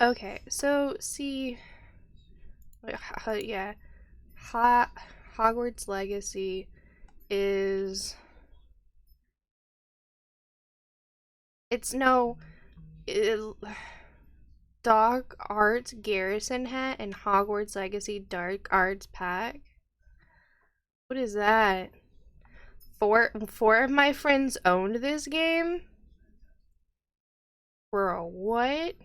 Okay, so see, yeah, Hogwarts Legacy is it's no it, Dark Arts Garrison Hat and Hogwarts Legacy Dark Arts Pack. What is that? Four of my friends owned this game. Bro, what?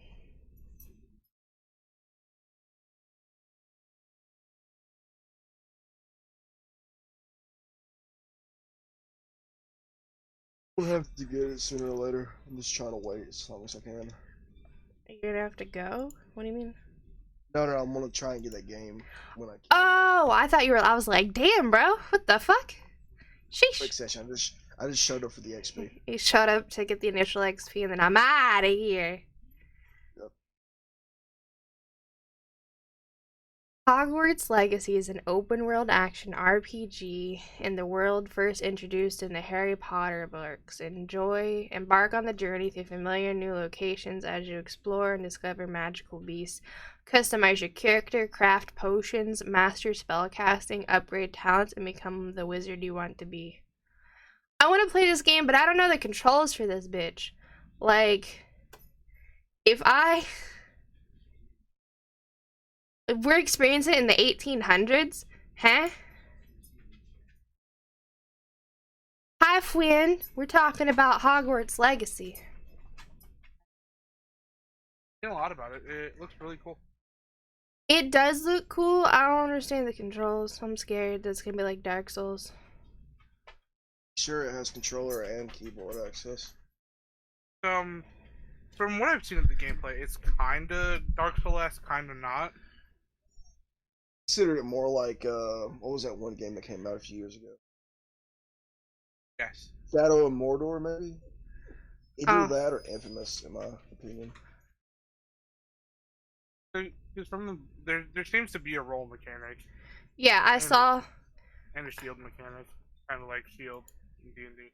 We'll have to get it sooner or later. I'm just trying to wait as long as I can. You're gonna have to go? What do you mean? No, no, I'm gonna try and get that game when I can. Oh, I thought you were. I was like, damn, bro, what the fuck? Quick Sheesh. session. I just showed up for the XP. He showed up to get the initial XP, and then I'm out of here. Yep. Hogwarts Legacy is an open-world action RPG in the world first introduced in the Harry Potter books. Embark on the journey through familiar new locations as you explore and discover magical beasts. Customize your character, craft potions, master spellcasting, upgrade talents, and become the wizard you want to be. I want to play this game, but I don't know the controls for this bitch. Like, if we're experiencing it in the 1800s, huh? Hi, Fwyn. We're talking about Hogwarts Legacy. A lot about it. It looks really cool. It does look cool. I don't understand the controls. I'm scared that it's gonna be like Dark Souls. Sure, it has controller and keyboard access. From what I've seen of the gameplay, it's kinda Dark Souls, kinda not. Consider it more like what was that one game that came out a few years ago? Yes. Shadow of Mordor, maybe. Either Oh, that or Infamous, in my opinion. Because there seems to be a roll mechanic yeah, I and saw. and a shield mechanic, kind of like Shield in D&D.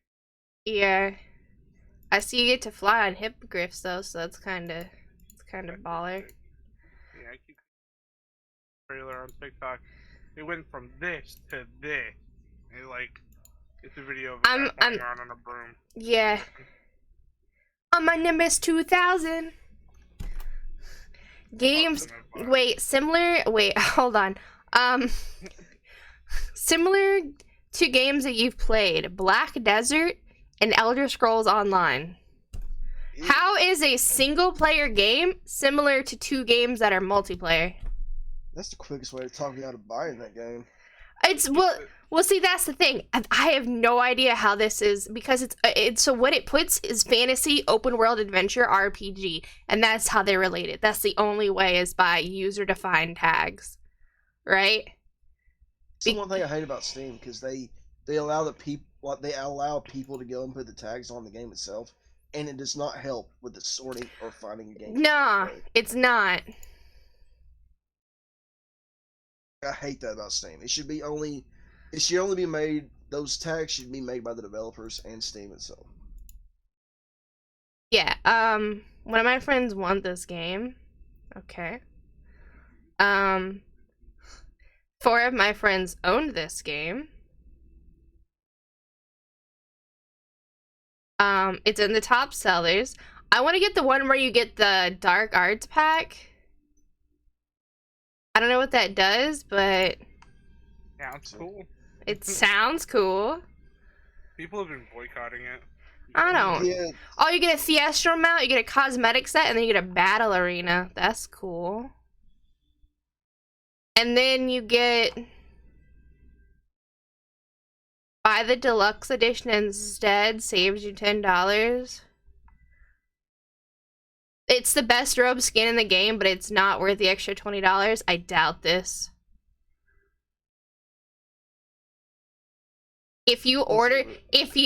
Yeah, I see you get to fly on hippogriffs though, so it's kind of baller. Yeah, I keep trailer on TikTok. It went from this to this. And it's a video of a guy flying I'm around on a broom. yeah. On my Nimbus 2000. Games. Wait, similar. Wait, hold on. Um, similar to games that you've played, Black Desert and Elder Scrolls Online. How is a single player game similar to two games that are multiplayer? That's the quickest way to talk me out of buying that game. It's well, see, that's the thing. I have no idea how this is because it's so what it puts is fantasy open world adventure RPG, and that's how they're related. That's the only way is by user defined tags, right? It's the one thing I hate about Steam because they allow people to go and put the tags on the game itself, and it does not help with the sorting or finding a game. Nah, it's not. I hate that about Steam. It should only be made. Those tags should be made by the developers and Steam itself. Yeah. One of my friends want this game. Okay. Um, four of my friends owned this game. It's in the top sellers. I want to get the one where you get the Dark Arts pack. I don't know what that does, but Sounds cool. it sounds cool. People have been boycotting it. I don't. Yeah, Oh, you get a Theastral mount, you get a cosmetic set, and then you get a battle arena. That's cool. And then you get buy the deluxe edition instead, saves you $10. It's the best robe skin in the game, but it's not worth the extra $20. I doubt this. If you order, if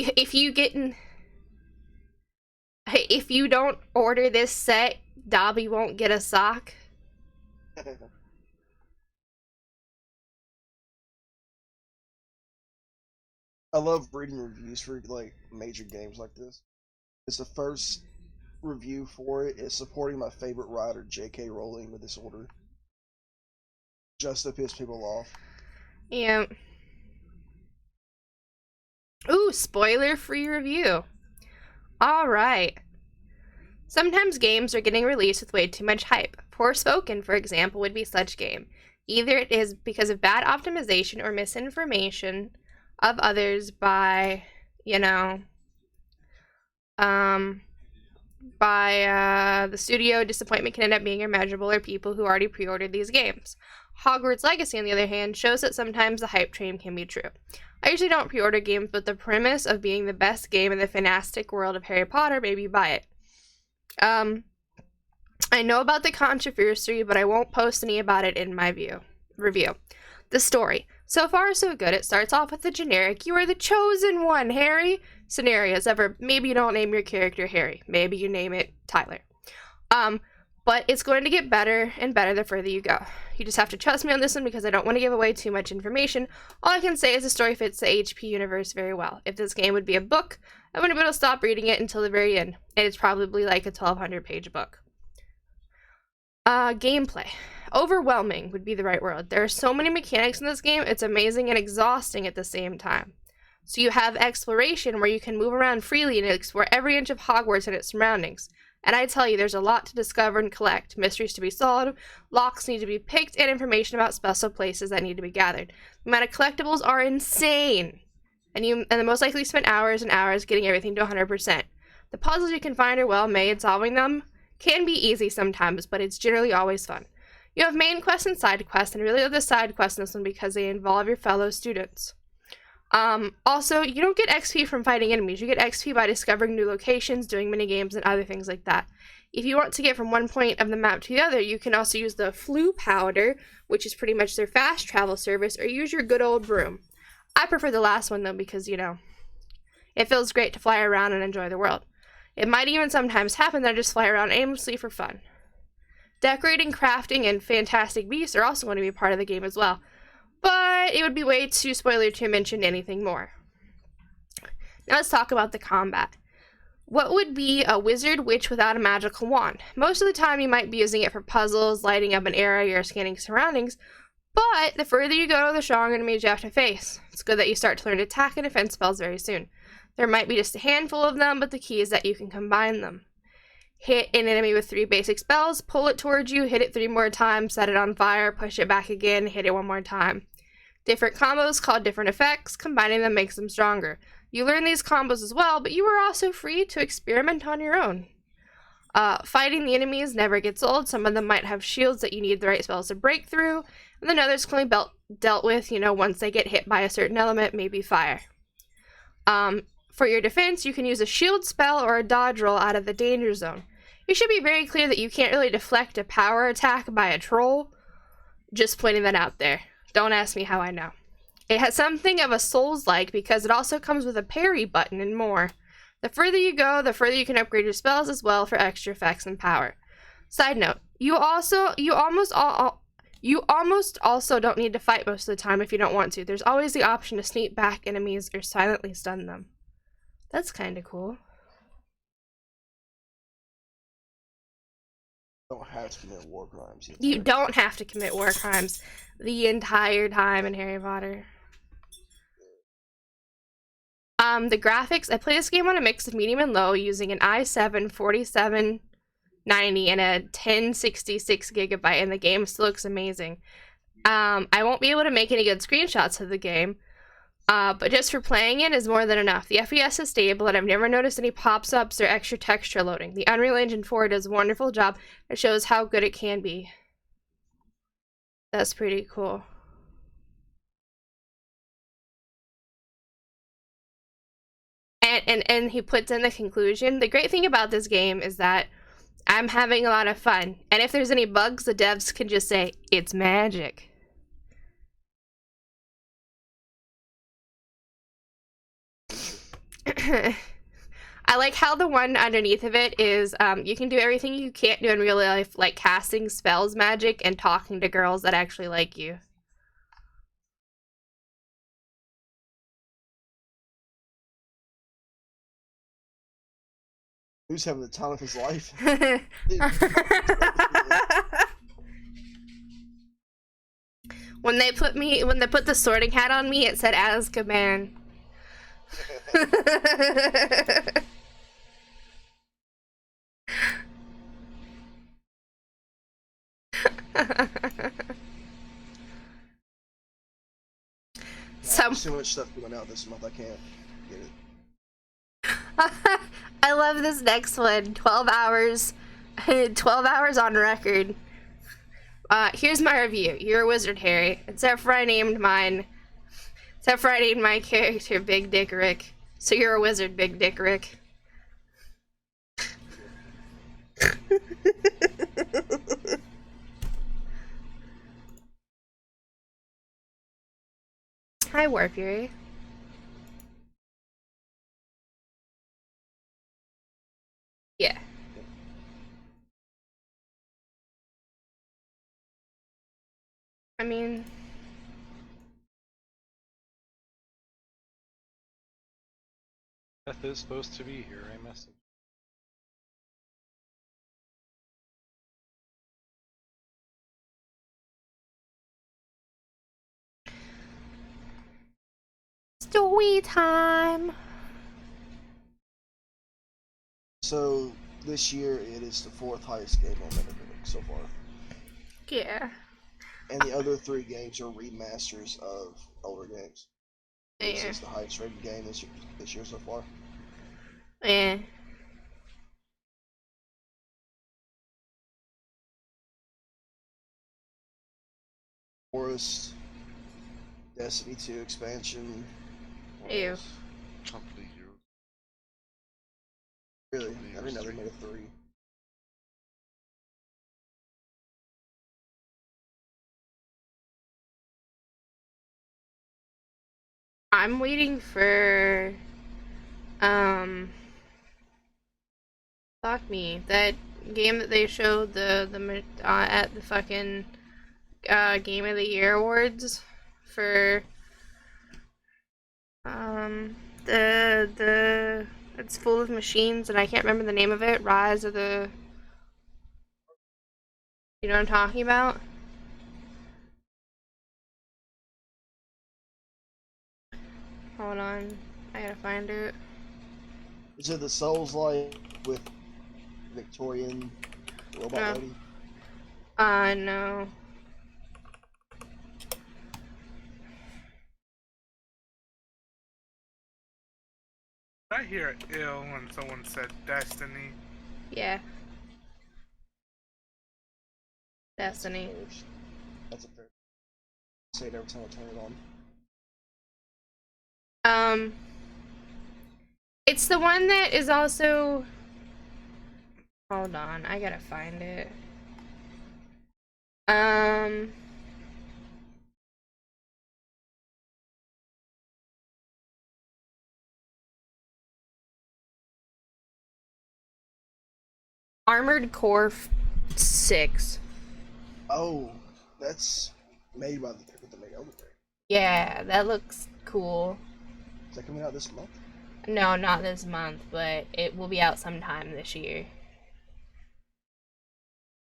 you don't order this set, Dobby won't get a sock. I love reading reviews for like major games like this. It's the first review for it is supporting my favorite writer, J.K. Rowling, with this order. Just to piss people off. Yeah. Ooh, spoiler-free review. Alright. Sometimes games are getting released with way too much hype. Forspoken, for example, would be such game. Either it is because of bad optimization or misinformation of others by, the studio. Disappointment can end up being immeasurable, or people who already pre-ordered these games. Hogwarts Legacy, on the other hand, shows that sometimes the hype train can be true. I usually don't pre-order games, but the premise of being the best game in the fantastic world of Harry Potter made me buy it. I know about the controversy, but I won't post any about it in my review. The story. So far, so good. It starts off with the generic, "You are the chosen one, Harry," scenarios. Maybe you don't name your character Harry. Maybe you name it Tyler. But it's going to get better and better the further you go. You just have to trust me on this one because I don't want to give away too much information. All I can say is the story fits the HP universe very well. If this game would be a book, I wouldn't be able to stop reading it until the very end. And it's probably like a 1,200-page book. Gameplay. Overwhelming would be the right word. There are so many mechanics in this game, it's amazing and exhausting at the same time. So you have exploration, where you can move around freely and explore every inch of Hogwarts and its surroundings. And I tell you, there's a lot to discover and collect, mysteries to be solved, locks need to be picked, and information about special places that need to be gathered. The amount of collectibles are insane, and the most likely spent hours and hours getting everything to 100%. The puzzles you can find are well made. Solving them can be easy sometimes, but it's generally always fun. You have main quests and side quests, and I really love the side quests in this one because they involve your fellow students. Also, you don't get XP from fighting enemies. You get XP by discovering new locations, doing minigames, and other things like that. If you want to get from one point of the map to the other, you can also use the Flu Powder, which is pretty much their fast travel service, or use your good old broom. I prefer the last one, though, because, it feels great to fly around and enjoy the world. It might even sometimes happen that I just fly around aimlessly for fun. Decorating, crafting, and fantastic beasts are also going to be part of the game as well. But it would be way too spoiler to mention anything more. Now let's talk about the combat. What would be a wizard witch without a magical wand? Most of the time you might be using it for puzzles, lighting up an area, or scanning surroundings, but the further you go, the stronger enemies you have to face. It's good that you start to learn attack and defense spells very soon. There might be just a handful of them, but the key is that you can combine them. Hit an enemy with 3 basic spells, pull it towards you, hit it 3 more times, set it on fire, push it back again, hit it 1 more time. Different combos called different effects, combining them makes them stronger. You learn these combos as well, but you are also free to experiment on your own. Fighting the enemies never gets old. Some of them might have shields that you need the right spells to break through, and then others can be dealt with, once they get hit by a certain element, maybe fire. For your defense, you can use a shield spell or a dodge roll out of the danger zone. It should be very clear that you can't really deflect a power attack by a troll. Just pointing that out there. Don't ask me how I know. It has something of a Souls-like because it also comes with a parry button and more. The further you go, the further you can upgrade your spells as well for extra effects and power. Side note, you almost also don't need to fight most of the time if you don't want to. There's always the option to sneak back enemies or silently stun them. That's kind of cool. You don't have to commit war crimes. You don't have to commit war crimes the entire time in Harry Potter. The graphics, I play this game on a mix of medium and low using an i7 4790 and a 1066 gigabyte, and the game still looks amazing. I won't be able to make any good screenshots of the game, but just for playing it is more than enough. The FPS is stable, and I've never noticed any pops-ups or extra texture loading. The Unreal Engine 4 does a wonderful job. It shows how good it can be. That's pretty cool. And he puts in the conclusion, the great thing about this game is that I'm having a lot of fun. And if there's any bugs, the devs can just say, it's magic. I like how the one underneath of it is, you can do everything you can't do in real life, like casting spells magic and talking to girls that actually like you. Who's having the time of his life? When they put the sorting hat on me, it said Azkaban. There's too much stuff going out this month. I can't get it. I love this next one. 12 hours. 12 hours on record. Here's my review. You're a wizard, Harry. Except for I named my character Big Dick Rick. So you're a wizard, Big Dick Rick. Hi, War Fury. Yeah. I mean... Beth is supposed to be here, I messaged. Story time! So, this year it is the 4th highest game on Metacritic so far. Yeah. And the other 3 games are remasters of older games. This Yeah. is the highest rated game this year so far. Yeah. Forest, Destiny 2 expansion. Ew. Complete Hero. Really? I didn't know they made a 3. I'm waiting for, fuck me, that game that they showed at the fucking, Game of the Year awards for, it's full of machines and I can't remember the name of it, Rise of the, you know what I'm talking about? Hold on, I gotta find it. Is it the Souls-like with Victorian robot lady? No. I hear ill when someone said Destiny. Yeah. Destiny. That's a fair. Say it every time I turn it on. It's the one that is also... Hold on, I gotta find it. Armored Core 6. Oh, that's made by the people that made Overwatch. Yeah, that looks cool. Is that coming out this month? No, not this month, but it will be out sometime this year.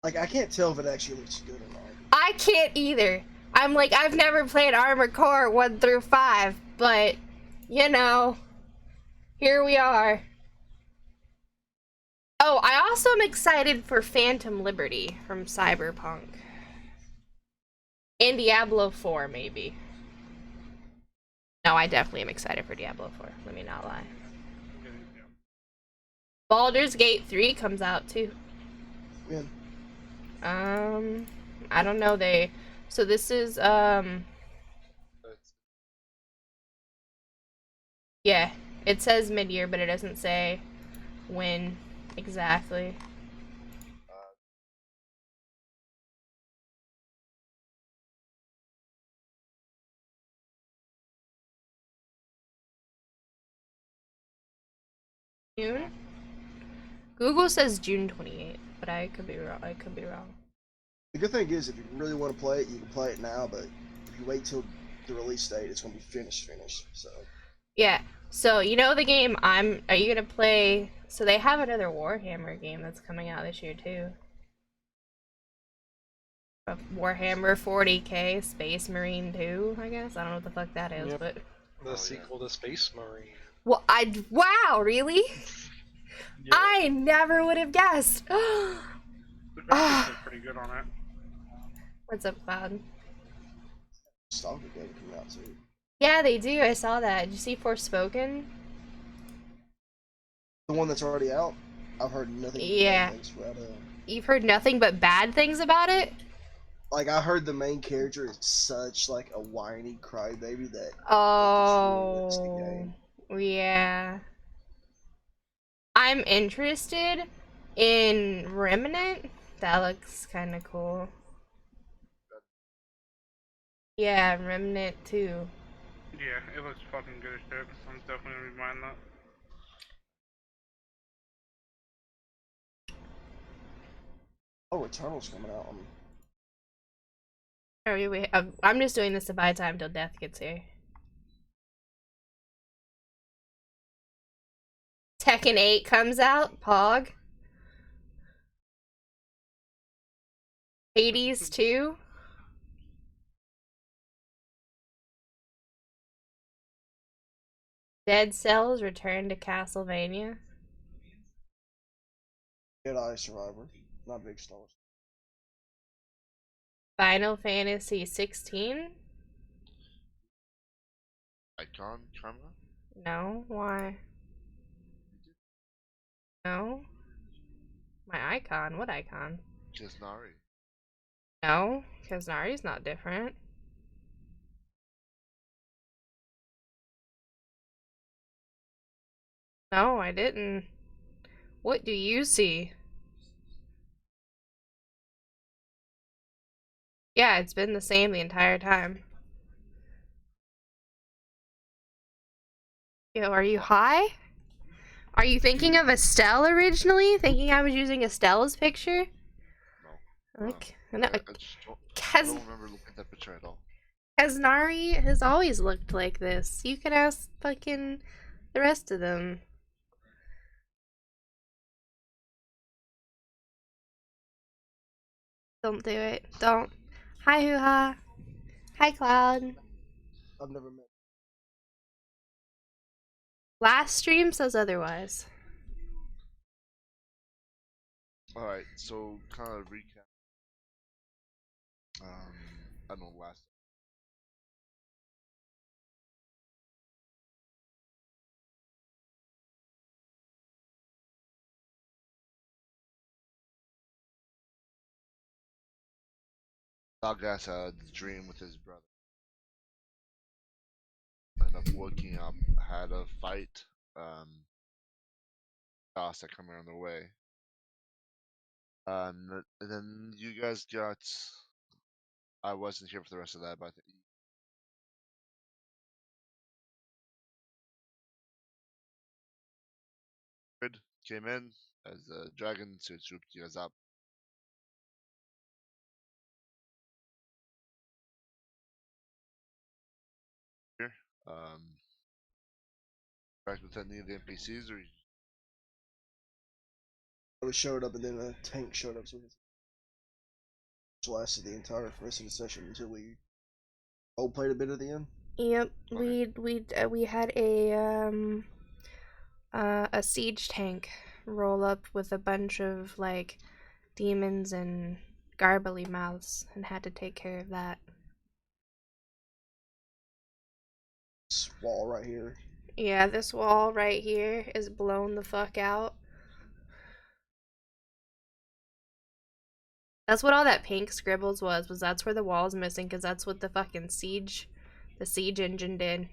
Like, I can't tell if it actually looks good or not. I can't either. I'm like, I've never played Armored Core 1 through 5, but, you know, here we are. Oh, I also am excited for Phantom Liberty from Cyberpunk. And Diablo 4, maybe. No, I definitely am excited for Diablo 4. Let me not lie. Baldur's Gate 3 comes out, too. When? I don't know, so this is, yeah, it says mid-year, but it doesn't say when exactly. June? Google says June 28th, but I could be wrong. The good thing is, if you really want to play it, you can play it now, but if you wait till the release date, it's going to be finished, so. Yeah, so, you know the game are you gonna play So they have another Warhammer game that's coming out this year too. Warhammer 40k Space Marine 2, I guess. I don't know what the fuck that is, Yep. but The sequel to Space Marine. well, wow, really? Yep. I never would have guessed. The graphics look pretty good on it. What's up, Cloud? Stalker game coming out too. Yeah, they do. I saw that. Did you see Forspoken? The one that's already out. I've heard nothing. Yeah. But bad things You've heard nothing but bad things about it? Like, I heard the main character is such like a whiny crybaby that Oh, yeah. I'm interested in Remnant. That looks kind of cool. Yeah, Remnant 2. Yeah, it looks fucking good as shit. I'm definitely gonna be buying that. Oh, Eternal's coming out. Oh, wait, I'm just doing this to buy time till death gets here. Tekken 8 comes out. Pog. Hades 2. Dead Cells return to Castlevania. Jedi Survivor. Not big stars. Final Fantasy 16. Icon camera? No, why? No. My icon? What icon? Kisnari. No, because Nari's not different. No, I didn't. What do you see? Yeah, it's been the same the entire time. Yo, are you high? Are you thinking of Estelle originally? Thinking I was using Estelle's picture? No. Like, I no, don't remember looking at that picture at all. Nari has always looked like this. You can ask fucking the rest of them. Don't do it. Don't. Hi, Hoo-Ha. Hi, Cloud. I've never met. Last stream says otherwise. Alright, so kind of recap. I don't know, last. Dalgas had a dream with his brother. Ended up waking up, had a fight, boss that come around their way. And then you guys got. I wasn't here for the rest of that, but I think came in as a dragon to swoop you guys up. Here, back with any of the NPCs, or I showed up and then a tank showed up, so it lasted the entire rest of the session until we all played a bit at the end. Yep, Okay. we had a siege tank roll up with a bunch of like demons and garbly mouths and had to take care of that. This wall right here. Yeah, this wall right here is blown the fuck out. That's what all that pink scribbles was that's where the wall's missing, because that's what the fucking siege engine did.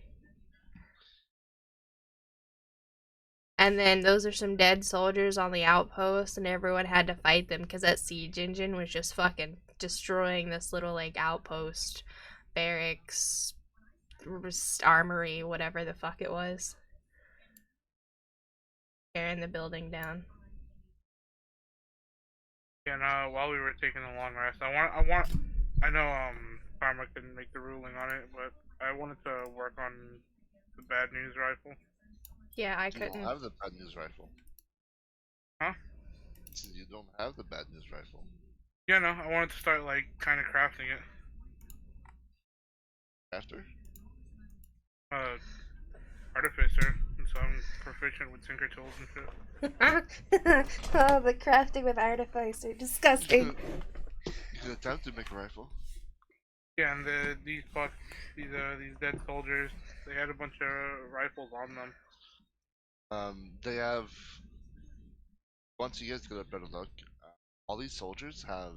And then those are some dead soldiers on the outpost, and everyone had to fight them because that siege engine was just fucking destroying this little like outpost, barracks, armory, whatever the fuck it was. Tearing the building down. And while we were taking a long rest, I know Karma couldn't make the ruling on it, but I wanted to work on the bad news rifle. Yeah, I you don't couldn't. have the bad news rifle. Huh? Since you don't have the bad news rifle. Yeah, no, I wanted to start, like, kind of crafting it. After? Artificer, and so I'm proficient with tinker tools and shit. Oh, the crafting with artificer. Disgusting. You could attempt to make a rifle. Yeah, and these fucks, these dead soldiers, they had a bunch of rifles on them. They have. Once you guys get a better look, all these soldiers have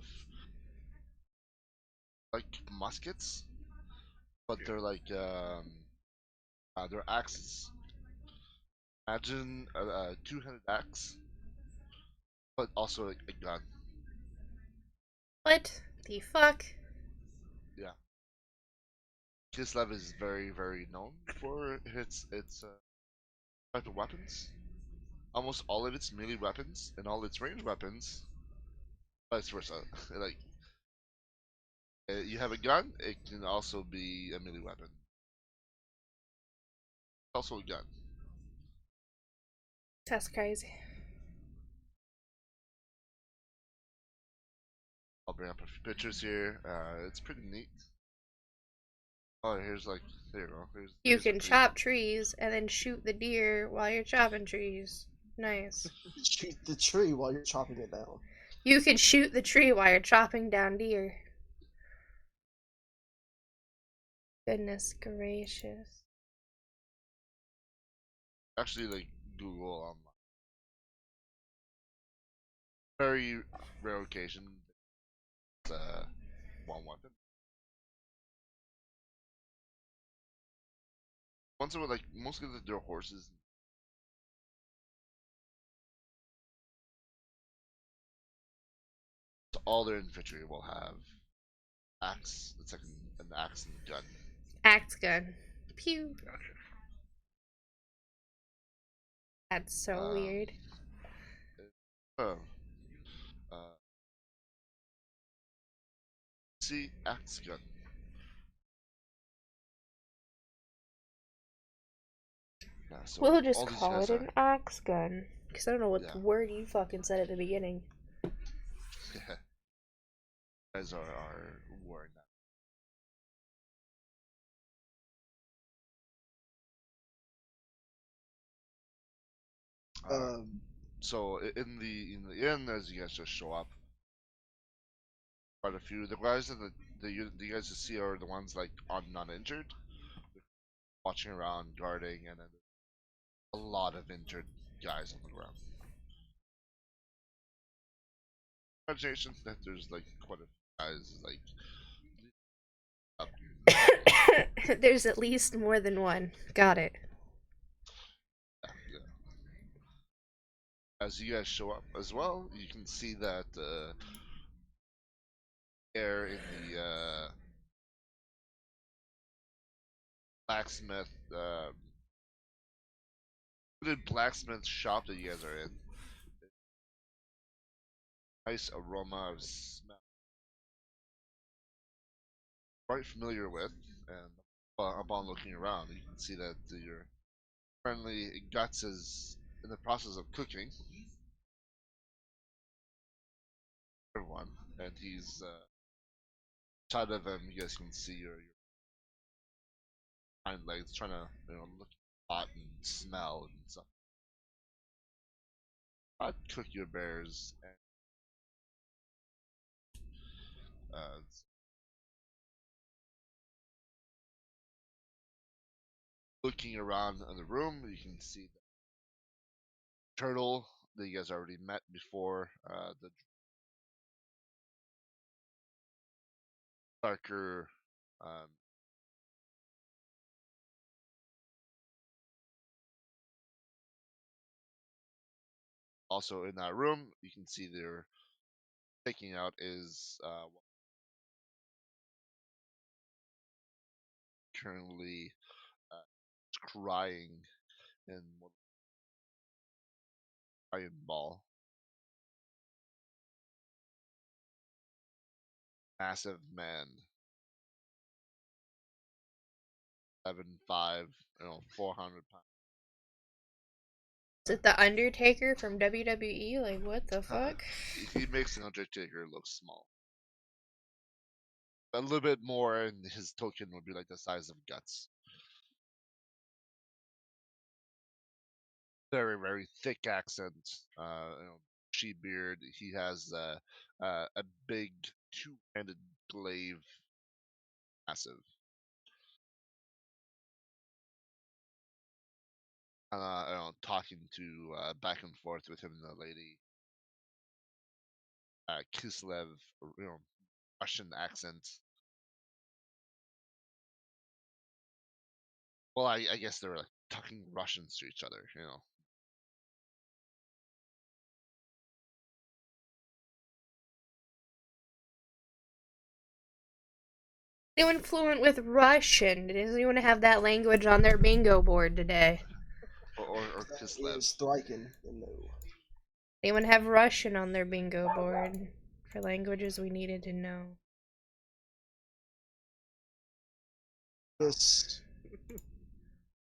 like muskets, but they're like they're axes. Imagine a two-handed axe, but also like a gun. What the fuck? Yeah. Kislev is very, very known for its type of weapons. Almost all of its melee weapons and all its ranged weapons, vice versa. Like you have a gun, it can also be a melee weapon. Also a gun. That's crazy. I'll bring up a few pictures here. It's pretty neat. Oh, here's like, there you go. You Here's a can tree. chop trees and then shoot the deer while you're chopping trees. Nice. Shoot the tree while you're chopping it down. You can shoot the tree while you're chopping down deer. Goodness gracious. Actually, like Google very rare occasion. It's one weapon. Ones that were like mostly their horses. So all their infantry will have axe. It's like an axe and gun. Axe gun. Pew. Gotcha. That's so weird. Uh, uh, see, axe gun. Yeah, so We'll just all these call guys it are. an axe gun. Because I don't know what Yeah. word you fucking said at the beginning. Yeah. Guys are wearing that. So in the inn, as you guys just show up, quite a few. The guys the guys you see are the ones like on not injured, watching around, guarding, and then a lot of injured guys on the ground. Imagination that there's like quite a few guys like up. There's at least more than one. Got it. Yeah. As you guys show up as well, you can see that air in the blacksmith blacksmith shop that you guys are in. Nice aroma of smell, quite familiar with, and upon looking around, you can see that your friendly Guts is in the process of cooking everyone, and he's side of him. You guys can see your hind legs trying to look hot and smell and stuff. I'd cook your bears and uh, looking around in the room, you can see the turtle that you guys already met before. The darker um, also in that room, you can see they're taking out is currently uh, crying in what crying ball. Massive man, 7'5", 400 pounds. Is it the Undertaker from WWE? Like, what the fuck? He makes the Undertaker look small. A little bit more, and his token would be like the size of Guts. Very, very thick accent. Sheep beard. He has a big two-handed glaive, massive. Talking to back and forth with him and the lady. Kislev, Russian accent. Well, I guess they were like talking Russians to each other, Anyone fluent with Russian? Does anyone have that language on their bingo board today? Or That Kislev. is striking. No. Anyone have Russian on their bingo board for languages we needed to know? Yes.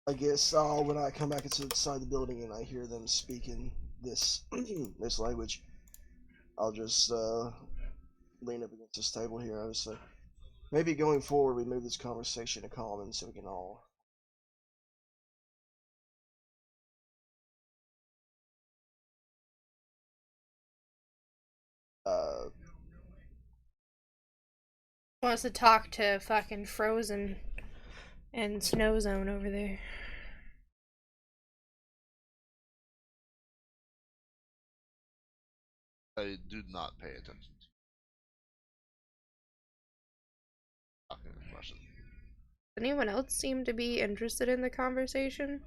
I guess when I come back inside the building and I hear them speaking this this language, I'll just lean up against this table here. I was maybe going forward we move this conversation to common so we can all. Wants to talk to fucking Frozen and Snow Zone over there. I do not pay attention to talking in Russian. Anyone else seem to be interested in the conversation?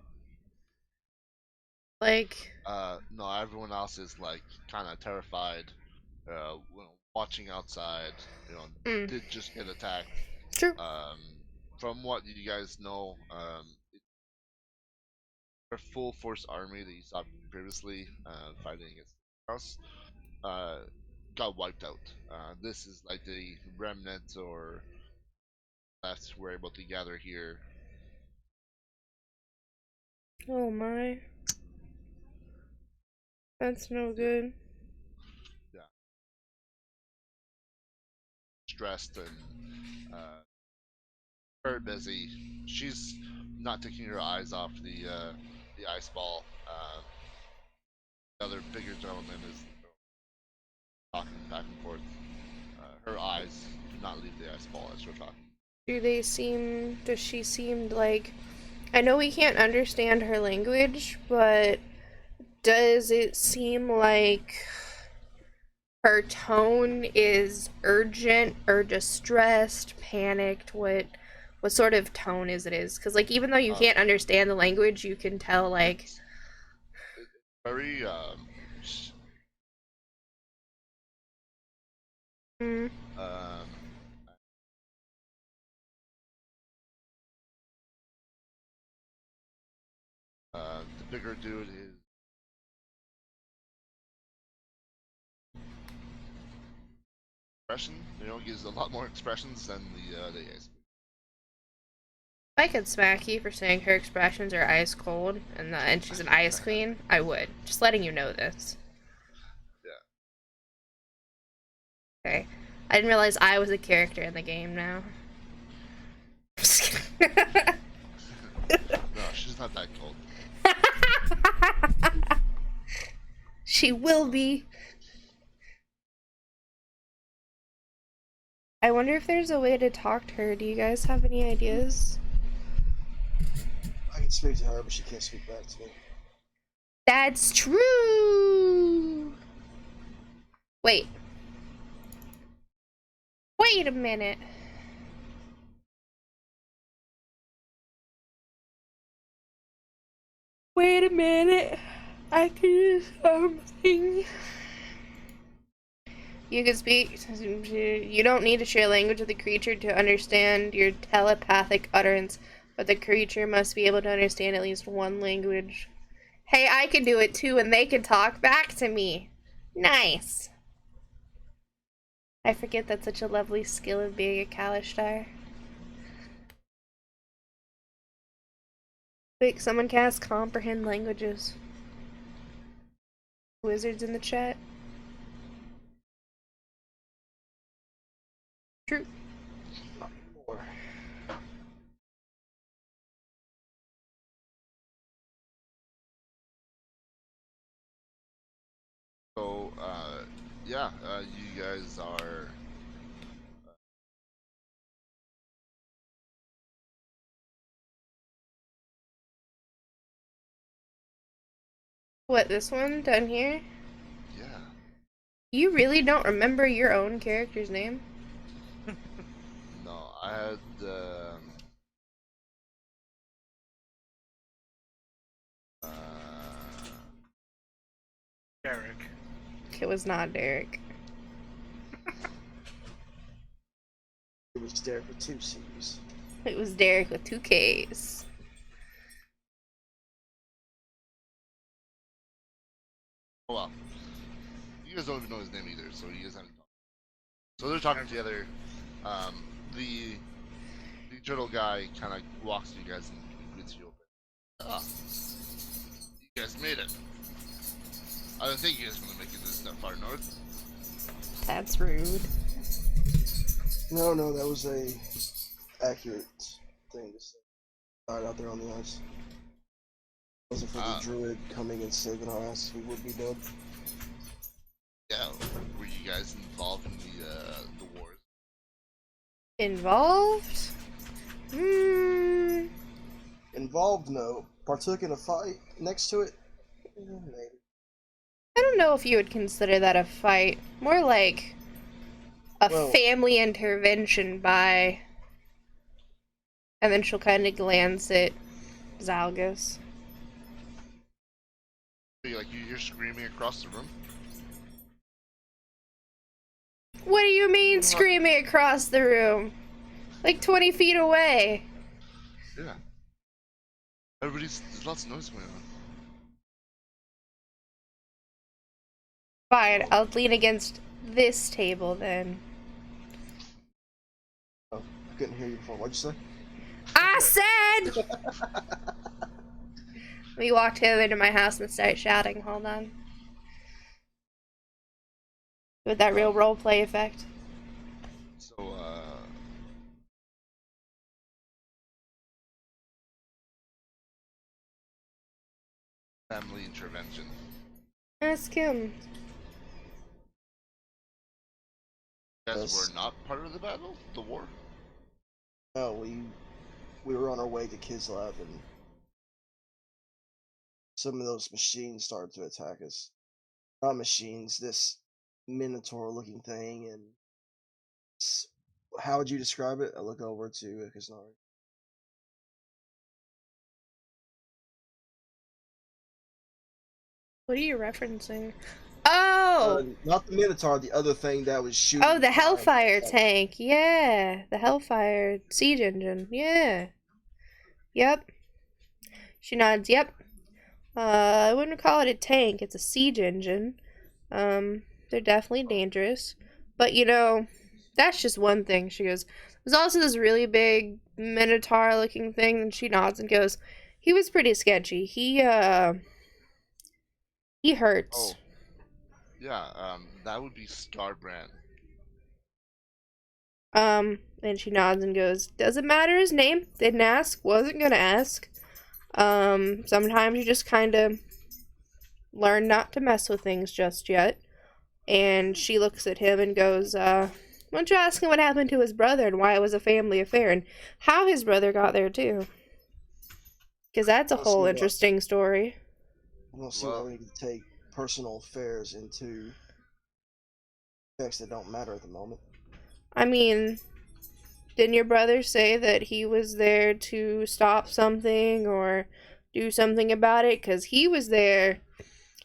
Like, No, everyone else is like kind of terrified, watching outside. Did just get attacked. True. From what you guys know, their full force army that you saw previously, fighting against the house, got wiped out. This is like the remnants or left were able to gather here. Oh my. That's no good. Yeah. Stressed and very busy. She's not taking her eyes off the ice ball. The other bigger gentleman is talking back and forth. Her eyes do not leave the ice ball as we're talking. Does she seem like, I know we can't understand her language, but does it seem like her tone is urgent or distressed, panicked? What sort of tone is? Because like, even though you can't understand the language, you can tell like it's very the bigger dude is expression. Gives a lot more expressions than the ice. if I could smack you for saying her expressions are ice cold and she's an ice queen, I would. Just letting you know this. Yeah. Okay. I didn't realize I was a character in the game now. No, she's not that cold. She will be. I wonder if there's a way to talk to her. Do you guys have any ideas? I can speak to her, but she can't speak back to me. That's true! Wait. Wait a minute. Wait a minute. I can do something. You can speak. You don't need to share language with the creature to understand your telepathic utterance, but the creature must be able to understand at least one language. Hey, I can do it too, and they can talk back to me. Nice. I forget that's such a lovely skill of being a Kalishtar. Wait, someone cast comprehend languages. Wizards in the chat. True. More. So, yeah, you guys are. What, this one down here? Yeah. You really don't remember your own character's name? No, I had. Uh, Derek. It was not Derek. It was Derek with 2 C's. It was Derek with 2 K's. oh well. You guys don't even know his name either, so you guys haven't talked. So they're talking together. The turtle guy kind of walks to you guys and greets you open. Ah, you guys made it. I don't think you guys want to make it this that far north. That's rude. No, that was a accurate thing to say. Right out there on the ice. If it wasn't for the druid coming and saving our asses, we would be dead. Yeah, were you guys involved in the wars? Involved? Involved, no. Partook in a fight next to it? Maybe. I don't know if you would consider that a fight. More like a family intervention by... And then she'll kind of glance at Zalgus. You're screaming across the room? What do you mean screaming across the room? Like 20 feet away. Yeah. There's lots of noise going on. Fine, I'll lean against this table then. Oh, I couldn't hear you before. What'd you say? I said! We walked over into my house and started shouting. Hold on. With that real roleplay effect. So, family intervention. Ask him. You guys Yes. were not part of the battle? The war? No, we were on our way to Kislev and some of those machines started to attack us. Not machines, this minotaur looking thing, and how would you describe it? I look over to Kisnari. What are you referencing? Oh! Not the minotaur, the other thing that was shooting. Oh, the Hellfire tank. Yeah. The Hellfire siege engine. Yeah. Yep. She nods. Yep. I wouldn't call it a tank. It's a siege engine. They're definitely dangerous. But, you know, that's just one thing. She goes, there's also this really big minotaur-looking thing. And she nods and goes, he was pretty sketchy. He hurts. Oh. Yeah, that would be Starbrand. And she nods and goes, doesn't matter his name. Didn't ask. Wasn't gonna ask. Sometimes you just kind of learn not to mess with things just yet. And she looks at him and goes, why don't you ask him what happened to his brother and why it was a family affair and how his brother got there too? Because that's a whole interesting story. I don't see why we need to take personal affairs into facts that don't matter at the moment. I mean, didn't your brother say that he was there to stop something or do something about it? Because he was there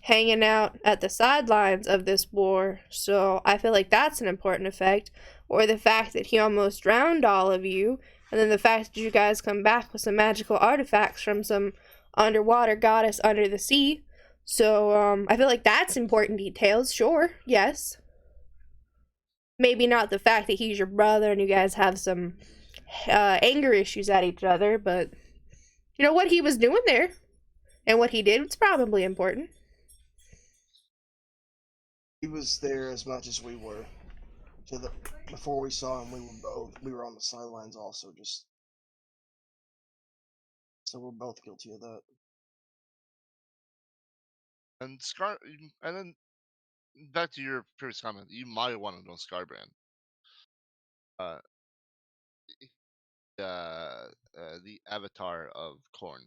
hanging out at the sidelines of this war. So I feel like that's an important effect. Or the fact that he almost drowned all of you. And then the fact that you guys come back with some magical artifacts from some underwater goddess under the sea. So I feel like that's important details. Sure, yes. Maybe not the fact that he's your brother and you guys have some anger issues at each other, but you know what he was doing there and what he did was probably important. He was there as much as we were. Before we saw him, we were on the sidelines also. Just so we're both guilty of that. And and then back to your previous comment, you might want to know Scarbrand. Uh, the avatar of Korn,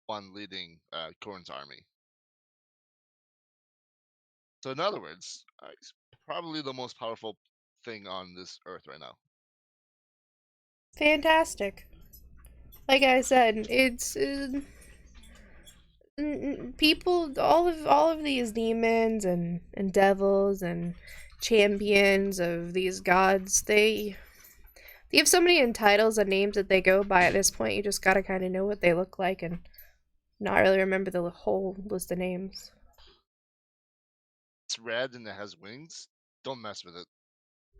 one leading Korn's army. So in other words, he's probably the most powerful thing on this earth right now. Fantastic. Like I said, it's people. All of these demons and devils and champions of these gods. They have so many titles and names that they go by at this point. You just gotta kind of know what they look like and not really remember the whole list of names. It's red and it has wings. Don't mess with it.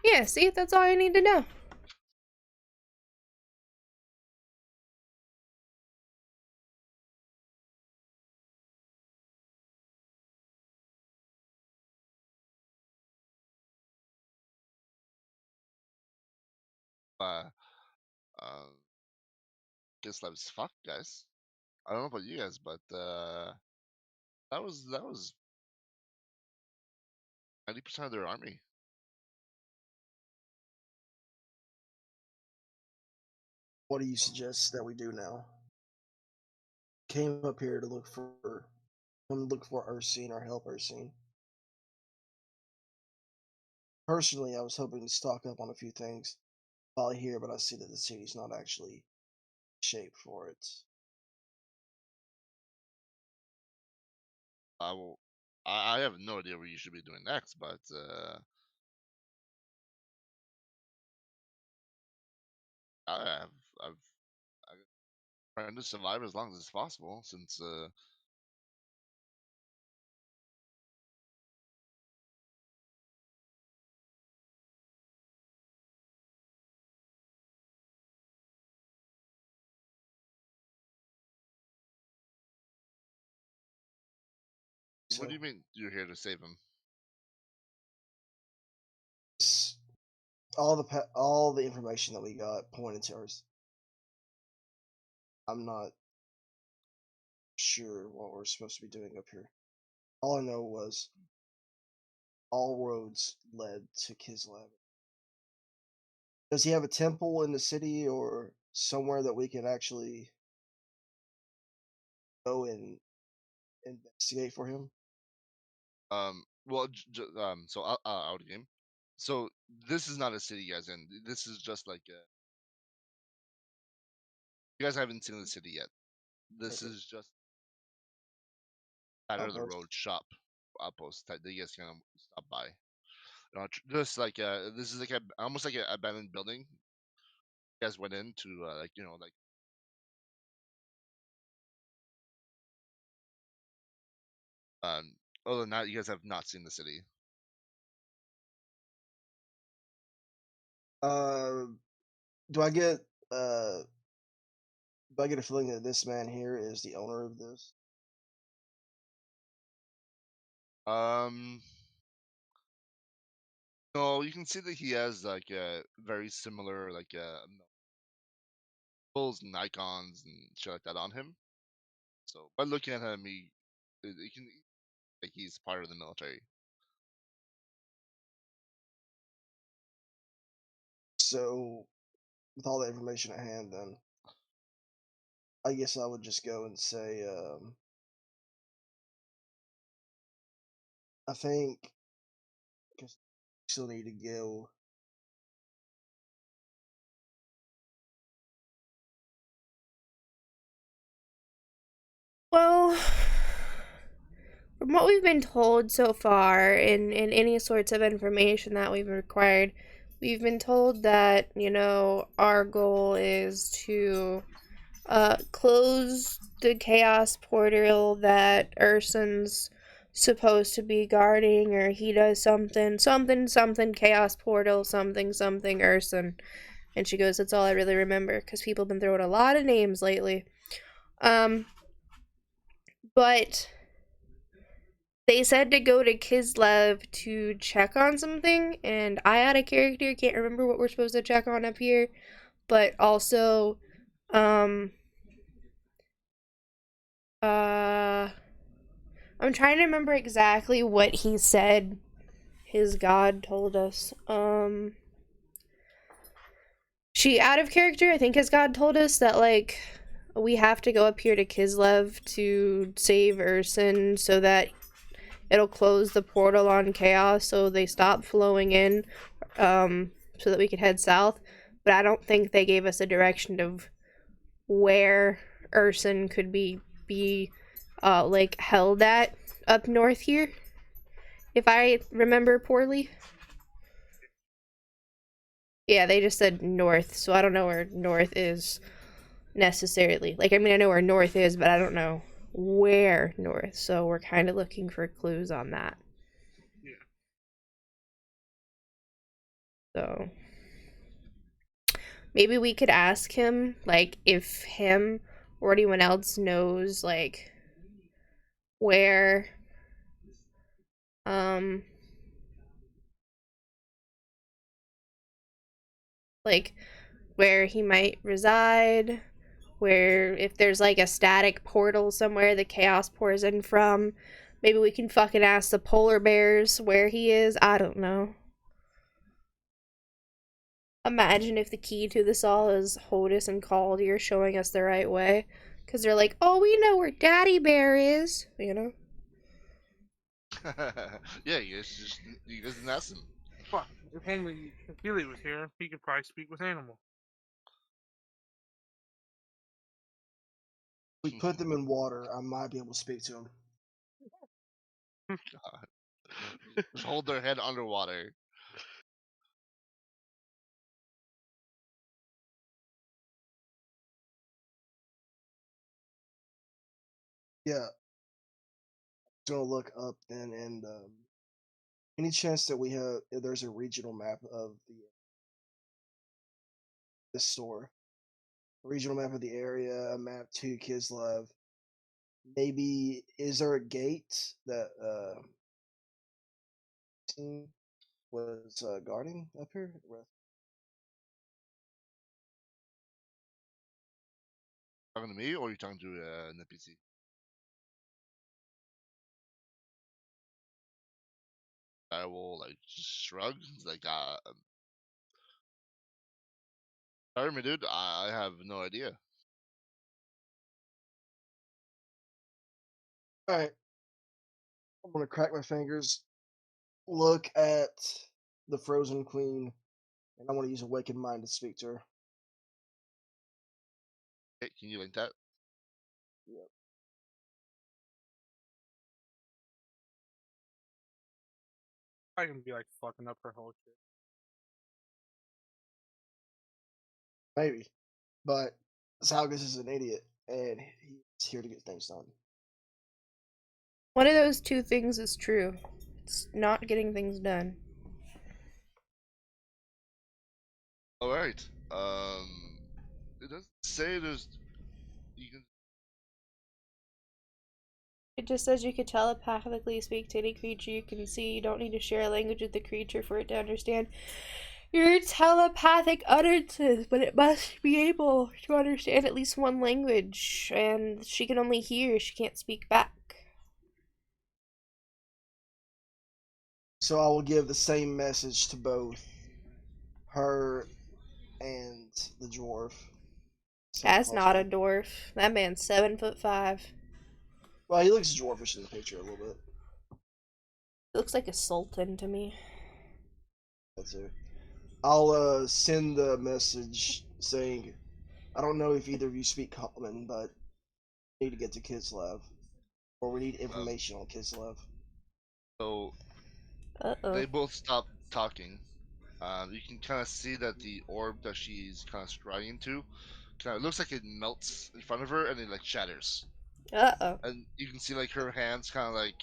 Yeah, see, that's all you need to know. Uh, uh, guess that was fuck, guys. I don't know about you guys, but that was 90% of their army. What do you suggest that we do now? Came up here to look for Ursine or help Ursine. Personally, I was hoping to stock up on a few things while here, but I see that the city's not actually shaped for it. I will. I have no idea what you should be doing next, but I have I'm trying to survive as long as it's possible since what do So you mean you're here to save him? all the information that we got pointed to us. I'm not sure what we're supposed to be doing up here. All I know was all roads led to Kislev. Does he have a temple in the city or somewhere that we can actually go and investigate for him? Well, so out of game. So this is not a city, guys, and this is just like you guys haven't seen the city yet. This Okay. is just side of the Outpost. road shop outpost that you guys can stop by. Just like this is like almost like an abandoned building. You guys went into like like other than that, you guys have not seen the city. Uh, do I get uh do I get a feeling that this man here is the owner of this? Um, no, you can see that he has like a very similar like symbols and icons and shit like that on him. So by looking at him, you can like he's part of the military. So, with all the information at hand, then I guess I would just go and say, I think because still need to go. Well, from what we've been told so far, in any sorts of information that we've required, we've been told that, our goal is to close the chaos portal that Urson's supposed to be guarding, or he does something chaos portal, something Urson. And she goes, that's all I really remember, because people have been throwing a lot of names lately. But They said to go to Kislev to check on something, and I out of character can't remember what we're supposed to check on up here, but also, I'm trying to remember exactly what he said his god told us. She out of character, I think his god told us that, like, we have to go up here to Kislev to save Urson so that it'll close the portal on Chaos so they stop flowing in, so that we can head south. But I don't think they gave us a direction of where Urson could be like, held at up north here, if I remember poorly. Yeah, they just said north, so I don't know where north is necessarily. Like, I mean, I know where north is, but I don't know where north, so we're kind of looking for clues on that. Yeah. So maybe we could ask him, like, if him or anyone else knows, like, where, like, where he might reside, where if there's, like, a static portal somewhere the chaos pours in from. Maybe we can fucking ask the polar bears where he is. I don't know. Imagine if the key to this all is Hodis and Caldir showing us the right way. Because they're like, oh, we know where Daddy Bear is, you know? Yeah, you guys didn't ask him. Fuck, if only Billy was here, he could probably speak with animals. We put them in water. I might be able to speak to them. God. Just hold their head underwater. Yeah. Gonna look up then, and any chance that we have, if there's a regional map of the store, a regional map of the area, a map to Kislev. Maybe is there a gate that team was guarding up here? Talking to me, or are you talking to an NPC? I will like just shrug. It's like, sorry, my dude. I have no idea. All right. I'm gonna crack my fingers, look at the Frozen Queen, and I want to use Awakened Mind to speak to her. Hey, can you link that? Yep. I can be like fucking up her whole shit. Maybe, but Salgus is an idiot, and he's here to get things done. One of those two things is true. It's not getting things done. All right. It doesn't say there's. You can. It just says you could telepathically speak to any creature you can see. You don't need to share a language with the creature for it to understand your telepathic utterances, but it must be able to understand at least one language, and she can only hear, she can't speak back. So I will give the same message to both her and the dwarf. That's not a dwarf. That man's 7'5". Well, he looks dwarfish in the picture a little bit. He looks like a sultan to me. That's it. I'll send the message saying, I don't know if either of you speak common, but we need to get to Kislev, or we need information on Kislev. So Uh-oh. they both stop talking. You can kind of see that the orb that she's kind of striding to, kind of looks like it melts in front of her and it like shatters. Uh-oh. And you can see like her hands kind of like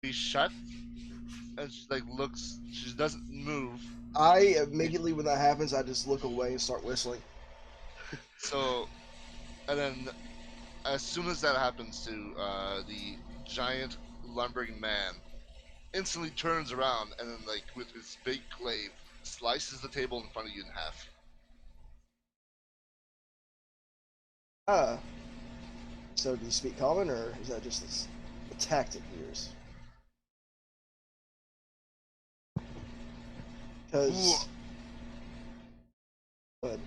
be shut, and she like looks. She doesn't move. I immediately, when that happens, I just look away and start whistling. So, and then as soon as that happens to the giant lumbering man instantly turns around and then, like, with his big glaive, slices the table in front of you in half. So do you speak common, or is that just a tactic of yours? Because... But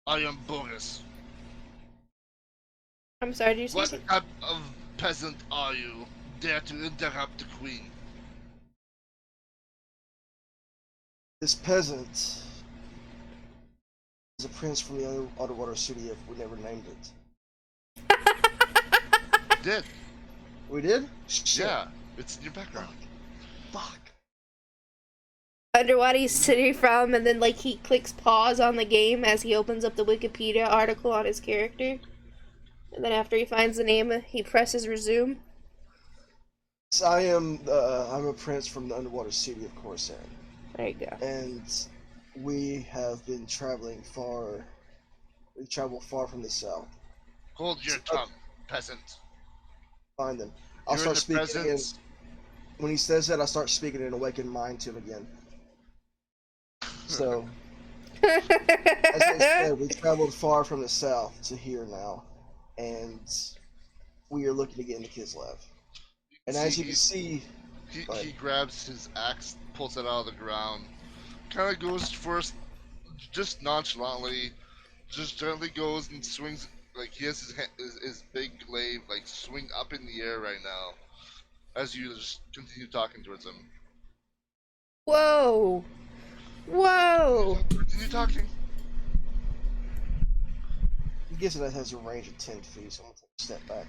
I am Boris. I'm sorry, did you say What that? type of peasant are you? Dare to interrupt the queen? this peasant is a prince from the underwater city if we never named it. Did. We did? Shit. Yeah, it's in your background. Fuck. Underwater city from, and then like he clicks pause on the game as he opens up the Wikipedia article on his character. And then after he finds the name, he presses resume. So I'm a prince from the underwater city of Coruscant. There you go. And we have been traveling far. We travel far from the south. Hold your tongue, peasant. Find them. I'll You're in start the speaking in. presence. When he says that, I start speaking in Awakened Mind to him again. So, as I said, we traveled far from the south to here now, and we are looking to get into Kislev. And as you can see, He grabs his axe, pulls it out of the ground, kind of goes first, just nonchalantly, just gently goes and swings, like he has his big glaive, like swing up in the air right now, as you just continue talking towards him. Whoa! Whoa! Continue talking. he gets it that has a range of 10 feet, so I'm gonna take a step back.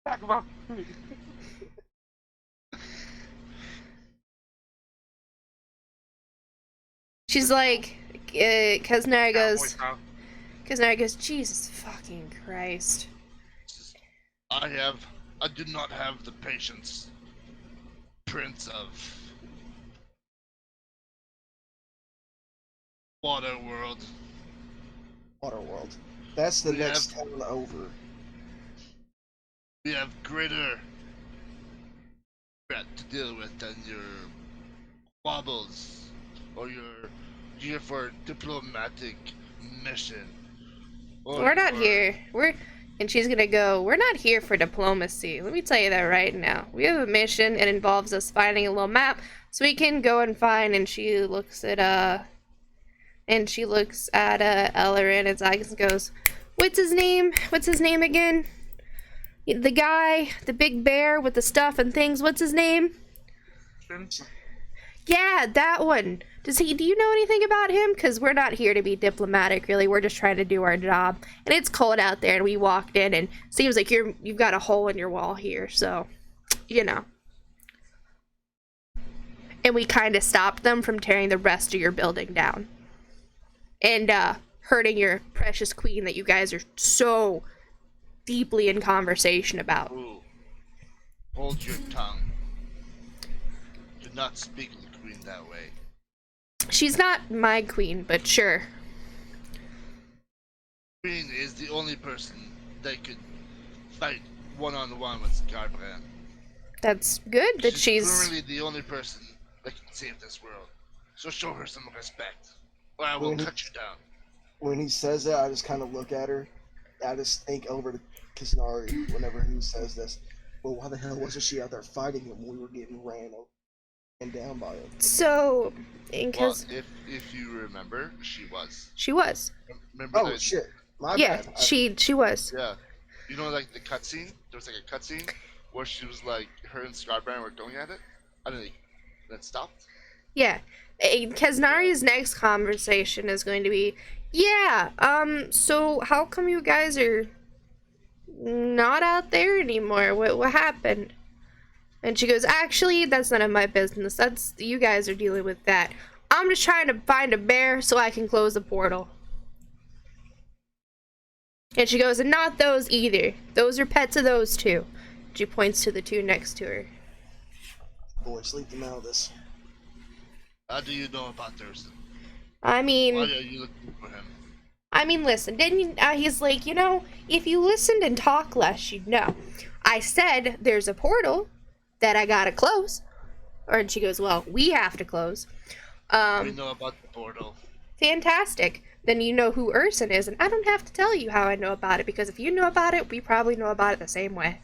Talk about me. She's like, Kaznari goes, Cowboy Kaznari goes, Jesus fucking Christ. I do not have the patience, Prince of Waterworld. Waterworld. That's the We next town over. We have greater threat to deal with than your wobbles or your here for diplomatic mission. Or We're not your- here. And she's gonna go, we're not here for diplomacy. Let me tell you that right now. We have a mission. It involves us finding a little map so we can go and find. And she looks at Ellerin and Zygus and goes, what's his name? What's his name again? The guy, the big bear with the stuff and things. What's his name? Yeah, that one. Do you know anything about him? Because we're not here to be diplomatic, really. We're just trying to do our job. And it's cold out there, and we walked in, and seems like you've got a hole in your wall here, so, you know. And we kind of stopped them from tearing the rest of your building down. And, hurting your precious queen that you guys are so deeply in conversation about. Ooh. Hold your tongue. Do not speak of the queen that way. She's not my queen, but sure. Queen is the only person that could fight one-on-one with Scarbrand. That's good that she's... currently the only person that can save this world. So show her some respect, or I will cut you down. When he says that, I just kind of look at her. I just think over to Kisnari whenever he says this. Well, why the hell wasn't she out there fighting him when we were getting ran over and down by him? So, Well, if you remember, she was. She was. Remember Oh, that? shit. My Yeah, bad. she was. Yeah. You know, like the cutscene? There was like a cutscene where she was like, her and Scarbrand were going at it. I don't think that stopped. Yeah. Kaznari's next conversation is going to be, yeah, so how come you guys are not out there anymore? What happened? And she goes, actually, that's none of my business. That's, you guys are dealing with that. I'm just trying to find a bear so I can close the portal. And she goes, and not those either. Those are pets of those two. She points to the two next to her. Boys, leave them out of this. How do you know about Thurston? I Why mean, are you looking for him? I mean, listen, didn't you? He's like, if you listened and talk less, you'd know. I said there's a portal that I gotta close. And she goes, well, we have to close. We know about the portal. Fantastic. Then you know who Urson is, and I don't have to tell you how I know about it, because if you know about it, we probably know about it the same way.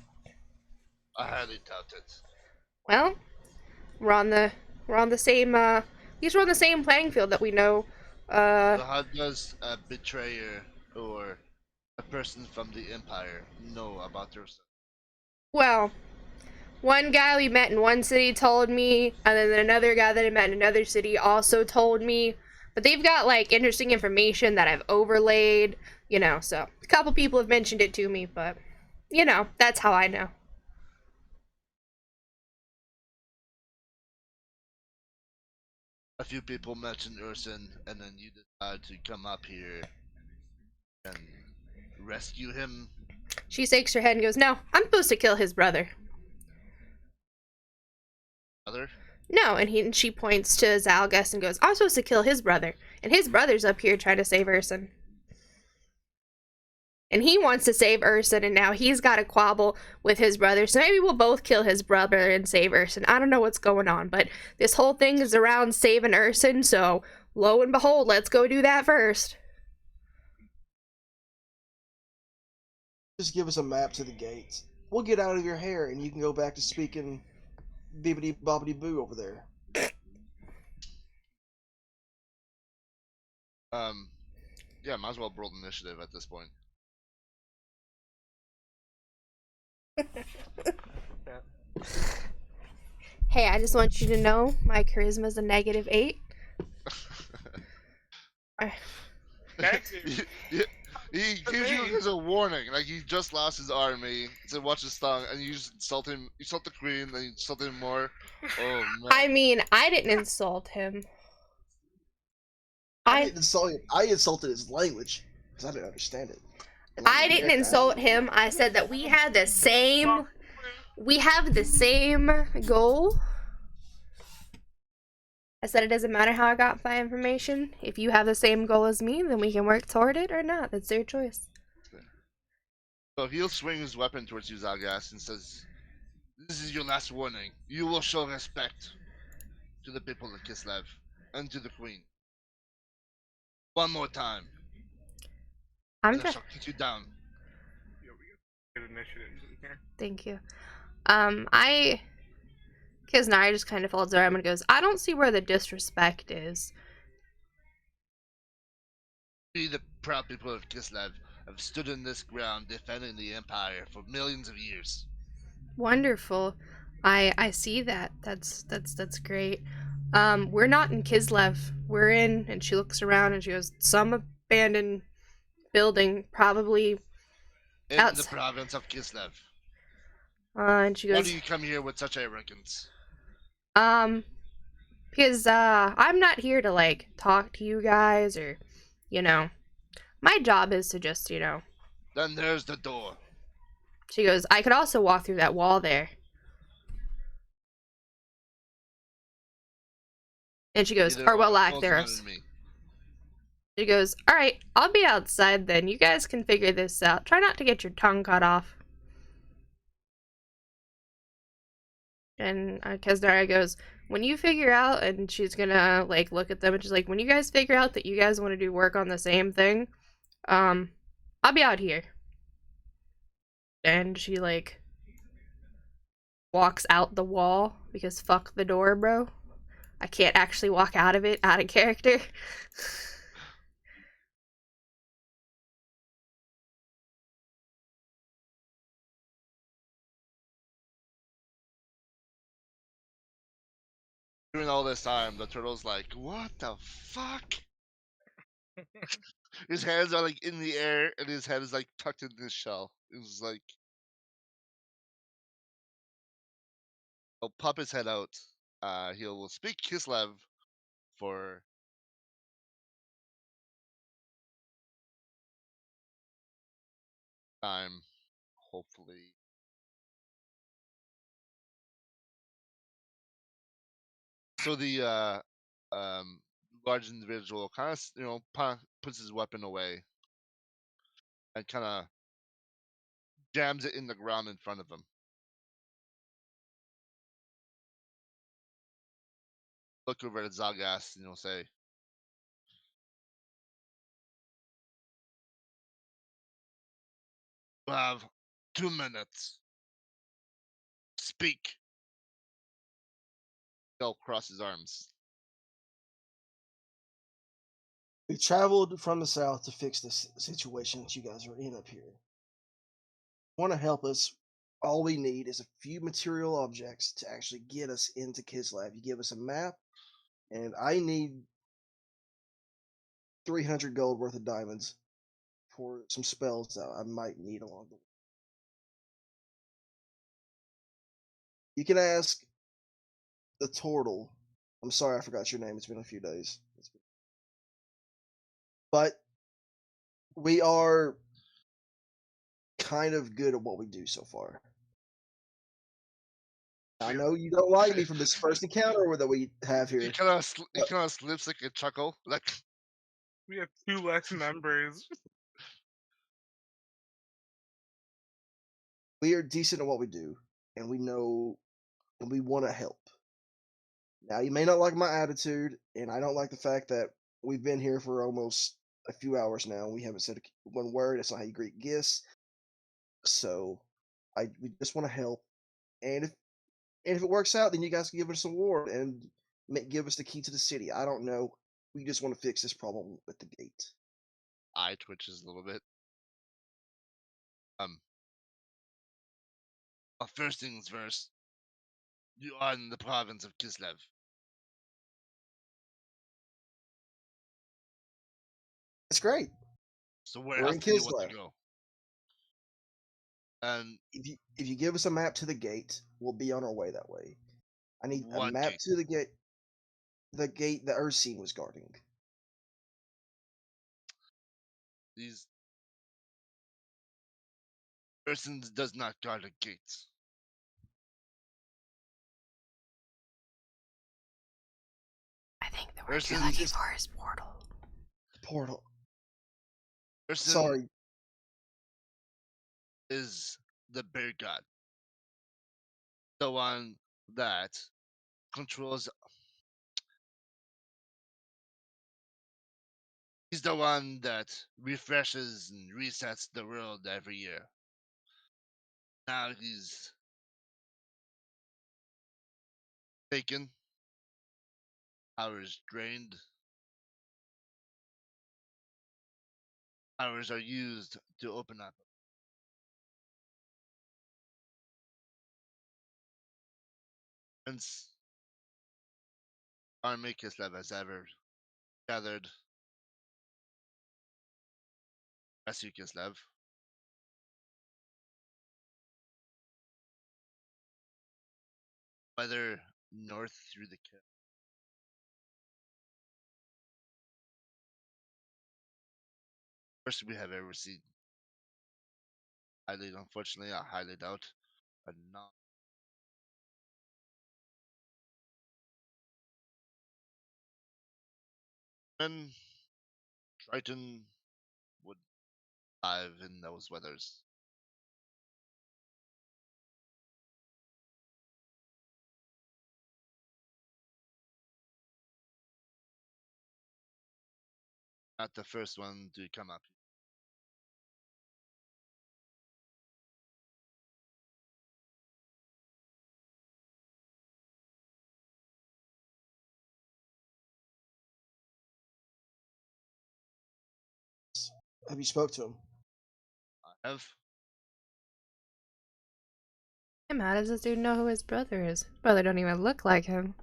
I highly doubt it. Well, we're on the same at least we're on the same playing field that we know. So how does a betrayer or a person from the Empire know about their son? Well, one guy we met in one city told me, and then another guy that I met in another city also told me. But they've got like interesting information that I've overlaid, so a couple people have mentioned it to me, but that's how I know. A few people mentioned Urson, and then you decide to come up here and rescue him. She shakes her head and goes, no, I'm supposed to kill his brother. Brother? No, and she points to Zalgus and goes, I'm supposed to kill his brother, and his brother's up here trying to save Urson. And he wants to save Urson, and now he's got a quabble with his brother, so maybe we'll both kill his brother and save Urson. I don't know what's going on, but this whole thing is around saving Urson, so lo and behold, let's go do that first. Just give us a map to the gates. We'll get out of your hair, and you can go back to speaking bibbity bobbity boo over there. Yeah, might as well roll initiative at this point. Hey, I just want you to know my charisma's a -8. He gives you as a warning, like he just lost his army, so watch his tongue, and you just insult him. You insult the queen, then you insult him more. Oh man! I mean, I didn't insult him. I didn't insult him. I insulted his language because I didn't understand it. I didn't insult him. I said that we have the same goal. I said it doesn't matter how I got my information. If you have the same goal as me, then we can work toward it or not. That's their choice. So he'll swing his weapon towards you, Zalgas, and says, "This is your last warning. You will show respect to the people of Kislev and to the queen. One more time, I'm and I just. shall kick you down." Yeah, we got good initiatives in here. Thank you. Kiznari just kind of folds her arm and goes, I don't see where the disrespect is. We, the proud people of Kislev, have stood in this ground defending the Empire for millions of years. Wonderful. I see that. That's great. We're not in Kislev. We're in, and she looks around and she goes, some abandoned building, probably In the province of Kislev. And she goes, Why do you come here with such arrogance? Because I'm not here to like talk to you guys or, my job is to just, Then there's the door. She goes, I could also walk through that wall there. And she goes, or well, lack thereof. She goes, alright, I'll be outside then. You guys can figure this out. Try not to get your tongue cut off. And Kazdara goes, when you figure out, and she's gonna like look at them and she's like, when you guys figure out that you guys want to do work on the same thing, I'll be out here. And she like walks out the wall because fuck the door, bro. I can't actually walk out of it out of character. During all this time, the turtle's like, what the fuck? His hands are like in the air, and his head is like tucked in his shell. It's like, he'll pop his head out. He'll speak Kislev for time, hopefully. So the large individual kind of puts his weapon away and kind of jams it in the ground in front of him. Look over at Zalgas and he'll say, "You have 2 minutes. Speak." He'll cross his arms. We traveled from the south to fix this situation that you guys are in up here. Want to help us? All we need is a few material objects to actually get us into Kislev. You give us a map, and I need 300 gold worth of diamonds for some spells that I might need along the way. You can ask the turtle. I'm sorry, I forgot your name. It's been a few days. But we are kind of good at what we do so far. I know you don't like me from this first encounter that we have He here. kind of slips like a chuckle, like We have 2 less members. We are decent at what we do, and we know, and we want to help. Now, you may not like my attitude, and I don't like the fact that we've been here for almost a few hours now, and we haven't said one word. That's not how you greet guests. So, we just want to help, and if it works out, then you guys can give us a award and give us the key to the city. I don't know. We just want to fix this problem with the gate. eye twitches a little bit. First things first. You are in the province of Kislev. That's great. So where We're else in do you want to Kislev. go? And If you give us a map to the gate, we'll be on our way that way. I need a what map gate? to the gate. The gate that Ursine was guarding. These persons does not guard a gate. I think the word you're Persons looking for is portal. Portal. person Sorry. is the bear god. The one that controls. He's the one that refreshes and resets the world every year. Now he's taken, powers drained, powers are used to open up. Since Army Kislev has ever gathered rescue Kislev, whether north through the worst we have ever seen. Unfortunately, I highly doubt, but not. And Triton would thrive in those weathers. Not the first one to come up. Have you spoke to him? I have. Hey, how does this dude know who his brother is? His brother don't even look like him.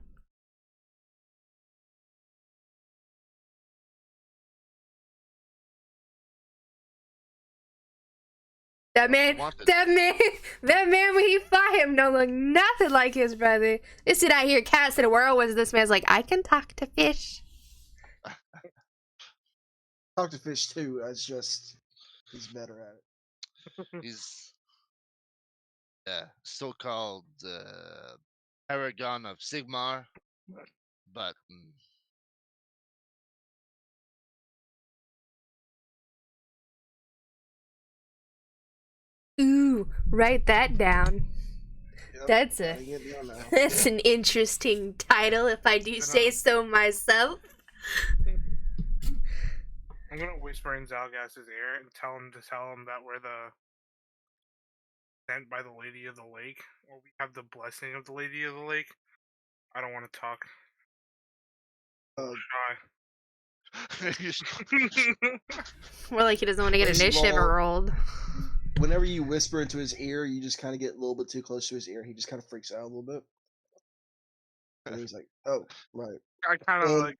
That man, Wanted. that man when he fought him don't look nothing like his brother. This shit out here, cats in the world was this man's like, I can talk to fish. Talk to fish too. It's just he's better at it. He's so-called paragon of Sigmar, but Ooh, write that down. Yep, That's writing it down now. that's an interesting title, if I do say so myself. I'm gonna whisper in Zalgas's ear and tell him that we're the sent by the Lady of the Lake, or we have the blessing of the Lady of the Lake. I don't want to talk. Uh, Shy. More like he doesn't want to get First of initiative all- rolled. Whenever you whisper into his ear, you just kind of get a little bit too close to his ear. He just kind of freaks out a little bit. And he's like, oh, right. I kind of And- like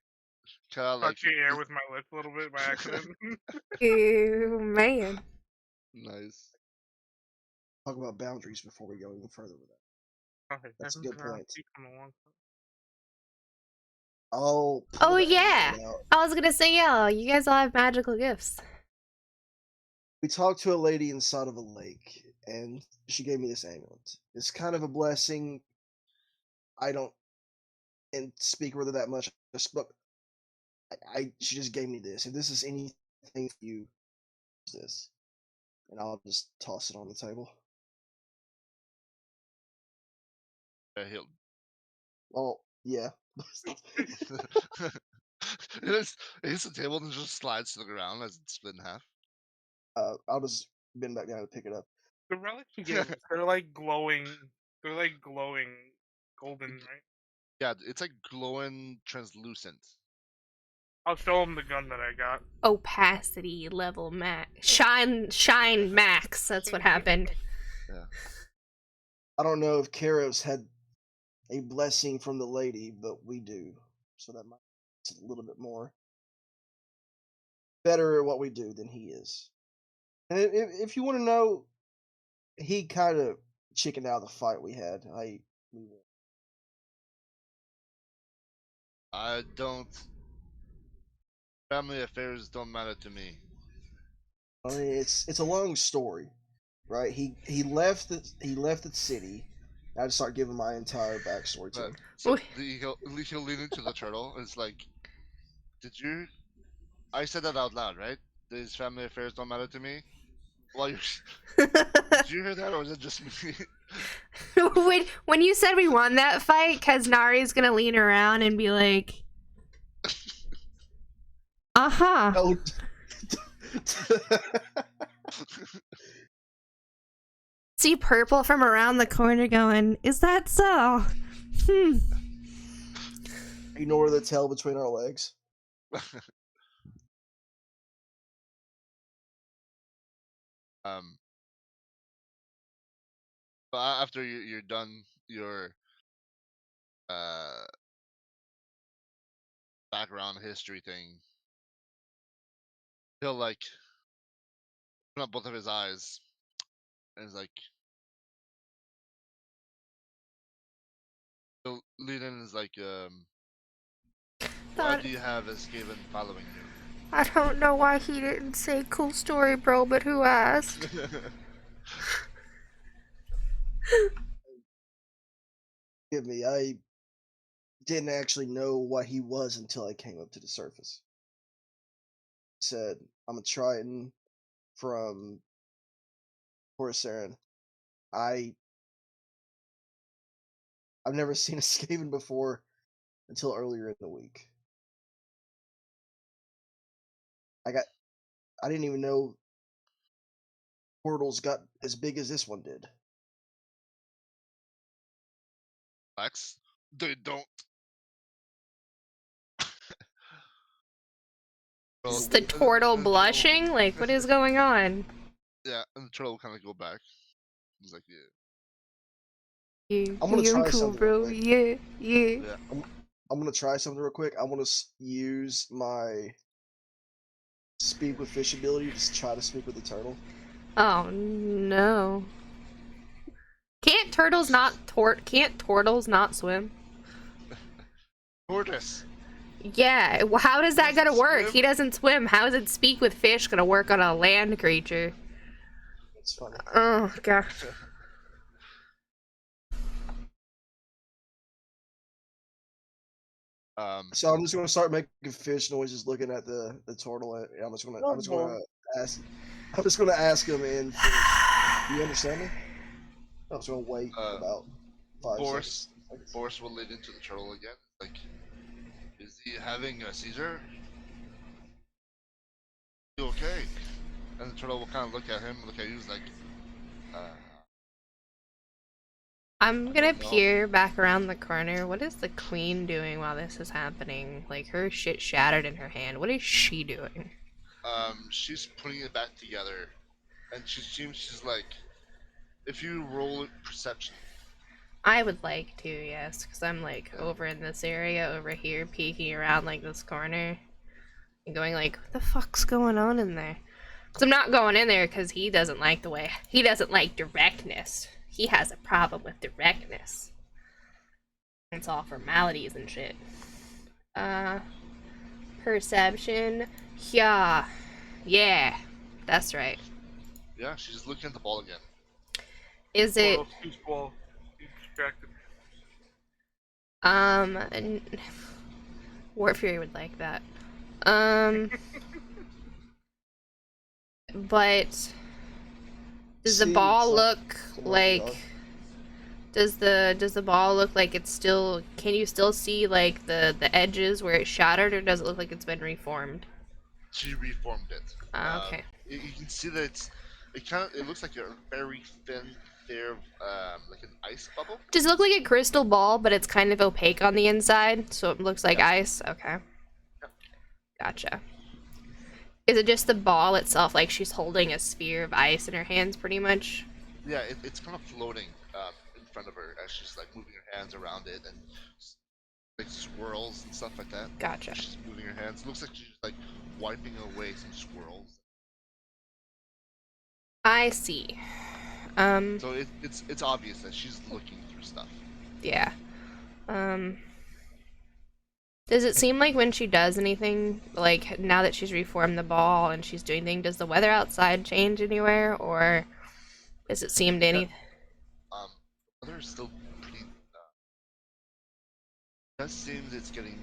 touch your ear with my lip a little bit by accident. Ew, man. Nice. Talk about boundaries before we go even further with that. Okay, That's a haven't good been around point. feet in a long time. I'll Oh, pull that yeah. amulet out. I was gonna say, yeah, you guys all have magical gifts. We talked to a lady inside of a lake, and she gave me this amulet. It's kind of a blessing. I don't and speak with her that much, but she just gave me this. If this is anything for you, use this, and I'll just toss it on the table. He'll. Well, yeah. It hits the table and just slides to the ground as it's split in half. I'll just bend back down and pick it up. The relics you gave us, they're like glowing. They're like glowing golden, right? Yeah, it's like glowing translucent. I'll show him the gun that I got. Opacity level max. Shine max. That's what happened. I don't know if Karos had a blessing from the lady, but we do. So that might be a little bit more better at what we do than he is. And if you want to know, he kind of chickened out of the fight we had. We won. I don't. Family affairs don't matter to me. I mean, it's a long story, right? He left the city. I just start giving my entire backstory to him. So he'll lean into the turtle. And it's like, did you? I said that out loud, right? These family affairs don't matter to me. Well, did you hear that, or was it just me? when you said we won that fight, Kaznari's gonna lean around and be like, uh-huh. Oh. See Purple from around the corner going, is that so? Ignore the tail between our legs. But after you're done your background history thing, he'll like open up both of his eyes, and it's like he'll lean in and is like, why do you have Skaven following you? I don't know why he didn't say cool story, bro, but who asked? Forgive me, I didn't actually know what he was until I came up to the surface. He said, I'm a Triton from Corsair. I've never seen a Skaven before until earlier in the week. I didn't even know portals got as big as this one did. Lex, they don't. Is the turtle blushing? Like, what is going on? Yeah, and the turtle will kind of go back. He's like, yeah. I'm gonna try cool, something bro. real quick. Yeah. I'm gonna try something real quick. I want to use my speak with fish ability to try to speak with the turtle. Oh no. Can't turtles not swim? Tortoise. Yeah, well, how does that Doesn't gonna work? swim? He doesn't swim. How is it speak with fish gonna work on a land creature? It's funny. Oh gosh. So I'm just gonna start making fish noises, looking at the turtle. And I'm just gonna ask him in Finnish. Do you understand me? I was gonna wait Uh, about 5 Boris, seconds. Boris will lean into the turtle again. Like, is he having a seizure? You okay? And the turtle will kind of look at him, look at you, he's like, I'm I gonna don't know. peer back around the corner. What is the queen doing while this is happening? Like, her shit shattered in her hand. What is she doing? She's putting it back together, and she's like, if you roll perception, I would like to, yes, because I'm like Yeah. over in this area over here, peeking around like this corner, and going like, what the fuck's going on in there? Because I'm not going in there because he doesn't like directness. He has a problem with directness. It's all formalities and shit. Perception. Yeah. Yeah. That's right. yeah, she's just looking at the ball again. Is it, He's distracted. War Fury would like that. But does the See, ball it's look like, does the ball look like it's still, can you still see like the edges where it shattered, or does it look like it's been reformed? She reformed it. Okay. You can see that it looks like a very thin layer of like an ice bubble. Does it look like a crystal ball, but it's kind of opaque on the inside, so it looks like Yes. ice? Okay. Yep. Gotcha. Is it just the ball itself, like she's holding a sphere of ice in her hands, pretty much? Yeah, it's kind of floating in front of her as she's like moving her hands around it and like swirls and stuff like that. Gotcha. She's moving her hands. It looks like she's like wiping away some swirls. I see. So it's obvious that she's looking through stuff. Yeah. Does it seem like when she does anything, like now that she's reformed the ball and she's doing things, does the weather outside change anywhere, or does it seem to any? The weather is still pretty. It does seem that it's getting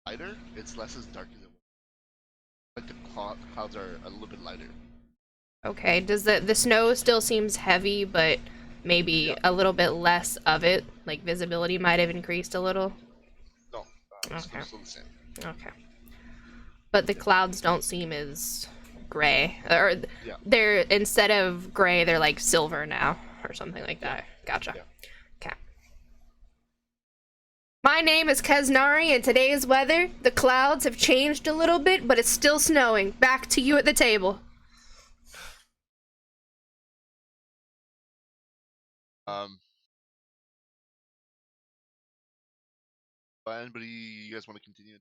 lighter. It's less as dark as it was. Like the clouds are a little bit lighter. Okay. Does the snow still seems heavy, but maybe Yeah. a little bit less of it? Like visibility might have increased a little. No, it's Okay. still the same. Okay. But the clouds don't seem as gray, or Yeah. they're, instead of gray, they're like silver now, or something like that. Gotcha. Yeah. Okay. My name is Keznari, and today's weather, the clouds have changed a little bit, but it's still snowing. Back to you at the table. But anybody, you guys want to continue?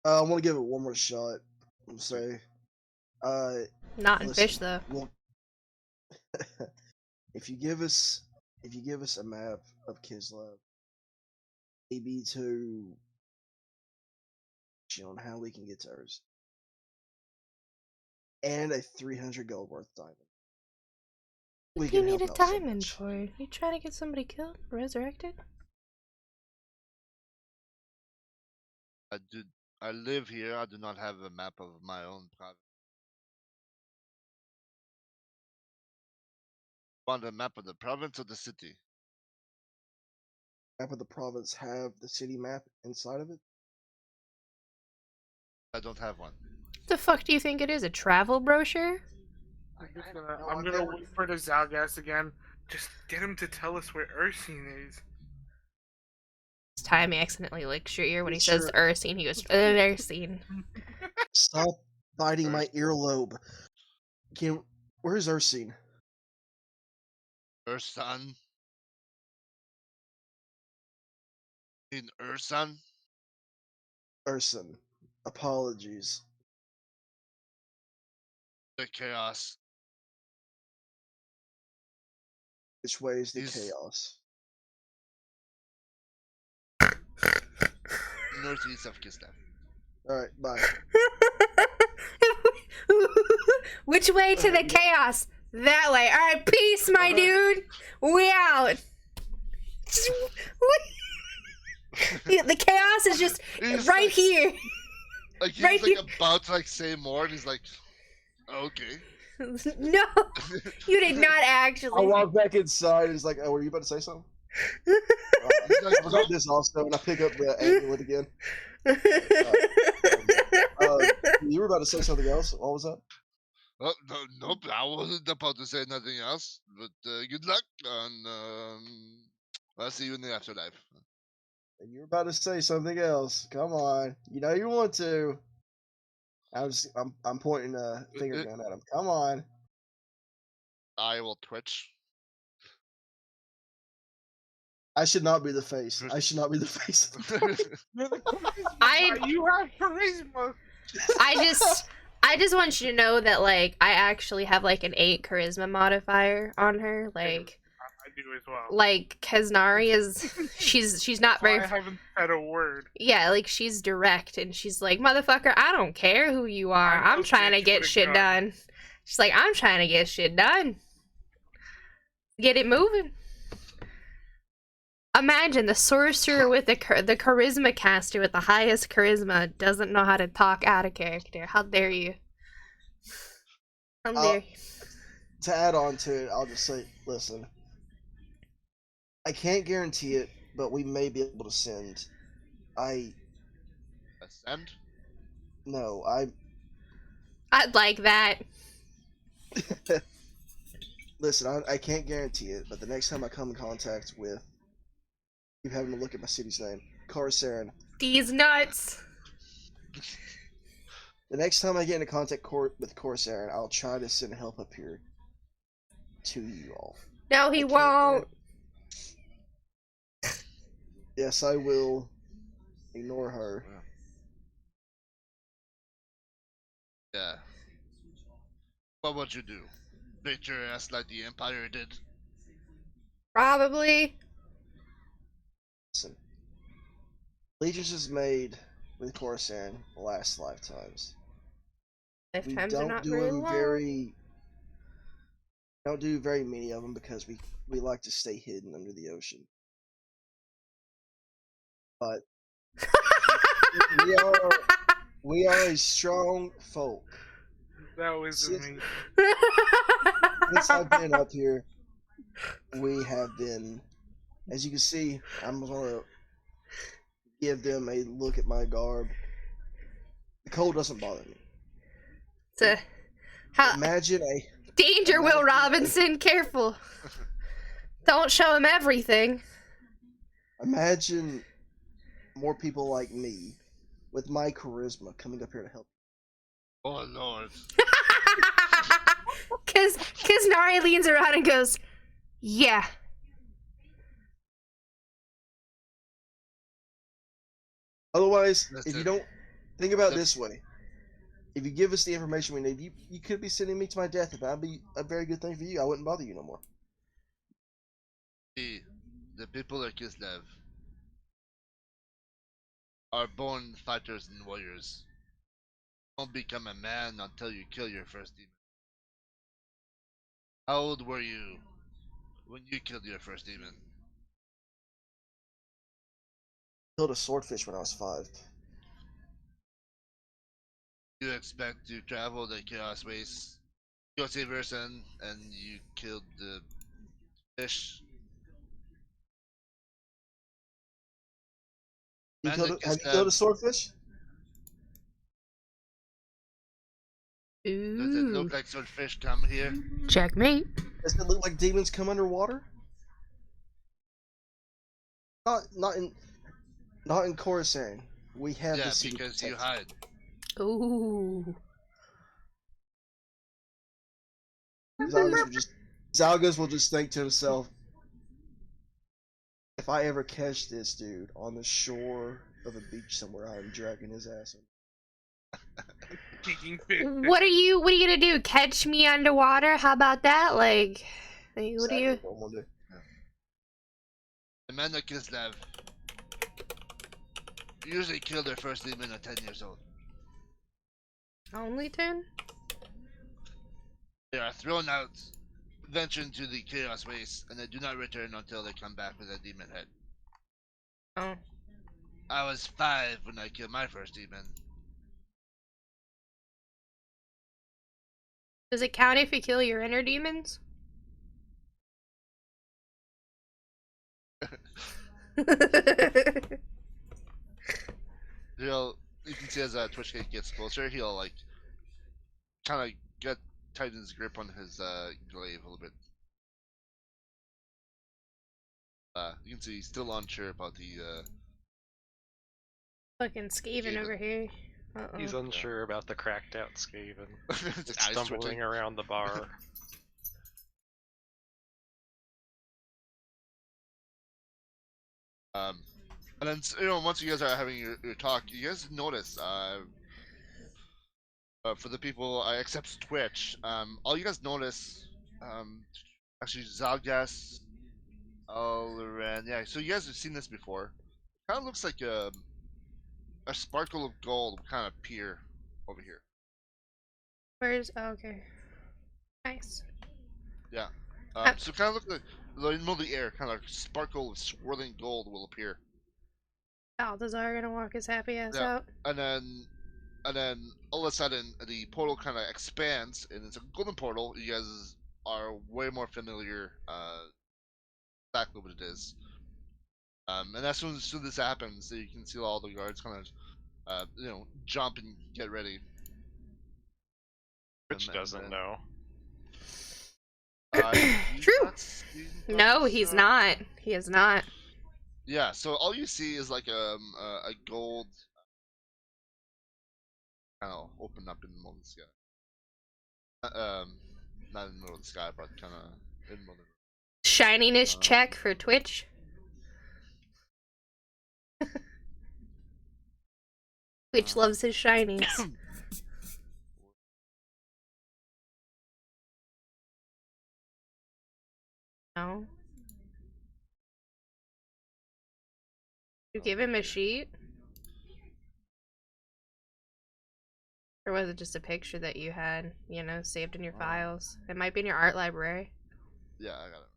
I want to give it one more shot. I'm say, Not in listen, fish, though. well, if you give us a map of Kislev, maybe to on how we can get to hers, and a 300 gold worth diamond. We What do you can need a help out so diamond much. for? You trying to get somebody killed? Resurrected? I live here. I do not have a map of my own province. Want a map of the province or the city? Map of the province have the city map inside of it. I don't have one. The fuck do you think it is? A travel brochure? I'm gonna wait for the Zalgas again. Just get him to tell us where Ursine is. This time he accidentally licks your ear when he Sure. says Ursine. He goes, Ursine. Stop biting my earlobe. Where's Ursine? Ursan? In Ursan? Urson. Apologies. The chaos. Which way is the He's- chaos? Northeast of Kislev. Alright, bye. Which way to the chaos? That way. Alright, peace, my dude. We out. Yeah, the chaos is just He's right like- here. Like he's Right like here. about to like say more, and he's like, Okay. No, you did not I actually. walk back inside and he's like, "Oh, were you about to say something?" He's like, I forgot this also, and I pick up the amulet again. You were about to say something else. What was that? oh, no, nope, I wasn't about to say nothing else. But good luck, and I'll see you in the afterlife. You were about to say something else. Come on, you know you want to. I'm pointing a finger gun at him. Come on. I will twitch. I should not be the face. I should not be the face. You're the charisma I- guy. You have charisma. I just want you to know that like I actually have like an 8 charisma modifier on her. Like I do as well. like Kaznari is she's not That's why very I haven't said a word. yeah, like she's direct and she's like, motherfucker, I don't care who you are. I'm I'm a trying to bitch get with a shit gun." done. She's like, I'm trying to get shit done. Get it moving. Imagine the sorcerer with the charisma caster with the highest charisma doesn't know how to talk out of character. How dare you? How dare you? To add on to it, I'll just say, listen, I can't guarantee it, but we may be able to send. Ascend? No, I'd like that. listen, I can't guarantee it, but the next time I come in contact with, you having to look at my city's name, Corsair. These nuts. The next time I get into contact with Corsair, I'll try to send help up here to you all. No, he I can't won't. Yes, I will ignore her. Yeah. What would you do? Beat your ass like the Empire did? Probably. Listen, allegiances made with Corsair last lifetimes. We Lifetimes are don't not do very them long. don't do very many of them because we like to stay hidden under the ocean. But we are a strong folk. That was Since- amazing. Since I've been up here, we have been, as you can see, I'm gonna give them a look at my garb. The cold doesn't bother me. So, how, Imagine a danger, Will imagine Robinson. Careful. Don't show him everything. imagine more people like me with my charisma coming up here to help. Oh lord. Cause Nari leans around and goes, yeah. Otherwise, That's if you it. don't think about it That's- this way, if you give us the information we need, you could be sending me to my death. If that'd be a very good thing for you, I wouldn't bother you no more. The people of Kislev are born fighters and warriors. Don't become a man until you kill your first demon. How old were you when you killed your first demon? Killed a swordfish when I was 5. You expect to travel the Chaos Waste, go save your son, and you killed the fish. Have you killed a Kislev, swordfish? does it Ooh. look like swordfish come here? Checkmate. Does it look like demons come underwater? Not in Coruscant. We have Yeah, the city because you protected. hide. Ooh. Zalgas will just think to himself, if I ever catch this dude on the shore of a beach somewhere, I'm dragging his ass in. Kicking fish. What are you gonna do? Catch me underwater? How about that? Like what do Exactly you? what I'm gonna do. The men of Kislev usually kill their first demon at 10 years old. Only 10? They are thrown out, venture into the Chaos Waste, and they do not return until they come back with a demon head. Oh. I was 5 when I killed my first demon. Does it count if you kill your inner demons? You can see as Twitch gets closer, he'll like kind of get tighten his grip on his glaive a little bit. You can see he's still unsure about the Fucking Skaven over here. He's unsure about the cracked out Skaven. It's eyes Stumbling twitching. around the bar. And then once you guys are having your talk, you guys notice for the people except Twitch, all you guys notice actually Zalgas, Alran, yeah. So you guys have seen this before. Kind of looks like a sparkle of gold kind of appear over here. Where's... Oh, okay. Nice. Yeah. So kind of look like in the middle of the air, kind of like sparkle of swirling gold will appear. Balthazar gonna walk his happy ass out. And then all of a sudden the portal kind of expands, and it's a golden portal. You guys are way more familiar exactly what it is. And as soon as this happens, you can see all the guards kind of jump and get ready. Which doesn't know. True. No, he's not. He is not. Yeah, so all you see is like a gold kind of open up in the middle of the sky. Not in the middle of the sky, but kind of in the middle of the... Shininess check for Twitch. Twitch loves his shinies. No. You give him a sheet? Or was it just a picture that you had, saved in your files? It might be in your art library. Yeah, I got it.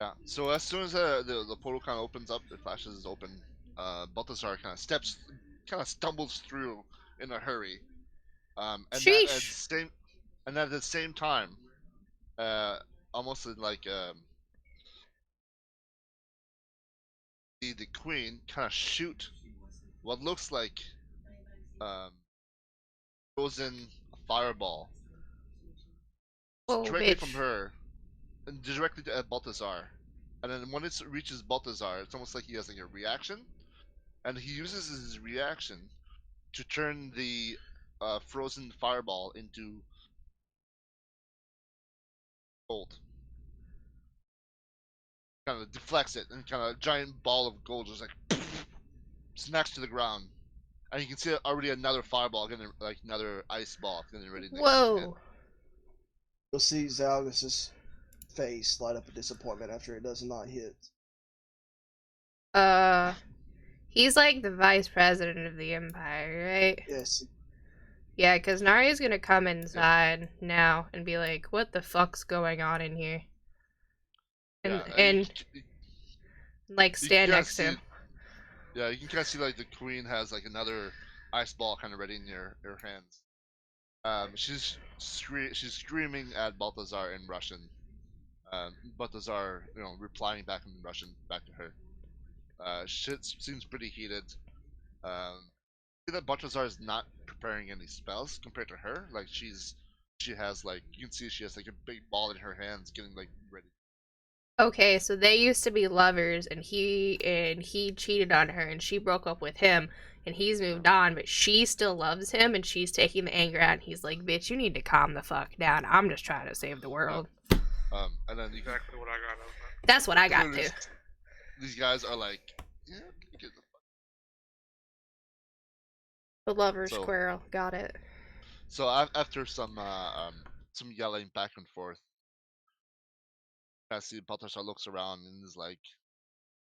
Yeah, so as soon as the portal kind of opens up, the flashes is open, Balthazar kind of stumbles through in a hurry. And at the same time, almost like the queen kind of shoot what looks like frozen fireball directly from her and directly to Balthazar. And then when it reaches Balthazar, it's almost like he has like a reaction, and he uses his reaction to turn the frozen fireball into gold. Kind of deflects it, and kind of a giant ball of gold just like smacks to the ground. And you can see already another fireball, getting like another ice ball getting ready to hit. You'll see Zalgas's face light up with disappointment after it does not hit. He's like the vice president of the empire, right? Yes. Yeah, because Nari's gonna come inside now and be like, what the fuck's going on in here? And like stand next to him. Yeah, you can kind of see like the queen has like another ice ball kind of ready in her hands. She's screaming at Balthazar in Russian. Balthazar, replying back in Russian back to her. Shit seems pretty heated. See that Balthazar is not preparing any spells compared to her. Like she has like, you can see she has like a big ball in her hands, getting like ready. Okay, so they used to be lovers, and he cheated on her, and she broke up with him, and he's moved on, but she still loves him, and she's taking the anger out, and he's like, bitch, you need to calm the fuck down. I'm just trying to save the world. And then exactly what I got out of that. That's what I got too. These guys are like, yeah, get the fuck. The lovers quarrel, got it. So after some yelling back and forth, I see Balthazar looks around and is like,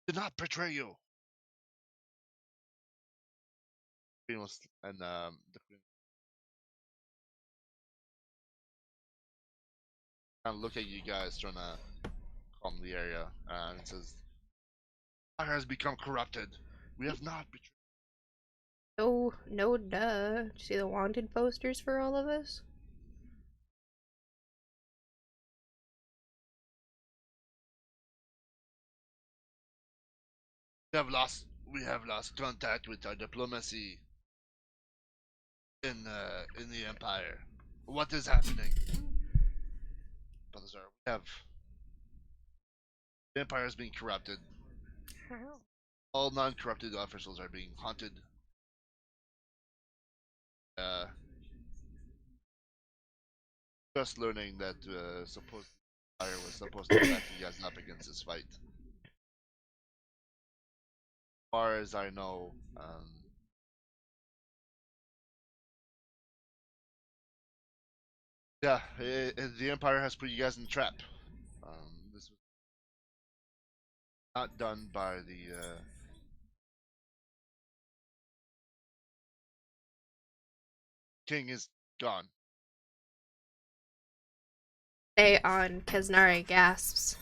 "Did not betray you." And the queen kind of look at you guys trying to calm the area, and it says, "Fire has become corrupted. We have not betrayed." Oh, no duh. Did you see the wanted posters for all of us? We have lost contact with our diplomacy in the Empire. What is happening? Balthazar, we have the Empire is being corrupted. How? All non-corrupted officials are being haunted. Just learning that supposed Empire was supposed to back you guys up against this fight. As far as I know, yeah, the Empire has put you guys in the trap. This was not done by the king is gone. Stay on, Kaznari gasps.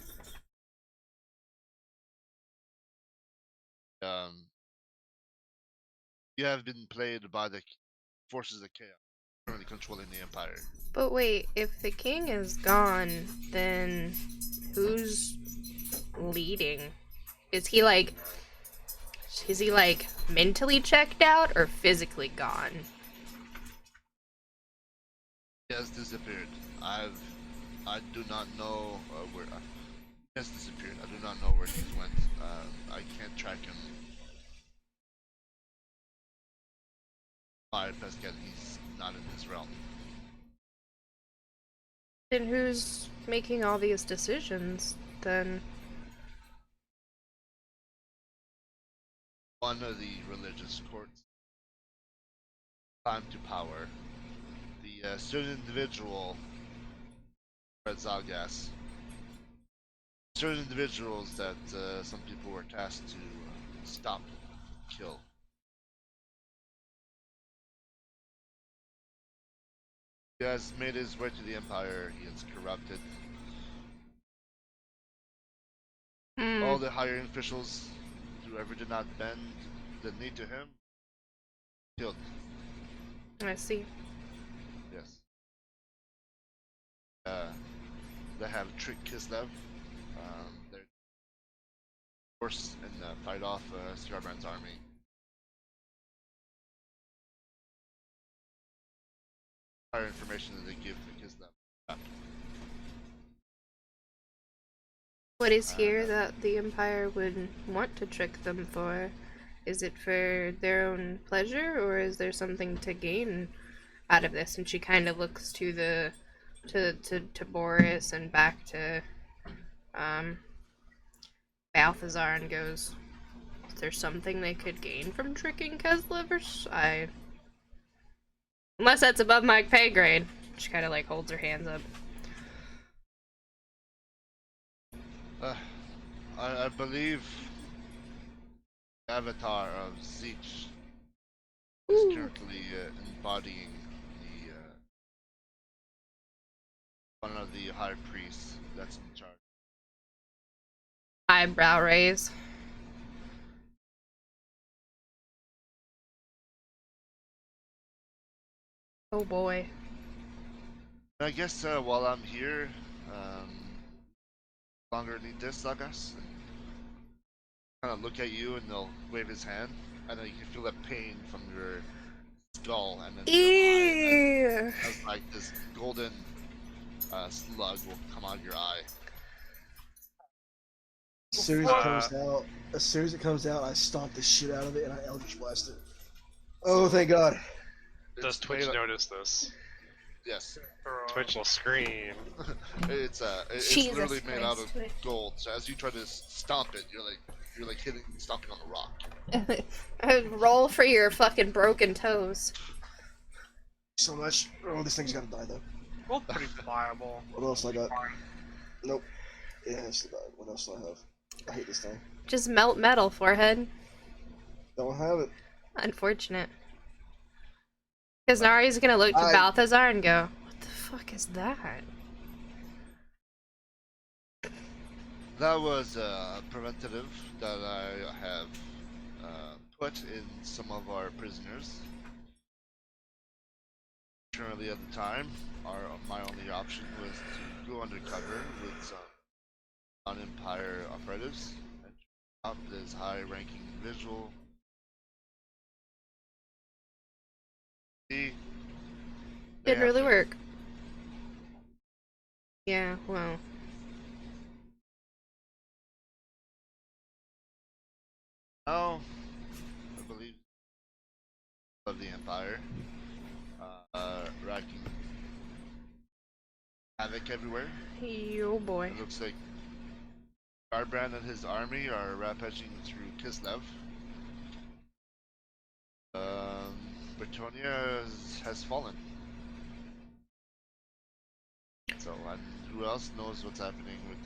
You have been played by the forces of chaos, currently controlling the Empire. But wait, if the king is gone, then who's leading? Is he like mentally checked out or physically gone? He has disappeared. I do not know where. He has disappeared. I do not know where he went. I can't track him. My best guess, he's not in this realm. Then who's making all these decisions, then? One of the religious courts. Climb to power. The certain individual, Red Zalgas. Certain individuals that some people were tasked to stop, kill. He has made his way to the Empire. He is corrupted. All the higher officials, whoever did not bend the knee to him, killed. I see. Yes. They have tricked Kislev. They're forced and fight off Scarbrand's army. Higher information that they give to Kislev. What is here that the Empire would want to trick them for? Is it for their own pleasure, or is there something to gain out of this? And she kind of looks to to Boris and back to Balthazar and goes, "Is there something they could gain from tricking Keslev? Unless that's above my pay grade." She kind of like holds her hands up. I believe the avatar of Zeech is currently embodying the one of the high priests that's in charge. Eyebrow raise. Oh boy. I guess while I'm here, longer need this, I guess. Kind of look at you and they'll wave his hand, and then you can feel that pain from your skull and then your eye. As like this golden slug will come out of your eye. As soon as it comes out, I stomp the shit out of it and I Eldritch Blast it. Oh, thank God. Does Twitch notice this? Yes. Twitch will scream. It's literally made out of gold. So as you try to stomp it, you're like stomping on the rock. Roll for your fucking broken toes. So much. Oh, this thing's gotta die though. Well, pretty pliable. What else I got? Nope. Yeah, it's died. What else do I have? I hate this thing. Just melt metal, forehead. Don't have it. Unfortunate. Because Nari's gonna look to Balthazar and go, "What the fuck is that?" That was preventative that I have put in some of our prisoners. Currently, at the time, my only option was to go undercover with some non-Empire operatives and out this high-ranking individual. They Didn't have really failed. work. Yeah, well. Now, I believe of the Empire, wrecking havoc everywhere. Yo boy. It looks like Garbrand and his army are rampaging through Kislev. Bretonia has fallen. So, and who else knows what's happening with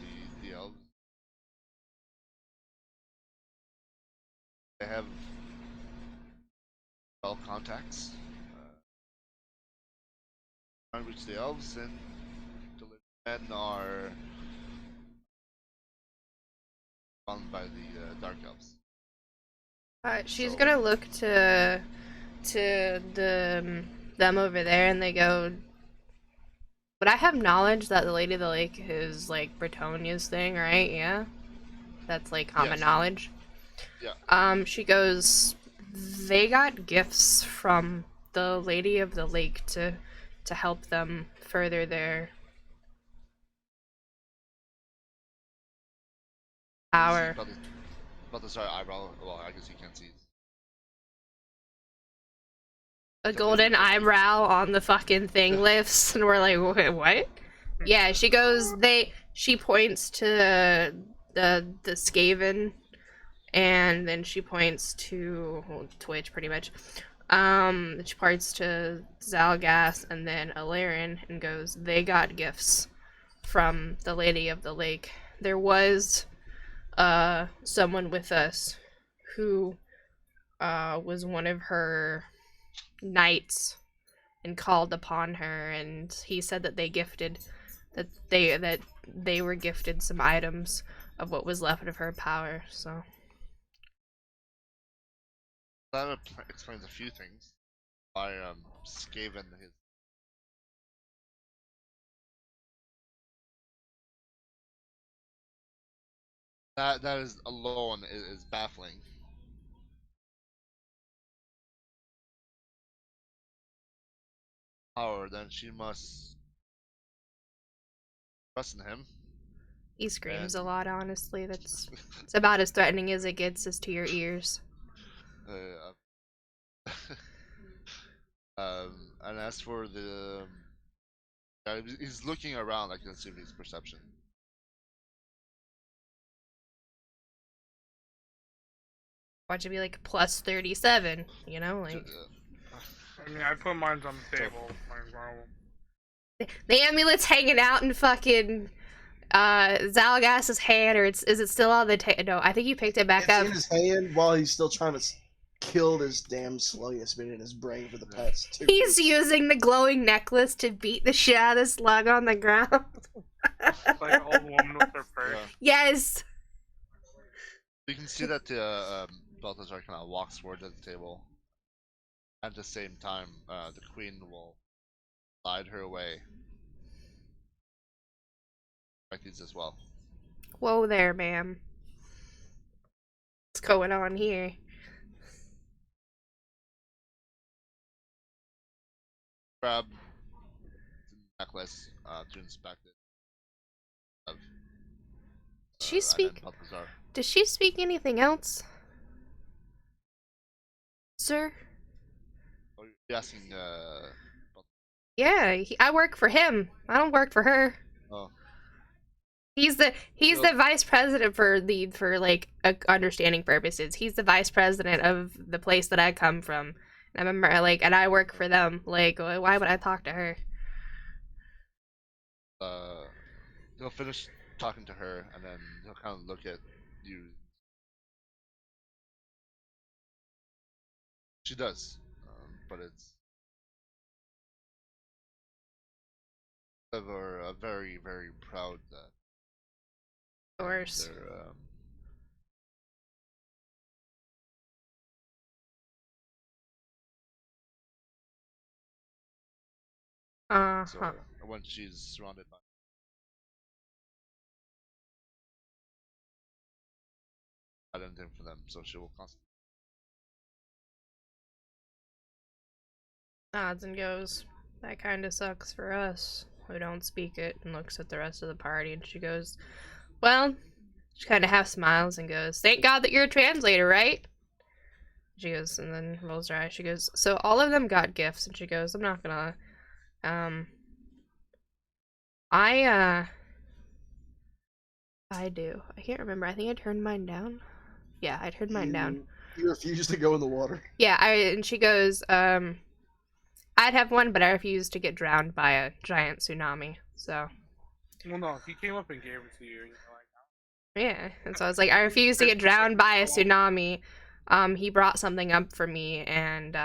the elves? They have well contacts. On which the elves and the men are run by the dark elves. She's So- gonna look to them over there, and they go. Would I have knowledge that the Lady of the Lake is like Bretonia's thing, right? Yeah, that's like common Yes. knowledge. Yeah. She goes. They got gifts from the Lady of the Lake to help them further their power. Balthazar eyebrow. Well, I guess you can't see. A The golden Lady of the Lake. eyebrow on the fucking thing lifts, and we're like, "Wait, what?" Yeah, she goes. She points to the Skaven, and then she points to Twitch, pretty much. She points to Zalgas and then Alarin, and goes, "They got gifts from the Lady of the Lake. There was someone with us who was one of her knights and called upon her, and he said that they were gifted some items of what was left of her power. So That explains a few things. Why Skaven his that is alone is baffling. Power, then she must trust in him. he screams a And- lot. Honestly, it's about as threatening as it gets, as to your ears. And as for the he's looking around. I can assume his perception. Watch it be like plus 37. You know, like I mean, I put mine on the table. Mine's normal. the amulet's hanging out in fucking Zalgas's hand, or is it still on the table? No, I think you picked it back It's up. in his hand while he's still trying to kill this damn slug that's been in his brain for the past 2 He's weeks. using the glowing necklace to beat the shit out of the slug on the ground. It's like an old woman with her purse. Yeah. Yes. You can see that Balthazar kind of walks forward to the table. At the same time, the queen will slide her away. Like these as well. Whoa there, ma'am. What's going on here? Grab the necklace to inspect it. Does she And then speak? Balthazar. Does she speak anything else, sir? Oh, you're asking Yeah, I work for him. I don't work for her. Oh. He's the Well- vice president for like understanding purposes. He's the vice president of the place that I come from. And I remember and I work for them. Like, why would I talk to her? He'll finish talking to her, and then he'll kind of look at you. She does, but it's ever a very, very proud. Of course. They're So Uh-huh. when she's surrounded by anything for them, so she will constantly. Nods and goes, that kind of sucks for us who don't speak it, and looks at the rest of the party, and she goes, well, she kind of half smiles and goes, thank God that you're a translator, right? She goes, and then rolls her eyes. She goes, so all of them got gifts, and she goes, I'm not gonna, I do. I can't remember. I think I turned mine down. Yeah, I turned mine down. You refuse to go in the water. Yeah, and she goes, I'd have one, but I refused to get drowned by a giant tsunami, so. Well, no, he came up and gave it to you, and you're like, Yeah, and so I was like, I refuse to get drowned by a tsunami. He brought something up for me, and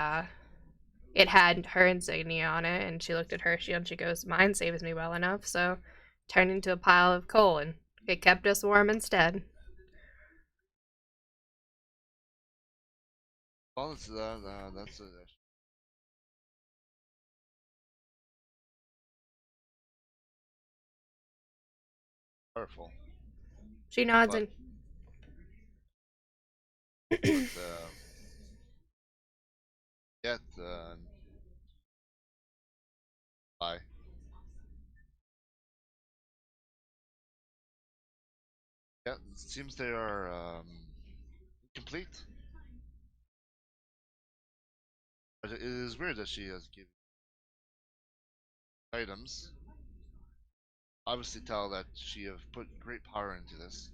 it had her insignia on it, and she looked at her shield and she goes, mine saves me well enough, so turned into a pile of coal, and it kept us warm instead. Well, that's a powerful. She nods But- and Yet, bye. Yeah, it seems they are complete. But it is weird that she has given items. Obviously, tell that she have put great power into this.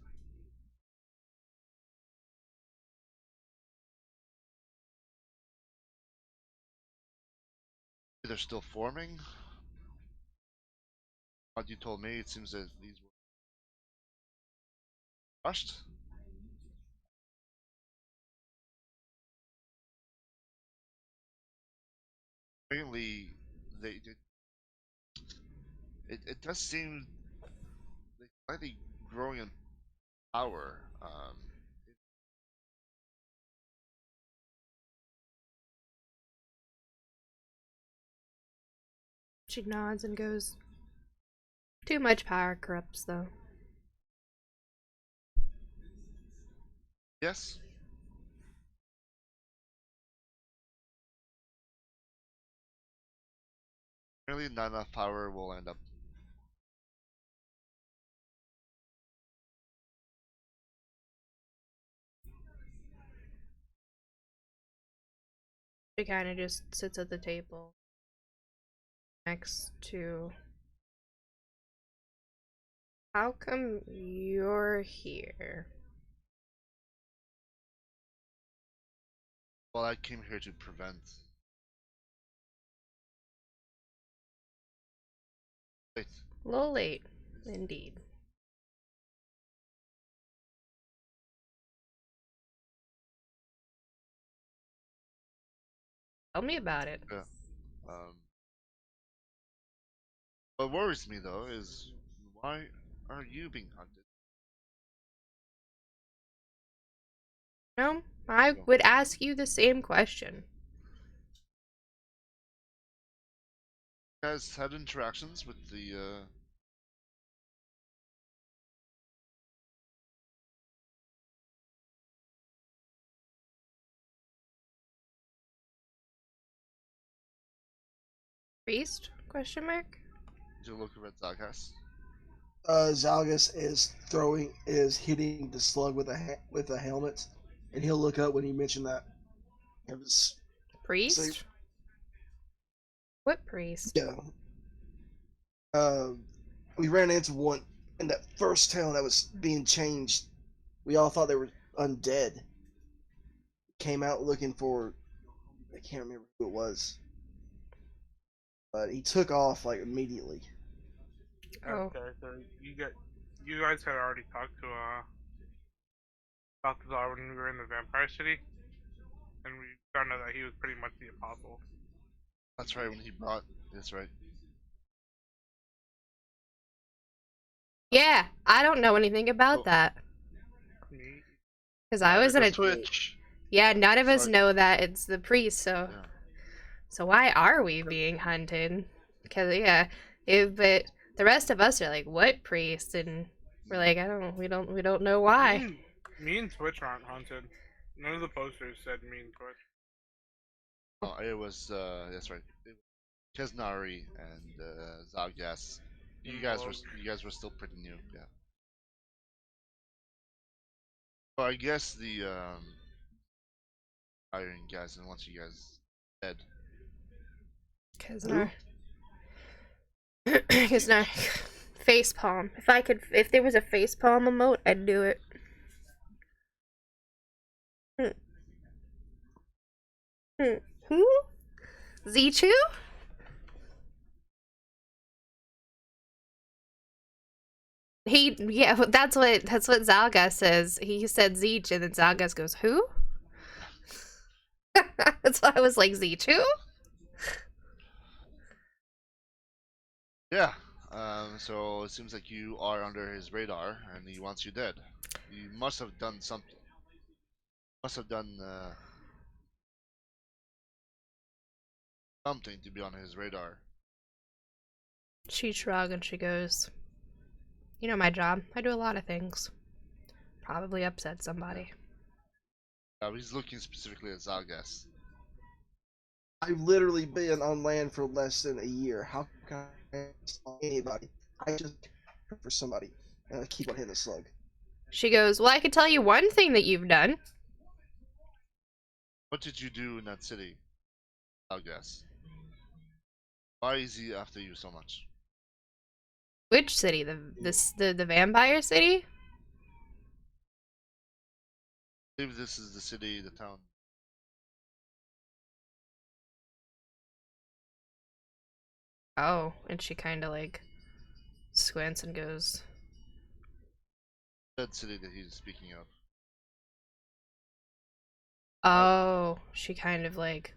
They're still forming. What you told me, it seems that these were rushed. Apparently, it does seem they slightly growing in power. she nods and goes, too much power corrupts, though. Yes. Apparently, not enough power will end up. She kind of just sits at the table next to. How come you're here? Well, I came here to prevent. Wait, A little late, indeed. Tell me about it. yeah. What worries me though is why are you being hunted? No, I No. would ask you the same question. You guys had interactions with the Priest? Question mark? to look at Zagas. Zalgus is hitting the slug with a helmet, and he'll look up when you mention that. It was, Priest? What priest? yeah. We ran into one in that first town that was being changed. We all thought they were undead. Came out looking for, I can't remember who it was, but he took off like immediately. Oh. okay, so you guys had already talked to Balthazar when we were in the Vampire City, and we found out that he was pretty much the apostle. That's right. When he brought. That's right. Yeah, I don't know anything about Oh. that. Me? Because I was in a. Twitch. Yeah, none of us Sorry. know that it's the priest, so. Yeah. So why are we being hunted? because yeah, but the rest of us are like, what priest? And we're like, we don't know why. Me and Twitch aren't haunted. None of the posters said me and Twitch. Oh, it was that's right. Kesnari and Zalgas. You guys were still pretty new, yeah. So I guess the hiring guys and once you guys dead. Because no, face palm. If there was a face palm emote, I'd do it. Who? Z2? That's what Zalgas says. He said Zeech, and then Zalgas goes, who? That's why I was like, Z2? Yeah. So it seems like you are under his radar, and he wants you dead. You must have done something. Must have done something to be on his radar. She shrugs and she goes, you know my job. I do a lot of things. Probably upset somebody. He's looking specifically at Zalgas. I've literally been on land for less than a year. How can I stop anybody? I just for somebody, and I keep on hitting the slug. She goes, well, I could tell you one thing that you've done. What did you do in that city, Zalgas? Why is he after you so much? Which city? The vampire city? I believe this is the city, the town. Oh, and she kind of like squints and goes, That city that he's speaking of. oh, she kind of like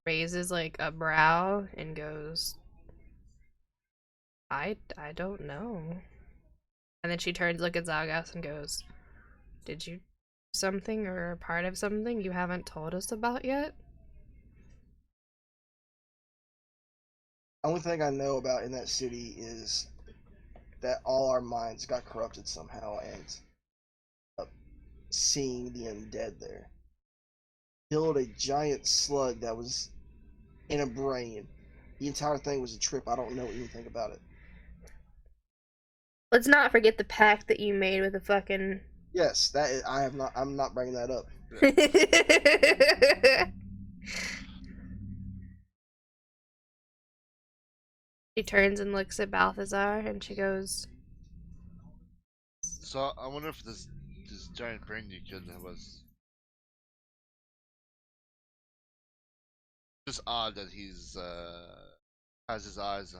raises like a brow and goes, I don't know. And then she turns, look at Zalgas and goes, did you do something or a part of something you haven't told us about yet? Only thing I know about in that city is that all our minds got corrupted somehow, and seeing the undead there killed a giant slug that was in a brain. The entire thing was a trip. I don't know anything about it. Let's not forget the pact that you made with the fucking. Yes, that is, I have not. I'm not bringing that up. She turns and looks at Balthazar and she goes, So I wonder if this giant brain you killed was just odd that he's has his eyes.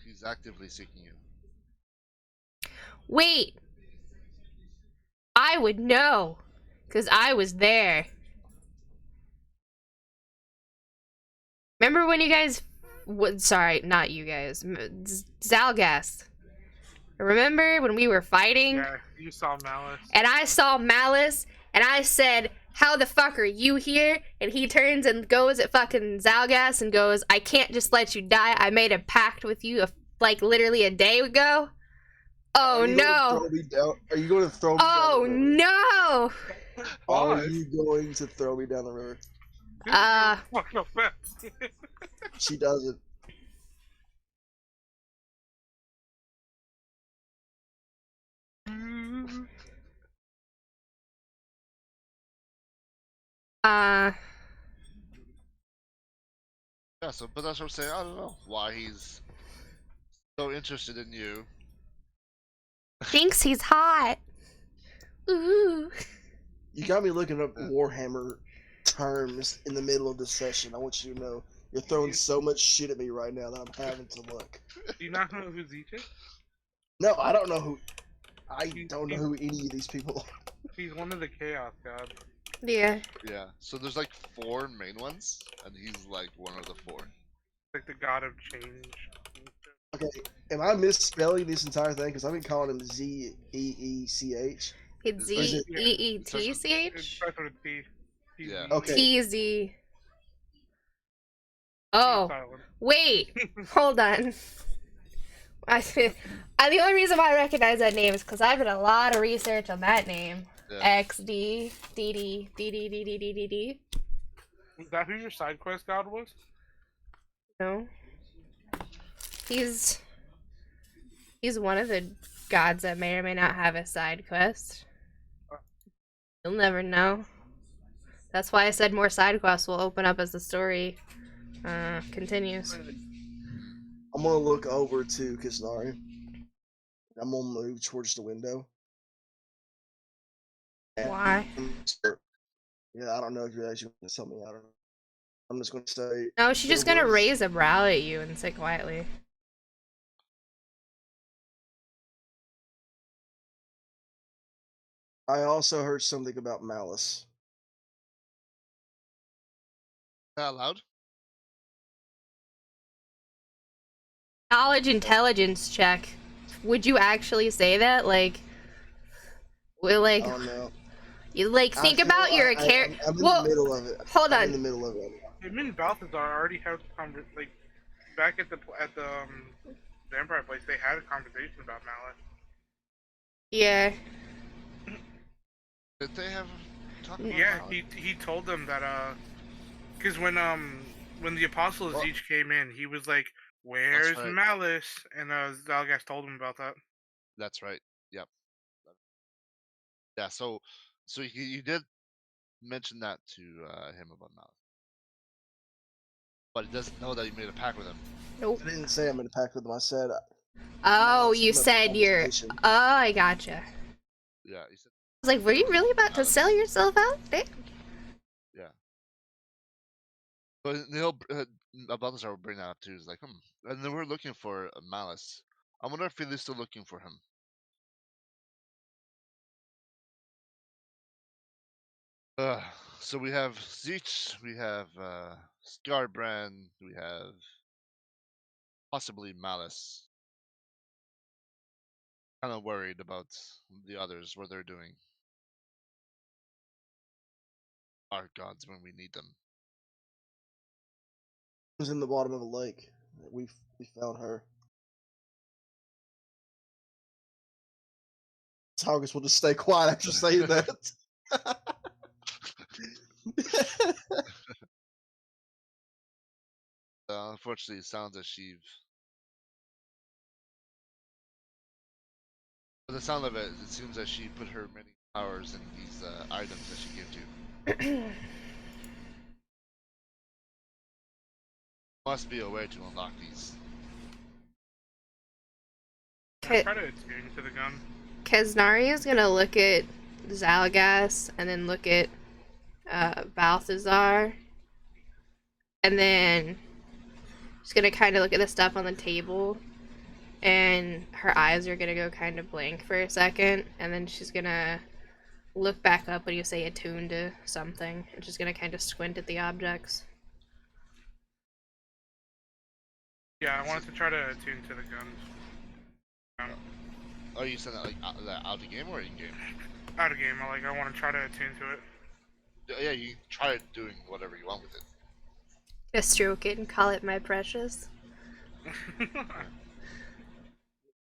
He's actively seeking you. wait! I would know! Because I was there. Remember when you guys. Sorry, not you guys. Zalgas. Remember when we were fighting? Yeah, you saw Malice. And I saw Malice, and I said, how the fuck are you here? And he turns and goes at fucking Zalgas and goes, I can't just let you die. I made a pact with you like literally a day ago. Oh no. Are you going to throw me down the river? No. Are you going to throw me down the river? Fuck no offense. She doesn't. Yeah, so but that's what I'm saying. I don't know why he's so interested in you. Thinks he's hot. Ooh. You got me looking up Warhammer terms in the middle of this session. I want you to know you're throwing so much shit at me right now that I'm having to look. Do you not know who Zeech is? No, I don't know who. I don't know who any of these people are. He's one of the Chaos Gods. Yeah. Yeah. So there's like 4 main ones, and he's like one of the 4. Like the God of Change. Okay, am I misspelling this entire thing? Because I've been calling him Zeech. It's Z-E-E-T-C-H? It starts with a T. Yeah. Okay. T-Z. Oh, silent. wait. Hold on. The only reason why I recognize that name is because I've done a lot of research on that name. Yeah. XD, DD, DD, DD, DD, DD. Is that who your side quest god was? No. He's one of the gods that may or may not have a side quest. You'll never know. That's why I said more side quests will open up as the story continues. I'm gonna look over to Kisnari. I'm gonna move towards the window. Why? Yeah, I don't know if you're actually gonna tell me. I don't know. I'm just gonna say. No, she's just gonna raise a brow at you and say quietly. I also heard something about malice. Not loud. Knowledge intelligence check. Would you actually say that? Like, we're like, I don't know. you like think about your character. I'm in Well, the middle of it. hold I'm in on. the middle of it. Him and Balthazar already had like back at the vampire place. They had a conversation about Malice. Yeah. Did they have talk about Yeah, Malice? he told them that because when the apostles Well- each came in, he was like, "Where's right. Malice?" And Zalgas told him about that. That's right. Yep. Yeah. So you did mention that to him about Malice, but he doesn't know that you made a pact with him. Nope. I didn't say I'm in a pact with them. I said. Oh, Malice, you I'm in a said you're. conversation. Oh, I gotcha. Yeah. He said. I was like, were you really about to sell yourself out? Damn. Yeah. But he'll Balthazar will bring that up too. He's like, and then we're looking for Malice. I wonder if he's still looking for him. So we have Zeech, we have Scarbrand, we have possibly Malice. Kind of worried about the others, what they're doing. Our gods when we need them. It was in the bottom of a lake. We found her. Targus will just stay quiet after saying that. Unfortunately, it sounds as she. By the sound of it, it seems that she put her many powers in these items that she gave to. Must be a way to unlock these. Try to attune to the gun. Kaznari is gonna look at Zalgas and then look at Balthazar, and then she's gonna kind of look at the stuff on the table, and her eyes are gonna go kind of blank for a second, and then she's gonna look back up when you say attune to something, and she's gonna kind of squint at the objects. Yeah, I wanted to try to attune to the guns. Oh, you said that like out of game or in game? Out of game, I want to try to attune to it. Yeah, you try doing whatever you want with it. Just stroke it and call it my precious.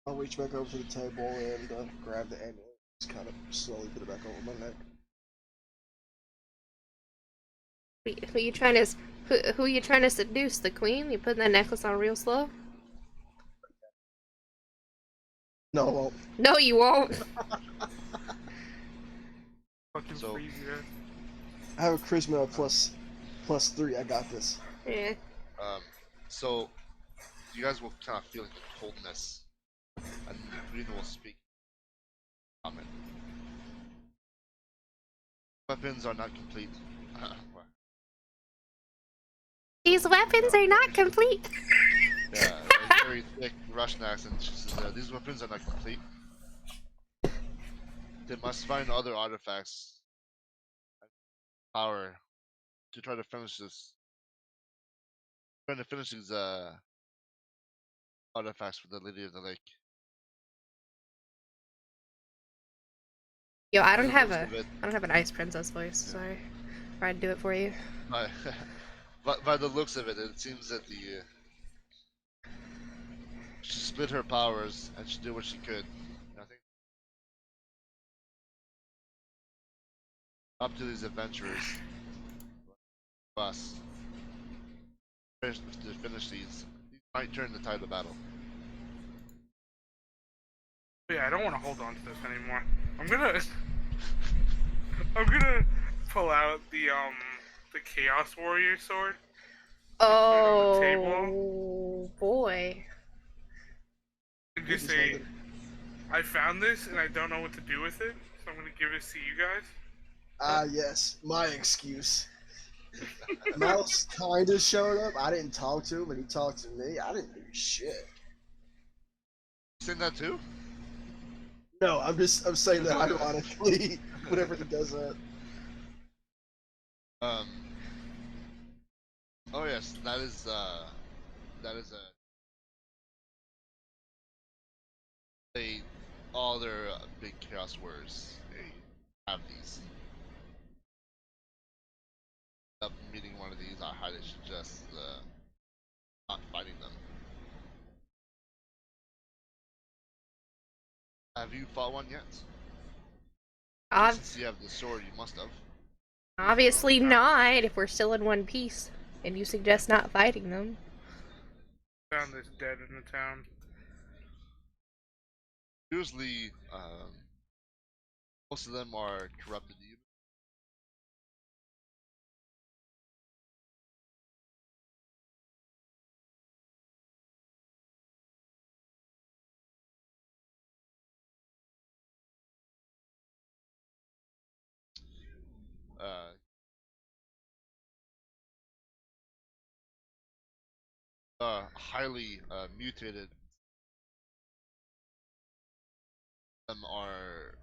I'll reach back over to the table and grab the amulet. Just kind of slowly put it back over my neck. Who you trying to who you trying to seduce? The queen? You putting that necklace on real slow? No, I won't. No, you won't. Fucking So- freeze you guys. I have a charisma of plus 3. I got this. Yeah. So you guys will kind of feel like the coldness, and Green will speak. Comment. Weapons are not complete. These weapons are not complete. Yeah, a very thick Russian accent. She says, "These weapons are not complete. They must find other artifacts, power, to try to finish this. Trying to finish these artifacts for the Lady of the Lake." Yo, I don't For have most a of it, I don't have an ice princess voice. Sorry, or I'd do it for you. my But by the looks of it, it seems that the she split her powers and she did what she could. I think up to these adventurers, us, to finish these might turn the tide of battle. But yeah, I don't want to hold on to this anymore. I'm gonna I'm gonna pull out the Chaos Warrior sword. On the table. Oh boy. And You just just say, hold it. I found this and I don't know what to do with it, so I'm gonna give this to you guys. Ah, yes, my excuse. Mouse kinda showed up. I didn't talk to him, and he talked to me. I didn't do shit. You saying that too? No, I'm saying that ironically. Whenever he does that. Um. Oh yes, that is a they all their big chaos warriors. They have these. Up meeting one of these, I highly suggest not fighting them. Have you fought one yet? Since you have the sword, you must have. Obviously not, if we're still in one piece. And you suggest not fighting them. Found this dead in the town. Usually, most of them are corrupted humans. Uh, highly mutated. Them are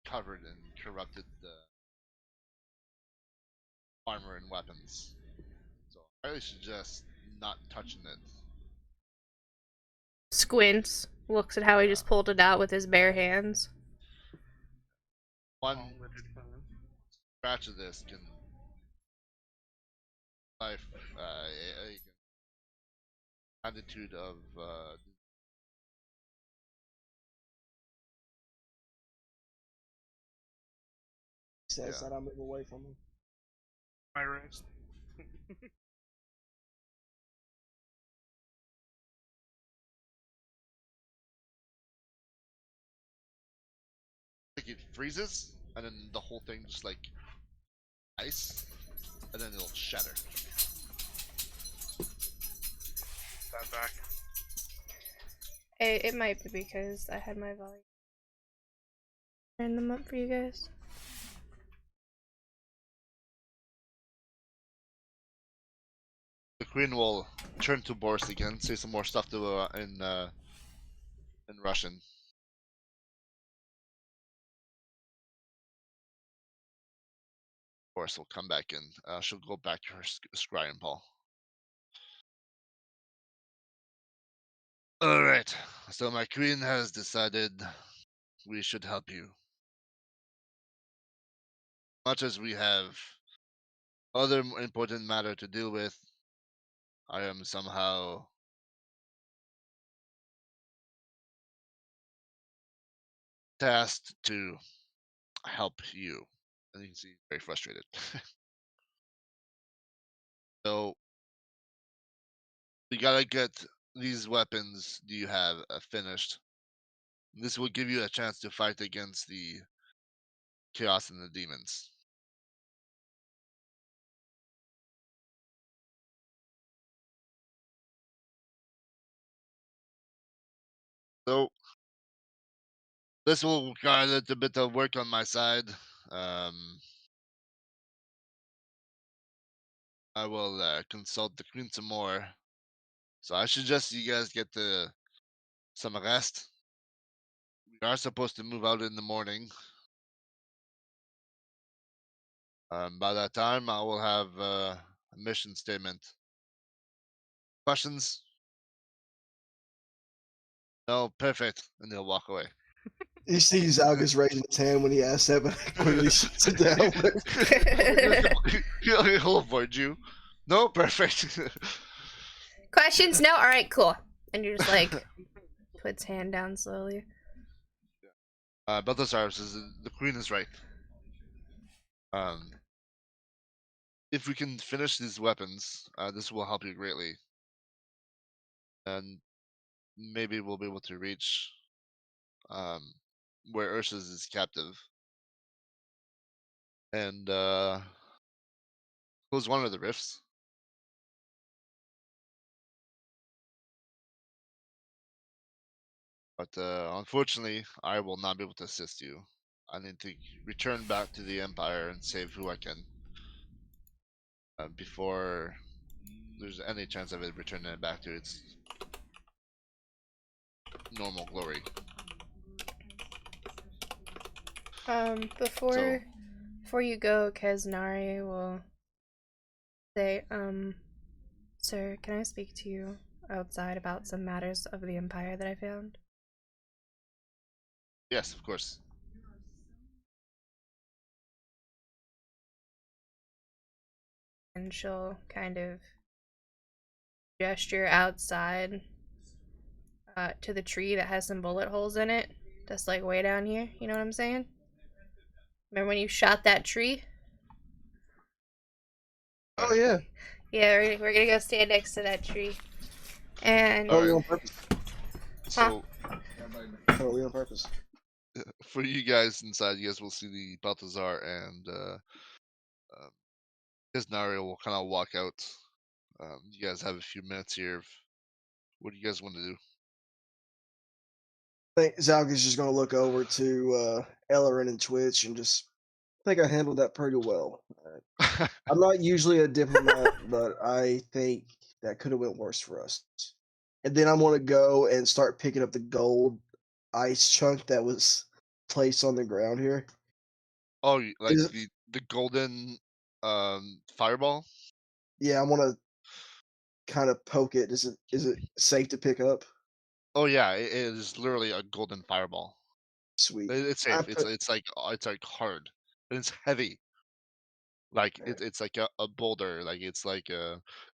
covered in corrupted armor and weapons. So I highly suggest not touching it. Squints. Looks at how he just pulled it out with his bare hands. One scratch of this can life a attitude of Says yeah. that I move away from him. My wrist. Like it freezes, and then the whole thing just like ice, and then it'll shatter. That back. It might be because I had my volume. Turn them up for you guys. The queen will turn to Boris again, say some more stuff to in Russian. Boris will come back in. She'll go back to her scrying Paul. All right. So my queen has decided we should help you. Much as we have other important matter to deal with, I am somehow tasked to help you. And you can see very frustrated. So we gotta get these weapons you have finished. This will give you a chance to fight against the chaos and the demons. So this will require a little bit of work on my side. Um, I will consult the queen some more. So I suggest you guys get some rest. We are supposed to move out in the morning. By that time, I will have a mission statement. Questions? No, perfect. And he'll walk away. You see Zalgus raising his hand when he asks that, but quickly shuts it down. He'll avoid you. No, perfect. Questions? No? Alright, cool. And you're just like, puts hand down slowly. Balthazar says the queen is right. If we can finish these weapons, this will help you greatly. And maybe we'll be able to reach where Ursus is captive. And close one of the rifts. But unfortunately, I will not be able to assist you. I need to return back to the Empire and save who I can before there's any chance of it returning it back to its normal glory. Before you go, Keznari will say, sir, can I speak to you outside about some matters of the Empire that I found? Yes, of course. And she'll kind of gesture outside to the tree that has some bullet holes in it. That's like way down here. You know what I'm saying? Remember when you shot that tree? Oh yeah. Yeah, we're gonna go stand next to that tree. And Totally on purpose. So Totally on purpose. for you guys inside, you guys will see the Balthazar and Isnario will kind of walk out. You guys have a few minutes here. What do you guys want to do? I think Zalgus is just gonna look over to Ellerin and Twitch and just think I handled that pretty well. I'm not usually a diplomat, but I think that could have went worse for us. And then I'm gonna go and start picking up the gold ice chunk that was placed on the ground here. Oh, like Is the golden fireball? Yeah, I want to kind of poke it. Is it safe to pick up? Oh yeah, it is literally a golden fireball. Sweet. It's I safe. put It's like hard, and it's heavy. Like it's like a boulder. Like it's like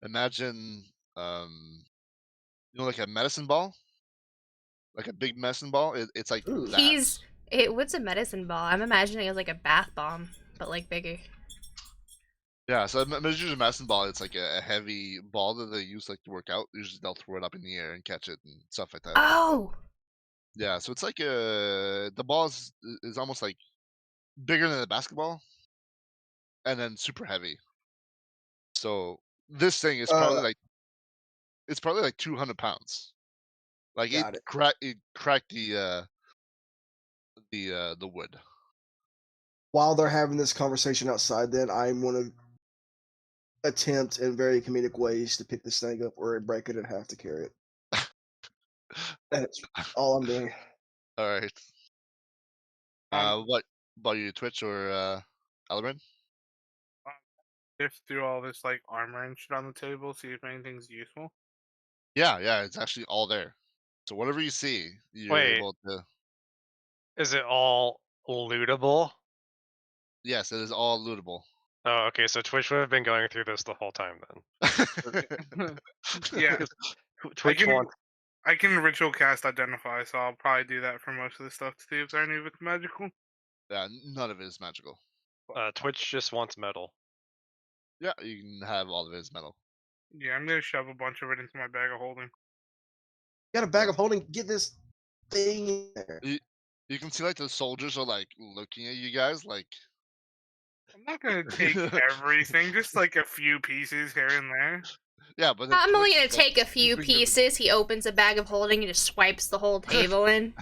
imagine like a medicine ball, like a big medicine ball. It's like Ooh. that. what's a medicine ball? I'm imagining it as like a bath bomb, but like bigger. Yeah, so imagine a medicine ball. It's like a heavy ball that they use like to work out. Usually they'll throw it up in the air and catch it and stuff like that. Oh! Yeah, so it's like the ball is almost like bigger than a basketball, and then super heavy. So this thing is probably like 200 pounds. Like Got it. cracked the wood. While they're having this conversation outside, then I'm going to attempt in very comedic ways to pick this thing up or break it in half to carry it. That's all I'm doing. All right. What about you, Twitch or Alvin? Sift through all this like armor and shit on the table, see if anything's useful. Yeah, it's actually all there. So whatever you see, you're Wait. able to. Is it all lootable? Yes, it is all lootable. Oh, okay. So Twitch would have been going through this the whole time then. Yeah, Twitch wants. I can ritual cast identify, so I'll probably do that for most of the stuff to see if any of it's magical. Yeah, none of it is magical. Twitch just wants metal. Yeah, you can have all of it as metal. Yeah, I'm gonna shove a bunch of it into my bag of holding. Got a bag of holding. Get this thing in there. You can see like the soldiers are like looking at you guys like. I'm not gonna take everything, just like a few pieces here and there. Yeah, but I'm only gonna take a few pieces. He opens a bag of holding and just swipes the whole table in.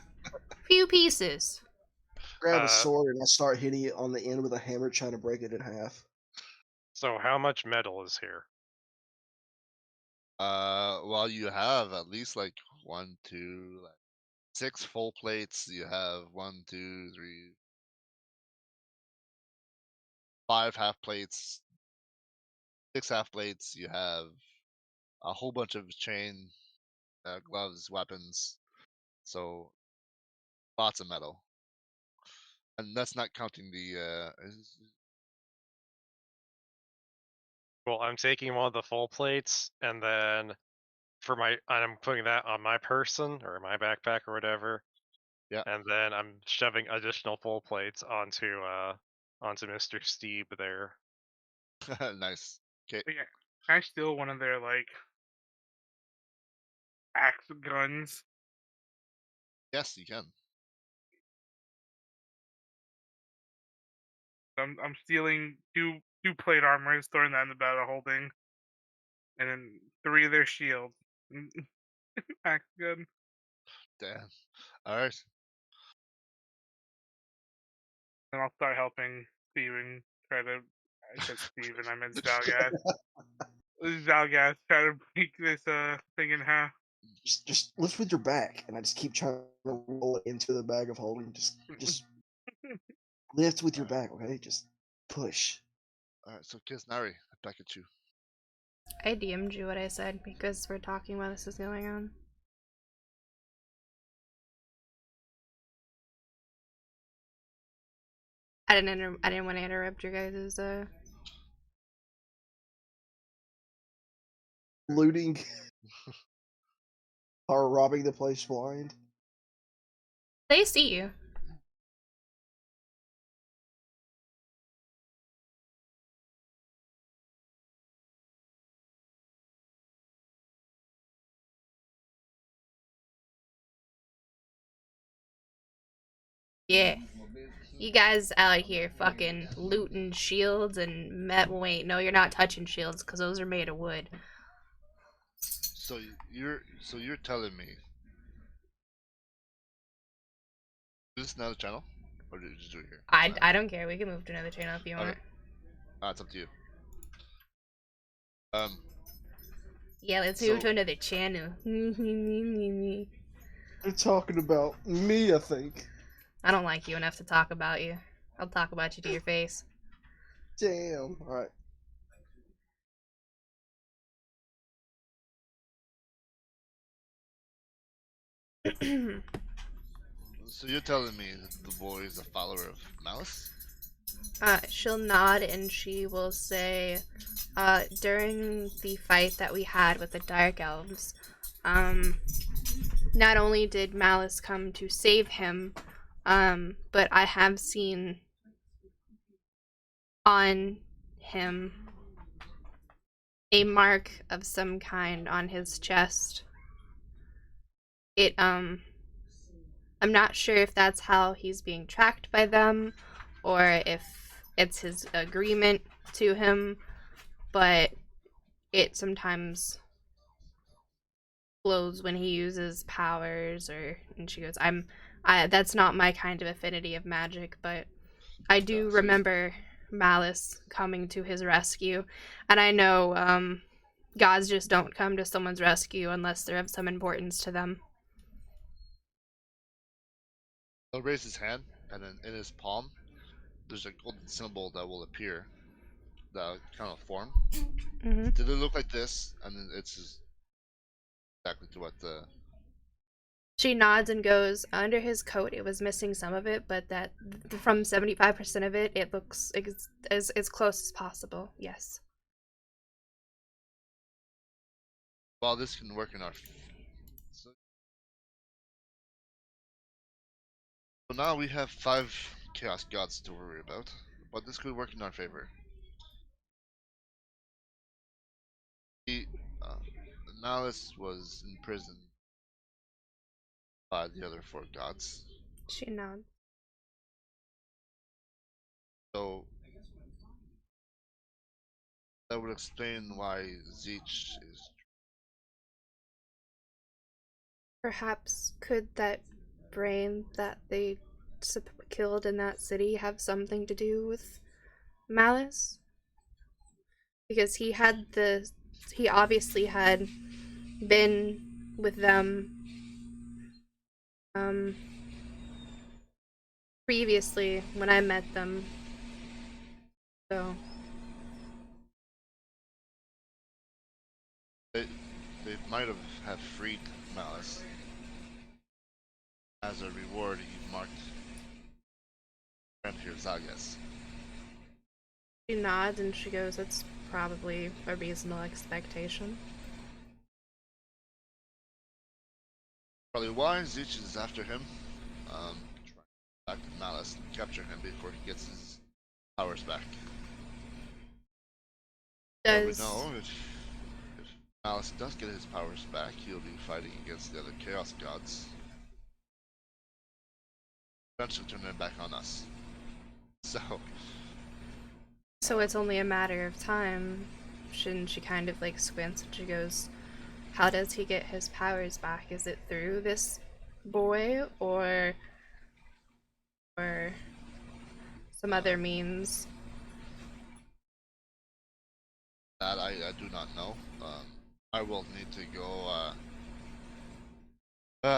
Few pieces. Grab a sword and I start hitting it on the end with a hammer, trying to break it in half. So how much metal is here? Well, you have at least like 1, 2, like 6 full plates. You have 1, 2, 3, 5 half plates, 6 half plates. You have a whole bunch of chain, gloves, weapons. So lots of metal. And that's not counting the. Well, I'm taking one of the full plates, and then I'm putting that on my person or my backpack or whatever. Yeah. And then I'm shoving additional full plates onto Mr. Steve there. Nice. Okay. But yeah, can I steal one of their like axe guns? Yes, you can. I'm stealing two plate armors, throwing that in the battle holding, and then 3 of their shields. Axe gun. Damn. All right. And I'll start helping Steven try to. I said Steven, I meant Zalgas. Zalgas try to break this thing in half. Just lift with your back, and I just keep trying to roll it into the bag of holding. Just lift with your back, okay? Just push. All right. So, Kisnari, back at you. I DM'd you what I said because we're talking while this is going on. I didn't want to interrupt your guys' Looting or robbing the place blind. They see you. Yeah. You guys out here fucking looting shields and wait, no, you're not touching shields because those are made of wood. So you're telling me this is another channel, or did you just do it here? I don't care. We can move to another channel if you want. Okay. It's up to you. Yeah, let's move to another channel. They're talking about me, I think. I don't like you enough to talk about you. I'll talk about you to your face. Damn. All right. So you're telling me that the boy is a follower of Malice? She'll nod and she will say, during the fight that we had with the Dark Elves, not only did Malice come to save him, but I have seen on him a mark of some kind on his chest. I'm not sure if that's how he's being tracked by them or if it's his agreement to him, but it sometimes glows when he uses powers and she goes, that's not my kind of affinity of magic, but I do remember Malice coming to his rescue, and I know gods just don't come to someone's rescue unless they're of some importance to them. He'll raise his hand, and then in his palm, there's a golden symbol that will appear, that kind of form. Mm-hmm. Did it look like this? And then it's exactly to what the. She nods and goes, under his coat it was missing some of it, but that from 75% of it, it looks as close as possible, yes. Well, this can work in our. So now we have 5 chaos gods to worry about, but this could work in our favor. Malice was in prison by the other 4 gods. She nods. So that would explain why Zeech is. Perhaps could that brain that they killed in that city have something to do with Malice? Because he obviously had been with them previously when I met them. So They might have freed Malice. As a reward, he marked friend here, Zagas. She nods and she goes, "That's probably a reasonable expectation." Probably why Zeech is after him. Trying to back to Malice and capture him before he gets his powers back. But we know if Malice does get his powers back, he'll be fighting against the other Chaos Gods. Eventually turn them back on us. So it's only a matter of time. Shouldn't she kind of like squints and she goes, "How does he get his powers back? Is it through this boy or some other means?" That I do not know. I will need to go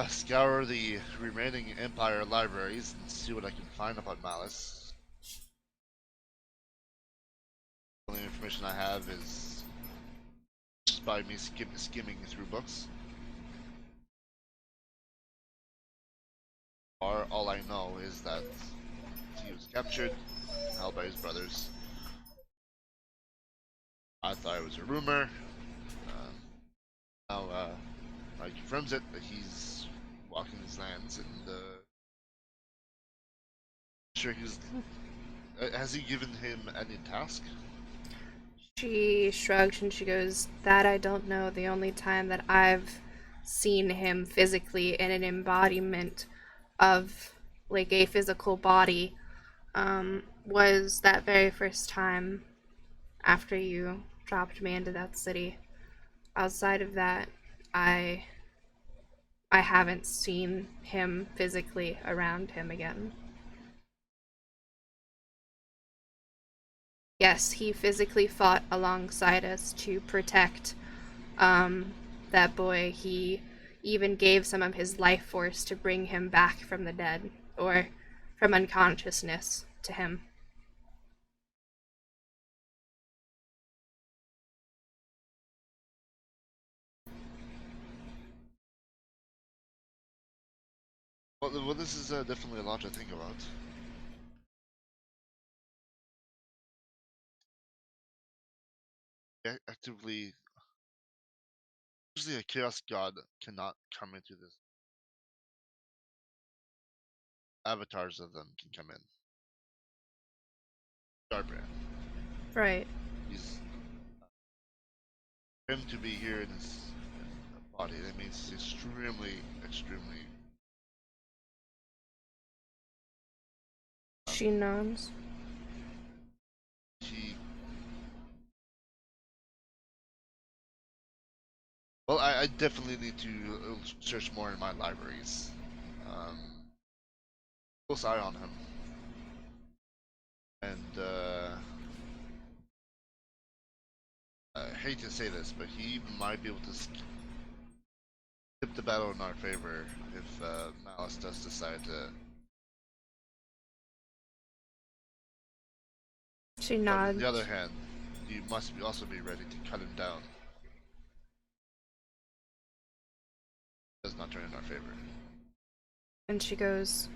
scour the remaining Empire libraries and see what I can find about Malice. The only information I have is just by me skimming through books. All I know is that he was captured, held by his brothers. I thought it was a rumor. Now, I confirms it that he's walking these lands, and sure he's. Has he given him any task? She shrugs and she goes, "That I don't know. The only time that I've seen him physically in an embodiment of like a physical body was that very first time after you dropped me into that city. Outside of that, I haven't seen him physically around him again." Yes, he physically fought alongside us to protect that boy. He even gave some of his life force to bring him back from the dead, or from unconsciousness to him. Well, this is definitely a lot to think about. Actively, usually a Chaos God cannot come into this. Avatars of them can come in. Darbrand. Right. He's him to be here in his body. That means he's extremely. She nods. He. Well, I definitely need to search more in my libraries. Close eye on him. And I hate to say this, but he might be able to skip the battle in our favor if Malice does decide to. She But nods. on the other hand, you must also be ready to cut him down. Does not turn in our favor. And she goes,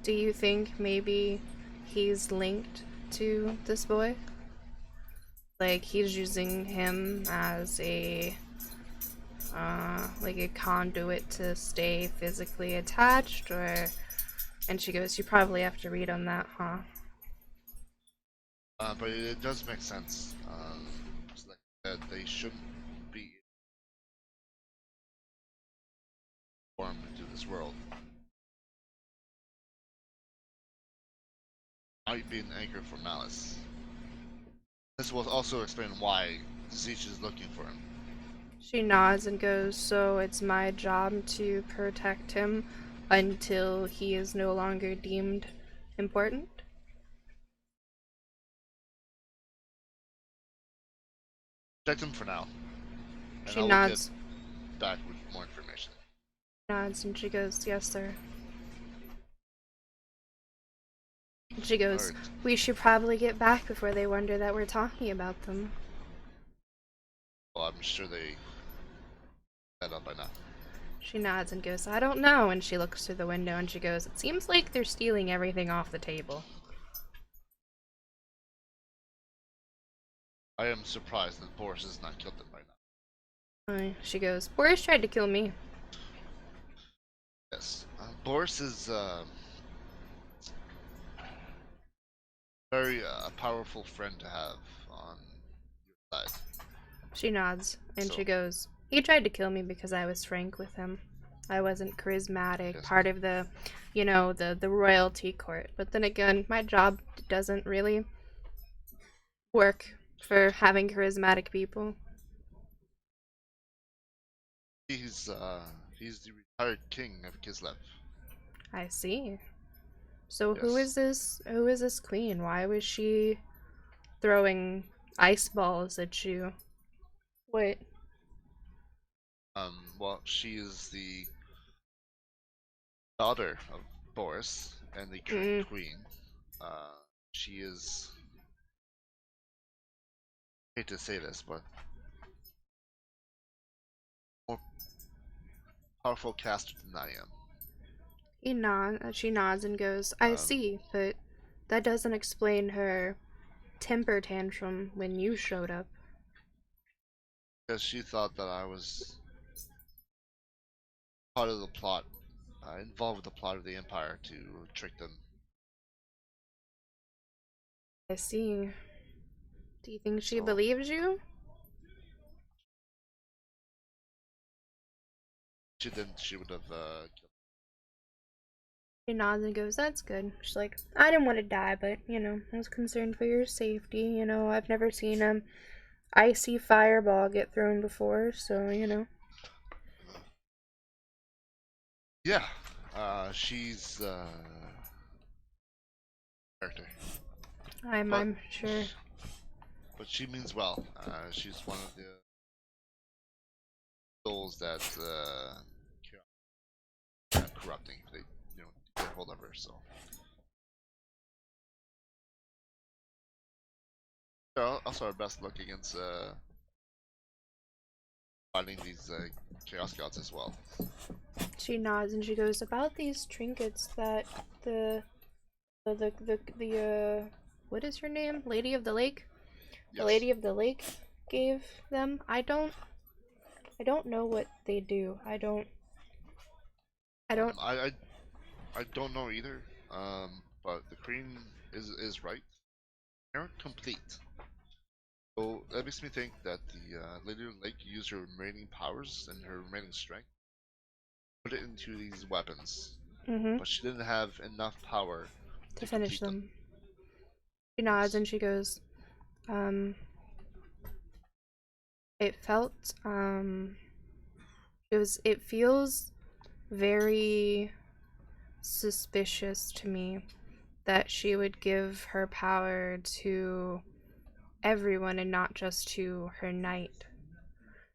"Do you think maybe he's linked to this boy? Like he's using him as a like a conduit to stay physically attached, or?" And she goes, "You probably have to read on that, huh?" But it does make sense. Like that they shouldn't be formed into this world. Might be an anchor for Malice. This will also explain why Zeech is looking for him. She nods and goes, "So it's my job to protect him until he is no longer deemed important?" Protect him for now. And She I will nods. get back with more information. Nods and she goes, "Yes, sir." And she goes, Alright. "We should probably get back before they wonder that we're talking about them." Well, I'm sure they set up by now. She nods and goes, I don't know. And she looks through the window and she goes, it seems like they're stealing everything off the table. I am surprised that Boris has not killed them by now. She goes, Boris tried to kill me. Yes. Boris is very a powerful friend to have on your side. She nods and So- she goes, he tried to kill me because I was frank with him. I wasn't charismatic, Yes. part of the, you know, the royalty court. But then again, my job doesn't really work for having charismatic people. He's the retired king of Kislev. I see. So Yes. who is this? Who is this queen? Why was she throwing ice balls at you? What? Well, she is the daughter of Boris and the current queen. She is, I hate to say this, but more powerful caster than I am. She nods and goes, I see, but that doesn't explain her temper tantrum when you showed up. Because she thought that I was part of the plot, involved with the plot of the Empire to trick them. I see. Do you think she So- believes you? She didn't. She would have killed. She nods and goes, that's good. She's like, I didn't want to die, but, you know, I was concerned for your safety. You know, I've never seen icy fireball get thrown before, so, you know. Yeah, she's character, I'm sure. but she means well. She's one of the souls that corrupting. They, get hold of her. So also our best luck against fighting these chaos gods as well. She nods and she goes, about these trinkets that the what is her name? Lady of the Lake? Yes. The Lady of the Lake gave them. I don't know what they do. I don't I don't know either. But the queen is right. They aren't complete. So that makes me think that the Lady of the Lake used her remaining powers and her remaining strength, put it into these weapons, but she didn't have enough power to finish complete them. She nods Yes. and she goes, it felt it feels very suspicious to me that she would give her power to everyone and not just to her knight.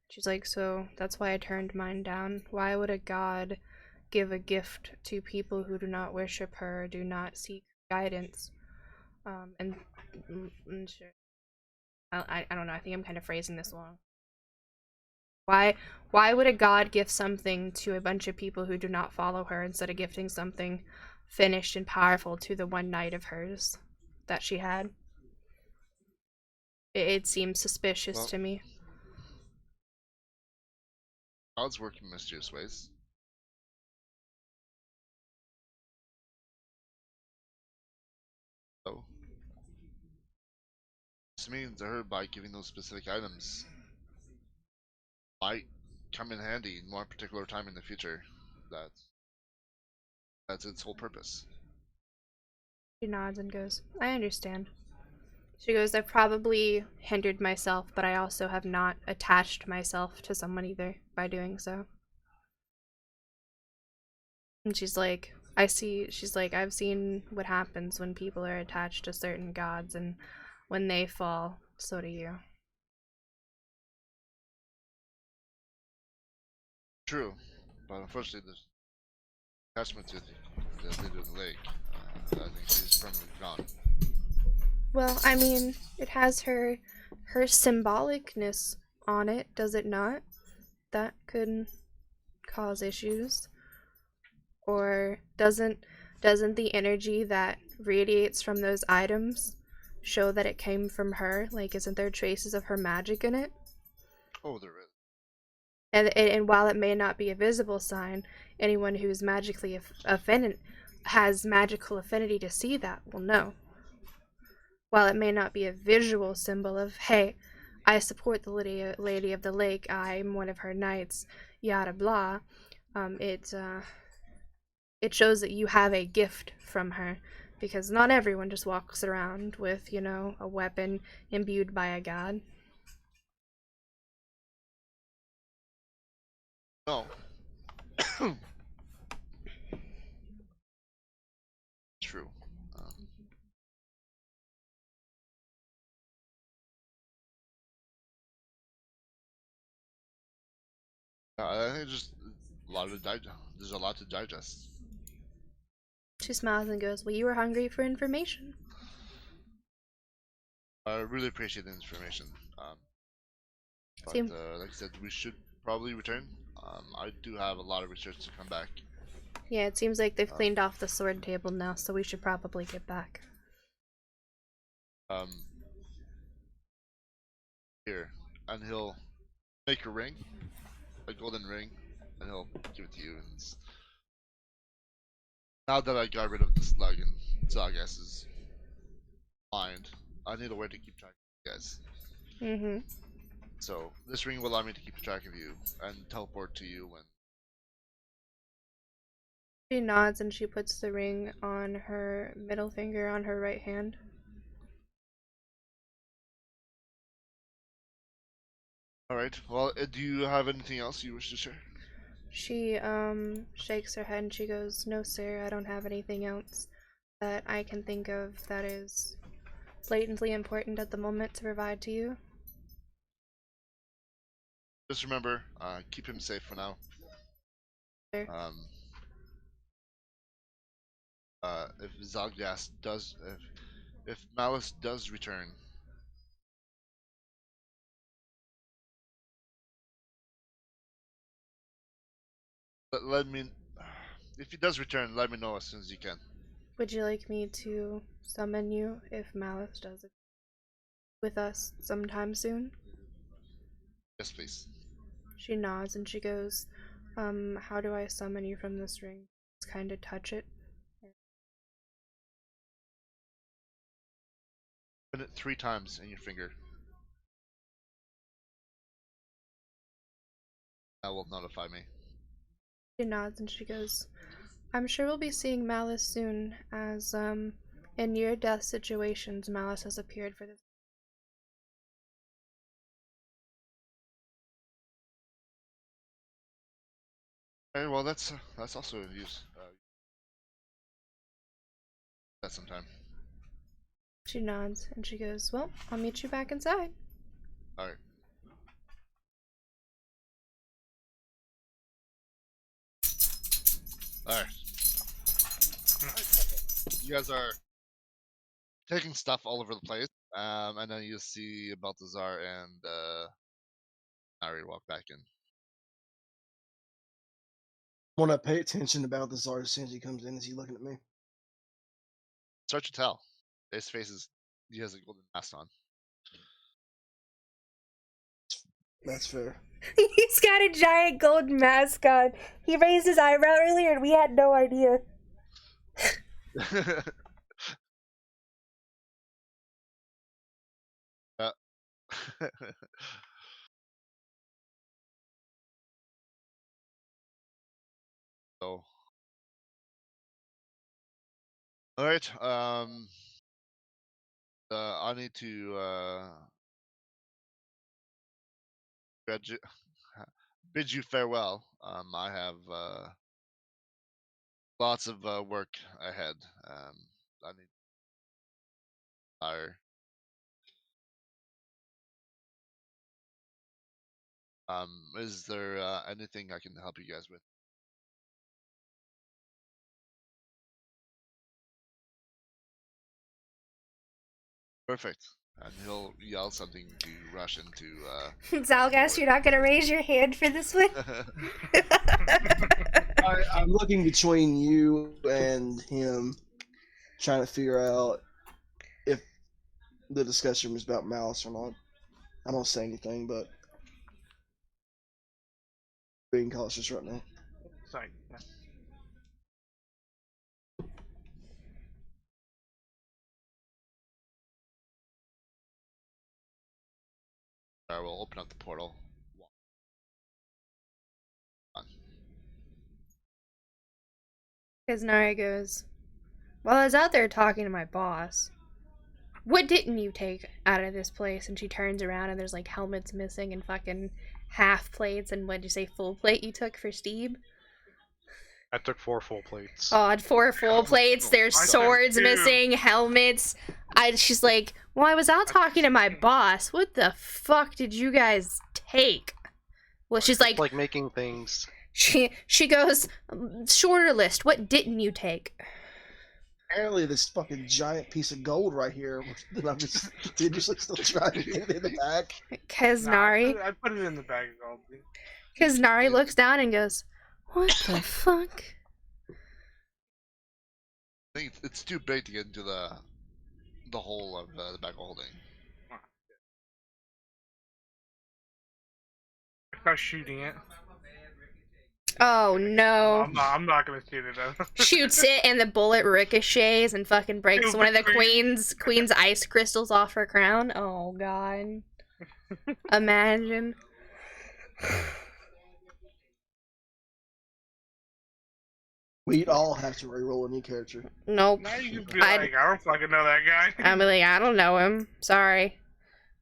She's like, so that's why I turned mine down. Why would a god give a gift to people who do not worship her or do not seek guidance? And sure. I don't know, I think I'm kind of phrasing this wrong. Why would a god give something to a bunch of people who do not follow her instead of gifting something finished and powerful to the one knight of hers that she had? It seems suspicious to me. Gods work in mysterious ways. So this means her by giving those specific items might come in handy in one particular time in the future. That's its whole purpose. She nods and goes, I understand. She goes, I've probably hindered myself, but I also have not attached myself to someone either by doing so. And she's like, she's like, I've seen what happens when people are attached to certain gods, and when they fall, so do you. True, but unfortunately, there's attachment to the Lady of the Lake. I think she's permanently gone. Well, I mean, it has her symbolicness on it, does it not? That could cause issues? Or doesn't the energy that radiates from those items show that it came from her? Like, isn't there traces of her magic in it? Oh, there is. And while it may not be a visible sign, anyone who's magically offended has magical affinity to see that will know. While it may not be a visual symbol of, hey, I support the Lady of the Lake, I'm one of her knights, yada blah, it shows that you have a gift from her, because not everyone just walks around with, a weapon imbued by a god. No. True. I think just a lot of there's a lot to digest. She smiles and goes, well, you were hungry for information. I really appreciate the information. But Seem- like I said, we should probably return. I do have a lot of research to come back. Yeah, it seems like they've cleaned off the sword table now, so we should probably get back. Here, and he'll make a ring, a golden ring, and he'll give it to you. And now that I got rid of the slug in Zagaz's mind, I need a way to keep track of you guys. Mm-hmm. So this ring will allow me to keep track of you and teleport to you when. She nods and she puts the ring on her middle finger on her right hand. All right. Well, do you have anything else you wish to share? She shakes her head and she goes, no sir, I don't have anything else that I can think of that is blatantly important at the moment to provide to you. Just remember, keep him safe for now. Sure. If Zalgas does, if Malice does return, let me. If he does return, let me know as soon as you can. Would you like me to summon you if Malice does it with us sometime soon? Yes, please. She nods and she goes, how do I summon you from this ring? Just kind of touch it. Put it 3 times in your finger. That will notify me. She nods and she goes, I'm sure we'll be seeing Malice soon, as, in near-death situations, Malice has appeared for this. Alright, well that's also in use. That sometime. She nods and she goes, well, I'll meet you back inside. Alright. Alright. You guys are taking stuff all over the place. And then you see Balthazar and Harry walk back in. I want to pay attention to Balthazar as soon as he comes in. Is he looking at me? Start to tell. His face is he has a golden mask on. That's fair. He's got a giant gold mask on. He raised his eyebrow earlier and we had no idea. So, all right. I need to bid you farewell. I have lots of work ahead. I need to hire. Is there anything I can help you guys with? Perfect. and he'll yell something to rush into. Zalgas, you're not gonna raise your hand for this one? I'm looking between you and him, trying to figure out if the discussion was about malice or not. I don't say anything, but being cautious right now. Sorry. Alright, we'll open up the portal. Because Nari goes, well, I was out there talking to my boss. What didn't you take out of this place? And she turns around and there's like helmets missing and fucking half plates and what'd you say, full plate you took for Steve? I took 4 full plates. Oh, 4 full plates, there's I took swords 2. missing, helmets. She's like, well, I was out talking to my boss. What the fuck did you guys take? Well, she's like making things. She goes, shorter list, what didn't you take? Apparently, this fucking giant piece of gold right here that I'm just continuously still trying to get in the back. Because Nari, I put it in the bag of gold. because Nari looks down and goes, what the fuck? I think it's too big to get into the hole of the bag of holding. Try shooting it. Oh no. I'm not gonna shoot it though. Shoots it and the bullet ricochets and fucking breaks one of the queen's ice crystals off her crown. Oh god. Imagine. We'd all have to reroll a new character. Nope. Now you can be like, I don't fucking know that guy. I'd be like, I don't know him. Sorry.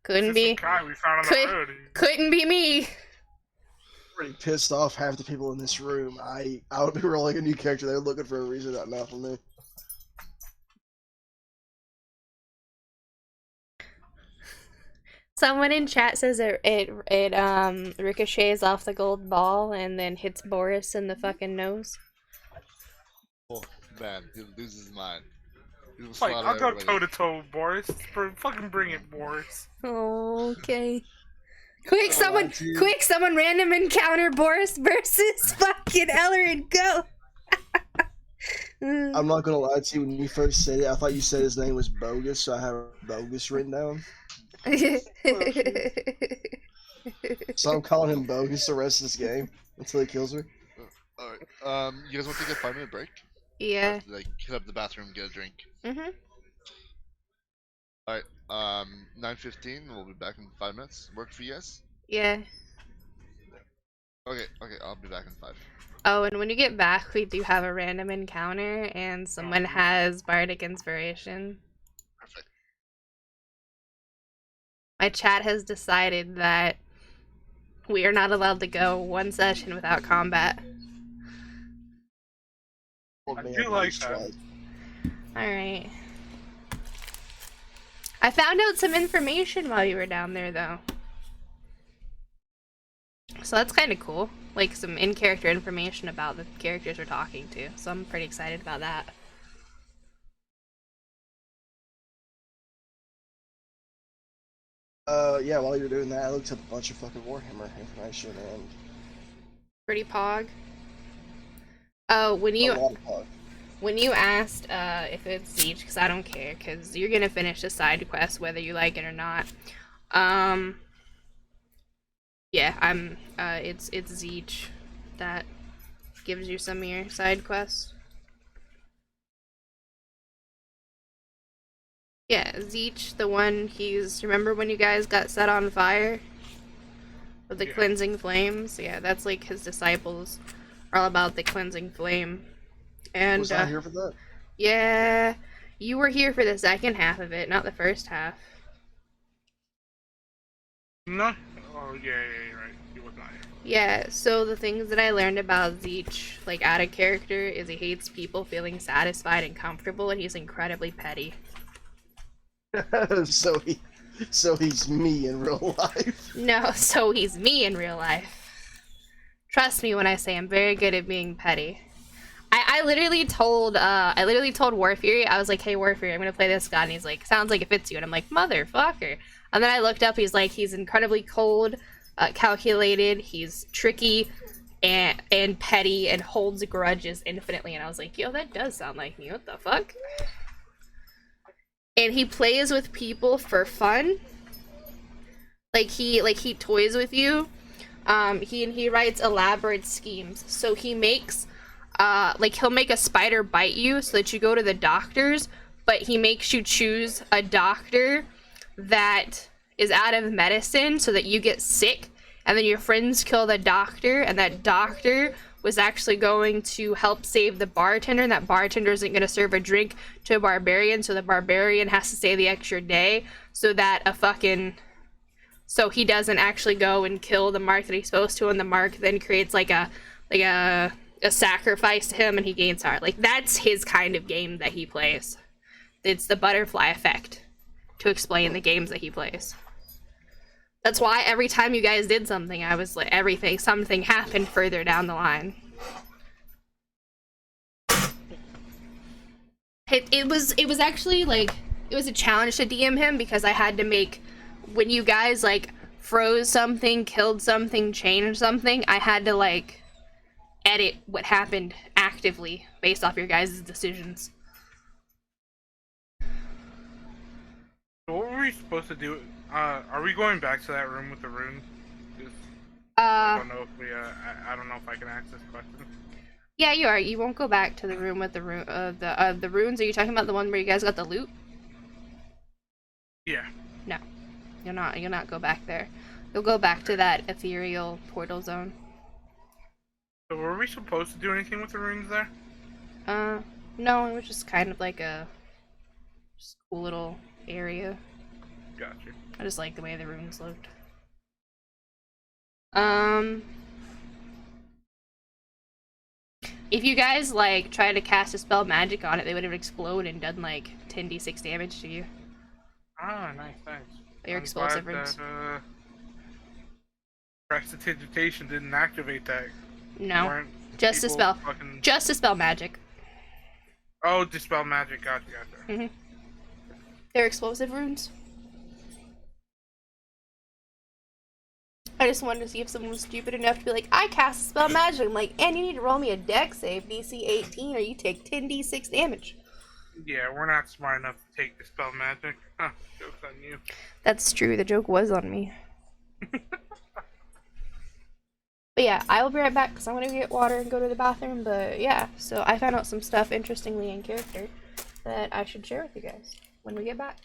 Couldn't It's be. just a guy we found on the road. Couldn't be me. Pretty pissed off half the people in this room. I would be rolling a new character. They're looking for a reason, not for me. Someone in chat says it ricochets off the gold ball and then hits Boris in the fucking nose. Oh man, he'll lose his mind. Like, I'll go toe to toe with Boris. Fucking bring it, Boris. Okay. Quick, someone random encounter Boris versus fucking Ellerin, go! I'm not gonna lie to you, when you first said it, I thought you said his name was Bogus, so I have Bogus written down. So I'm calling him Bogus the rest of this game, until he kills me. Alright, you guys want to take a 5-minute break? Yeah. Like, hit up the bathroom, get a drink. Mm-hmm. Alright, 9:15, we'll be back in 5 minutes. Work for you guys? Yeah. Okay, I'll be back in 5. Oh, and when you get back, we do have a random encounter, and someone has Bardic Inspiration. Perfect. My chat has decided that we are not allowed to go one session without combat. I do like that. Alright. I found out some information while you were down there, though. So that's kind of cool. Like, some in-character information about the characters we're talking to. So I'm pretty excited about that. Yeah, while you're doing that, I looked up a bunch of fucking Warhammer information and... Pretty pog. Oh, when you asked if it's Zeech, because I don't care, because you're gonna finish the side quest whether you like it or not. Yeah, it's Zeech that gives you some of your side quests. Yeah, Zeech, the one remember when you guys got set on fire? With the cleansing flames? Yeah, that's like his disciples are all about the cleansing flame. And was I here for that? Yeah, you were here for the second half of it, not the first half. No? Oh, yeah, you're right. He was not here. Yeah, so the things that I learned about Zeech, like out of character, is he hates people feeling satisfied and comfortable, and he's incredibly petty. so he's me in real life. No, so he's me in real life. Trust me when I say I'm very good at being petty. I literally told War Fury, I was like, hey War Fury, I'm gonna play this guy, and he's like, sounds like it fits you, and I'm like, motherfucker. And then I looked up, he's like, he's incredibly cold, calculated, he's tricky, and petty, and holds grudges infinitely, and I was like, yo, that does sound like me, what the fuck? And he plays with people for fun. Like he toys with you. He writes elaborate schemes. So he makes he'll make a spider bite you so that you go to the doctors, but he makes you choose a doctor that is out of medicine so that you get sick, and then your friends kill the doctor, and that doctor was actually going to help save the bartender, and that bartender isn't going to serve a drink to a barbarian, so the barbarian has to stay the extra day so that so he doesn't actually go and kill the mark that he's supposed to, and the mark then creates like a sacrifice to him, and he gains heart. Like, that's his kind of game that he plays. It's the butterfly effect to explain the games that he plays. That's why every time you guys did something, I was like, something happened further down the line. It was actually like, it was a challenge to DM him, because I had to make, when you guys like froze something, killed something, changed something, I had to like edit what happened actively based off your guys' decisions. What were we supposed to do? Are we going back to that room with the runes? I don't know if I don't know if I can ask this question. Yeah, you are. You won't go back to the room with the the runes. Are you talking about the one where you guys got the loot? Yeah. No, you'll not. You'll not go back there. You'll go back to that ethereal portal zone. So were we supposed to do anything with the runes there? No, it was just kind of like a just cool little area. Gotcha. I just like the way the runes looked. If you guys like tried to cast a spell magic on it, they would have exploded and done like 10d6 damage to you. Ah, nice, thanks. Your explosive glad runes. that Prestidigitation didn't activate that. No, just a spell. Just a spell magic. Oh, dispel magic. Gotcha. They're explosive runes. I just wanted to see if someone was stupid enough to be like, I cast a spell magic. I'm like, and you need to roll me a dex save, DC 18, or you take 10d6 damage. Yeah, we're not smart enough to take dispel magic. Huh, joke's on you. That's true, the joke was on me. But yeah, I will be right back because I want to get water and go to the bathroom. But yeah, so I found out some stuff interestingly in character that I should share with you guys when we get back.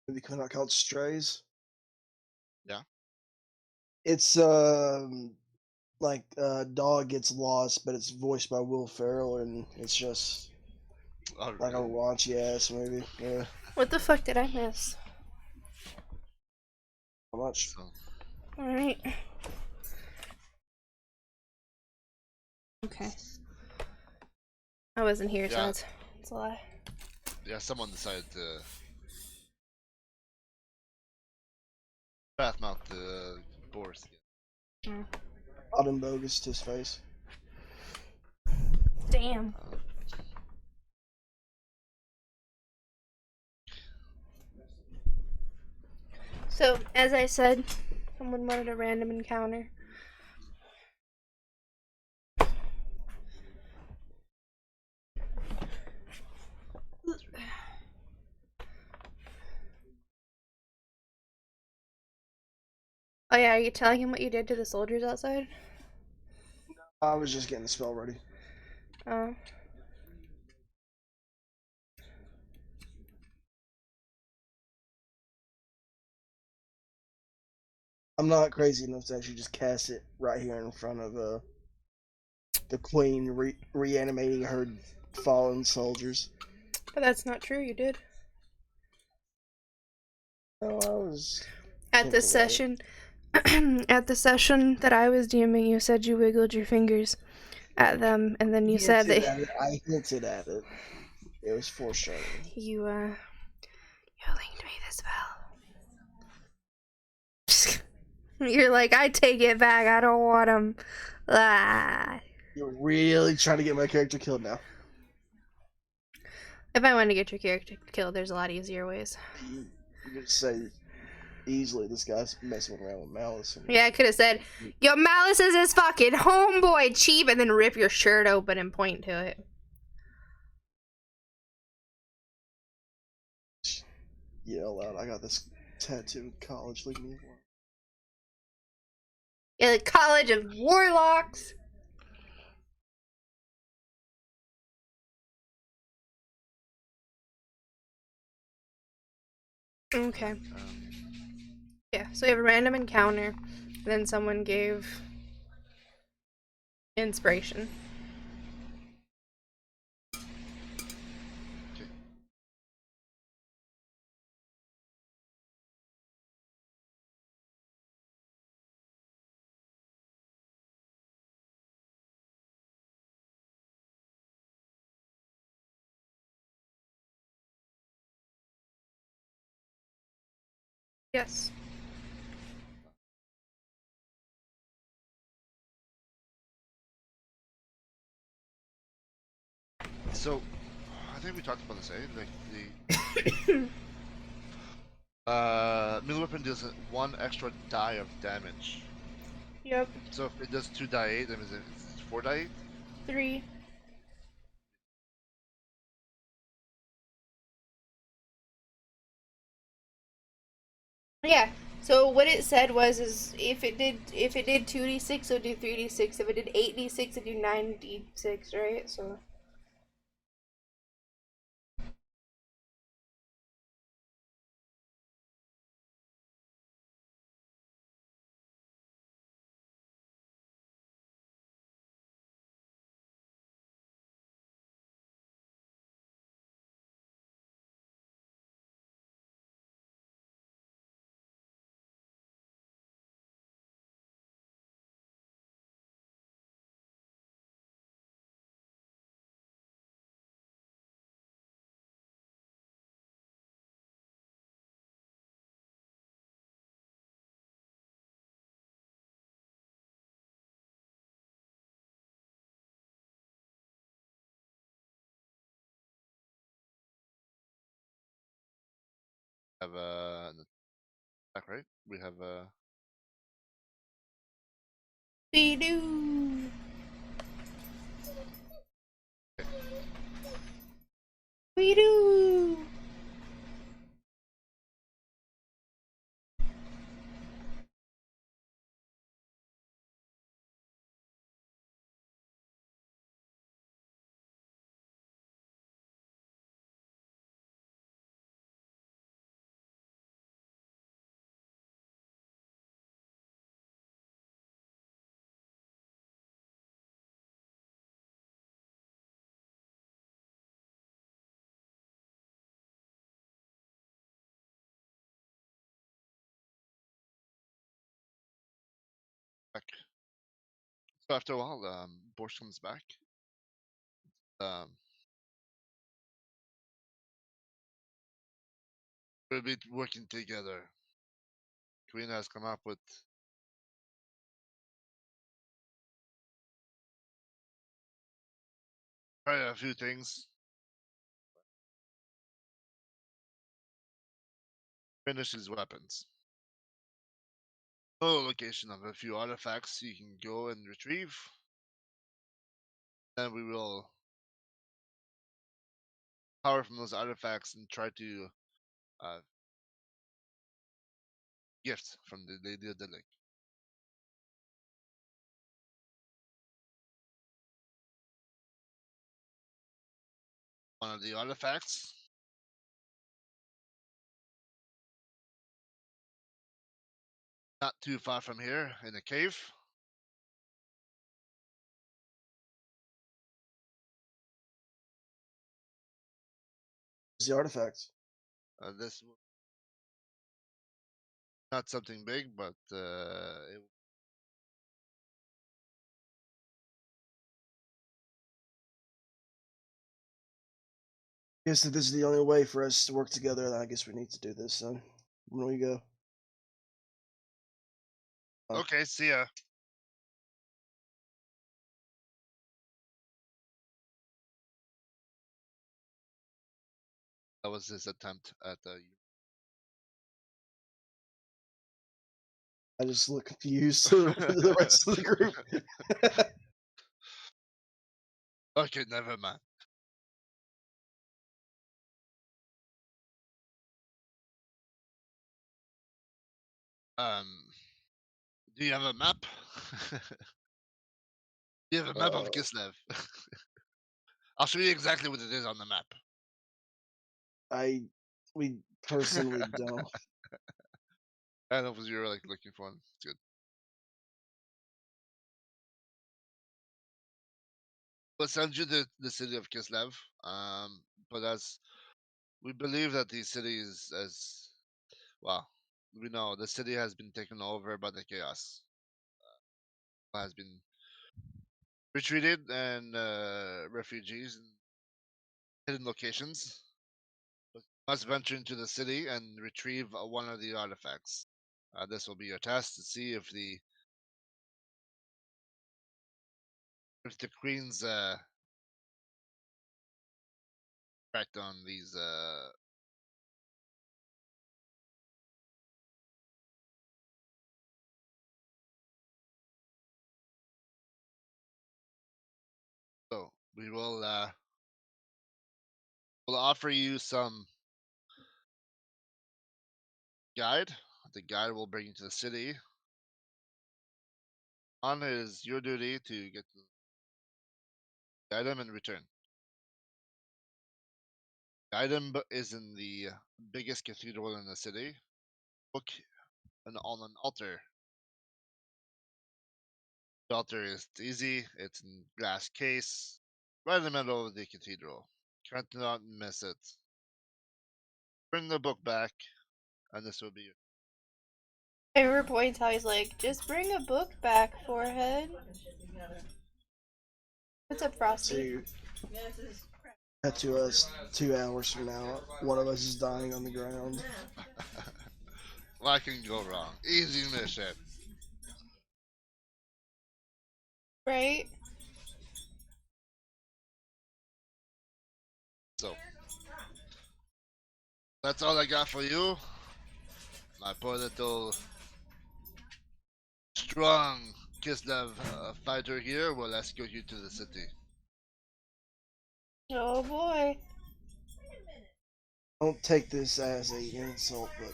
movie called Strays. Yeah. It's like a dog gets lost, but it's voiced by Will Ferrell, and it's just Oh, like a really? raunchy ass movie. Yeah, What the fuck did I miss? how much? So, Alright. Okay. I wasn't here, so Yeah. that's a lie. yeah, someone decided to badmouth the Boris again. Autumn bogus to his face. Damn. So, as I said, someone wanted a random encounter. Oh yeah, are you telling him what you did to the soldiers outside? I was just getting the spell ready. Oh. I'm not crazy enough to actually just cast it right here in front of the queen reanimating her fallen soldiers. But that's not true, you did. Oh, I was At the session at the session that I was DMing, you said you wiggled your fingers at them, and then you said that I hinted at it. It was foreshadowing. you linked me the spell. You're like, I take it back. I don't want him. Ah. You're really trying to get my character killed now. If I want to get your character killed, there's a lot easier ways. You could say easily this guy's messing around with Malice. Yeah, I could have said, yo, Malice is his fucking homeboy, cheap, and then rip your shirt open and point to it. Yell out, I got this tattoo in college, leave me alone. Yeah, the College of Warlocks. Okay. Yeah, so we have a random encounter, and then someone gave inspiration. Yes. So, I think we talked about this, eh? Like the melee weapon deals 1 extra die of damage. Yep. So if it does 2 die 8, then it's 4 die 8? 3. Yeah. So what it said was is if it did 2d6, it would do 3d6. If it did 8d6, it'd do 9d6, right? So Have attack, right? We have we do. We do. back. So after a while, Borscht comes back. We'll be working together. Queen has come up with quite a few things. Finish his weapons. No location of a few artifacts you can go and retrieve. Then we will power from those artifacts and try to gift from the Lady of the Lake. One of the artifacts. Not too far from here, in a cave. What's the artifact? This not something big, but Guess if this is the only way for us to work together, then I guess we need to do this. Then when we go. okay, see ya. That was his attempt at I just look confused for the rest of the group. Okay, never mind. Do you have a map? Do you have a map of Kislev? I'll show you exactly what it is on the map. We personally don't. I know what you were like looking for. It's good. We'll send you the city of Kislev. But as we believe that the city is as well, we know the city has been taken over by the chaos. Has been retreated and refugees in hidden locations. But you must venture into the city and retrieve one of the artifacts. This will be your test to see if the queen's correct on these so we will we'll offer you some guide. The guide will bring you to the city. On it is your duty to get the item and return. The item is in the biggest cathedral in the city. Book on an altar. The altar is easy. It's in glass case, right in the middle of the cathedral. Can't not miss it. Bring the book back, and this will be. My favorite point how he's like, just bring a book back, forehead. What's up, Frosty? Cut to us 2 hours from now. One of us is dying on the ground. What can go wrong? Easy mission. Right? So that's all I got for you. My poor little strong Kislev fighter here will escort you to the city. Oh boy. Don't take this as a insult, but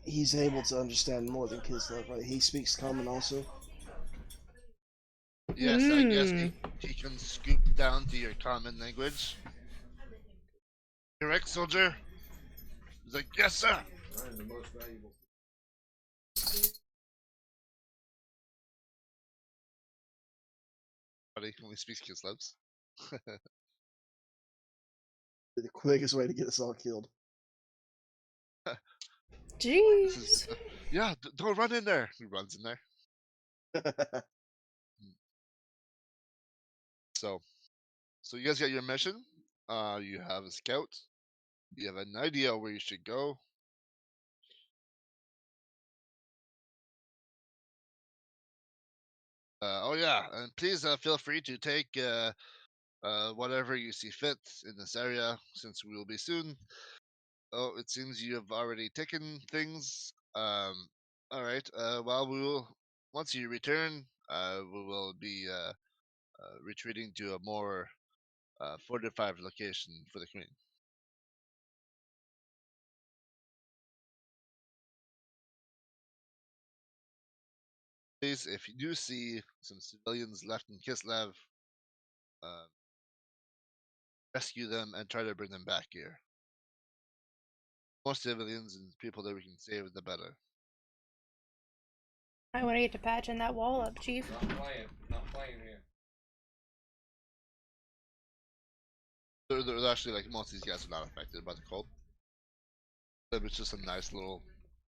he's able to understand more than Kislev, right? He speaks common also. Yes, I guess he can scoop down to your common language. Correct, soldier? He's like, yes, sir. The most valuable. Buddy, when we speak Kislevs. The quickest way to get us all killed. Jeez. Yeah, don't run in there. He runs in there. So you guys got your mission. You have a scout. You have an idea where you should go. Oh yeah, and please feel free to take whatever you see fit in this area, since we will be soon. Oh, it seems you have already taken things. All right. Well, we will. Once you return, we will be retreating to a more fortified location for the queen. Please, if you do see some civilians left in Kislev, rescue them and try to bring them back here. More civilians and people that we can save, the better. I want to get to patching that wall up, Chief. Not playing here. They're actually, like, most of these guys are not affected by the cold. It was just a nice little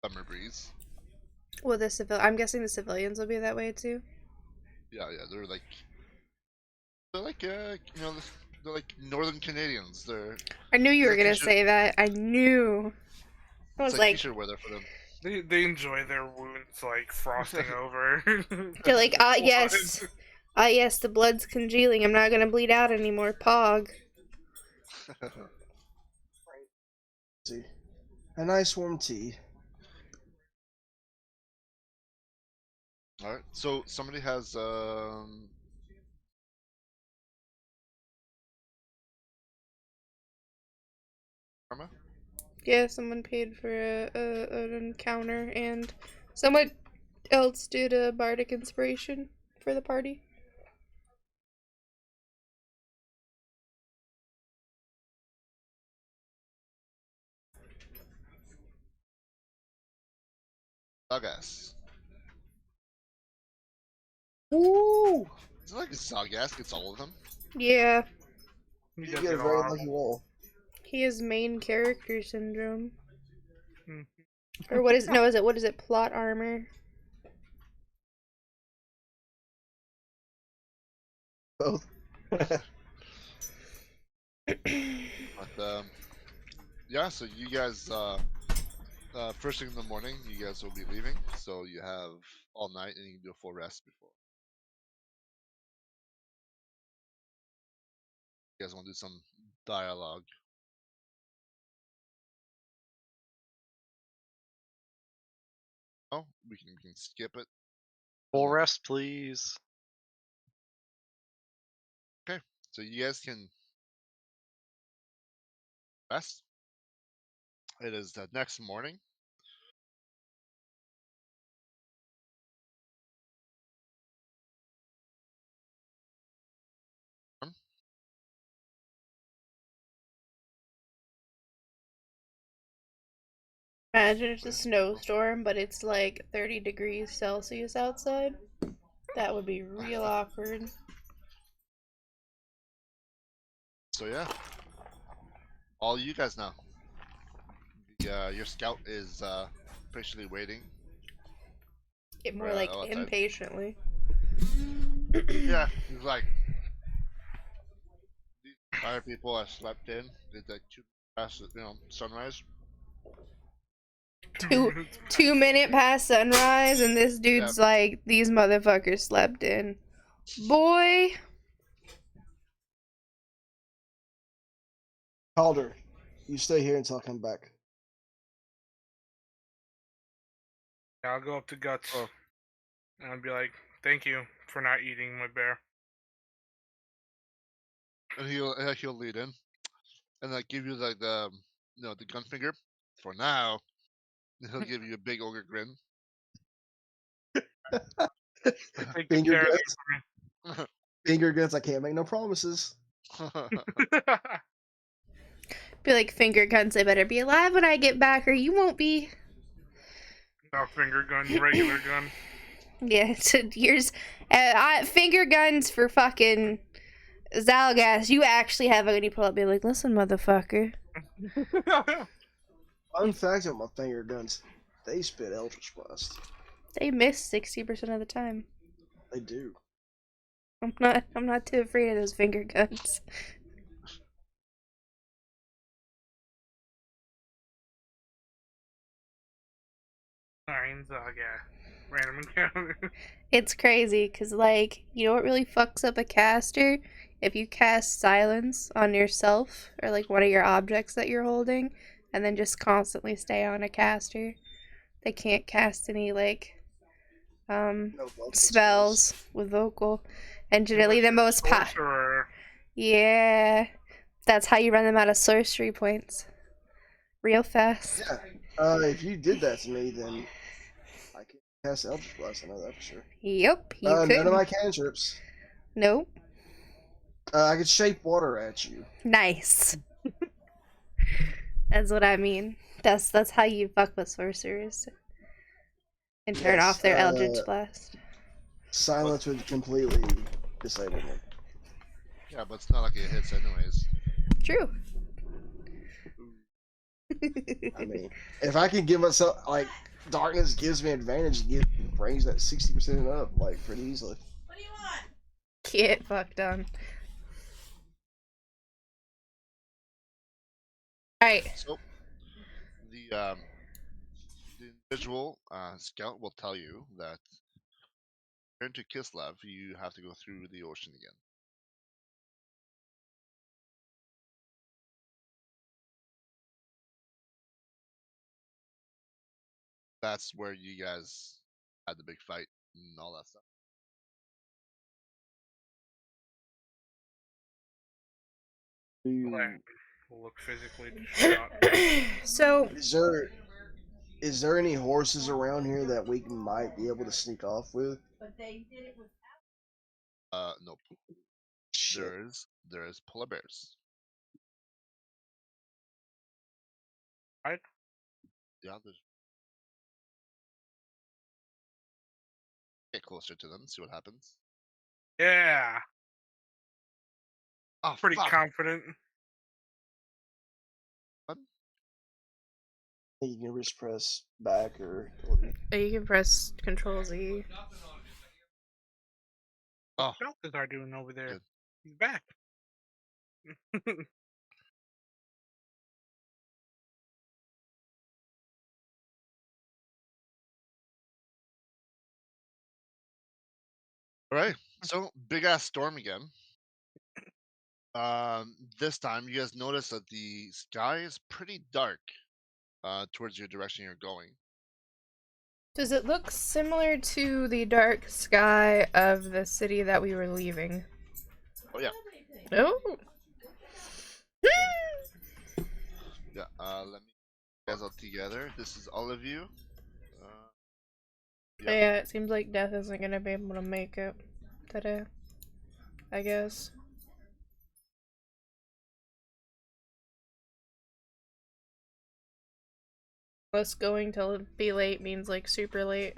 summer breeze. Well, I'm guessing the civilians will be that way too. Yeah, they're like you know, they're like Northern Canadians. I knew you were gonna t-shirt. say that. I knew. I was It's like, t-shirt weather for them. They enjoy their wounds like frosting over. they're like, yes, yes, the blood's congealing. I'm not gonna bleed out anymore. Pog. See, a nice warm tea. All right. So somebody has karma. Yeah, someone paid for an encounter, and someone else did a bardic inspiration for the party. Zagass. Ooh! Is it like Zagass gets all of them? Yeah, You You does get a get a very lot. lucky roll. he has main character syndrome. Mhm. Or what is what is it? Plot armor. Both. But yeah. So you guys first thing in the morning, you guys will be leaving. So you have all night, and you can do a full rest before. You guys want to do some dialogue? Oh, we can skip it. Full rest, please. Okay, so you guys can rest. It is the next morning. Imagine it's a snowstorm, but it's like 30 degrees Celsius outside. That would be real awkward. So yeah, all you guys know. Your scout is patiently waiting. Get more Right, like outside. impatiently. Yeah, he's like, these fire people have slept in. It's like 2 past, sunrise. 2 minute past sunrise, and this dude's like, these motherfuckers slept in. Boy. Calder, you stay here until I come back. Yeah, I'll go up to Guts Oh. and I'll be like, "Thank you for not eating my bear." And he'll lead in, and like give you like the the gun finger. For now, he'll give you a big ogre grin. Take Finger care of guns. Finger guns. I can't make no promises. Be like, finger guns, I better be alive when I get back, or you won't be. No finger gun, regular gun. Yeah, so yours. Finger guns for fucking Zalgas. You actually have any pull up, be like, listen, motherfucker. Fun fact about my finger guns. they spit Eldritch Blast. They miss 60% of the time. They do. I'm not too afraid of those finger guns. Nine Zaga. Random encounter. It's crazy, because, like, you know what really fucks up a caster? If you cast silence on yourself, or, like, one of your objects that you're holding, and then just constantly stay on a caster. They can't cast any, like, No vocal spells with vocal. And generally the most Sorcerer. Yeah. That's how you run them out of sorcery points. Real fast. Yeah. If you did that to me, then I could cast Eldritch Blast. I know that for sure. Yep, you could. None of my cantrips. Nope. I could shape water at you. Nice. That's what I mean. That's how you fuck with sorcerers. And turn Yes, off their Eldritch Blast. Silence would completely disable them. Yeah, but it's not like it hits anyways. True. I mean, if I can give myself, like, darkness gives me advantage, brings that 60% up, like, pretty easily. What do you want? Get fucked on. Alright. So, the individual scout will tell you that return to Kislev, you have to go through the ocean again. That's where you guys had the big fight and all that stuff. Look physically distraught. So, Is there any horses around here that we might be able to sneak off with? But they did it with. Nope. Shit. There is polar bears. Right? Yeah, there's. Get closer to them, see what happens. Yeah. Oh, Pretty fuck. confident. You can just press back or. you can press Control Z. Oh, What is our doing over there? Good. He's back. alright. So, big ass storm again. This time you guys notice that the sky is pretty dark towards your direction you're going. Does it look similar to the dark sky of the city that we were leaving? Oh yeah. Oh. Yeah, let me get you guys all together. This is all of you. Yeah. Yeah, it seems like Death isn't gonna be able to make it today. I guess. Us going till be late means like super late.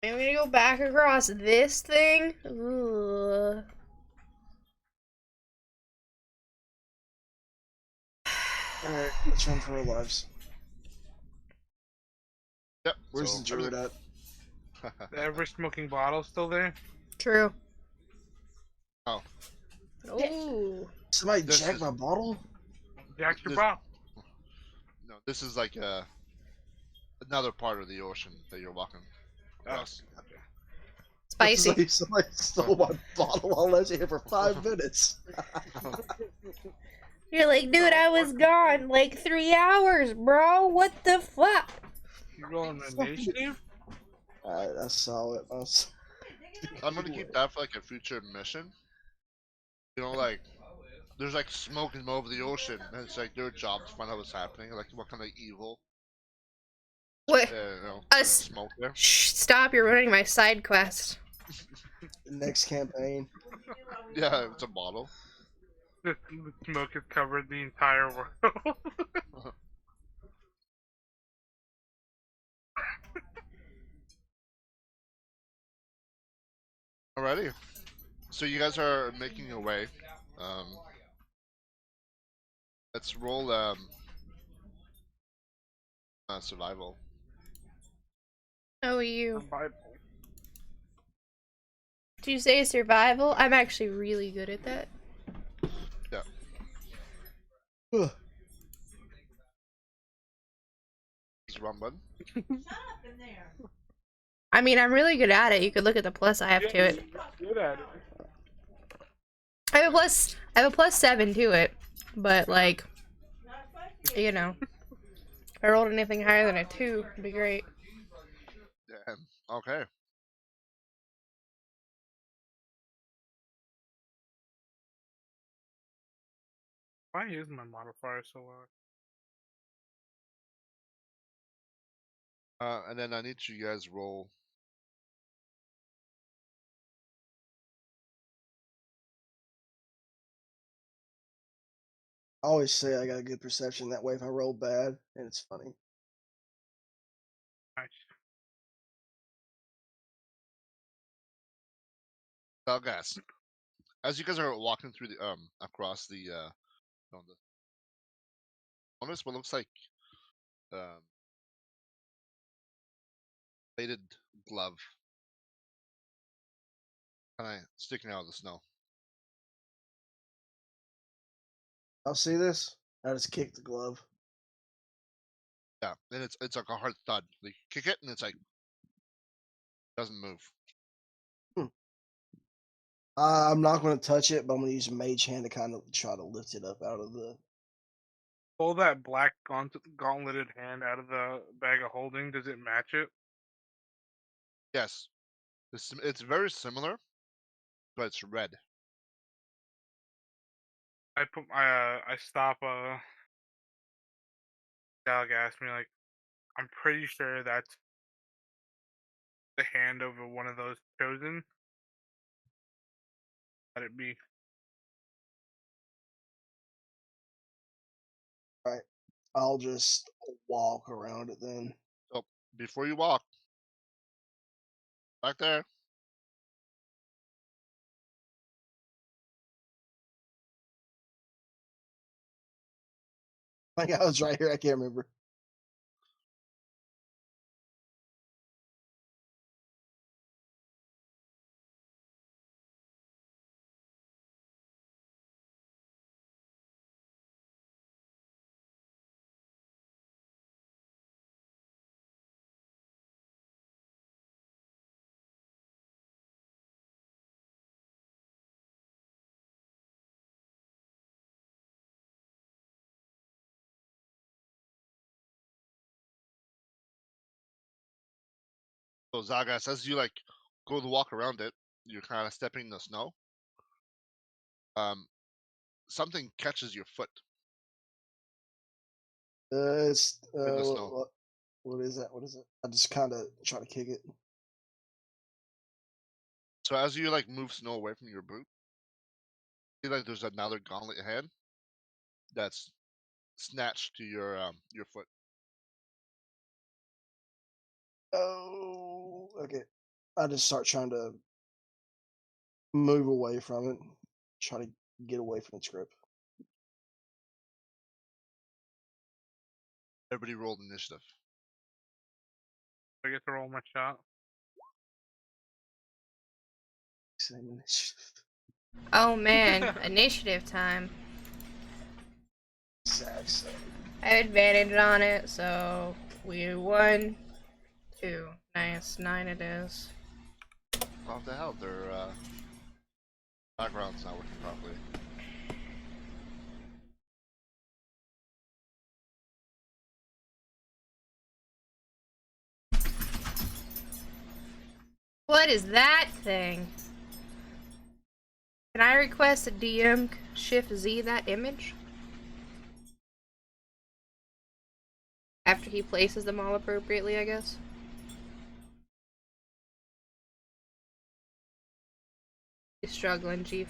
I'm gonna go back across this thing. Ugh. Alright, let's run for our lives. Yep. Where's so the druid at? The ever smoking bottle still there? True. Oh. Oh. Somebody This jacked is- my bottle? Jack your This- bottle. No, this is like another part of the ocean that you're walking across. Spicy. Somebody stole my bottle. I'll let you here for 5 minutes. You're like, dude, I was gone like 3 hours, bro. What the fuck? You rolling initiative? I saw it. I'm gonna keep that for like a future mission. You know, like there's like smoking over the ocean, and it's like their job to find out what's happening, like what kind of evil, What? smoke there. Shh, stop, you're ruining my side quest. Next campaign. Yeah, it's a bottle. The smoke has covered the entire world. Alrighty. So you guys are making your way. Let's roll Survival. How are you? Survival. Did you say survival? I'm actually really good at that. Yeah. Ugh. Just run button. Shut up in there. I mean, I'm really good at it. You could look at the plus I have to it. Good at it. I have a plus 7 to it, but like, Not fussy. you know, if I rolled anything higher than a 2, it'd be great. Yeah. Okay. Why is my modifier so low? And then I need you guys roll. I always say I got a good perception that way if I roll bad, and it's funny. Nice. Guys, as you guys are walking through the across the notice what looks like plated glove kind of sticking out of the snow. I'll see this. I just kick the glove. Yeah, and it's like a hard thud. Like kick it and it's like doesn't move. I'm not going to touch it, but I'm going to use a mage hand to kind of try to lift it up out of the. Pull that black gauntleted hand out of the bag of holding. Does it match it? Yes, it's very similar, but it's red. I stop Dalek asked me like, I'm pretty sure that's the hand of one of those chosen. Let it be. Right. I'll just walk around it then. So before you walk, back there. Like I was right here. I can't remember. So Zagas, as you like go to walk around it, you're kind of stepping in the snow. Something catches your foot It's in the snow. what is that? What is it? I just kind of try to kick it. So as you like move snow away from your boot, see like there's another gauntlet hand that's snatched to your foot. Oh, okay. I just start trying to move away from it, try to get away from its grip. Everybody rolled initiative. I get to roll my shot. Same initiative. Oh man, initiative time. Exact I have advantage on it, so we 1, 2. Nice, 9 it is. What the hell? Their background's not working properly. What is that thing? Can I request a DM shift Z that image? After he places them all appropriately, I guess. He's struggling, Chief.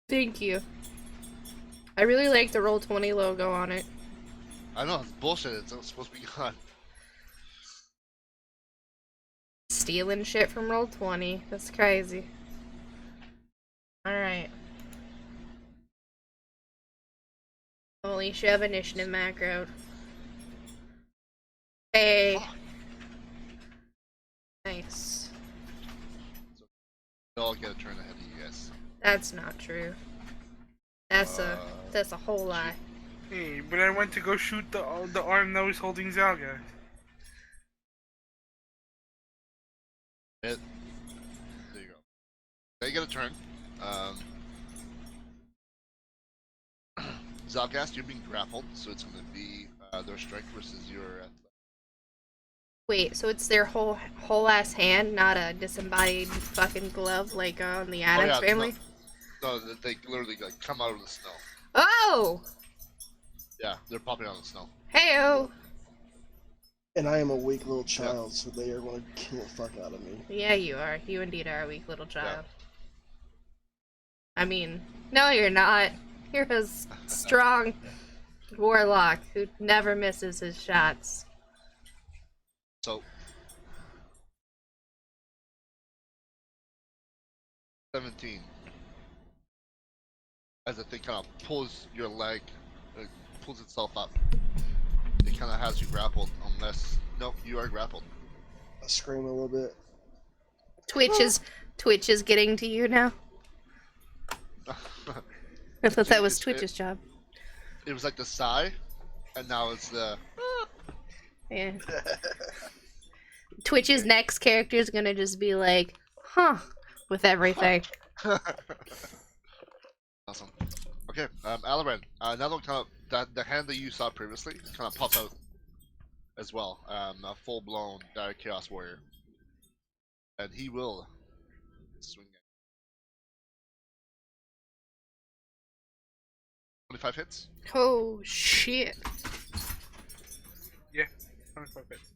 Thank you. I really like the Roll20 logo on it. I know it's bullshit. It's supposed to be gone. Stealing shit from Roll20. That's crazy. Alright. Alicia have initiative macro. Hey. Fuck. Nice. They'll get a turn ahead of you guys. That's not true. That's a whole lie. Hey, but I went to go shoot the arm that was holding Zalga. There you go. They get a turn. Zalgast, you're being grappled, so it's going to be their strength versus your athletic. Wait, so it's their whole ass hand, not a disembodied fucking glove like on the Addams Family? No, they literally like come out of the snow. Oh! Yeah, they're popping out of the snow. Heyo! And I am a weak little child, so they are going to kill the fuck out of me. Yeah, you are. You indeed are a weak little child. I mean, no, you're not. You're a strong warlock who never misses his shots. So 17. As the thing kind of pulls your leg, pulls itself up. It kind of has you grappled, unless nope, you are grappled. I scream a little bit. Twitch is getting to you now. I thought that was Twitch's job. It was like the sigh, and now it's the. Yeah. Twitch's next character is gonna just be like, huh, with everything. Awesome. Okay, Alaran. Another one kind of the hand that you saw previously kind of pops out as well. A full-blown Chaos Warrior, and he will swing it. 25 hits. Oh shit. Yeah, 25 hits.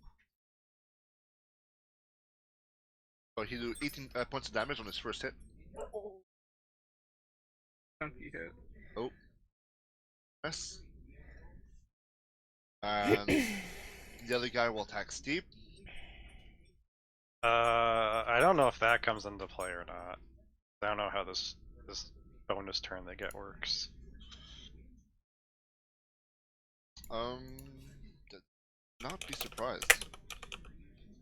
So he do 18 points of damage on his first hit. Chunky hit. Oh. Yes. And the other guy will attack Steve. I don't know if that comes into play or not. I don't know how this bonus turn they get works. Not be surprised.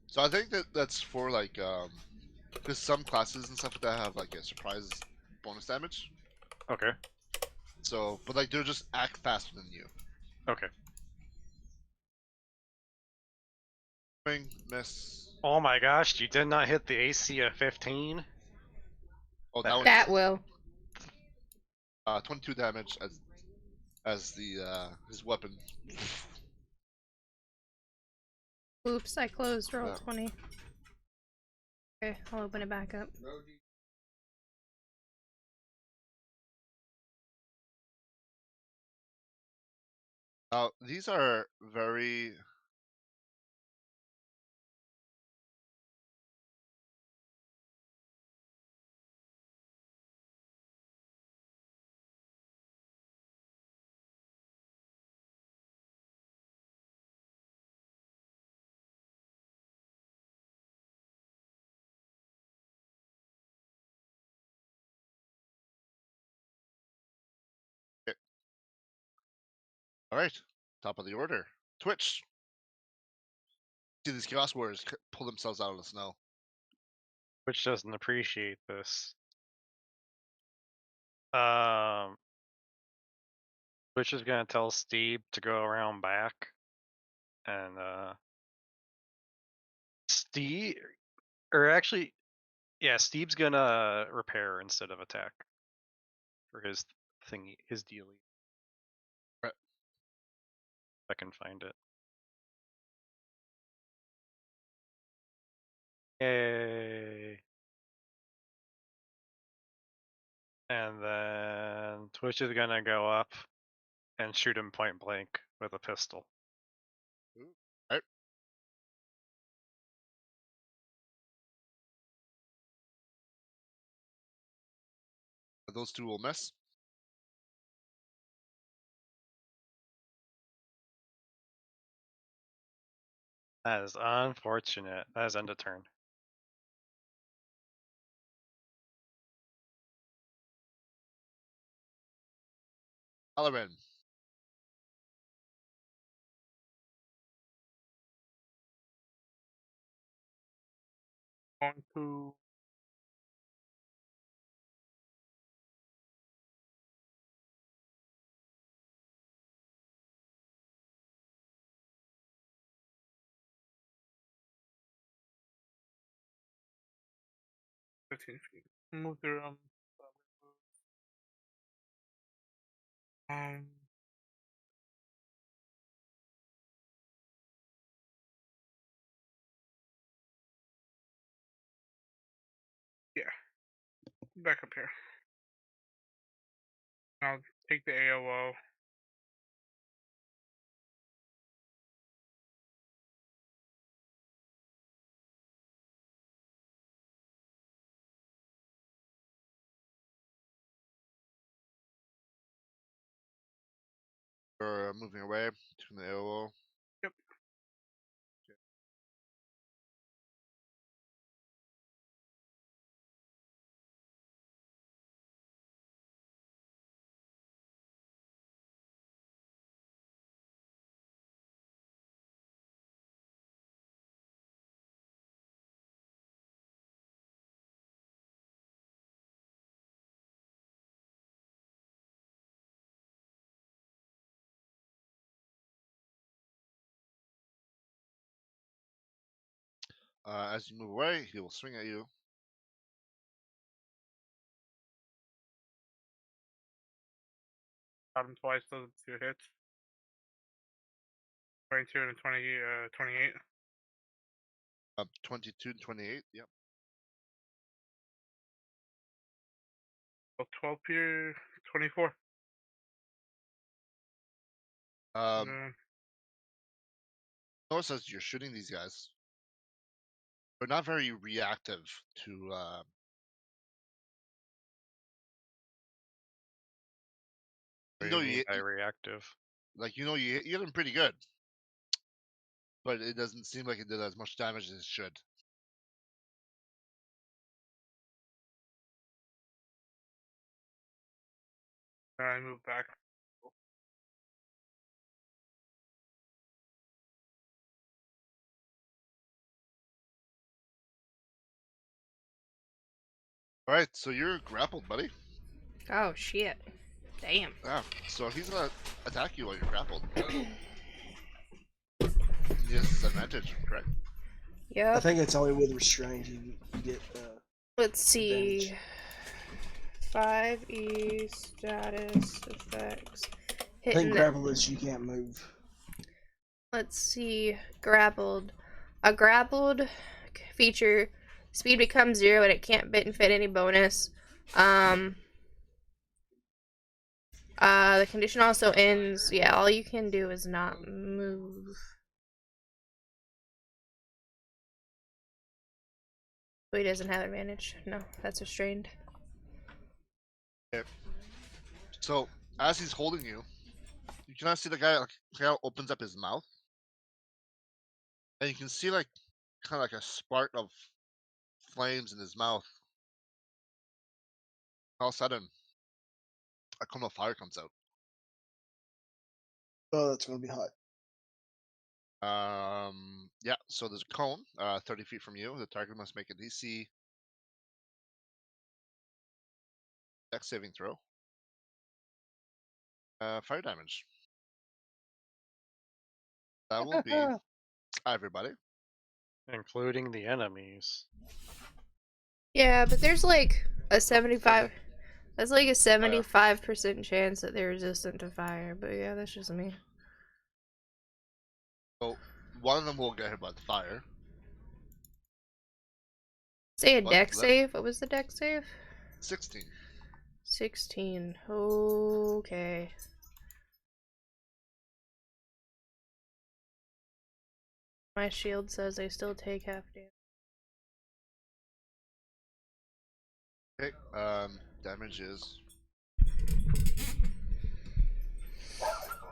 So I think that's for like because some classes and stuff like that have like a surprise bonus damage. Okay. So, but like they'll just act faster than you. Okay. Swing, miss. Oh my gosh, you did not hit the AC of 15? Oh, that one. That will. 22 damage as the his weapon. Oops, I closed roll Yeah. 20. Okay, I'll open it back up. Now these are very. All right, top of the order. Twitch. See these Chaos Warriors pull themselves out of the snow. Which doesn't appreciate this. Which is gonna tell Steve to go around back. And Steve, or actually, yeah, Steve's gonna repair instead of attack for his thingy, his dealie. Right. If I can find it. Yay! And then Twitch is gonna go up and shoot him point blank with a pistol. Right. Those two will miss. That is unfortunate. That is end of turn. Alaran. Going to $15 feet. Move through them. Um, yeah. Back up here. I'll take the AOO. Or moving away to the AOO. Yep. As you move away, he will swing at you. Shot him twice, those are 2 hits. 22 and 28. 22 and 28. Yep. So 12 here, 24. Notice as you're shooting these guys, they're not very reactive to. What do No, you mean you by reactive? you hit him pretty good, but it doesn't seem like it did as much damage as it should. I move back. All right, so you're grappled, buddy. Oh shit. Damn. Yeah. So he's gonna attack you while you're grappled. He has disadvantage, correct? I Yep. think it's only with restraint you get. Let's see. 5e status effects. I Hitting think the, grapple is you can't move. let's see. Grappled. A grappled feature. Speed becomes 0 and it can't benefit any bonus. The condition also ends. Yeah, all you can do is not move. So he doesn't have advantage. No, that's restrained. Okay. So as he's holding you, you cannot see the guy like kind of opens up his mouth, and you can see like kind of like a spark of flames in his mouth. All of a sudden, a cone of fire comes out. Oh, that's gonna be hot. Yeah. So there's a cone, 30 feet from you. The target must make a DC Dex saving throw. Fire damage. That will be everybody. Including the enemies. Yeah, but there's like a 75. That's like a 75% chance that they're resistant to fire. But yeah, that's just me. So one of them will get hit by the fire. Say a What? deck save. What was the deck save? 16. 16. Okay. My shield says they still take half damage. Okay. Damage is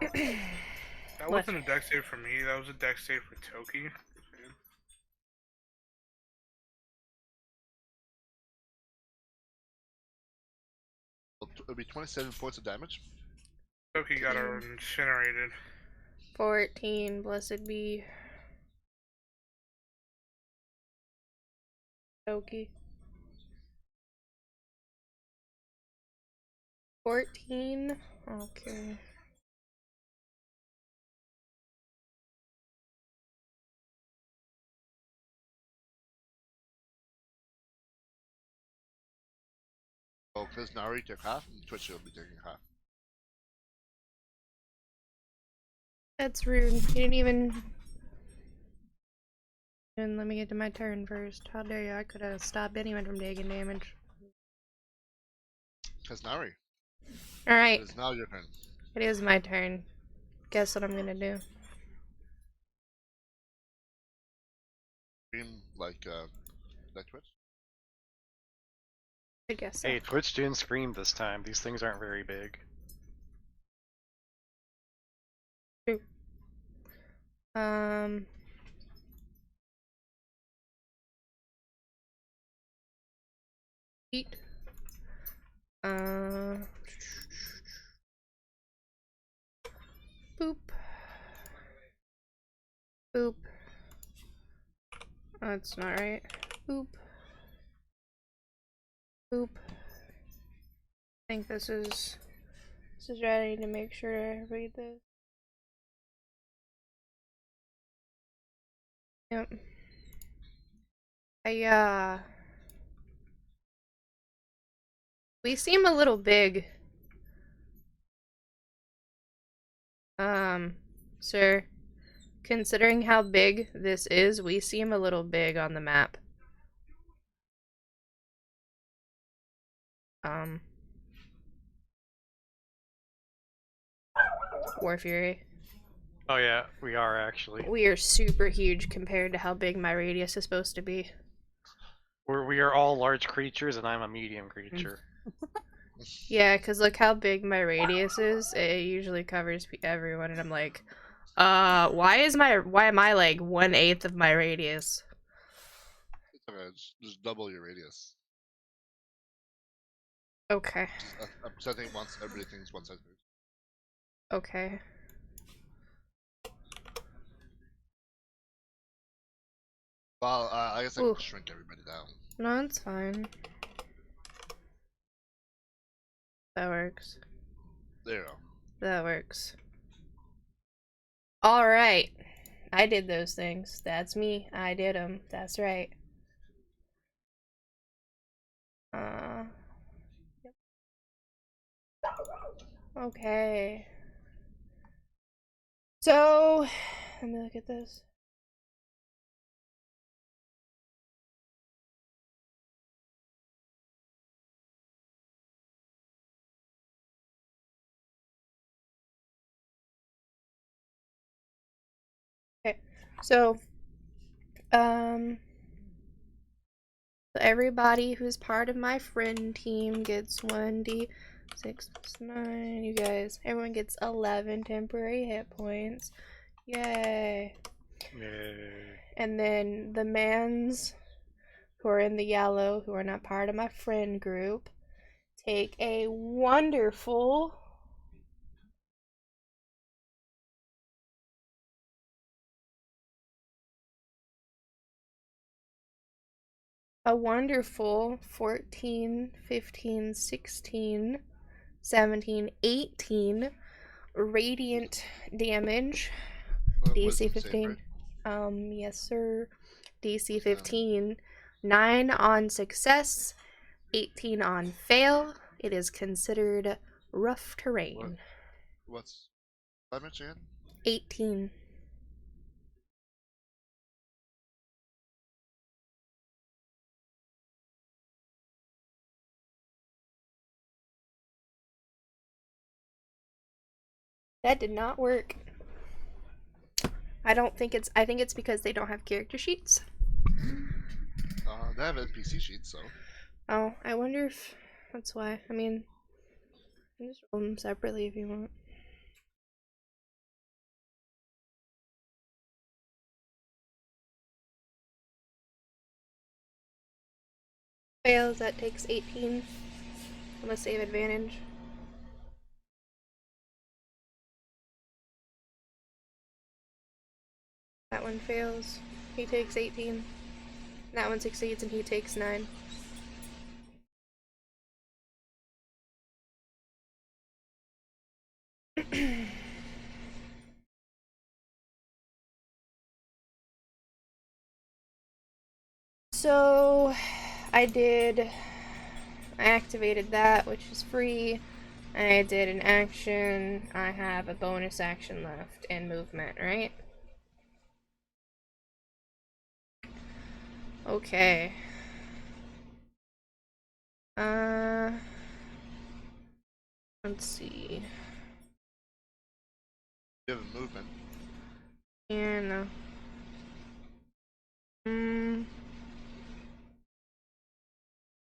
That wasn't a deck save for me, that was a deck save for Toki. it'll be 27 points of damage. Toki got her incinerated. 14. Blessed be. Okie. 14. Okay. Oh, because Nari took half, and Twitch will be taking half. That's rude. You didn't even. And let me get to my turn first. How dare you? I could have stopped anyone from taking damage. Because Nari. Alright. It is now your turn. It is my turn. Guess what I'm gonna do. Scream like Twitch. I guess so. Hey, Twitch didn't scream this time. These things aren't very big. True. Eat. Boop. Boop. Oh, that's not right. Boop. Boop. I think this is right. I need to make sure I read this. Yep. We seem a little big. Sir, considering how big this is, we seem a little big on the map. War Fury. Oh yeah, we are actually. We are super huge compared to how big my radius is supposed to be. We are all large creatures, and I'm a medium creature. Yeah, because look how big my radius is. It usually covers everyone, and I'm like, why am I like 1/8 of my radius? It's okay, just double your radius. Okay. I think once everything's one size. Okay. Well, I guess I can shrink everybody down. No, it's fine. That works. There you go. That works. Alright. I did those things. That's me. I did them. That's right. Yep. Okay. So, let me look at this. Okay, so everybody who's part of my friend team gets 1d6 plus 9. You guys, everyone gets 11 temporary hit points. Yay! Yay! And then the mans who are in the yellow, who are not part of my friend group, take a wonderful a wonderful 14, 15, 16, 17, 18 radiant damage. DC 15. Yes, sir. DC 15. 9 on success, 18 on fail. It is considered rough terrain. What's damage again? 18. That did not work. I think it's because they don't have character sheets. They have NPC sheets, so. Oh, I wonder if that's why. I mean, you can just roll them separately if you want. Fails, that takes 18. I'm gonna save advantage. That one fails. He takes 18. That one succeeds and he takes 9. So I activated that, which is free. I did an action. I have a bonus action left and movement, right? Okay. Let's see. You have a movement. And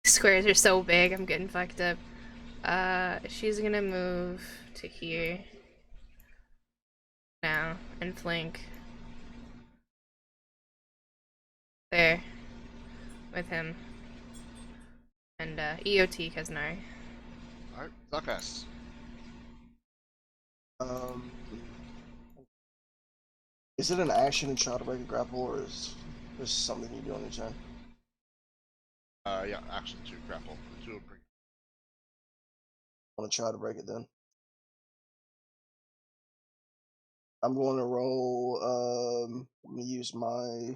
squares are so big, I'm getting fucked up. She's gonna move to here now and flank there with him and EOT Kaznari. Alright, Zuckass. Is it an action to try to break a grapple, or is this something you do on your turn? Yeah, action to grapple. The two will bring. I want to try to break it then. I'm going to roll. I'm going to use my.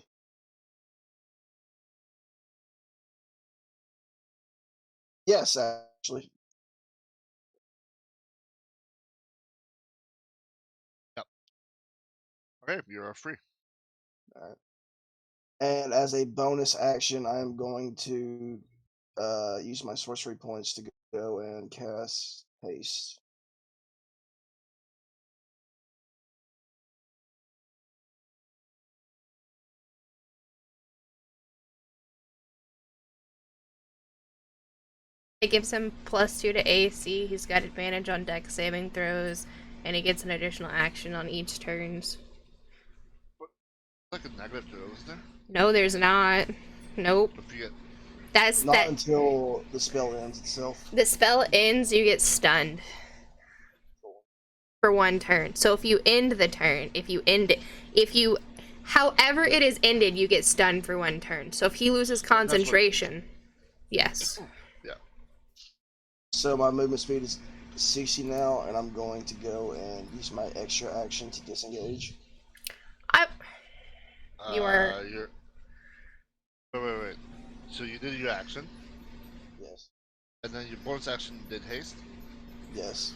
Yes, actually. Yep. Okay, you're free. All right. And as a bonus action, I am going to use my sorcery points to go and cast haste. It gives him +2 to AC. He's got advantage on dex saving throws, and he gets an additional action on each turns. Like a negative to those there? No, there's not. Nope. If you get That's Not that. until the spell ends itself. The spell ends, you get stunned for 1 turn. So if you end the turn, however it is ended, you get stunned for 1 turn. So if he loses concentration, yes. Yeah. So my movement speed is 60 now, and I'm going to go and use my extra action to disengage. You are. You're. Wait. So you did your action, Yes. and then your bonus action did haste. Yes.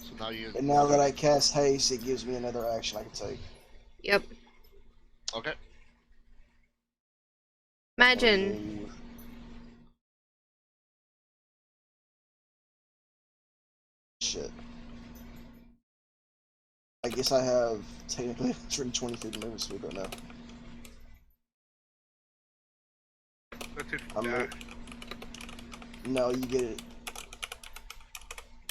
So now you. And now that I cast haste, it gives me another action I can take. Yep. Okay. Imagine. Shit. I guess I have technically 120 feet of movement speed right now. That's if I'm you re- dash. No, you get it.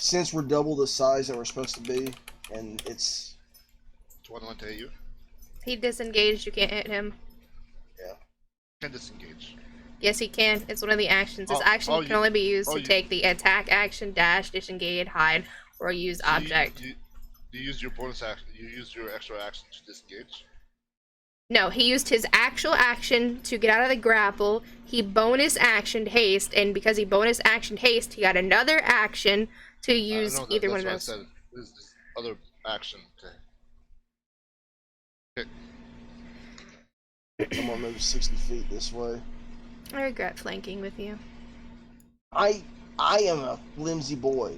Since we're double the size that we're supposed to be, and it's. 21 to hit you. He disengaged, you can't hit him. Yeah. Can disengage. Yes, he can. It's one of the actions. This action can only be used to take the attack action, dash, disengage, hide, or use object. You use your bonus action. You use your extra action to disengage. No, he used his actual action to get out of the grapple. He bonus actioned haste, and because he bonus actioned haste, he got another action to use either one of those. That's why I said this other action. Okay. I'm gonna move 60 feet this way. I regret flanking with you. I am a flimsy boy.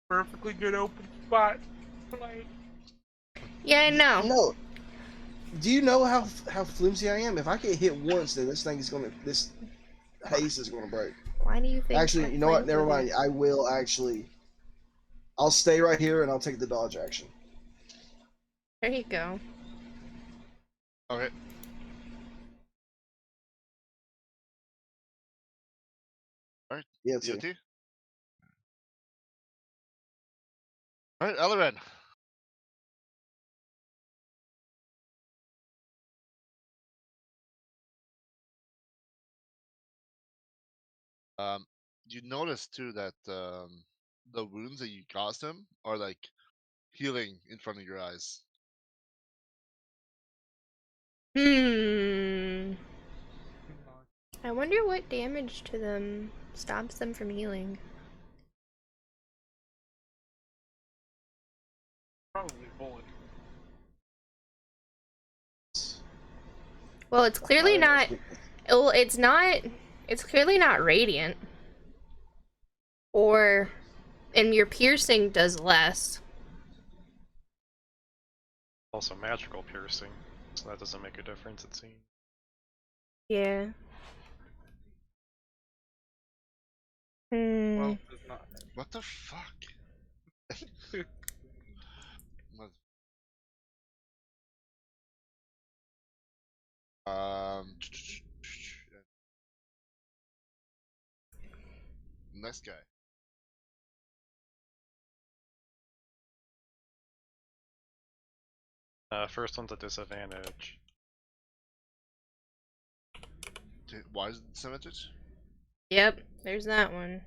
Perfectly good open spot. Like, Yeah, I know. No. Do you know how flimsy I am? If I get hit once, then this haze is gonna break. Why do you think? Actually, you know what? Never mind. I will actually. I'll stay right here and I'll take the dodge action. There you go. Okay. Alright. Yeah, DOT. Alright, Ellerin. You notice too that the wounds that you caused him are like healing in front of your eyes. I wonder what damage to them stops them from healing. Probably bullet. Well, it's clearly not. Fire. Well, it's not. It's clearly not radiant. And your piercing does less. Also magical piercing, so that doesn't make a difference, it seems. Yeah. Well, does not. What the fuck? What- Next guy. First one's a disadvantage. Why is it disadvantage? Yep, there's that one.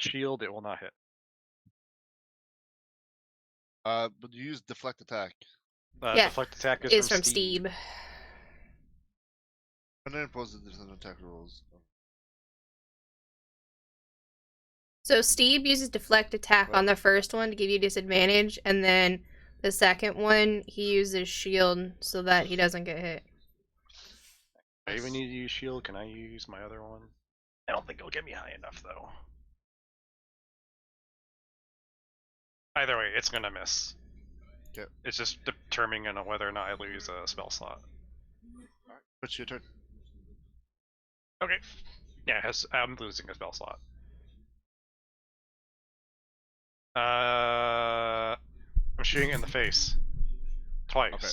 Shield, it will not hit. But you use deflect attack. Yeah, Deflect attack is Is from from Steve. Steve. And then impose the different attack rules. So Steve uses deflect attack on the first one to give you disadvantage, and then the second one he uses shield so that he doesn't get hit. I even need to use shield. Can I use my other one? I don't think it'll get me high enough though. Either way, it's gonna miss. Okay. It's just determining on whether or not I lose a spell slot. Alright, it's your turn. Okay. Yeah, I'm losing a spell slot. I'm shooting it in the face. Twice. Okay.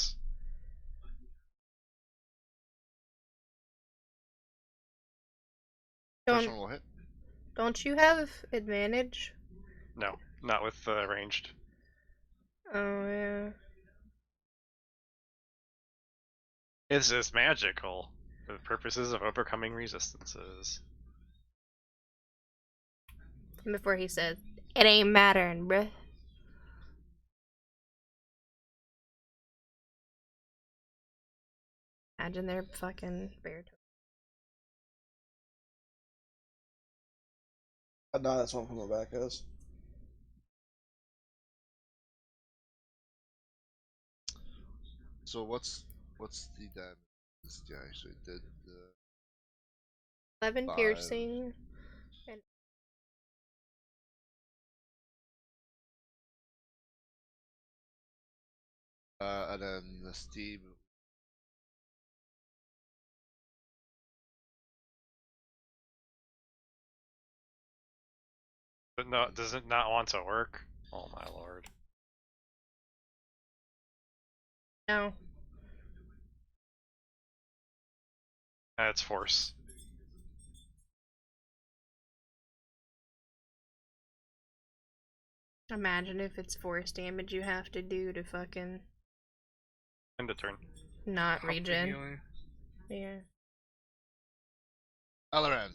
First one will hit. Don't you have advantage? No, not with ranged. Oh yeah. It's just magical for the purposes of overcoming resistances. Before he said, "It ain't mattering, bruh." Imagine they're fucking bear. No, that's what I'm coming back as. So what's the damage this guy actually did? 11 5. piercing. And then Steve. But no, does it not want to work? Oh my lord. No. That's force. Imagine if it's force damage you have to do to fucking End of turn. not Pop the regen. healing. Yeah. Alaran.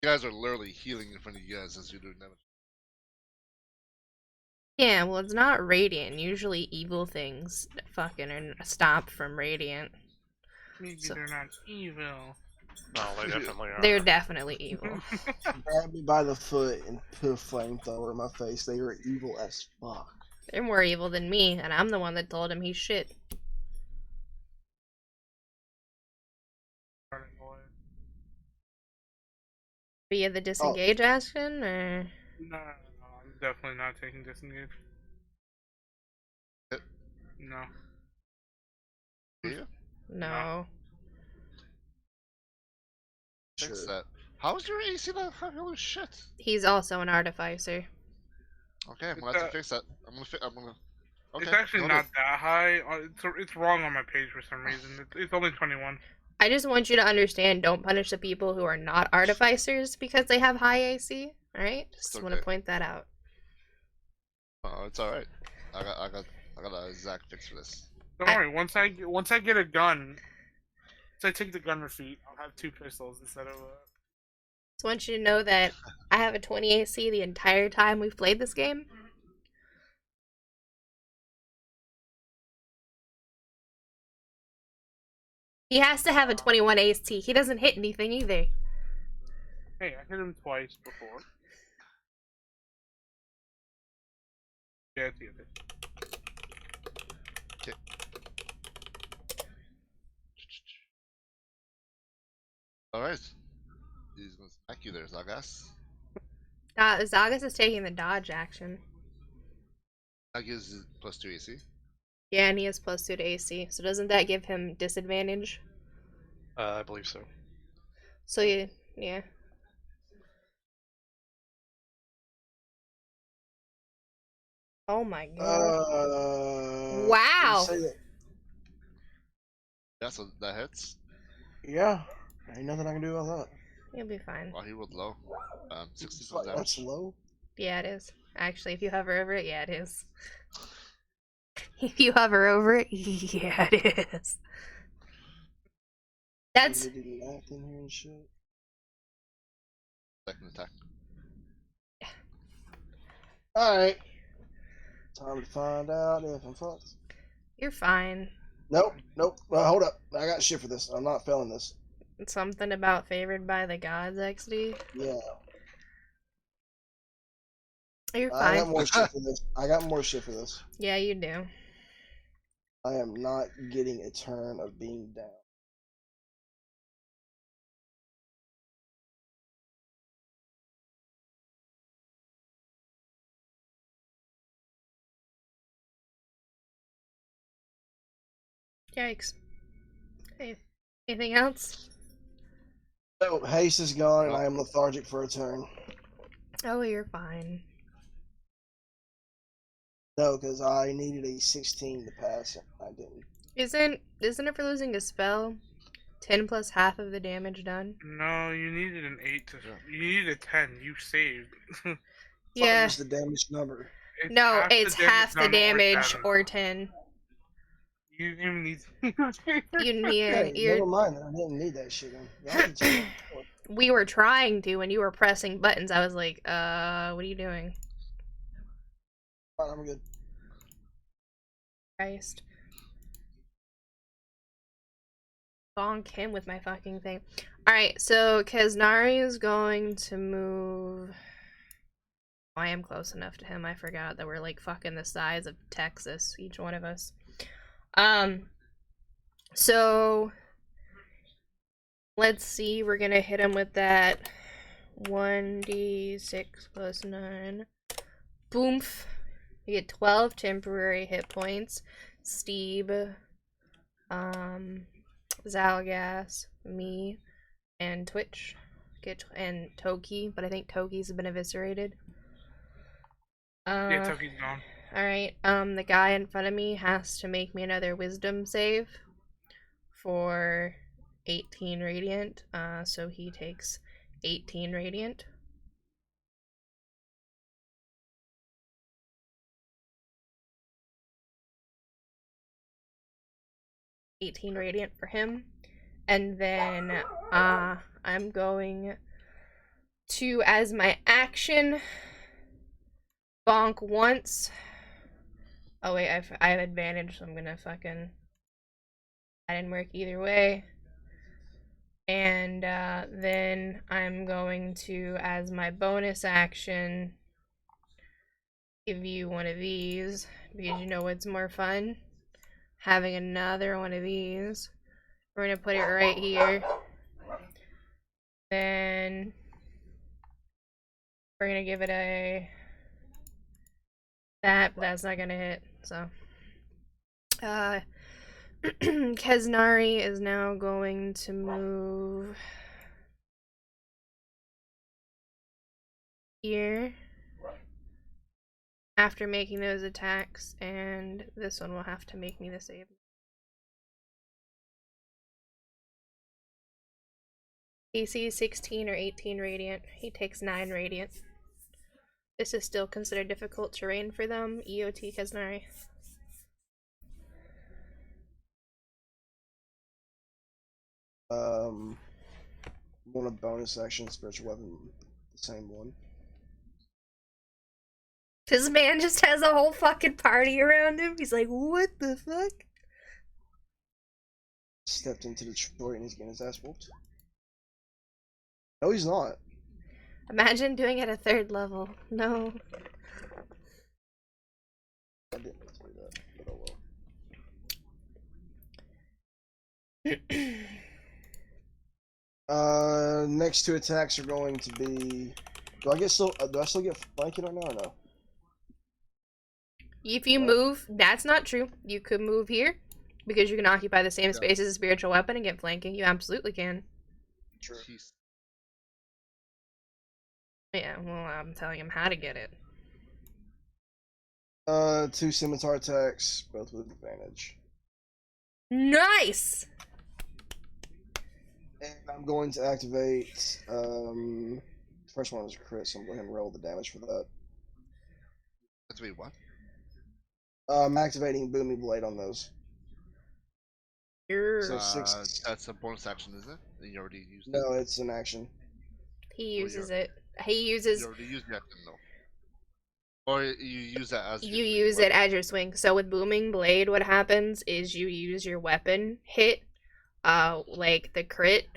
You guys are literally healing in front of you guys as you're doing damage. Yeah, well, it's not radiant. Usually evil things fucking are stopped from radiant. Maybe So- they're not evil. No, they definitely are. They're definitely evil. Grab me by the foot and put a flamethrower in my face. They are evil as fuck. They're more evil than me, and I'm the one that told him he's shit. Running away. Via the disengage action, or No, I'm definitely not taking disengage. Hit. No. Yeah. no? Fix Sure. that. How's your AC that high? Holy shit. He's also an artificer. Okay, I'm It's, gonna have to fix that. I'm gonna. Okay. It's actually noted. not that high. It's wrong on my page for some reason. It's only 21. I just want you to understand, don't punish the people who are not artificers because they have high AC, alright? Just want to okay. point that out. Oh, it's all right. I got a exact fix for this. Don't I- worry. Once I get a gun, So I take the gunner feat. I'll have 2 pistols instead of Just want you to know that I have a 20 AC the entire time we've played this game. He has to have a 21 AC. He doesn't hit anything either. Hey, I hit him twice before. Yeah, it's the other. Alright. He's gonna smack you there, Zagas. Zagas is taking the dodge action. That gives you +2 AC. Yeah, and he has +2 to AC. So doesn't that give him disadvantage? I believe so. So yeah. Oh my god. Wow. Say that. Yeah, so that hits. Yeah, ain't nothing I can do about that. You'll be fine. Wow, he rolled low. 60 It's like, damage. that's low. Yeah, it is. Actually, if you hover over it, yeah, it is. If you hover over it, yeah, it is. That's They do math in here and shit. Second attack. Alright. Time to find out if I'm fucked. you're fine. Nope. Hold up. I got shit for this. I'm not failing this. Something about favored by the gods, XD. Yeah. You're I got fine. more shit for this. I got more shit for this. Yeah, you do. I am not getting a turn of being down. Yikes. Hey, anything else? So, haste is gone, and Nope. I am lethargic for a turn. Oh, you're fine. No, because I needed a 16 to pass it. I didn't. Isn't it for losing a spell? 10 plus half of the damage done. No, you needed an 8 to. Yeah. You needed a 10. You saved. Yeah. What was the damage number? It's No, half it's the damage half the done damage 10. or 10. You didn't even need. You need. Hey, never mind. I didn't need that shit. Y'all can tell me. We were trying to when you were pressing buttons. I was like, what are you doing? Fine, I'm good. Christ. Bonk him with my fucking thing. Alright, so Kaznari is going to move. Oh, I am close enough to him. I forgot that we're like fucking the size of Texas, each one of us. So let's see, we're gonna hit him with that 1d6 plus 9. Boomf. You get 12 temporary hit points. Steve, Zalgas, me, and Twitch and Toki, but I think Toki's been eviscerated. Yeah, Toki's gone. Alright, the guy in front of me has to make me another wisdom save for 18 radiant, so he takes 18 radiant. Radiant for him. And then I'm going to, as my action, bonk once. Oh wait, I have advantage, so I'm gonna fucking. That didn't work either way. And then I'm going to, as my bonus action, give you one of these because you know what's more fun? Having another one of these. We're gonna put it right here. Then we're gonna give it a that, but that's not gonna hit. So Keznari is now going to move here after making those attacks, and this one will have to make me the save. AC 16 or 18 radiant. He takes 9 radiant. This is still considered difficult terrain for them. EOT Keznari. One of bonus action, spiritual weapon, the same one. This man just has a whole fucking party around him. He's like, what the fuck? Stepped into Detroit and he's getting his ass whooped. No, he's not. Imagine doing it at 3rd level. No. I didn't do that, but oh well. Next 2 attacks are going to be. Do I still get flanking right now or no? If you move, that's not true. You could move here because you can occupy the same space as a spiritual weapon and get flanking. You absolutely can. True. Jeez. Yeah, well, I'm telling him how to get it. 2 scimitar attacks, both with advantage. Nice! And I'm going to activate. First one is a crit, so I'm going to roll the damage for that. Activate what? I'm activating Booming Blade on those. So 6. That's a bonus action, isn't it? And you already used it. No, it's an action. He uses it. He uses. You already used the action, though. Or you use that as. You use it as your swing. So with Booming Blade, what happens is you use your weapon hit, like the crit,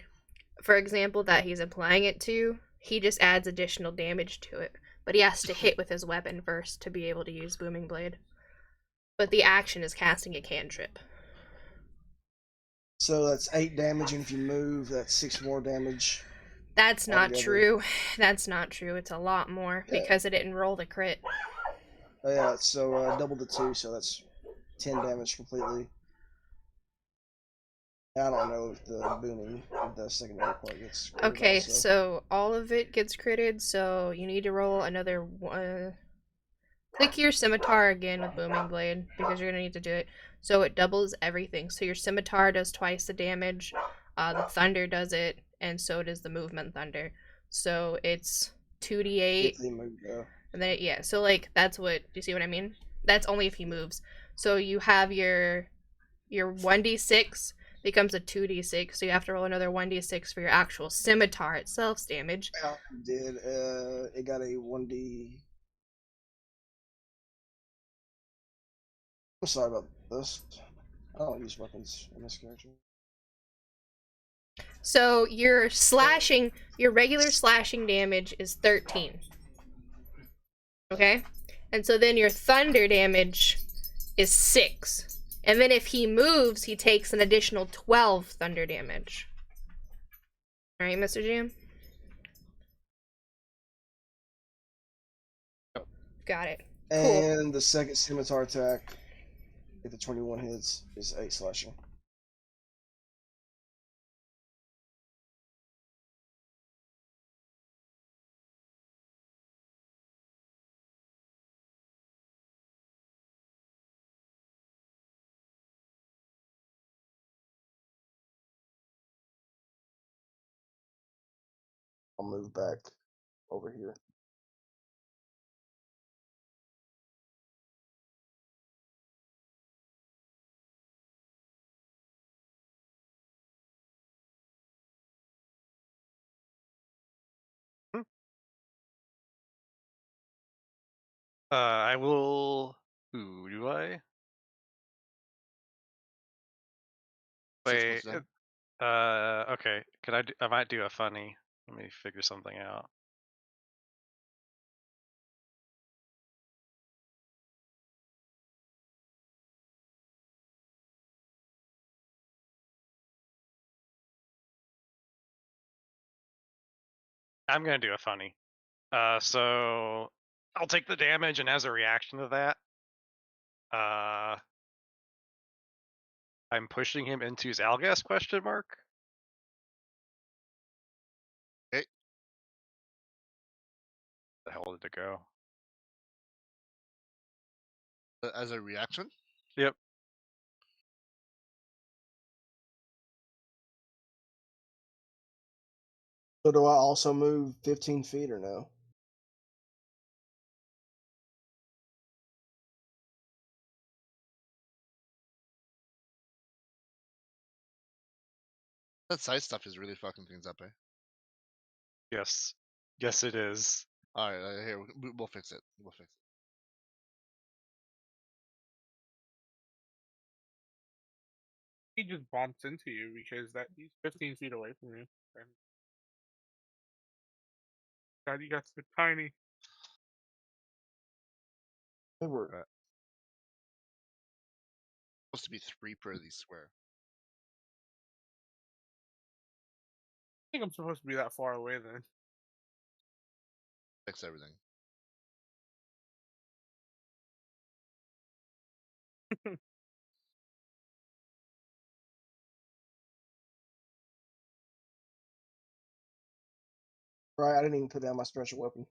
for example, that he's applying it to. He just adds additional damage to it, but he has to hit with his weapon first to be able to use Booming Blade. But the action is casting a cantrip. So that's 8 damage, and if you move, that's 6 more damage. That's not altogether. true. That's not true. It's a lot more Yeah. because it didn't roll the crit. Oh, yeah, so double the 2, so that's 10 damage completely. I don't know if the booming of the secondary part gets critted Okay, also. so all of it gets critted, so you need to roll another one. Click your scimitar again with Booming Blade, because you're going to need to do it. So it doubles everything. So your scimitar does twice the damage, the thunder does it, and so does the movement thunder. So it's 2d8. If they move, And then, yeah, so like, that's what, do you see what I mean? That's only if he moves. So you have your 1d6 becomes a 2d6, so you have to roll another 1d6 for your actual scimitar itself's damage. Yeah, it did. It got a 1d. I'm sorry about this. I don't use weapons in this character. So your regular slashing damage is 13. Okay? And so then your thunder damage is 6. And then if he moves, he takes an additional 12 thunder damage. Alright, Mr. Jam? Got it. Cool. And the second scimitar attack, if the 21 hits, is 8 slashing. I'll move back over here. I will. Who do I? Wait. Okay. Could I? I might do a funny. Let me figure something out. I'm gonna do a funny. So I'll take the damage, and as a reaction to that, I'm pushing him into his Algas question mark. Okay. The hell did it go? As a reaction? Yep. So do I also move 15 feet or no? That side stuff is really fucking things up, eh? Yes. Yes, it is. All right, here we'll fix it. We'll fix it. He just bumps into you because that he's 15 feet away from you. And God, you got so tiny. They were Supposed to be 3 per these square. I think I'm supposed to be that far away then. Fix everything. right. I didn't even put down my special weapon.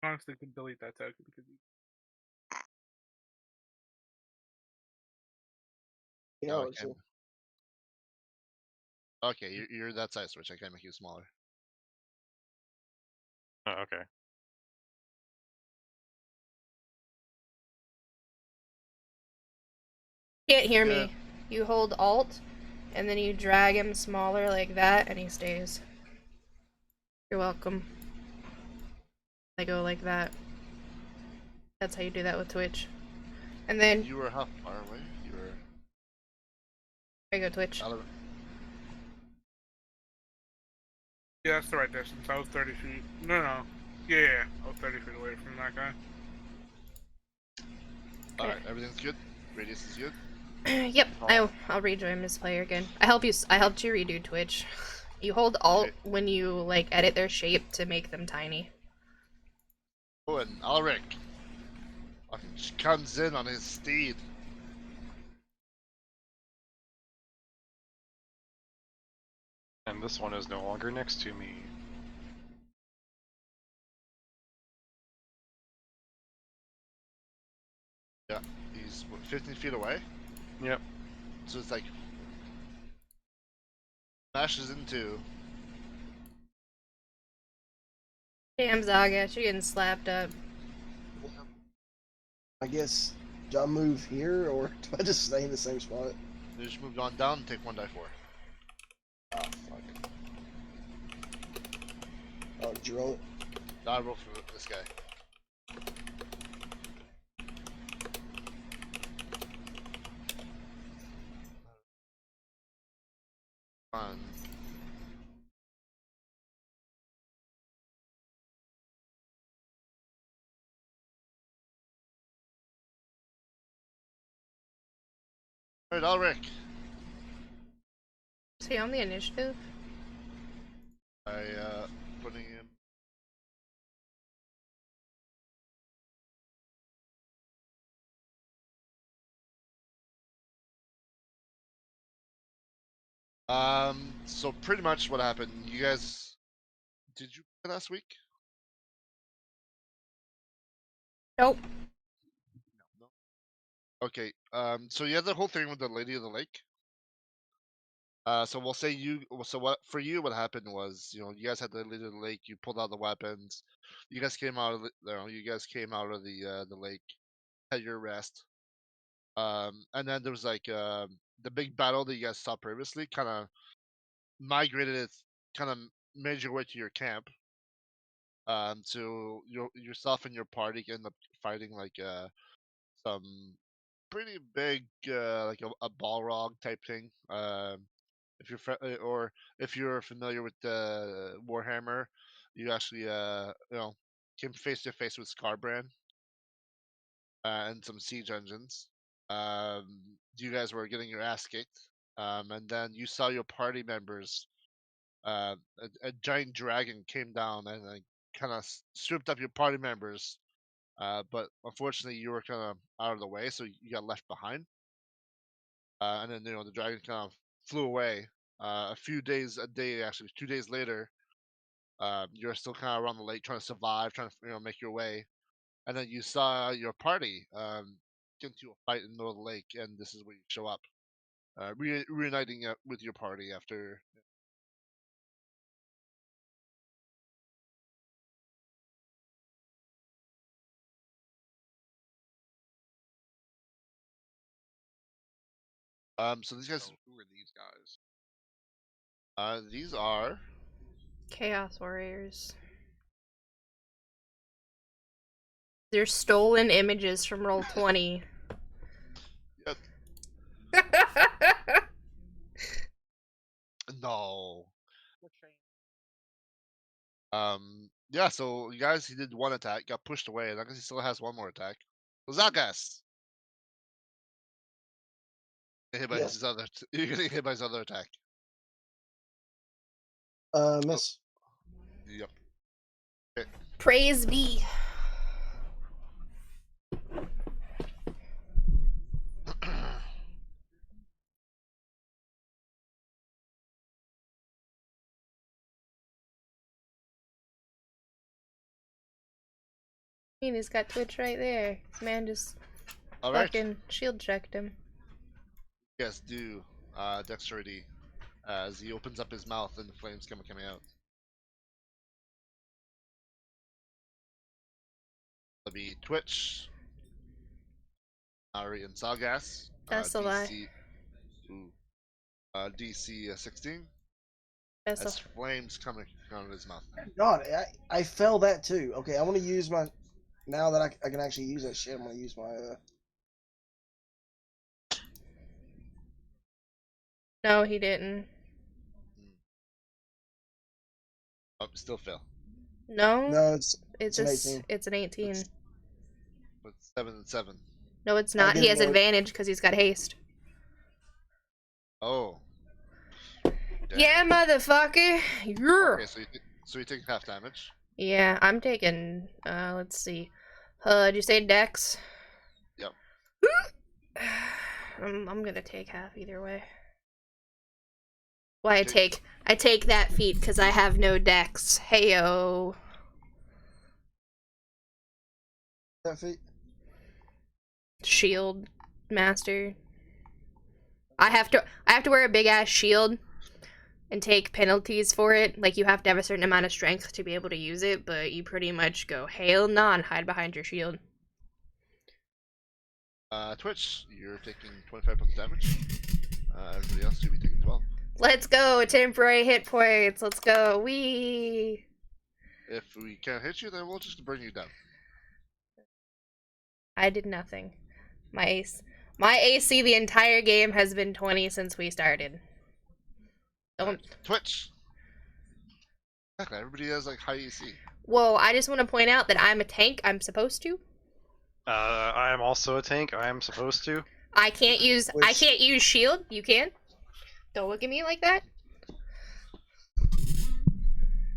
Honestly, could delete that token because Yeah, No, I it's, can't. Okay, you're that size switch. I can't make you smaller. Oh, okay. Can't hear Yeah. me. You hold Alt, and then you drag him smaller like that, and he stays. You're welcome. I go like that. That's how you do that with Twitch. And then You were how far away? You were I go Twitch. out of. yeah, that's the right distance. I was 30 feet. No. Yeah, I was 30 feet away from that guy. All right, everything's good. Radius is good. Yep, I'll rejoin Miss Player again. I helped you redo Twitch. You hold Alt Okay. when you like edit their shape to make them tiny. Oh, and Alric fucking comes in on his steed. And this one is no longer next to me. Yeah, he's what, 15 feet away. Yep. So it's like smashes into. Damn, Zaga, you're getting slapped up. I guess, do I move here or do I just stay in the same spot? They just moved on down and take 1 die 4. Oh, fuck. Oh, did you roll it? I roll for this guy. Fun. Alright, Alric. Is he on the initiative? Putting him. So pretty much what happened, you guys, did you play last week? Nope. No. Okay, so you had the whole thing with the Lady of the Lake. So we'll say so what, for you, what happened was, you guys had the Lady of the Lake, you pulled out the weapons, you guys came out of the lake, had your rest. And then there was like, the big battle that you guys saw previously kind of migrated it, kind of made your way to your camp. So yourself and your party end up fighting like some pretty big like a Balrog type thing. If you're or if you're familiar with the Warhammer, you actually came face to face with Scarbrand and some siege engines. You guys were getting your ass kicked, and then you saw your party members. A giant dragon came down and kind of swooped up your party members. But unfortunately, you were kind of out of the way, so you got left behind. And then the dragon kind of flew away. A day actually, 2 days later, you're still kind of around the lake trying to survive, trying to make your way. And then you saw your party. into a fight in the middle of the lake, and this is where you show up, reuniting with your party after. So these guys. So who are these guys? These are. Chaos Warriors. They're stolen images from Roll20. Yep. No. Yeah, so you guys, he did one attack, got pushed away, and I guess he still has one more attack. Zagas! Hit by Yes. his other. You're getting hit by his other attack. Miss. Yep. Praise be. He's got Twitch right there. This man just fucking shield checked him. Yes, do dexterity as he opens up his mouth and the flames coming out. That'll be Twitch, Ari, and Sagas. That's a lie. DC 16. That's As a flames coming out of his mouth. God, I fell that too. Okay, I want to use my. Now that I can actually use that shit, I'm gonna use my. No, he didn't. Oh, still fail. No. No, it's an 18. It's an 18. But 7 and 7. No, it's not. He has advantage because he's got haste. Oh. Damn. Yeah, motherfucker. Yeah. Okay, so you take half damage. Yeah, I'm taking. Let's see. Did you say Dex? Yep. I'm gonna take half either way. Why I take that feat because I have no Dex. Heyo. that feat. Shield master. I have to wear a big ass shield and take penalties for it. Like, you have to have a certain amount of strength to be able to use it, but you pretty much go hail no and hide behind your shield. Twitch, you're taking 25 points of damage. Everybody else, you'll be taking 12. Let's go! Temporary hit points! Let's go! Wee! If we can't hit you, then we'll just bring you down. I did nothing. My AC the entire game has been 20 since we started. Don't. Twitch! Exactly, everybody has like high AC. Whoa, I just want to point out that I'm a tank. I'm supposed to. I am also a tank. I am supposed to. I can't use shield. You can. Don't look at me like that.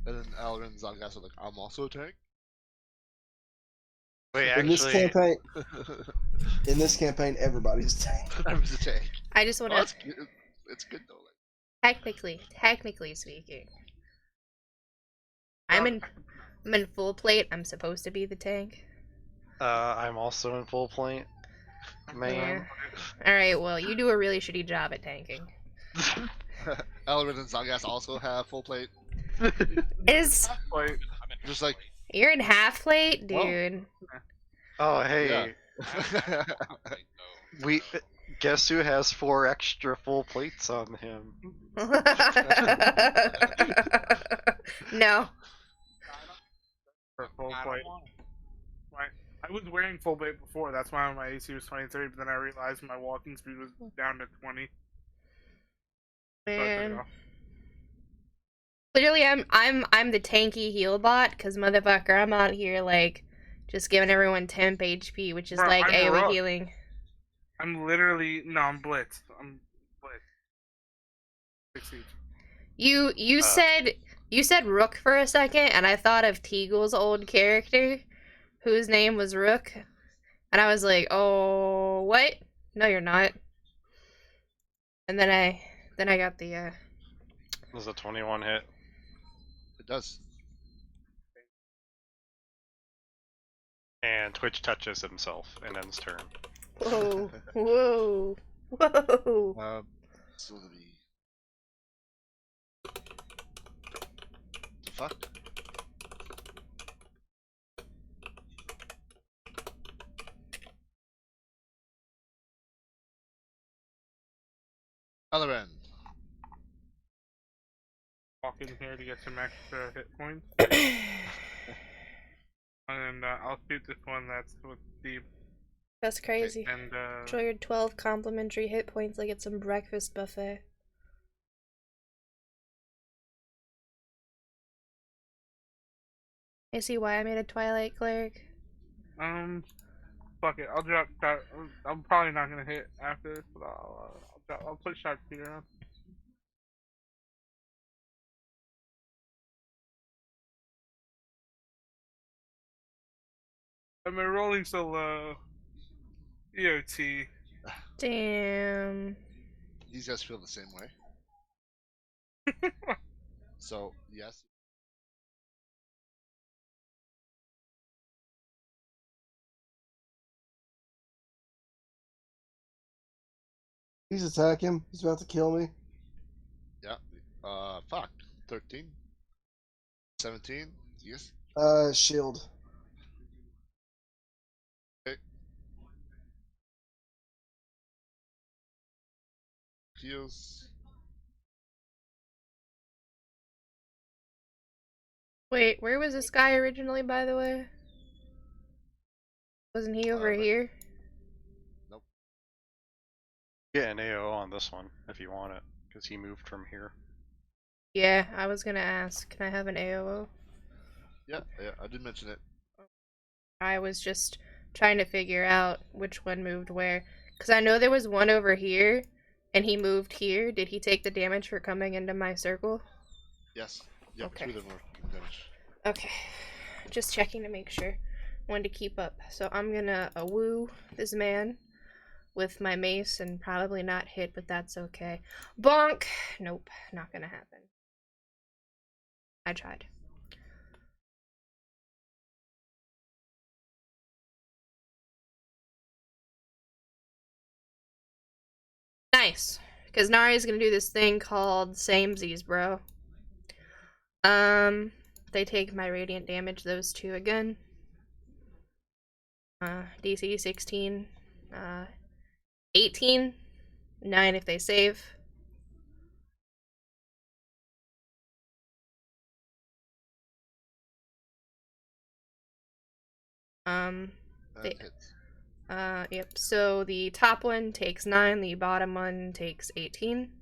And then Alrin and Zagas are like, I'm also a tank. Wait, In this campaign, everybody's a tank. I was a tank. I just want to. It's good though. Like. Technically speaking, I'm in full plate. I'm supposed to be the tank. I'm also in full plate. Man. Yeah. Alright, well, you do a really shitty job at tanking. Alrin and Zagas also have full plate. Just like. You're in half plate, dude. Oh, hey. Yeah. We guess who has 4 extra full plates on him? No. For full plate. I was wearing full plate before. That's why my AC was 23. But then I realized my walking speed was down to 20. Man. Clearly, I'm the tanky heal bot, because motherfucker, I'm out here like just giving everyone temp HP, which is like AoE healing. I'm literally I'm blitzed. I'm blitzed. 6 each. You said Rook for a second, and I thought of Teagle's old character, whose name was Rook, and I was like, oh, what? No, you're not. And then I got the It was a 21 hit. It does. And Twitch touches himself and ends turn. Whoa. Whoa. Whoa. So to be. The fuck? Other end. Walk in here to get some extra hit points. And I'll shoot this one that's with the. That's crazy. And Enjoy your 12 complimentary hit points like it's some breakfast buffet. I see why I made a Twilight Cleric. Fuck it. I'll drop that. I'm probably not gonna hit after this, but I'll put sharpshooter on. Am I rolling so low? EOT. Damn. These guys feel the same way. So, yes. Please attack him. He's about to kill me. Yeah. Fuck. 13. 17. Yes. Shield. Okay. Heals. Wait, where was this guy originally, by the way? Wasn't he over But- here? Nope. Get an AO on this one if you want it, because he moved from here. Yeah, I was gonna ask. Can I have an AOO? Yeah, I did mention it. I was just trying to figure out which one moved where. Because I know there was one over here, and he moved here. Did he take the damage for coming into my circle? Yes. Yep, Okay. 2 of them were damage. Okay. Just checking to make sure. Wanted to keep up. So I'm gonna woo this man with my mace and probably not hit, but that's okay. Bonk! Nope, not gonna happen. I tried. Nice. Because Nari's gonna do this thing called Samesies, bro. They take my radiant damage, those two again. DC 16. 18. 9 if they save. And They- hits. Yep, so the top one takes 9, the bottom one takes 18.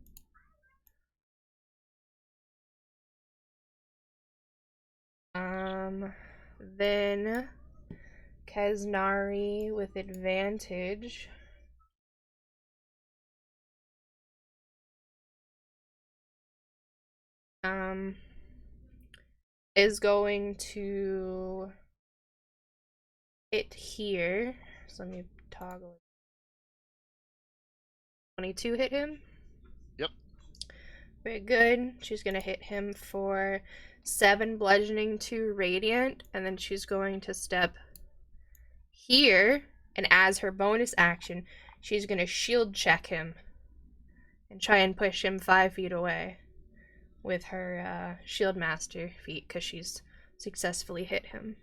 Then Kaznari with advantage. Is going to hit here. So let me toggle. 22 hit him. Yep. Very good. She's gonna hit him for 7 bludgeoning, 2 radiant, and then she's going to step here, and as her bonus action, she's gonna shield check him and try and push him 5 feet away with her shield master feat because she's successfully hit him.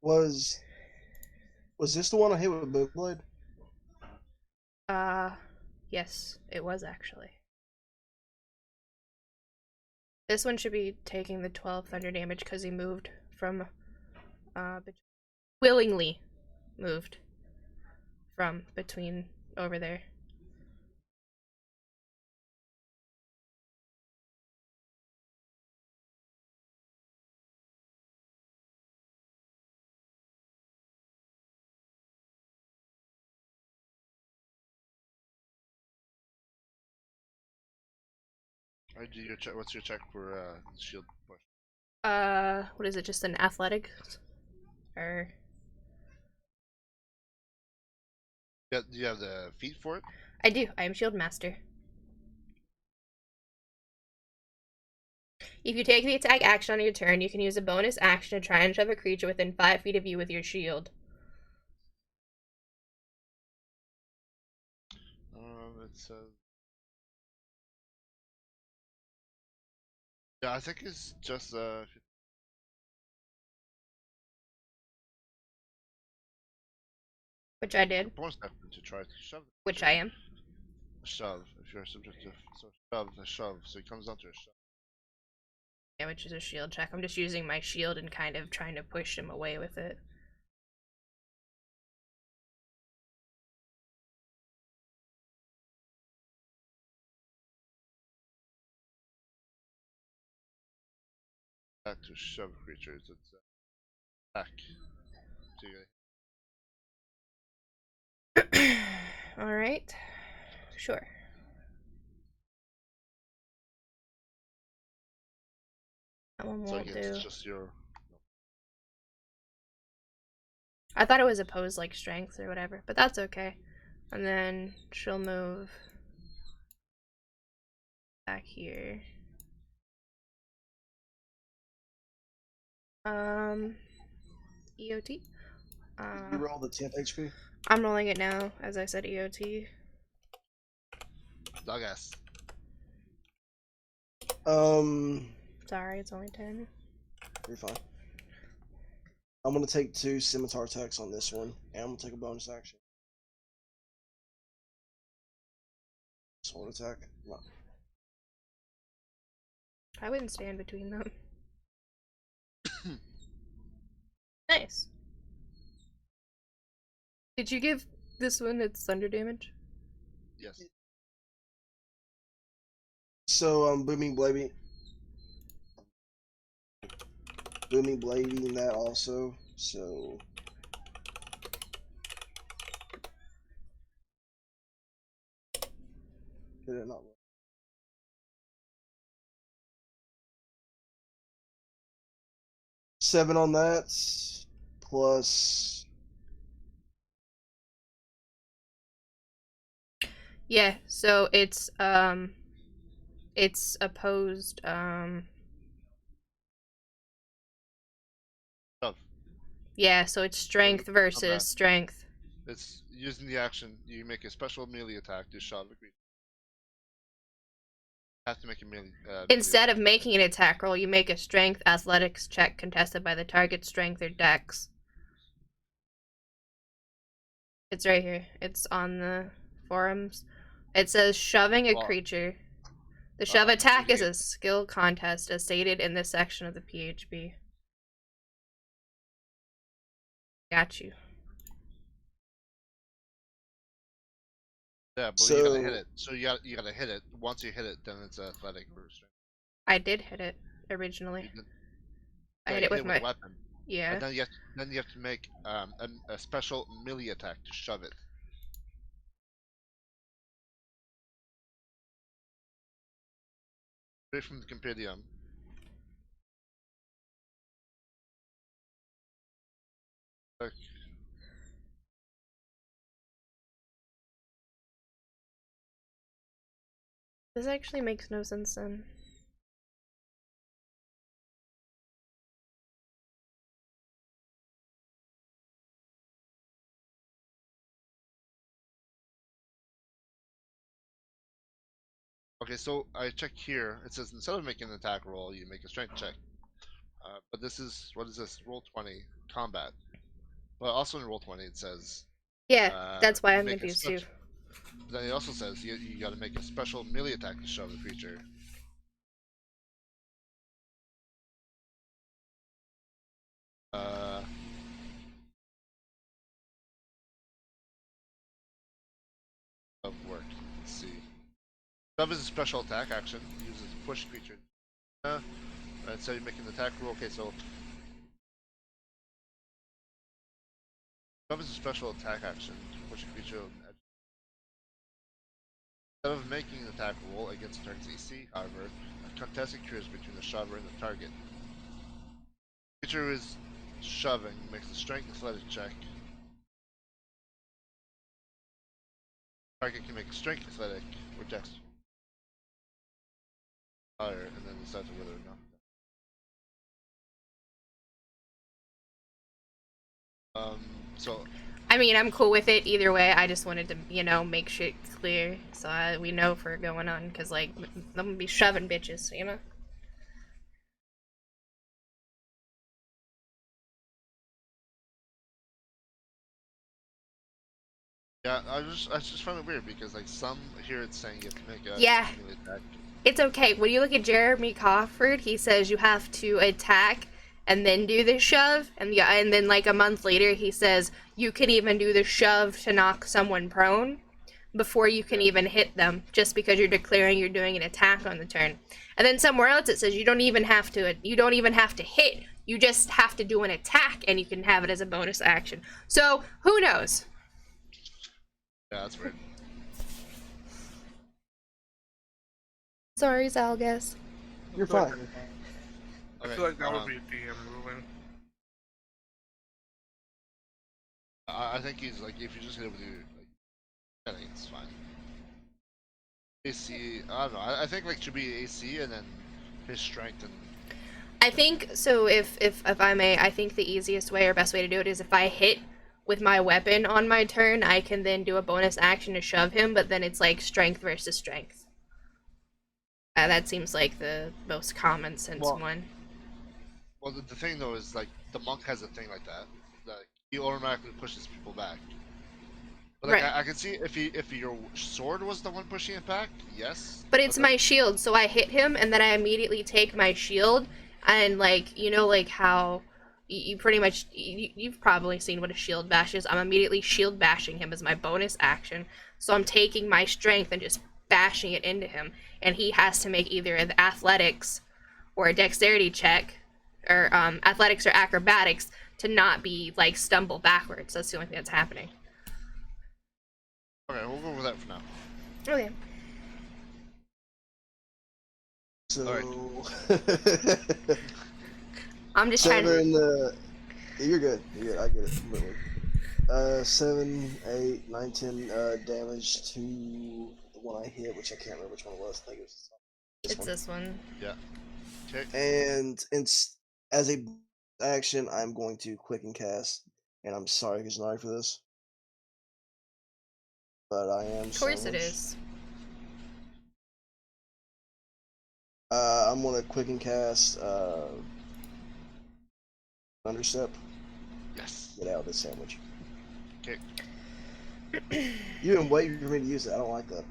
Was this the one I hit with Bookblade? Yes, it was actually. This one should be taking the 12 thunder damage because he moved from, willingly moved from between over there. Alright, do your check. What's your check for shield push? What is it? Just an athletics? Or Yeah, do you have the feet for it? I do. I am shield master. If you take the attack action on your turn, you can use a bonus action to try and shove a creature within 5 feet of you with your shield. So yeah, I think it's just Which I did. bonus action to try to shove. Which I am. Shove if you're subjective. So shove. So it comes down to a shove. Yeah, which is a shield check. I'm just using my shield and kind of trying to push him away with it. Back to shove creatures. It's attack. So Alright. Sure. That one won't again, do. it's just your. I thought it was opposed like strength or whatever, but that's okay. And then she'll move back here. EOT. You roll the 10th HP? I'm rolling it now, as I said EOT. Dog ass. Sorry, it's only 10. You're fine. I'm gonna take 2 scimitar attacks on this one, and I'm gonna take a bonus action. Sword attack. No. I wouldn't stand between them. Nice. Did you give this one its thunder damage? Yes. So booming blading that also. So did it not work? Seven on that plus. Yeah, so it's opposed Shove. yeah, so it's strength versus strength. It's using the action. You make a special melee attack to shove a creature. You have to make a melee. Instead of making an attack roll, you make a strength athletics check contested by the target's strength or dex. It's right here. It's on the forums. It says shoving a creature. The shove attack is a skill contest as stated in this section of the PHB. Got you. Yeah, but you gotta hit it. So you gotta hit it. Once you hit it, then it's athletic or strength. I did hit it originally. I hit it with my weapon. Yeah. And then you have to make a special melee attack to shove it. Straight from the compendium. Okay. This actually makes no sense then. Okay, so I checked here. It says instead of making an attack roll, you make a strength check. But this is, what is this? Roll 20, combat. But also in roll 20 it says... Yeah, that's why I'm confused too. Then it also says you gotta make a special melee attack to shove the creature. Of work. Let's see. Shove is a special attack action. Uses push creature. And so you make an attack roll. Okay, so shove is a special attack action. Push a creature on the edge. Instead of making an attack roll against a target's AC, however, a contest occurs between the shover and the target. The creature is shoving makes a strength athletic check. The target can make a strength athletic or dex higher, and then decide whether or not. So I mean, I'm cool with it either way. I just wanted to, you know, make shit clear so we know if we're going on, because, like, I'm gonna be shoving bitches, you know? Yeah, I just found it weird because like some here it's saying you have to make a Yeah. melee attack. It's okay. When you look at Jeremy Crawford, he says you have to attack and then do the shove, and then like a month later he says you can even do the shove to knock someone prone before you can even hit them, just because you're declaring you're doing an attack on the turn. And then somewhere else it says you don't even have to hit. You just have to do an attack, and you can have it as a bonus action. So who knows? Yeah, that's weird. Sorry, Zalgas. You're fine. You're fine. I feel like that would be a DM ruling. I think he's like if you just hit it with your like, I think it's fine. AC, I don't know. I think like should be AC and then his strength and. I think so. If I may, I think the easiest way or best way to do it is if I hit with my weapon on my turn, I can then do a bonus action to shove him, but then it's like strength versus strength. That seems like the most common sense one. Well, the thing though is like the monk has a thing like that. Like he automatically pushes people back. But like Right. I can see if your sword was the one pushing it back, yes. But it's my shield, so I hit him and then I immediately take my shield and like you know like how you pretty much you've probably seen what a shield bash is. I'm immediately shield bashing him as my bonus action. So I'm taking my strength and just bashing it into him, and he has to make either an athletics or a dexterity check, or athletics or acrobatics to not be like stumble backwards. That's the only thing that's happening. Okay, we'll go with that for now. Okay. So, I'm just trying to. You're good. You're good. I get it completely. 7, 8, 9, 10 damage to the one I hit, which I can't remember which one it was. I think it was This one. Yeah. Okay. And as a action, I'm going to quicken cast, and I'm sorry, Kuznari, for this, but I am. Of course it is. I'm gonna quicken cast Thunderstep. Yes. Get out of this sandwich. Okay. You didn't wait for me to use it. I don't like that.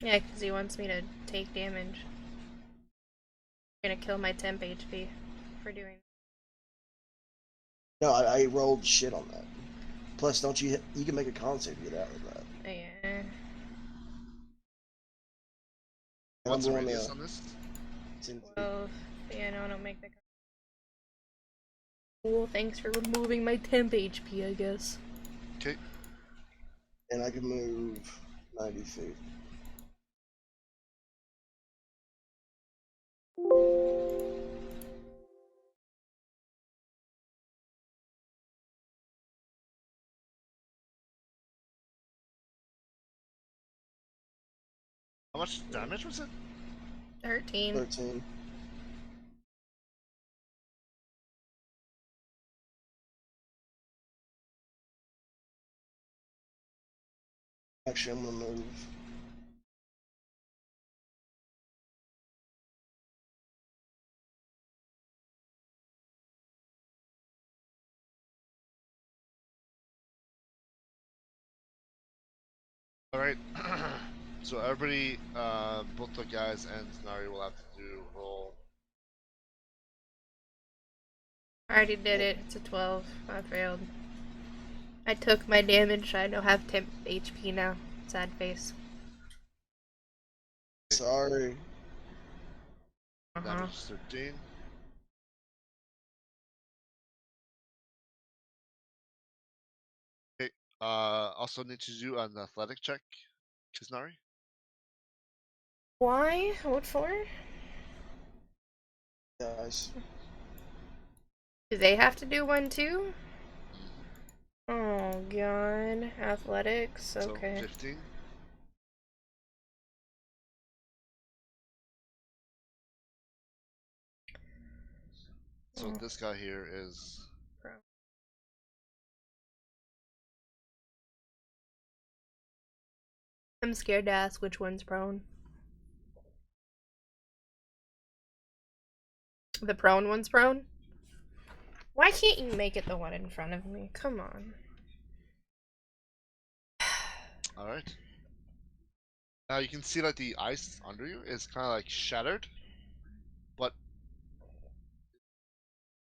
Yeah, because he wants me to take damage. You're gonna kill my temp HP for doing. No, I rolled shit on that. Plus, don't you can make a con save to get out of that. Yeah. What's the radius on this? 12. Yeah, no, I don't make that. Cool, thanks for removing my temp HP, I guess. Okay. And I can move 90 feet. How much damage was it? 13. 13. Actually, I'm gonna move. Alright. So everybody, both the guys and Nari will have to do roll. I already did it. It's a 12. I failed. I took my damage. I don't have temp HP now. Sad face. Sorry. Damage is 13. Okay. Also need to do an athletic check, Kiznari. Why? What for? Guys. Do they have to do one too? Oh god. Athletics? Okay. So 15. So this guy here is. I'm scared to ask which one's prone. The prone one's prone? Why can't you make it the one in front of me? Come on. Alright. Now you can see like the ice under you is kind of like shattered, but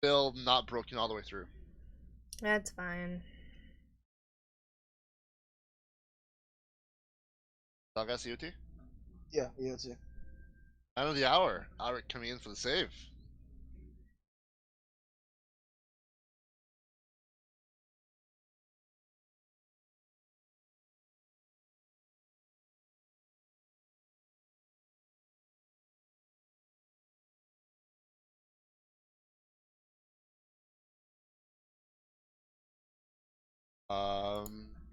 still not broken all the way through. That's fine. Dog COT? Yeah, it's it. End of the hour. Alric coming in for the save.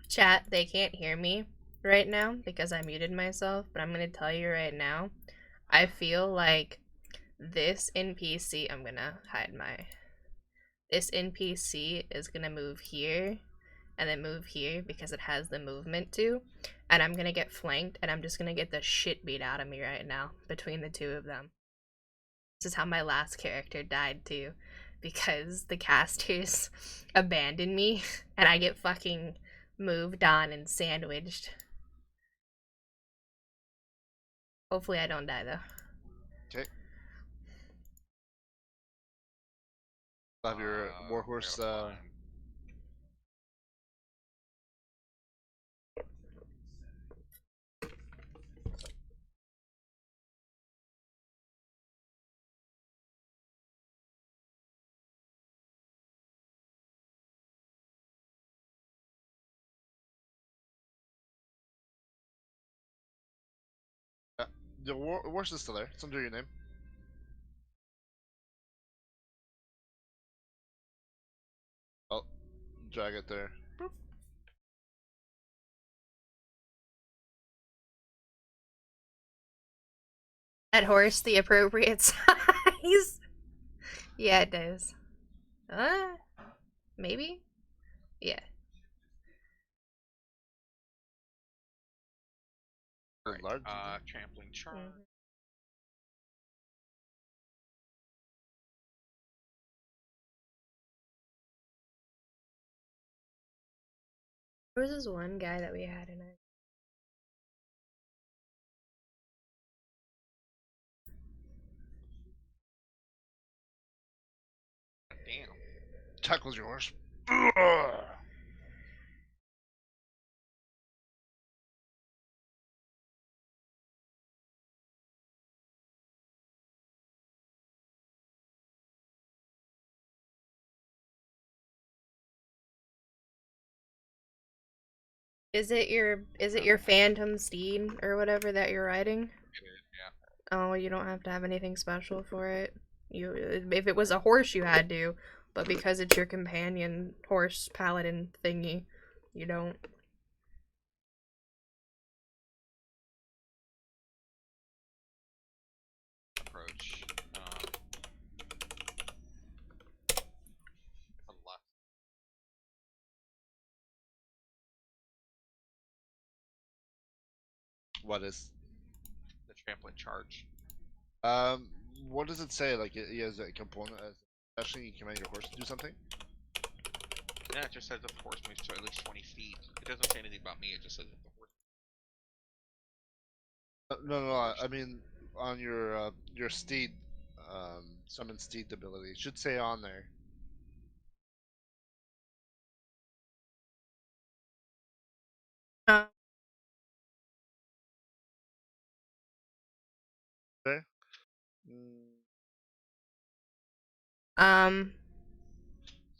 Chat, they can't hear me right now because I muted myself, but I'm gonna tell you right now, I feel like this NPC, I'm gonna hide my, this NPC is gonna move here and then move here because it has the movement too, and I'm gonna get flanked and I'm just gonna get the shit beat out of me right now between the two of them. This is how my last character died too, because the casters abandoned me and I get fucking moved on and sandwiched. Hopefully I don't die though. Okay. Have your warhorse. The horse is still there. It's under your name. I'll drag it there. Boop. That horse the appropriate size? Yeah, it does. Maybe? Yeah. Large. Trampling charge. There was this one guy that we had in it. Damn. Tackles your horse. Is it your phantom steed or whatever that you're riding? It is, yeah. Oh, you don't have to have anything special for it. If it was a horse, you had to, but because it's your companion horse paladin thingy, you don't. Approach. On the left. What is? The trampling charge. What does it say? Like it has a component, especially you command your horse to do something. Yeah, it just says the horse moves to at least 20 feet. It doesn't say anything about me. It just says that the horse. No. I mean, on your steed, summon steed ability, it should say on there. Okay. So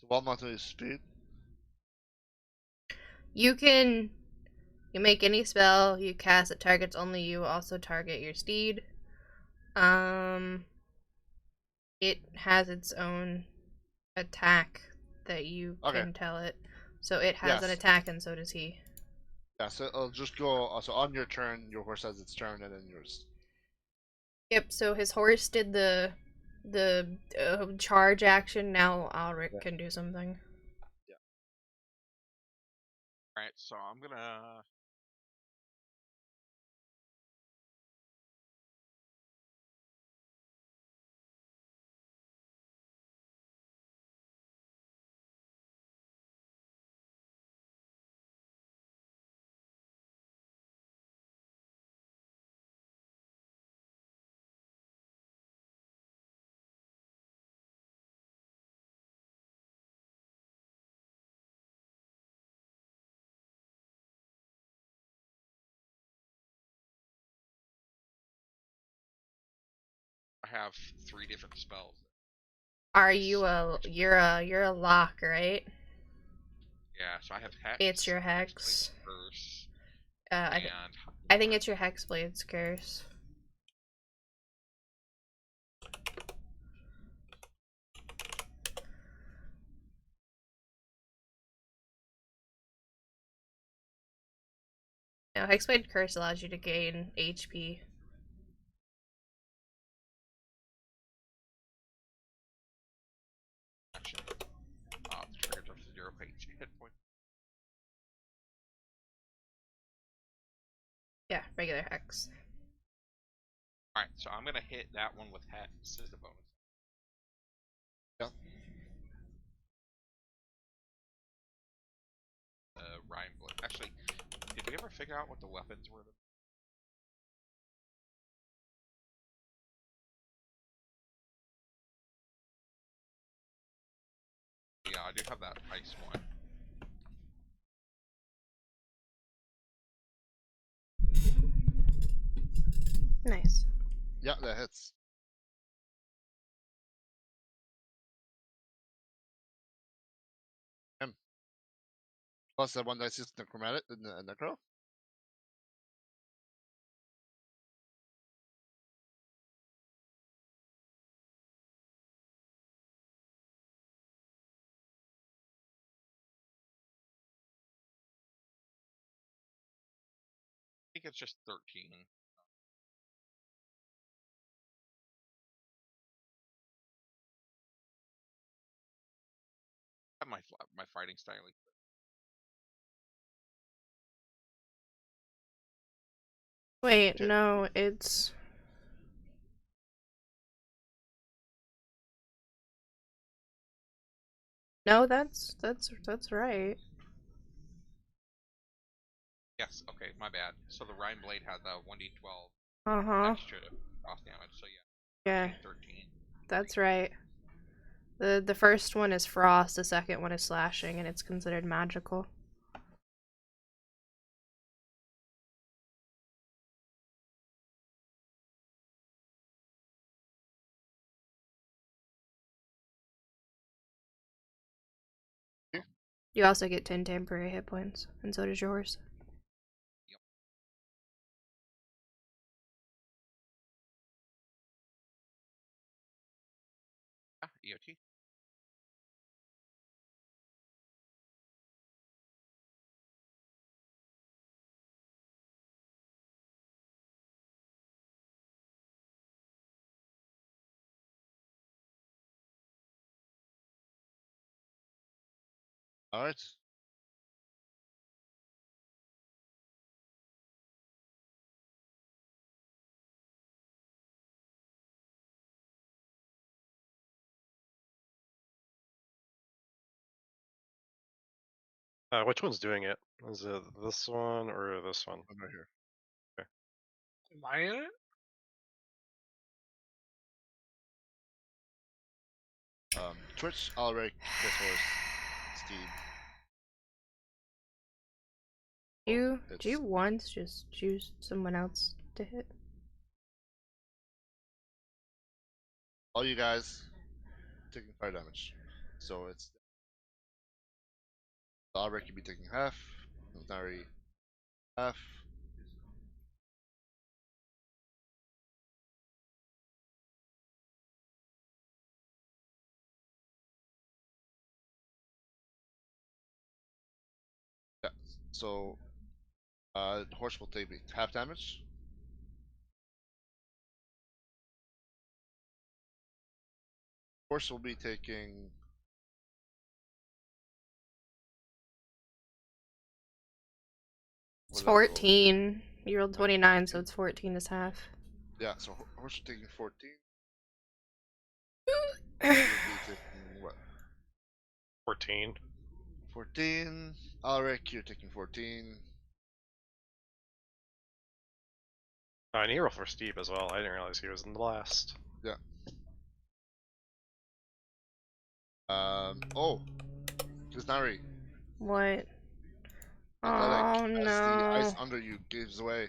while not doing speed. You make any spell you cast that targets only you, also target your steed. It has its own attack that you can tell it. So it has an attack and so does he. Yeah, so it'll just go, so on your turn, your horse has its turn and then yours. Yep, so his horse did the the charge action. Now Alric can do something. Alright, so I'm gonna. I have 3 different spells. Are you you're a lock, right? Yeah, so I have Hex. It's your Hexblade Hex. Curse, I think it's your Hexblade's Curse. No, Hexblade Curse allows you to gain HP. action. The trigger drops to 0 hit point. Yeah, regular Hex. Alright, so I'm gonna hit that one with Hex as the bonus. Yeah. Rhyme Blade. Actually, did we ever figure out what the weapons were? Yeah, I do have that ice one. Nice. Yeah, that hits. Plus that 1d6 necromantic necro. I think it's just 13. I have my fighting style. Wait, no, it's. No, that's right. Yes, okay, my bad. So the Rhyme Blade had the 1d12 extra cross damage, so yeah. Yeah. 13. That's right. The first one is frost, the second one is slashing, and it's considered magical. You also get 10 temporary hit points, and so does yours. Yep. EOT. Alright. Which one's doing it? Is it this one or this one? I'm right here. Am I in it? Twitch, Alric, Horse, Steve. Do you once just choose someone else to hit? All you guys taking fire damage. So it's Alric can be taking half, Nari half. Yeah. So Horse will take half damage. Horse will be taking. It's what did I roll? 14. You rolled 29, so it's 14 is half. Yeah, so horse will taking 14. You'll be taking what? 14. 14. Alric, you're taking 14. And he rolled for Steve as well. I didn't realize he was in the blast. Yeah. Oh, Kiznari. What? Athletic, Oh as no. the ice under you gives away.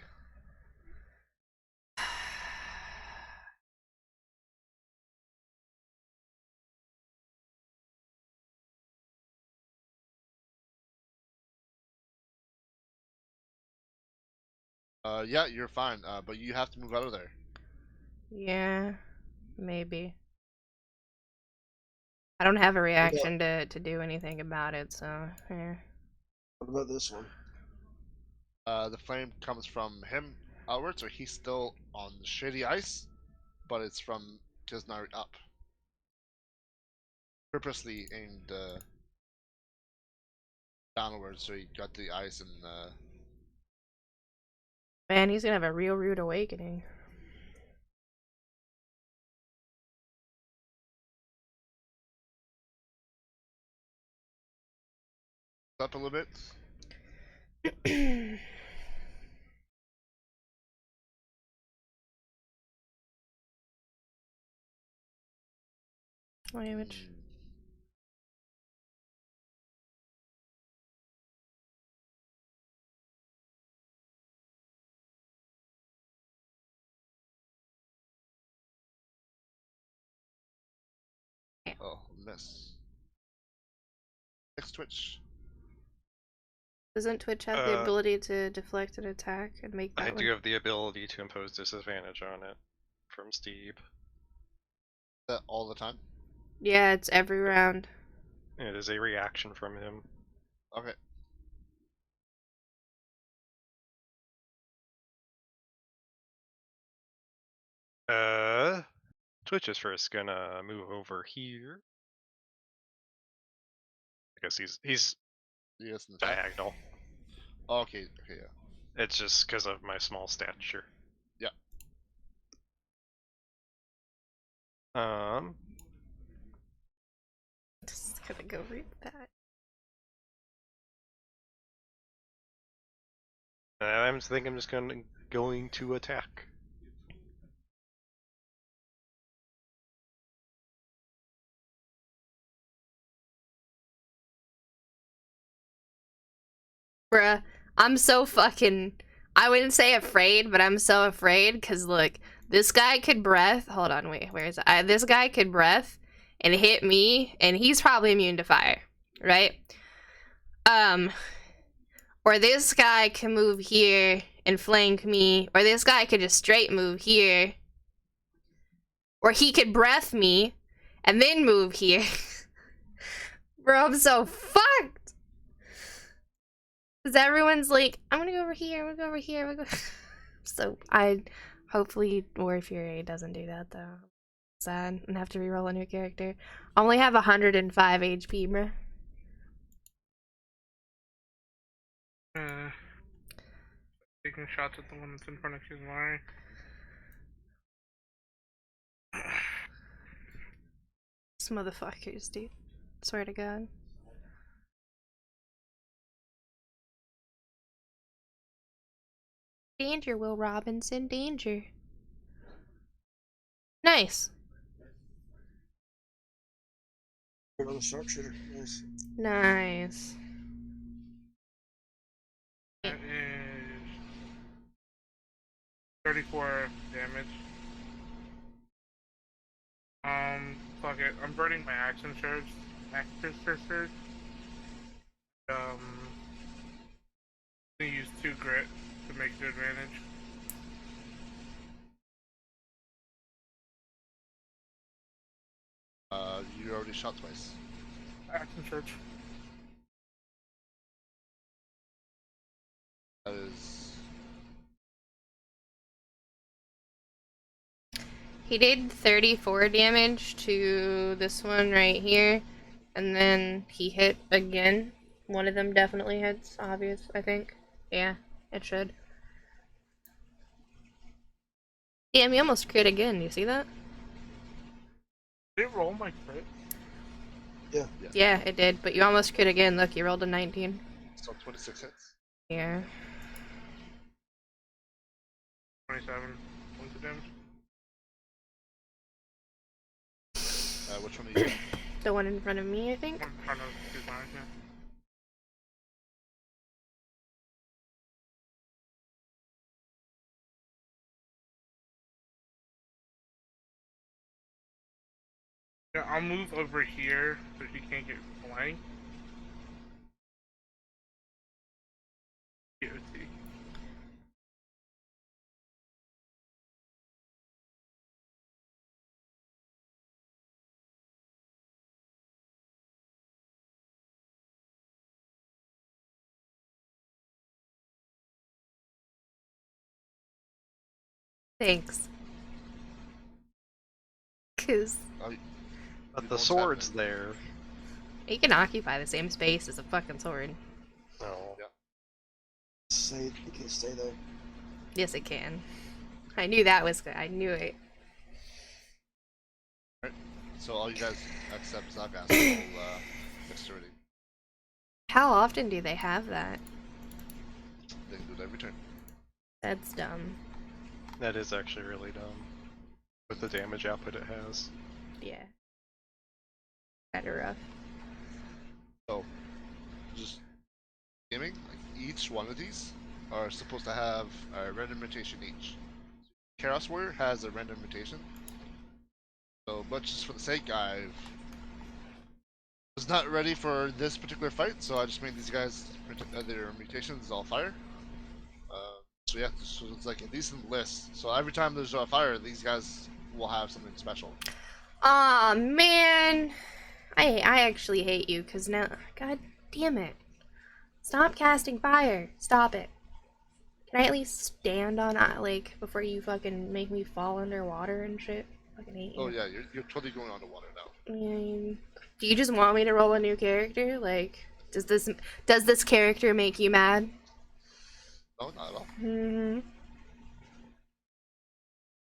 Yeah, you're fine. But you have to move out of there. Yeah, maybe. I don't have a reaction to do anything about it, so yeah. What about this one? The flame comes from him outwards, or he's still on the shitty ice, but it's from Kiznari up. Purposely aimed downwards, so he got the ice and Man, he's gonna have a real rude awakening. up a little bit. Language. Oh, miss. Next Twitch. Doesn't Twitch have the ability to deflect an attack and make that I one? do have the ability to impose disadvantage on it from Steve. That all the time? Yeah, it's every round. It is a reaction from him. Okay. Twitch is first gonna move over here. I guess he's Yes, in the top. diagonal. Okay, yeah. It's just because of my small stature. Yeah. Just gonna go read that. I think I'm just going to attack. Bruh, I'm so fucking... I wouldn't say afraid, but I'm so afraid, because look, this guy could breath... Hold on, wait, where is it? This guy could breath and hit me, and he's probably immune to fire, right? Or this guy can move here and flank me, or this guy could just straight move here. Or he could breath me and then move here. Bro, I'm so fucked! Because everyone's like, I'm gonna go over here, I'm gonna go over here, I'm gonna go... So, hopefully War Fury doesn't do that, though. Sad, and have to reroll a new character. I only have 105 HP, bro. Taking shots at the one that's in front of Kizmari. These motherfuckers, dude. Swear to God. Danger, Will Robinson, danger. Nice. On the sharpshooter. Nice. Nice. That is 34 damage. Fuck it. I'm burning my action surge. I'm gonna use 2 grit to make the advantage. You already shot twice. Action surge. That is... He did 34 damage to this one right here, and then he hit again. One of them definitely hits, obvious, I think. Yeah, it should. Damn, you almost crit again, you see that? Did it roll my crit? Yeah, it did, but you almost crit again. Look, you rolled a 19. So 26 hits. Yeah. 27 points of damage. Which one are you? The one in front of me, I think. One in front of his eyes, yeah. Yeah, I'll move over here so she can't get flanked. Yeah, let's see. Thanks. Cause But the sword's there. he can occupy the same space as a fucking sword. No. Yeah. Say you can stay there. Yes, it can. I knew that was good. I knew it. So all you guys except Zagas roll dexterity. How often do they have that? They can do it every turn. That's dumb. That is actually really dumb. With the damage output it has. Yeah. Kinda rough. So, just gaming, like each one of these are supposed to have a random mutation each. Chaos Warrior has a random mutation. So, but just for the sake, I was not ready for this particular fight, so I just made these guys their mutations all fire. So yeah, so it's like a decent list. So every time there's a fire, these guys will have something special. Aw, man. I actually hate you, cause now, god damn it. Stop casting fire. Stop it. Can I at least stand on like before you fucking make me fall underwater and shit? Fucking hate you. Oh yeah, you're totally going underwater now. Do you just want me to roll a new character? Like, does this character make you mad? No, not at all.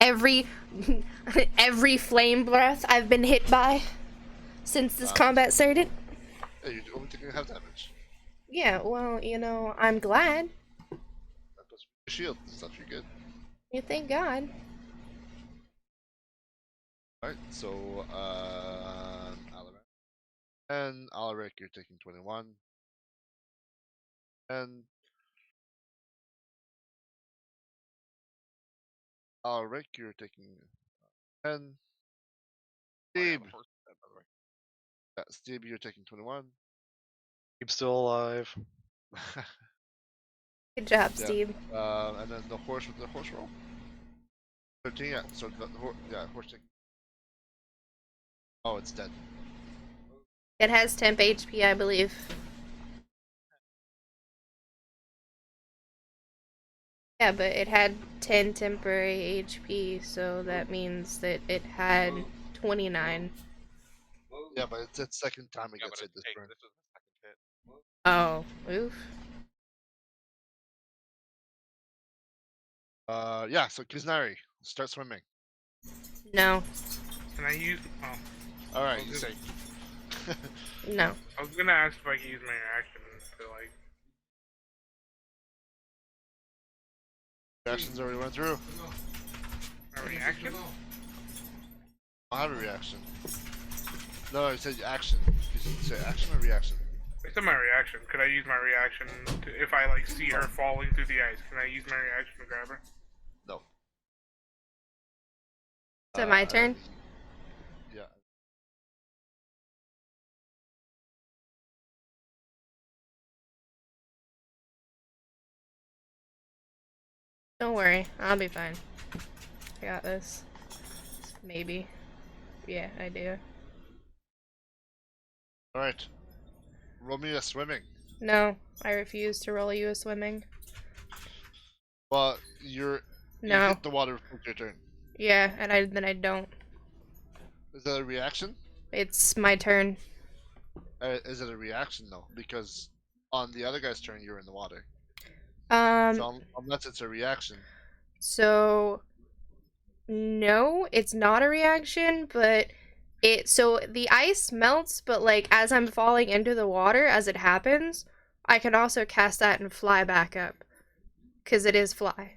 Every flame breath I've been hit by since this combat started. Hey, you're only taking half damage. Yeah, well, I'm glad. That goes for your shield. Stuff you're good. You thank God. Alright, so Alaric. And Alaric, you're taking 21. And Alaric, you're taking 10. Steve. Yeah, Steve, you're taking 21. Keep still alive. Good job, Yeah. Steve. And then the horse with the horse roll. 13, yeah. So the horse taking. Oh, it's dead. It has temp HP, I believe. Yeah, but it had 10 temporary HP, so that means that it had 29. Yeah, but it's its second time it Yeah, gets but hit this turn. this was the second hit. Oh, oof. Yeah, so Kuznari, start swimming. No. Can I use? Oh, Alright, you say. No. I was gonna ask if I could use my reaction to like. Reactions already went through. My reaction? I have a reaction. No, I said action. You said action or reaction? I said my reaction. Could I use my reaction to, if I like see her falling through the ice? Can I use my reaction to grab her? No. Is it my turn? Yeah. Don't worry, I'll be fine. I got this. Maybe. Yeah, I do. Alright. Roll me a swimming. No, I refuse to roll you a swimming. Well, you No. hit the water with your turn. Yeah, and then I don't. Is that a reaction? It's my turn. Is it a reaction though? Because on the other guy's turn, you're in the water. So unless it's a reaction. So no, it's not a reaction, but so the ice melts, but like as I'm falling into the water as it happens, I can also cast that and fly back up. Cause it is fly.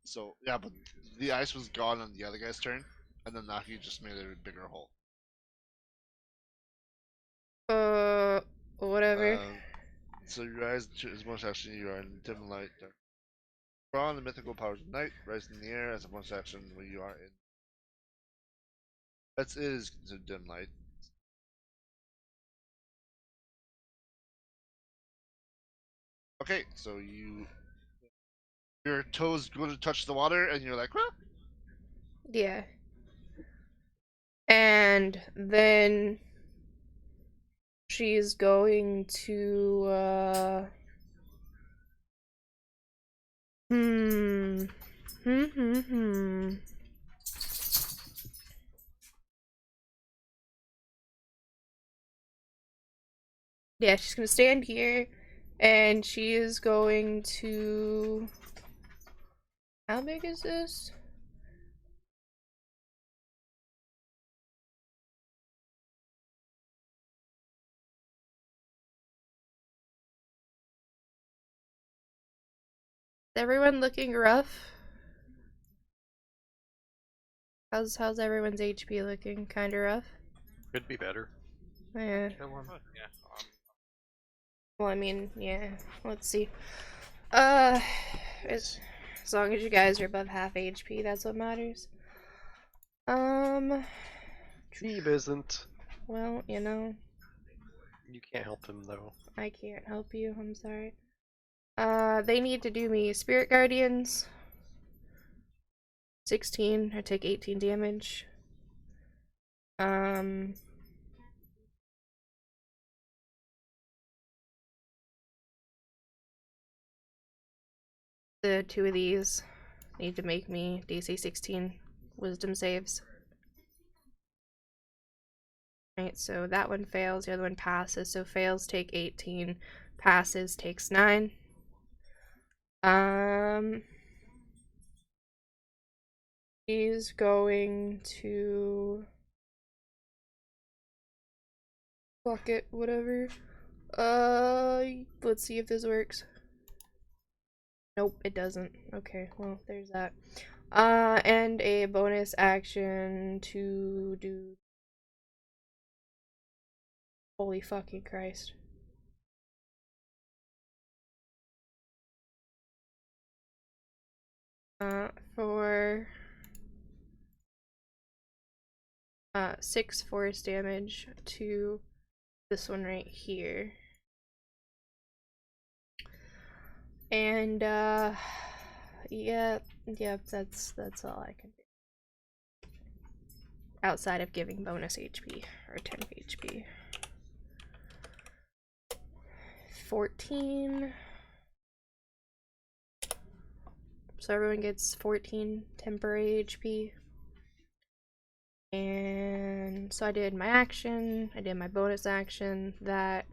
So yeah, but the ice was gone on the other guy's turn, and then now you just made a bigger hole. Whatever. So you rise as bonus action. You are in dim light. Draw on the mythical powers of night, rise in the air as a bonus action when you are in. It is considered dim light. Okay, so your toes go to touch the water, and you're like, huh? Yeah. And then she's going to Yeah, she's gonna stand here, and she is going to. How big is this? Is everyone looking rough? How's everyone's HP looking? Kinda rough? Could be better. Yeah. Yeah. Well, I mean, yeah. Let's see. As long as you guys are above half HP, that's what matters. Steve isn't. Well, you know. You can't help him though. I can't help you, I'm sorry. They need to do me Spirit Guardians. 16, I take 18 damage. The two of these need to make me DC 16 wisdom saves. Right, so that one fails, the other one passes, so fails take 18, passes takes 9. He's going to fuck it, whatever. Let's see if this works. Nope, it doesn't. Okay, well, there's that. And a bonus action to do. Holy fucking Christ. For 6 force damage to this one right here. And yeah, that's all I can do. Outside of giving bonus HP or 10 HP. 14. So everyone gets 14 temporary HP. And so I did my action, I did my bonus action, that.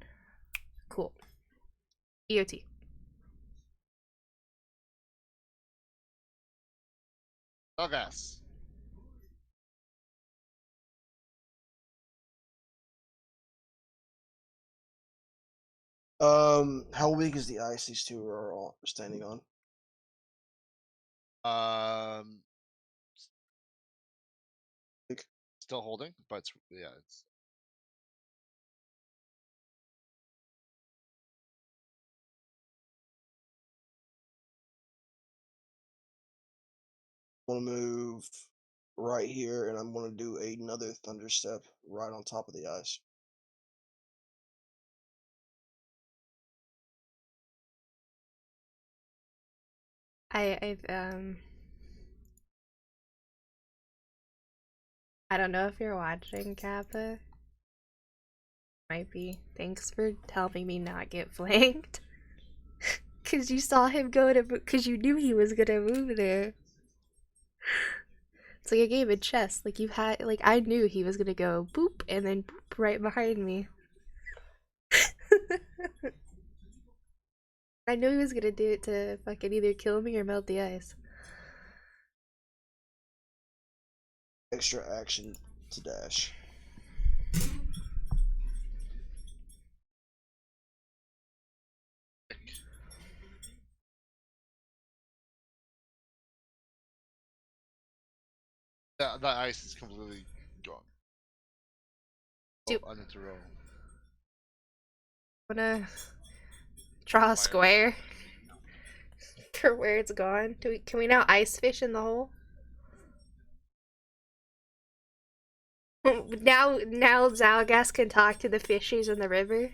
Cool. EOT. Dogas. How weak is the ice these two are all standing on? Still holding, but yeah, it's. I want to move right here, and I'm going to do another thunder step right on top of the ice. I don't know if you're watching, Kappa. Might be. Thanks for helping me not get flanked. Cause you saw him go to, cause you knew he was gonna move there. It's like a game of chess. Like I knew he was gonna go boop and then boop right behind me. I knew he was gonna do it to fucking either kill me or melt the ice. Extra action to dash. That ice is completely gone. Oh, I need to roll. Wanna draw a square for where it's gone? Can we now ice fish in the hole? Now Zalgas can talk to the fishies in the river.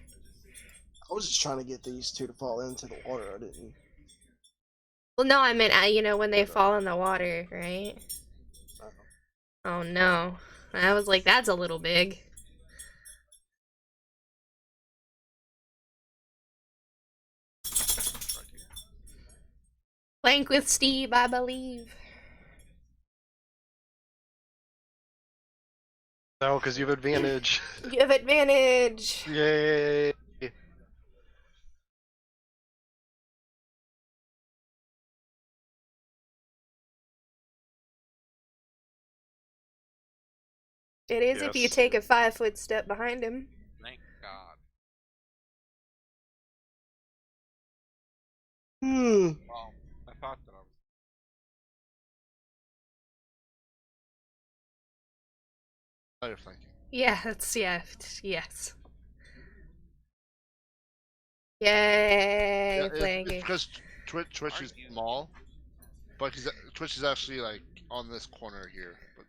I was just trying to get these two to fall into the water. I didn't. Well, no, I meant when they fall in the water, right? Oh no, I was like, that's a little big. Plank with Steve, I believe. No, because you have advantage. You have advantage. Yay! It is if you take a 5-foot step behind him. Thank God. Well, I thought that I was. Oh, you're flanking. Yeah, yes. Yay, It's because Twitch is small, but Twitch is actually like on this corner here. But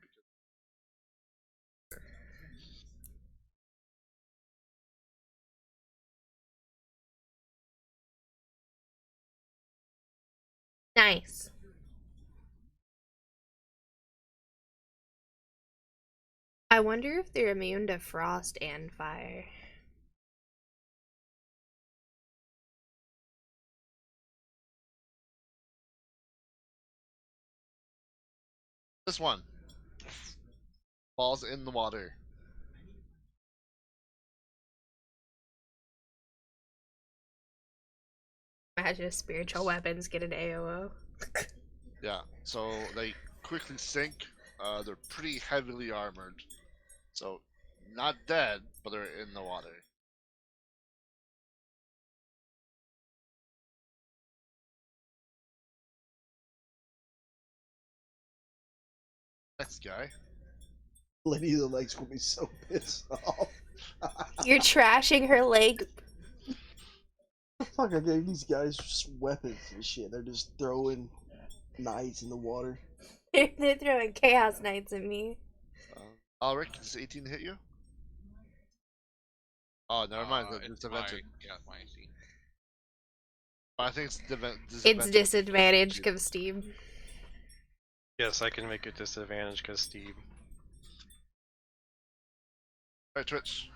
nice. I wonder if they're immune to frost and fire. this one falls in the water. Imagine if spiritual weapons get an AOO. Yeah, so they quickly sink. They're pretty heavily armored, so not dead, but they're in the water. Next guy. Lady of the Lake's gonna be so pissed off. You're trashing her leg. Fuck, I gave these guys just weapons and shit. They're just throwing knights in the water. They're throwing chaos knights at me. Alric, does 18 hit you? Oh, never mind. It's disadvantage. Yeah, my AC. I think it's disadvantage. It's disadvantage because Steve. Yes, I can make it disadvantage because Steve. Alright, Twitch.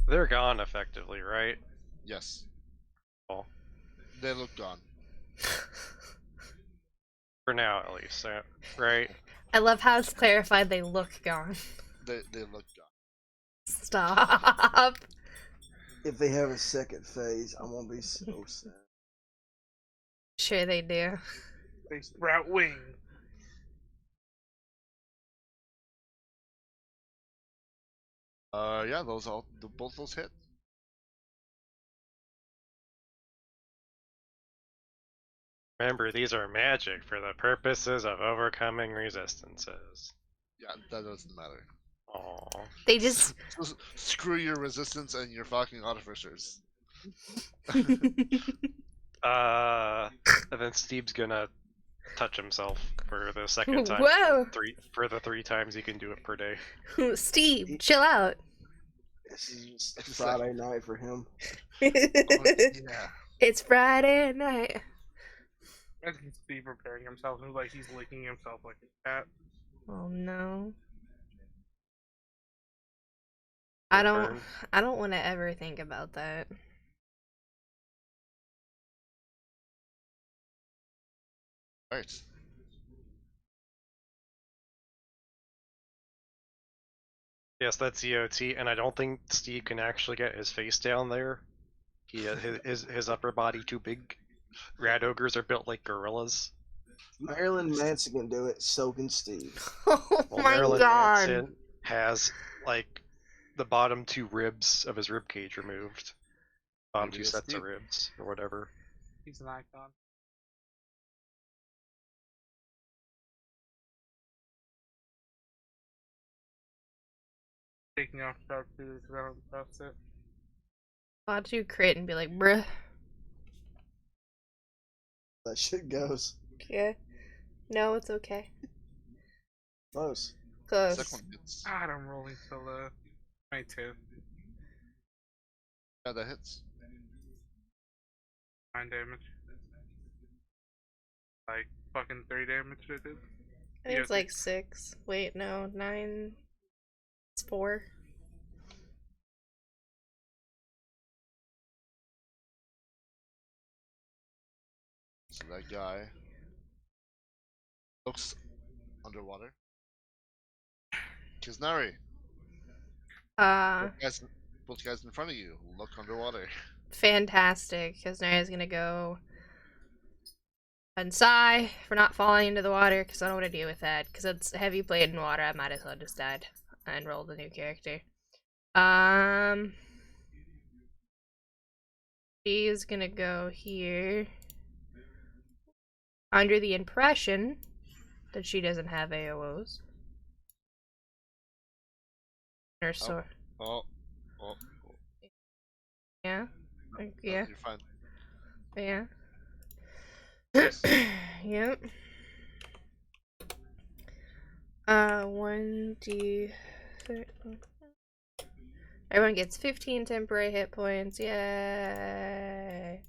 They're gone effectively, right? Yes. Oh. They look gone. For now, at least, right? I love how it's clarified they look gone. They look gone. Stop. If they have a second phase, I'm gonna be so sad. Sure they do. They sprout wings. Yeah, both those hit. Remember, these are magic for the purposes of overcoming resistances. Yeah, that doesn't matter. Aww. They just screw your resistance and your fucking artificers. And then Steve's gonna touch himself for the second time. Whoa! For the 3 times he can do it per day. Steve, chill out. This is just Friday night for him. Yeah. It's Friday night. Imagine Steve preparing himself and like he's licking himself like a cat. Oh no. I don't want to ever think about that. Right. Yes, that's EOT, and I don't think Steve can actually get his face down there. He his upper body too big. Rat ogres are built like gorillas. Marilyn Manson can do it, so can Steve. Oh Well, my Marilyn god. Manson has like the bottom 2 ribs of his rib cage removed. Bottom Maybe 2 it's sets of Steve. ribs or whatever. He's an icon. Taking off sharpshooters because I don't trust it. I'll do crit and be like, bruh. That shit goes. Yeah. No, it's okay. Close. Close. Second one hits. God, I'm rolling so low. 22. Yeah, that hits. 9 damage. Like, fucking 3 damage I did. I think it's EOT. like 6. Wait, no, 9. It's 4. So that guy looks underwater. Kiznari, both guys in front of you look underwater. Fantastic, because Naya's gonna go and sigh for not falling into the water, because I don't want to deal with that, because it's heavy blade in water. I might as well just died and roll the new character. She's gonna go here, under the impression that she doesn't have AOs. Or so. Oh. Yeah? No, Yeah. you're fine. Yeah. Yep. 1d. Everyone gets 15 temporary hit points. Yay.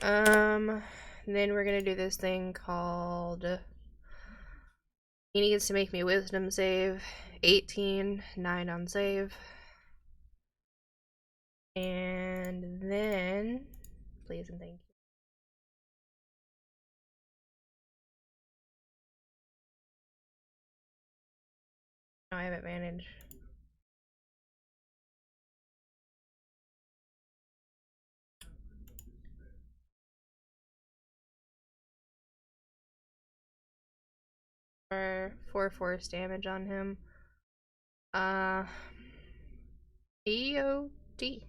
Then we're gonna do this thing called. He needs to make me wisdom save. 18, 9 on save. And then. Please and thank you. No, I have advantage. For 4 force damage on him. EOD.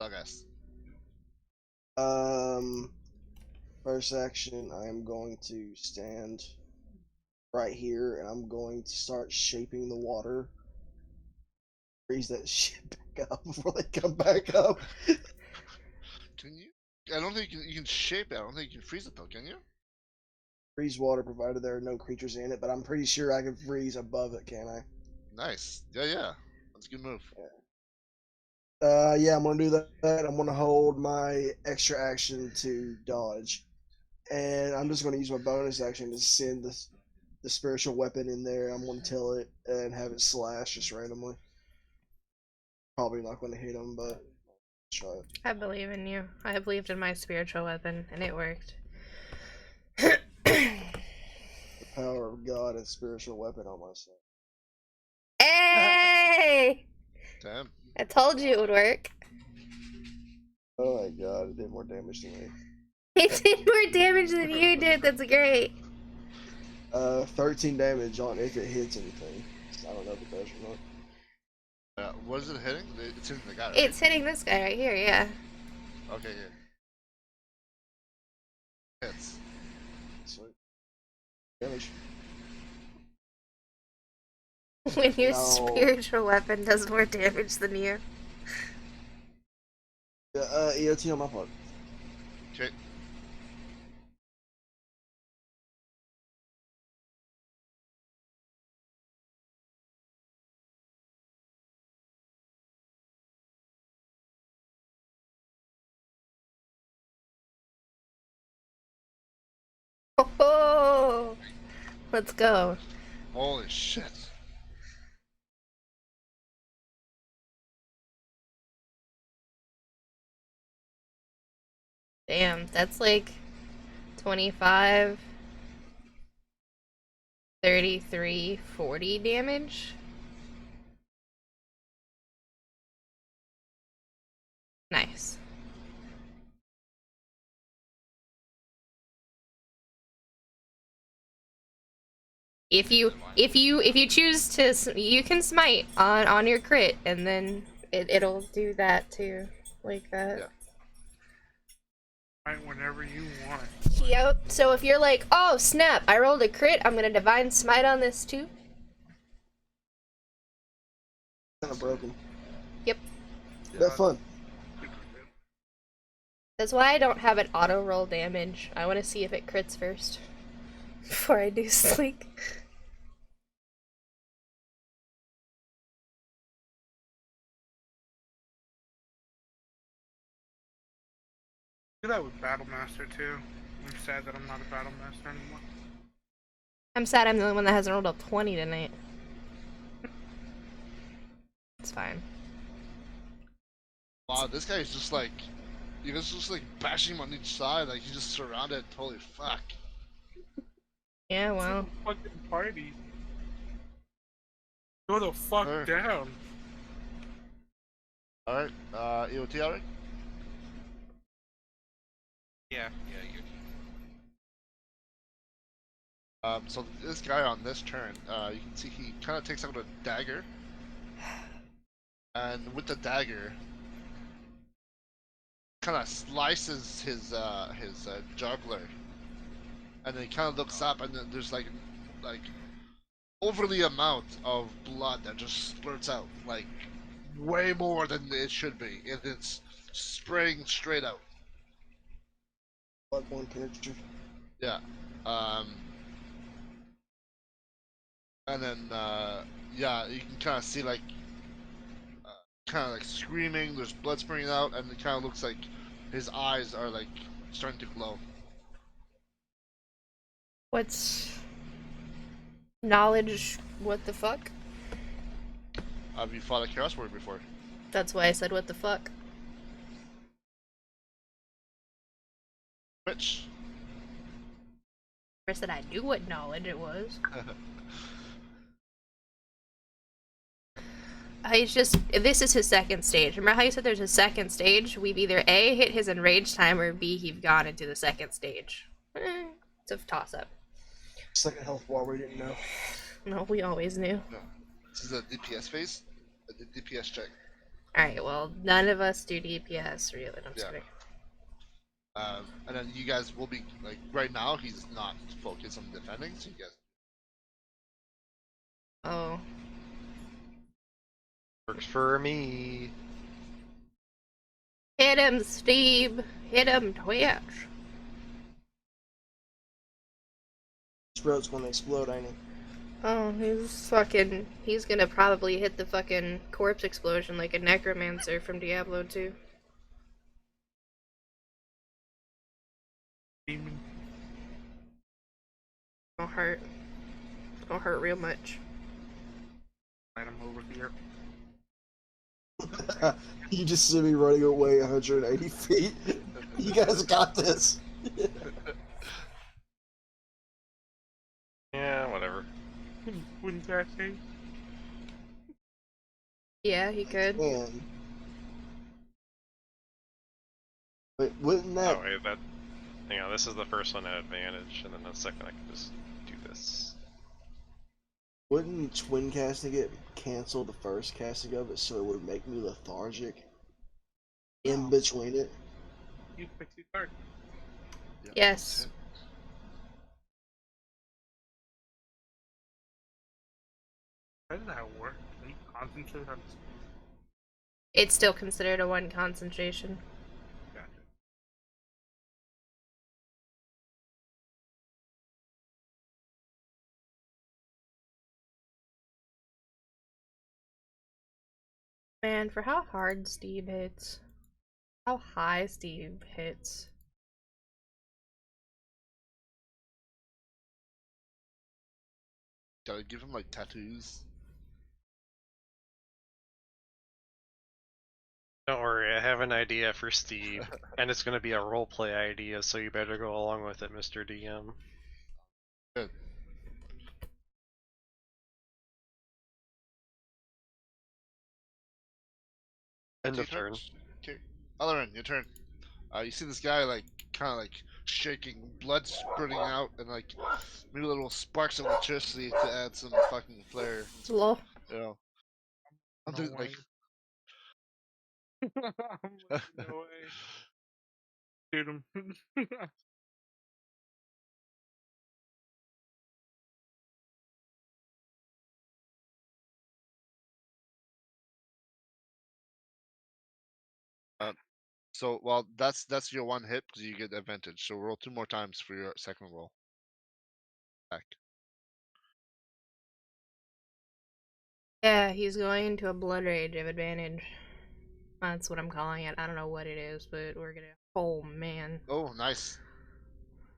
Douglas. First action, I am going to stand right here, and I'm going to start shaping the water. Freeze that shit back up before they come back up. Can you? I don't think you can shape it. I don't think you can freeze it though, can you? Freeze water, provided there are no creatures in it, but I'm pretty sure I can freeze above it, can I? Nice. Yeah. That's a good move. Yeah, I'm gonna do that. I'm gonna hold my extra action to dodge, and I'm just gonna use my bonus action to send the spiritual weapon in there. I'm gonna tell it and have it slash just randomly. Probably not gonna hit him, but try it. I believe in you. I believed in my spiritual weapon, and it worked. The power of God and spiritual weapon on myself. Hey! Damn. I told you it would work. Oh my god, it did more damage than me. It did more damage than you did. That's great. 13 damage on if it hits anything. I don't know if it does or not. What is it hitting? It's hitting the guy, right? It's hitting this guy right here, yeah. Okay, yeah. Hits. Sweet. Damage. When your No. spiritual weapon does more damage than you. EOT on my part. Okay. Oh, let's go. Holy shit. Damn, that's like 25, 33, 40 damage. Nice. If you choose to, you can smite on your crit, and then it'll do that too, like that. Yeah. Right, whenever you want. Yep. So if you're like, oh snap, I rolled a crit, I'm gonna divine smite on this too. Kind of broken. Yep. Have fun. That's why I don't have an auto roll damage. I want to see if it crits first before I do sleek. Do that with Battle Master too. I'm sad that I'm not a Battle Master anymore. I'm sad I'm the only one that hasn't rolled a 20 tonight. It's fine. Wow, this guy is just like, you guys just like bashing him on each side, like he's just surrounded. Holy fuck. Yeah, well. Fucking party. Go the fuck Sure. down. Alright, EOT, alright? Yeah, you. So this guy on this turn, you can see he kind of takes out a dagger, and with the dagger, kind of slices his jugular, and then he kind of looks up, and then there's like overly amount of blood that just splurts out, like way more than it should be, and it's spraying straight out. Bloodborne character. Yeah. And then, yeah, you can kind of see like, kind of like screaming. There's blood spraying out, and it kind of looks like his eyes are like starting to glow. What's knowledge? What the fuck? Have you fought a Chaos Warrior before? That's why I said what the fuck. Which? I said I knew what knowledge it was. He's just, this is his second stage. Remember how you said there's a second stage? We've either A, hit his enraged time, or B, he've gone into the second stage. It's a toss-up. Second health bar, we didn't know. No, we always knew. No. This is a DPS phase. A DPS check. Alright, well, none of us do DPS, really. I'm just Yeah. kidding. And then you guys will be, like, right now, he's not focused on defending, so you guys... Oh. Works for me. Hit him, Steve! Hit him, Twitch! This road's gonna explode, ain't it? Oh, he's gonna probably hit the fucking corpse explosion like a necromancer from Diablo 2. Demon. It's gonna hurt. It's gonna hurt real much. Light him over here. You just see me running away 180 feet. You guys got this. Yeah, whatever. Wouldn't that say? Yeah, he could. Man. Wait, wouldn't that... Oh, wait, that. Hang on, this is the first one at advantage, and then the second I can just do this. Wouldn't twin casting it cancel the first casting of it so it would make me lethargic in between it? You pick your card. Yeah, Yes. How does that work? Can you concentrate on this? It's still considered a 1 concentration. Gotcha. Man, for how hard Steve hits. How high Steve hits. Gotta give him, like, tattoos. Don't worry, I have an idea for Steve, and it's going to be a roleplay idea, so you better go along with it, Mr. DM. Good. End of turn. Okay, Alarin, your turn. You see this guy like kind of like shaking, blood spurting out, and like maybe little sparks of electricity to add some fucking flair. Lol. You know, I'm No thinking, way. I'm like, no way. Shoot him. so well, that's your one hit because you get advantage. So roll 2 more times for your second roll. Back. Yeah, he's going into a blood rage of advantage. That's what I'm calling it. I don't know what it is, but we're gonna. Oh man. Oh, nice.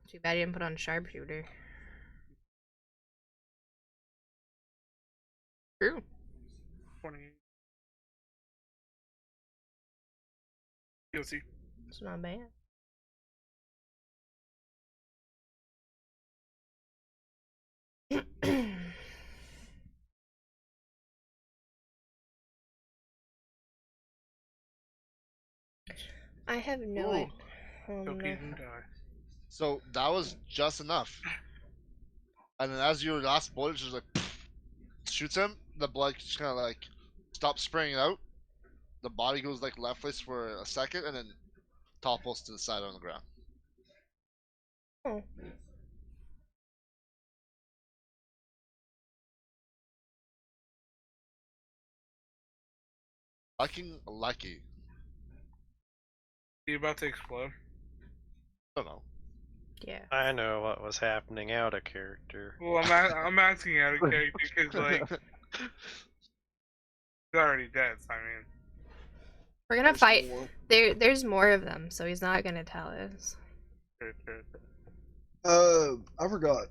Too bad you didn't put on sharpshooter. True. 20. You'll see. It's not bad. I have no Ooh. idea. Oh, Hope no. he didn't die. So that was just enough. And then as your last bullet just like shoots him, the blood just kind of like stops spraying out. The body goes like leftways for a second, and then topples to the side on the ground. Oh. Fucking lucky. He about to explode? I don't know. Yeah. I know what was happening out of character. Well, I'm asking out of character because like he's already dead. So I mean, We're gonna There's fight. more. There's more of them, so he's not gonna tell us. sure. I forgot.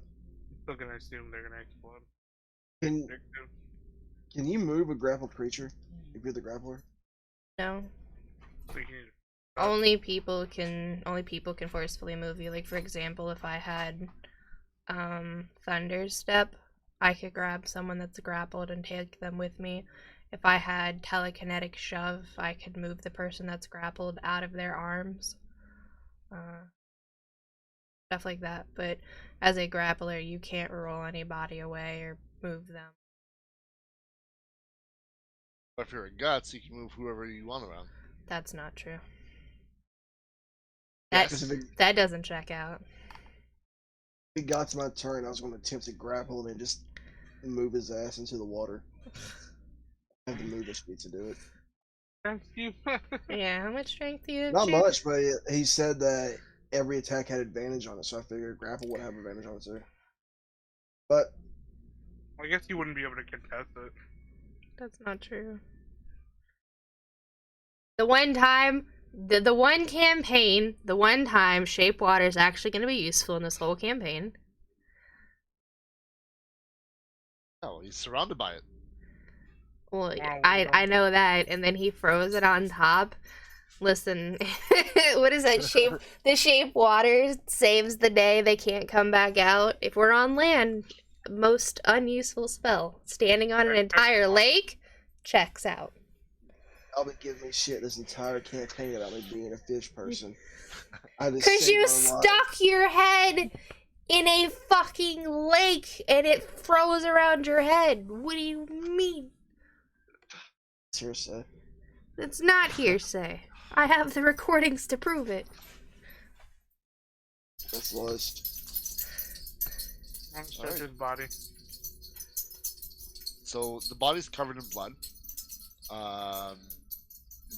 Still gonna assume they're gonna explode. Can you move a grappled creature if you're the grappler? No. So you can Only people can forcefully move you. Like for example, if I had Thunderstep, I could grab someone that's grappled and take them with me. If I had Telekinetic Shove, I could move the person that's grappled out of their arms. Stuff like that. But as a grappler, you can't roll anybody away or move them. But if you're a guts, you can move whoever you want around. That's not true. Yes. That doesn't check out. If it got to my turn, I was going to attempt to grapple and just move his ass into the water. I have the movement speed to do it. Thank you. Yeah, how much strength do you have? Not Chief? much, but he said that every attack had advantage on it, so I figured grapple would have advantage on it too. But I guess you wouldn't be able to contest it. That's not true. The one time, the one campaign, the one time Shape Water is actually going to be useful in this whole campaign. Oh, he's surrounded by it. Well, Wow, I know that, and then he froze it on top. Listen, what is that shape? The Shape Water saves the day. They can't come back out. If we're on land, most unuseful spell. Standing on an entire lake checks out. I'll be giving me shit this entire campaign about me being a fish person. Because you stuck your head in a fucking lake and it froze around your head. What do you mean? It's hearsay. It's not hearsay. I have the recordings to prove it. That's lies. I'm search his body. So the body's covered in blood.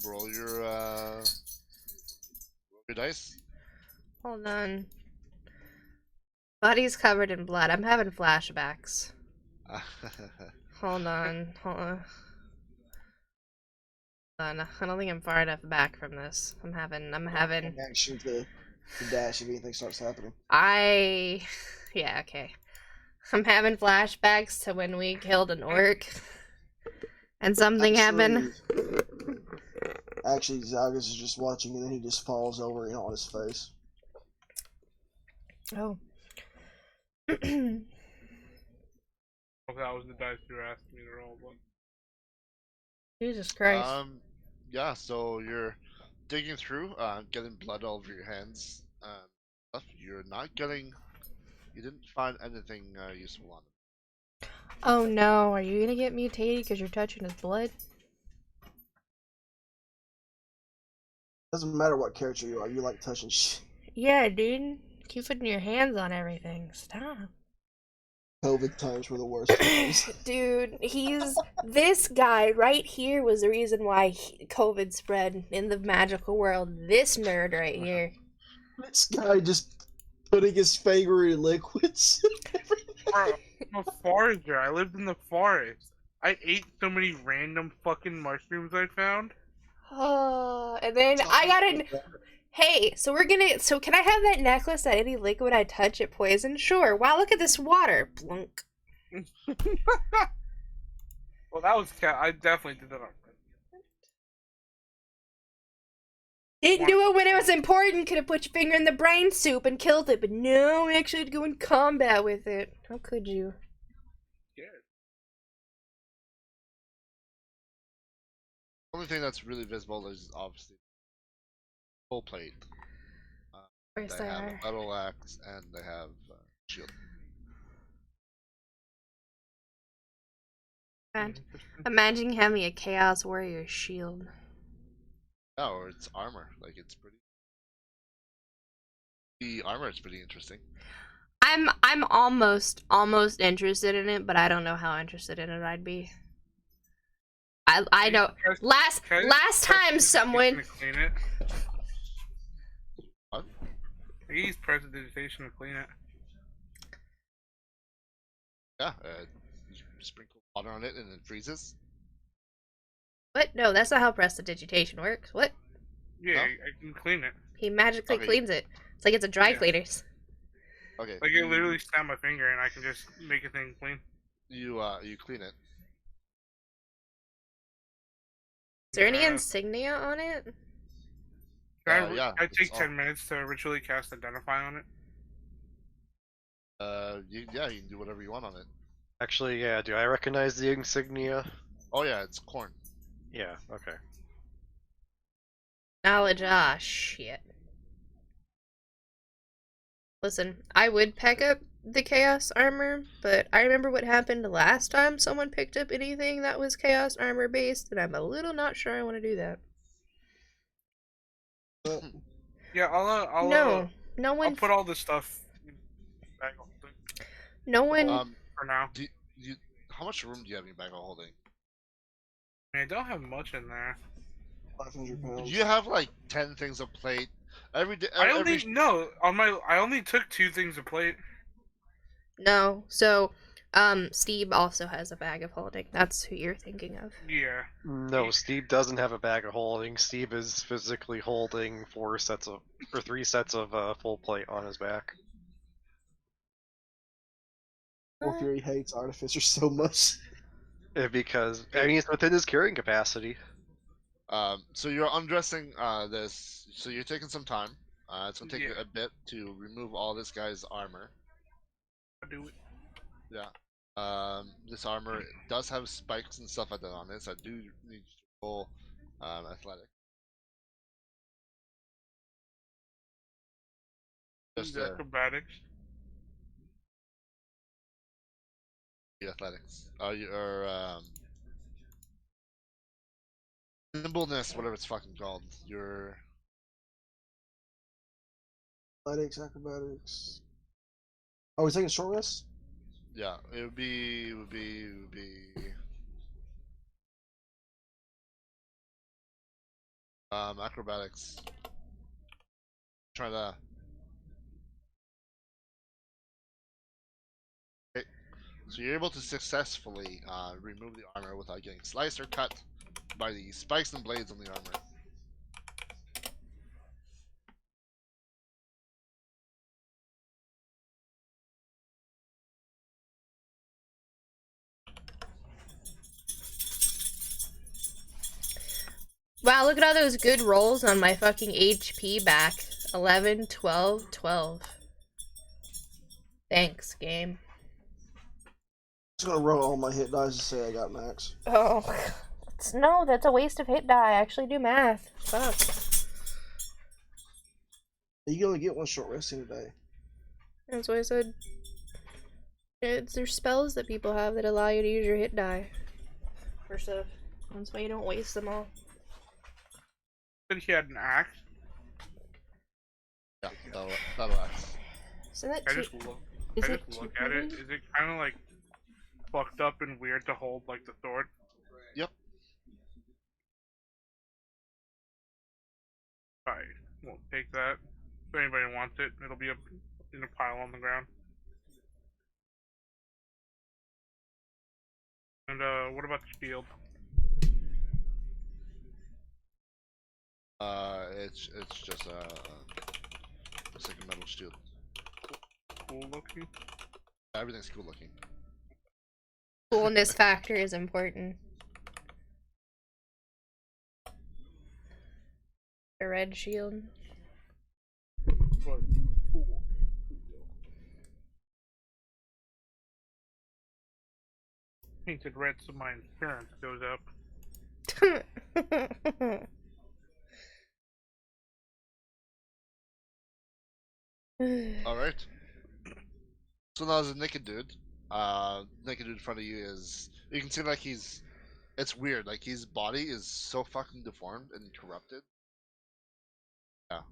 Roll your dice. Hold on. Body's covered in blood. I'm having flashbacks. Hold on. I don't think I'm far enough back from this. I'm having action to dash if anything starts happening. yeah, okay. I'm having flashbacks to when we killed an orc and something happened. Actually, Zagas is just watching, and then he just falls over on his face. Oh. If that was the dice you were asking me to roll, but Jesus Christ. Yeah. So you're digging through, getting blood all over your hands. Stuff. You're not getting. You didn't find anything useful on it. Oh no, are you gonna get mutated because you're touching his blood? Doesn't matter what character you are, you like touching shit. Yeah, dude. Keep putting your hands on everything. Stop. COVID times were the worst times. Dude, this guy right here was the reason why COVID spread in the magical world. This nerd right here. This guy just putting his finger in liquids. bro, I'm a forager. I lived in the forest. I ate so many random fucking mushrooms I found. Oh, and then I got an. Hey, so can I have that necklace that any liquid I touch it poison? Sure. Wow, look at this water. Blunk. Well, that was I definitely did that on purpose. Didn't do it when it was important. Could have put your finger in the brain soup and killed it, but no, we actually had to go in combat with it. How could you? Yeah. The only thing that's really visible is obviously full plate. Of course They they have are. a battle axe and they have shield. Man, imagine having a Chaos Warrior shield. Yeah, or it's armor. Like it's pretty. The armor is pretty interesting. I'm almost interested in it, but I don't know how interested in it I'd be. I know last time someone Clean it. What? I use prestidigitation to clean it. Yeah, you sprinkle water on it and it freezes. What? No, that's not how prestidigitation works. What? Yeah, No? I can clean it. He magically Okay. cleans it. It's like it's a dry Yeah. cleaners. Okay. Like I literally snap my finger and I can just make a thing clean. You clean it. Is there any Yeah. insignia on it? Yeah. I it's take all- 10 minutes to ritually cast Identify on it. you can do whatever you want on it. Actually, yeah, do I recognize the insignia? Oh yeah, it's corn. Yeah, okay. Knowledge, ah, shit. Listen, I would pack up the Chaos Armor, but I remember what happened last time someone picked up anything that was Chaos Armor based, and I'm a little not sure I want to do that. Yeah, No one. I'll put all this stuff in the bag of holding No one. for now. How much room do you have in your bag of holding? I mean, I don't have much in there. 500 pounds. You have like 10 things of plate. Every day. I only took 2 things of plate. No. So, Steve also has a bag of holding. That's who you're thinking of. Yeah. No, Steve doesn't have a bag of holding. Steve is physically holding 3 sets of full plate on his back. Poor Fury hates Artificer so much. Because, I mean, it's within his carrying capacity. So you're undressing this. So you're taking some time. It's gonna take Yeah. a bit to remove all this guy's armor. I'll do it. Yeah. This armor does have spikes and stuff like that on it, so I do need you to roll athletic. Just Acrobatics. the athletics. Your nimbleness, whatever it's fucking called. Your Athletics, acrobatics. Oh, we're taking short rest? yeah, it would be acrobatics. Try to. Okay. So you're able to successfully remove the armor without getting sliced or cut by the spikes and blades on the armor. Wow, look at all those good rolls on my fucking HP back. 11, 12, 12. Thanks, game. Just gonna roll all my hit dice and say I got max. Oh. No, that's a waste of hit die. Actually do math. Fuck. You only get one short rest in a day. That's why I said there's spells that people have that allow you to use your hit die for stuff. That's why you don't waste them all. Said he had an axe. Yeah, that'll axe. So that I just look at it. Is it kind of like fucked up and weird to hold like the sword? Yep. Alright, we'll take that. If anybody wants it, it'll be up in a pile on the ground. And what about the shield? It's just it's like a metal shield. Cool looking. Everything's cool looking. Coolness factor is important. A red shield. But cool. Painted red so my insurance goes up. Alright. So now there's a naked dude. Naked dude in front of you is... You can see like he's... It's weird, like his body is so fucking deformed and corrupted. Yeah.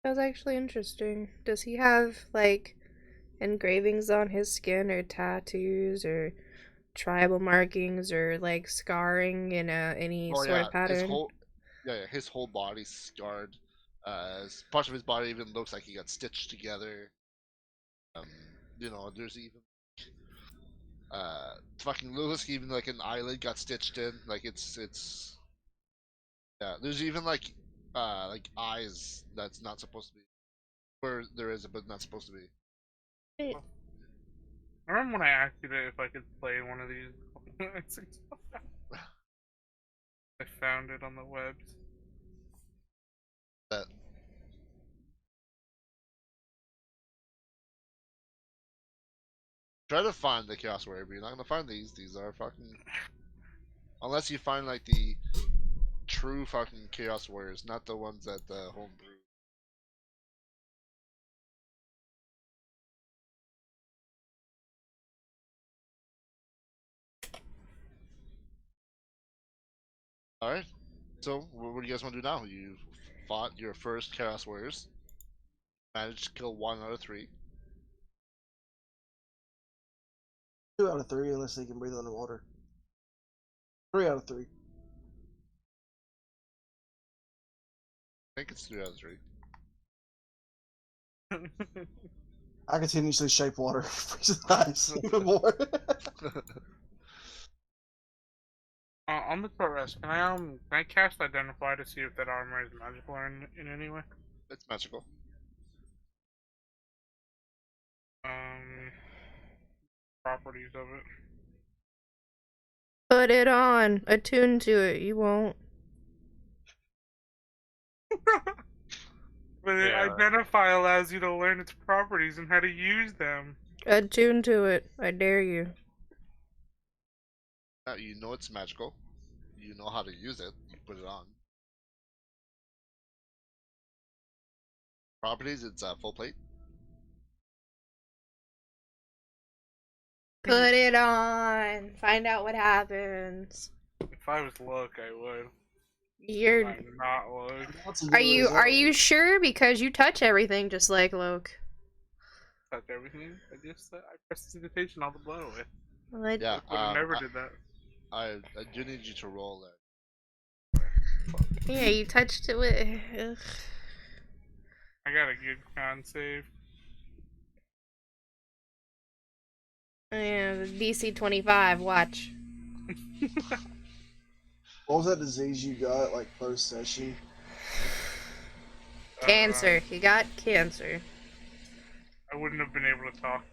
That's actually interesting. Does he have, like, engravings on his skin or tattoos or tribal markings or, like, scarring in any sort of pattern? His whole body's scarred. Parts of his body even looks like he got stitched together. You know, there's even fucking looks even like an eyelid got stitched in. Like it's yeah. There's even like eyes that's not supposed to be where there is, but not supposed to be. Wait. I remember when I asked you if I could play one of these. I found it on the webs. That. Try to find the Chaos Warrior, but you're not gonna find these. These are fucking... Unless you find like the true fucking Chaos Warriors, not the ones that the homebrew. Alright, so what do you guys want to do now? You fought your first Chaos Warriors, managed to kill 1 out of 3. 2 out of 3 unless they can breathe underwater. 3 out of 3. I think it's 3 out of 3. I continuously shape water, freezes ice even more. On the short rest, can I cast Identify to see if that armor is magical or in any way? It's magical. Properties of it. Put it on. Attune to it. You won't. But Identify allows you to learn its properties and how to use them. Attune to it. I dare you. Now you know it's magical. You know how to use it. You put it on. Properties, it's full plate. Put it on. Find out what happens. If I was Luke, I would. You're I'm not Luke. Are you sure? Because you touch everything just like Luke. Touch everything. I pressed invitation all the blow away. Well, Yeah, I never did that. I do need you to roll that. Yeah, you touched it with. Ugh. I got a good con save. Yeah, the DC 25. Watch. What was that disease you got, like, first session? Cancer. He got cancer. I wouldn't have been able to talk.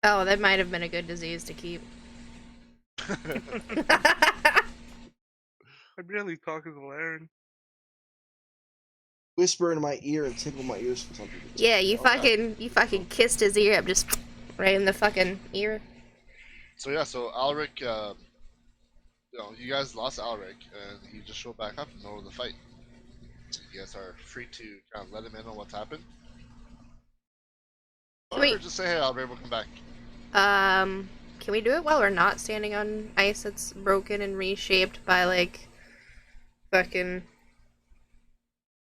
Oh, that might have been a good disease to keep. I barely talk as Laren. Whisper in my ear and tickle my ears for some people. Yeah, you Okay. fucking kissed his ear up, just right in the fucking ear. So yeah, so Alric, you guys lost Alric, and he just showed back up in the middle of the fight. So you guys are free to kind of let him in on what's happened. Or Wait. just say, hey, Alric, we'll come back. Can we do it while we're not standing on ice that's broken and reshaped by, like, fucking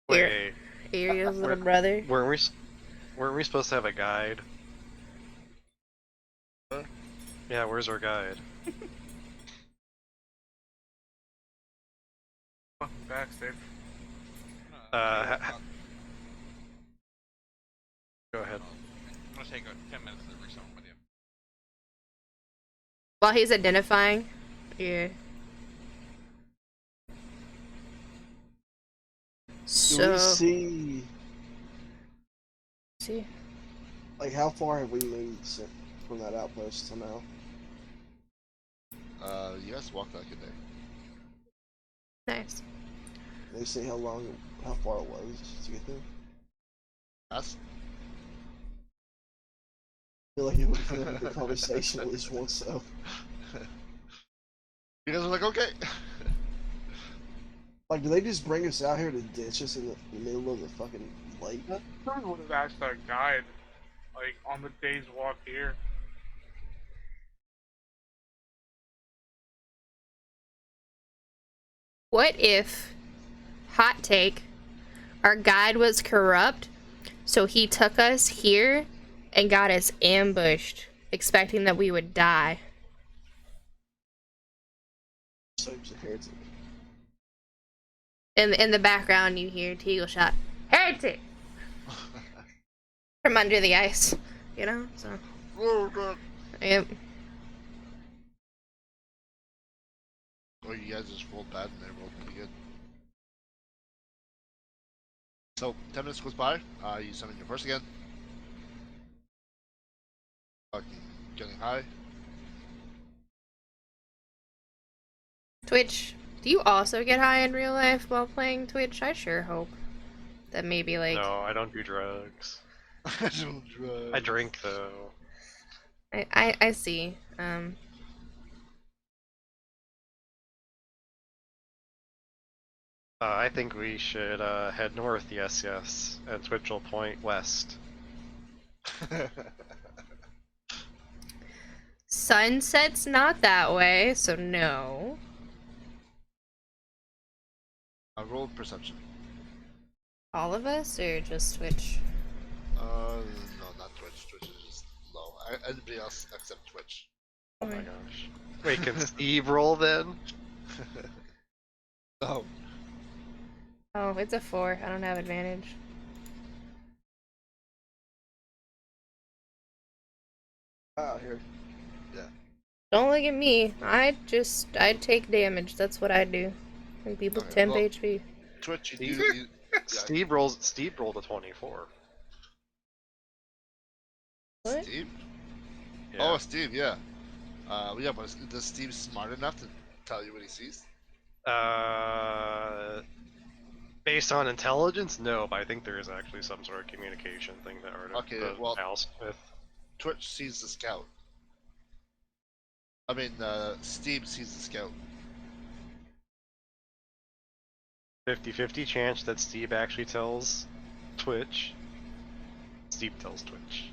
Wait, Ariel's little brother? weren't we supposed to have a guide? Huh? Yeah, where's our guide? Fucking backstage. Go ahead. I'm gonna take 10 minutes to reach something with you. While he's identifying? Yeah. Do we see, See? like, how far have we moved from that outpost to now? You guys walked like a day. Nice. They say how far it was to get there? Us? I feel like you would have had a good conversation at least once, so. You guys are like, okay. Like, do they just bring us out here to ditch us in the middle of the fucking lake? Someone would have asked our guide, like, on the day's walk here. What if, hot take, our guide was corrupt, so he took us here and got us ambushed, expecting that we would die? So he's a heretic. In the background, you hear Teagle shot, "Heretic!" from under the ice, you know? So, yep. Or you guys just rolled bad and they rolled pretty good. So, 10 minutes goes by, you summon your first again. Fucking getting high. Twitch, do you also get high in real life while playing Twitch? I sure hope that maybe, like... No, I don't do drugs. I don't drive. I drink though. I see. I think we should head north, yes, and Twitch will point west. Sunset's not that way, so no. I rolled perception. All of us, or just Twitch? No, not Twitch. Twitch is just low. Anybody else except Twitch. Oh my gosh. Wait, can Steve roll then? No. Oh, it's a 4. I don't have advantage. Out here. Yeah. Don't look at me. I'd take damage. That's what I do. And people Okay, temp well- HP. Twitch, Steve? yeah, Steve rolled a 24. What? Steve? Yeah. Oh, Steve, yeah. Yeah, but does Steve smart enough to tell you what he sees? Based on intelligence, no, but I think there is actually some sort of communication thing that Okay, well- Mouse with. Twitch sees the scout. Steve sees the scout. 50-50 chance that Steve actually tells Twitch. Steve tells Twitch.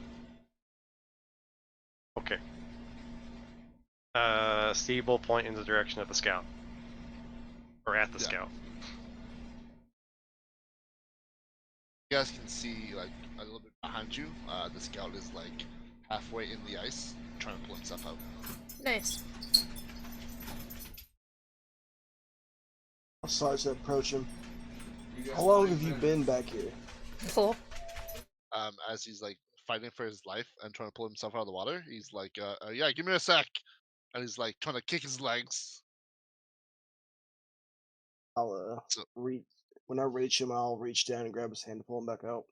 Okay. Steve will point in the direction of the scout. Or at the Yeah. scout. You guys can see, like, a little bit behind you, the scout is, like, halfway in the ice, trying to pull himself out. Nice. I'll start to approach him. How long have you been back here? Cool. As he's, like, fighting for his life and trying to pull himself out of the water, he's like, yeah, give me a sec! And he's, like, trying to kick his legs. I'll So- reach. When I reach him, I'll reach down and grab his hand to pull him back out.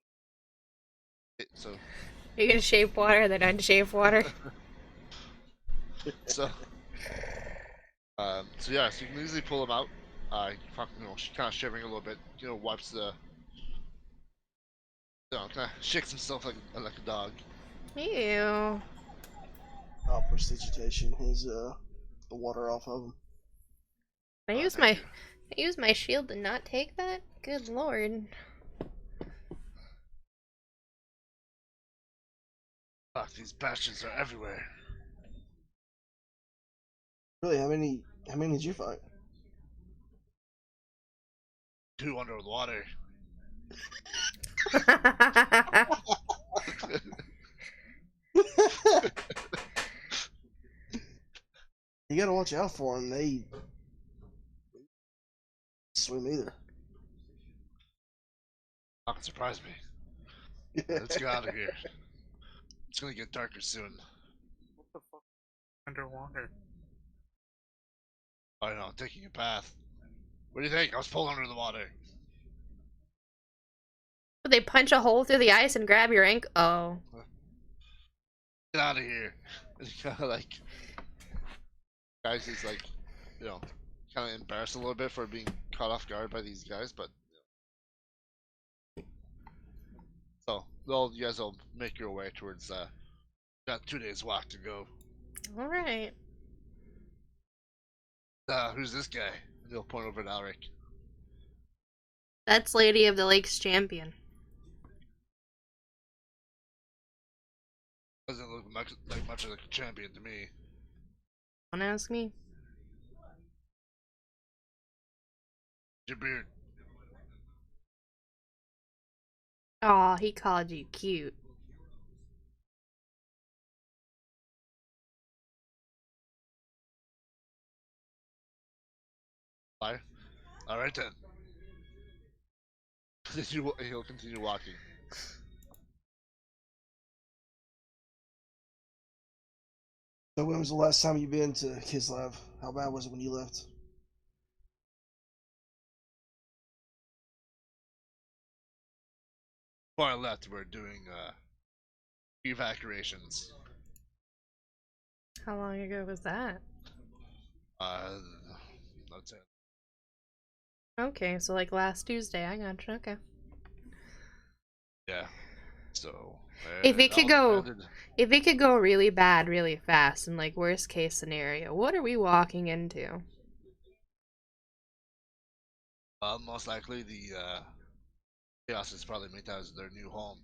So, You're gonna shape water, then unshape water. so So yeah, so you can easily pull him out. She's kind of shivering a little bit. Wipes the, kind of shakes himself like a dog. Ew. I'll prestidigitation his the water off of him. I Thank you. use my shield to not take that? Good lord. Fuck, these bastards are everywhere. Really, how many did you fight? 2 under the water. You gotta watch out for them. They swim either. Not gonna surprise me. Let's get out of here. It's gonna get darker soon. What the fuck? Underwater. I know, taking a bath. What do you think? I was pulled under the water. Would they punch a hole through the ice and grab your ankle? Oh. Get out of here. Kind of like, guys is like, kind of embarrassed a little bit for being caught off guard by these guys, but so you guys will make your way towards got 2 days walk to go. All right. Who's this guy? They'll point over to Alric. That's Lady of the Lakes champion. Doesn't look much like a champion to me. Don't ask me. Your beard. Aw, he called you cute. Why? Alright then. He'll continue walking. So when was the last time you been to Kislev? How bad was it when you left? Before I left, we were doing evacuations. How long ago was that? That's it. Okay, so like last Tuesday. I gotcha. Okay. Yeah. So. If it could go really bad, really fast, and like worst case scenario, what are we walking into? Most likely the Chaos has probably made that as their new home.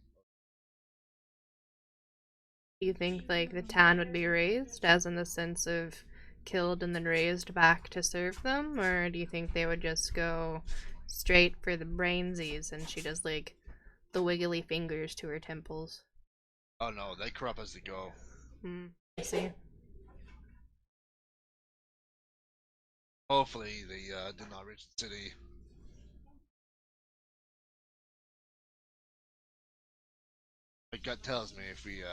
Do you think like the town would be raised, as in the sense of killed and then raised back to serve them, or do you think they would just go straight for the brainsies and she does like the wiggly fingers to her temples? Oh no, they corrupt as they go. I see. Hopefully they did not reach the city. My gut tells me if we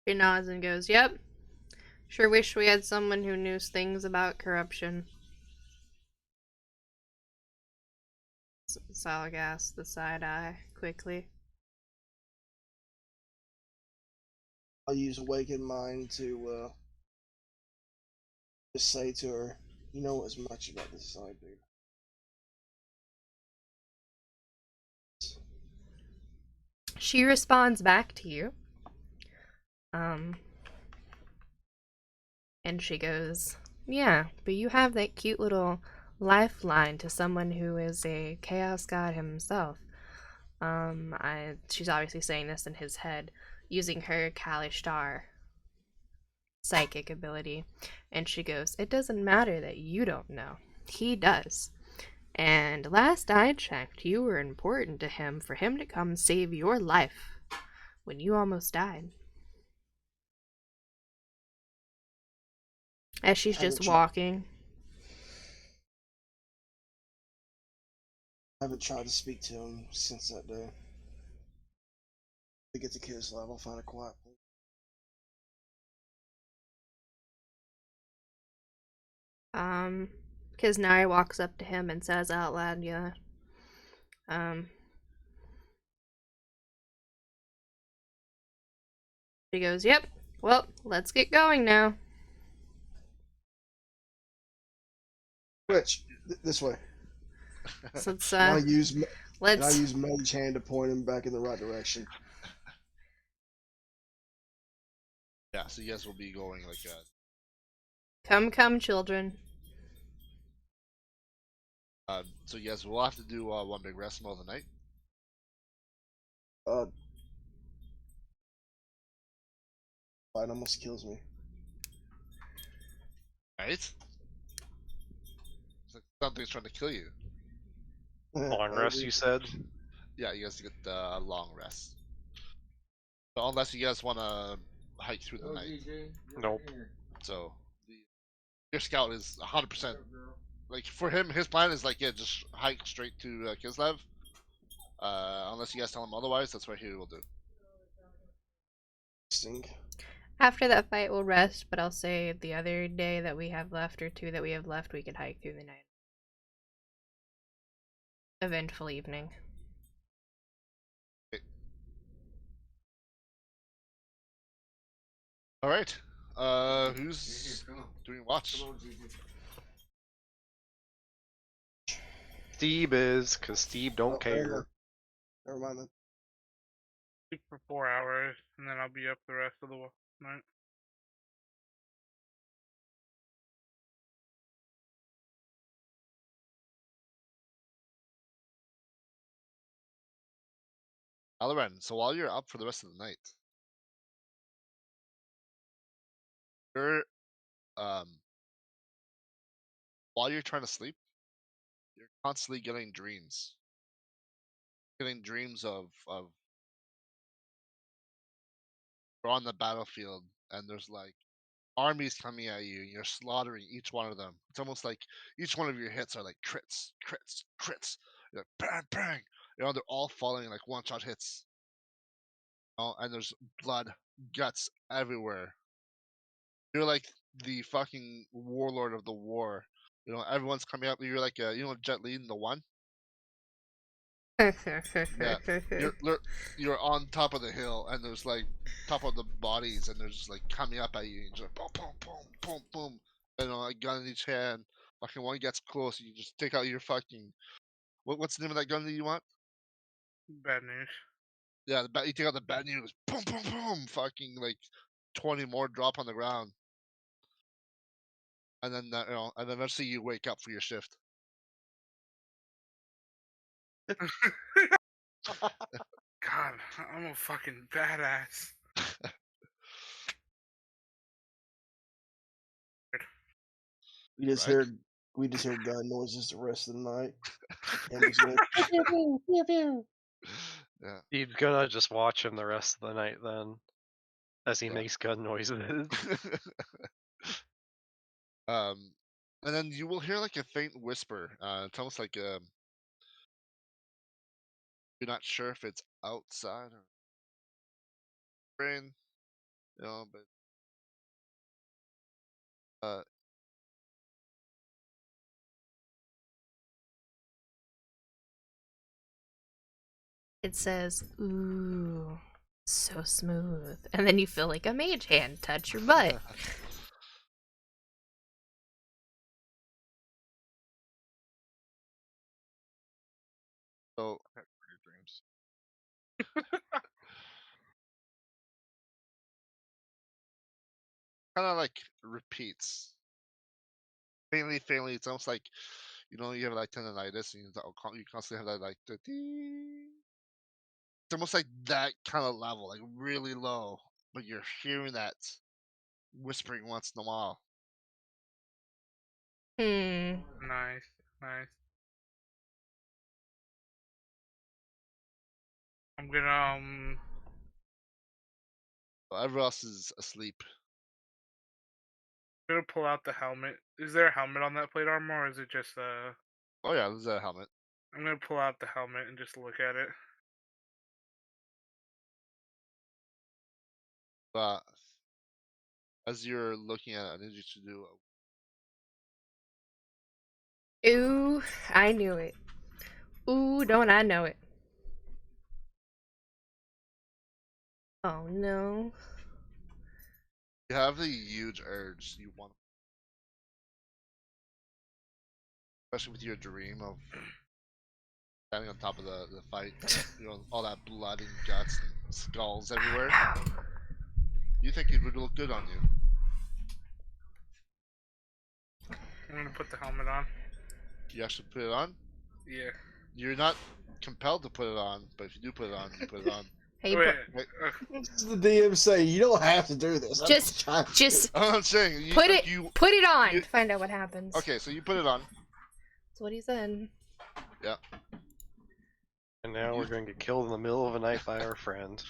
She nods and goes, "Yep. Sure wish we had someone who knew things about corruption." Salgas the side eye quickly. I'll use Awakened Mind to just say to her, you know as much about this as I do. She responds back to you. And she goes, "Yeah, but you have that cute little lifeline to someone who is a chaos god himself." She's obviously saying this in his head, using her Kalishtar psychic ability. And she goes, "It doesn't matter that you don't know. He does. And last I checked, you were important to him for him to come save your life when you almost died." As she's just walking. I haven't tried to speak to him since that day. To get to Kislev, I'll find a quiet place. Kiznari walks up to him and says out loud, "Yeah. She goes, 'Yep, Well, let's get going now. Which? This way. So let's, And I use let's... Mage Hand to point him back in the right direction. Yeah, so you guys will be going like Come, children. so you guys will have to do one big rest in the middle of the night. It almost kills me. Right? It's like something's trying to kill you. Long rest, you said? Yeah, you guys get a long rest. So unless you guys want to hike through the night. Nope. So your scout is 100%. Like for him, his plan is like, yeah, just hike straight to Kislev. Unless you guys tell him otherwise, that's what he will do. After that fight, we'll rest, but I'll say the other day that we have left, or two that we have left, we could hike through the night. Eventful evening. Okay. All right. Who's doing watch? Steve is, because Steve don't care. Never mind then. Sleep for 4 hours, and then I'll be up the rest of the night. Alaran, so while you're up for the rest of the night, you're while you're trying to sleep, you're constantly getting dreams. Getting dreams of you're on the battlefield and there's like armies coming at you and you're slaughtering each one of them. It's almost like each one of your hits are like crits, crits, crits. You're like bang, bang. You know, they're all falling like one-shot hits. You know, and there's blood, guts everywhere. You're like the fucking warlord of the war. You know, everyone's coming up. You're like, you know, Jet Li in the one. Yeah, you're on top of the hill, and there's like top of the bodies, and they're just like coming up at you, and just boom, boom, boom, boom, boom. You know, a gun in each hand. Fucking one gets close, you just take out your fucking what's the name of that gun that you want? Bad news. Yeah, you take out the bad news. Boom, boom, boom. Fucking like 20 more drop on the ground, and then you know, and then eventually you wake up for your shift. God, I'm a fucking badass. We just Right. heard gun noises the rest of the night. And just went, pew, pew, pew, pew. Yeah. You're gonna just watch him the rest of the night then, as he Yeah. makes gun noises. And then you will hear like a faint whisper. It's almost like you're not sure if it's outside or rain, you know, but It says, ooh, so smooth. And then you feel like a mage hand touch your butt. So Dreams. kind of like repeats. Faintly, it's almost like, you know, you have like tendonitis and you constantly have that like the ding. It's almost like that kind of level, like really low, but you're hearing that whispering once in a while. Nice, nice. I'm gonna So everyone else is asleep. I'm gonna pull out the helmet. Is there a helmet on that plate armor, or is it just Oh yeah, there's a helmet. I'm gonna pull out the helmet and just look at it. But as you're looking at it, I need you to do Ooh, I knew it. Ooh, don't I know it. Oh no. You have the huge urge. You want, especially with your dream of standing on top of the fight. You know, all that blood and guts and skulls everywhere. You think it would look good on you? I'm gonna put the helmet on. You actually put it on. Yeah. You're not compelled to put it on, but if you do put it on, you put it on. Hey, Wait. This is the DM saying you don't have to do this. I'm Just- trying to- just I'm saying you, put like, it You, put it on. you- Find out what happens. okay, so you put it on. That's what he said. Yeah. And now we're going to get killed in the middle of the night by our friend.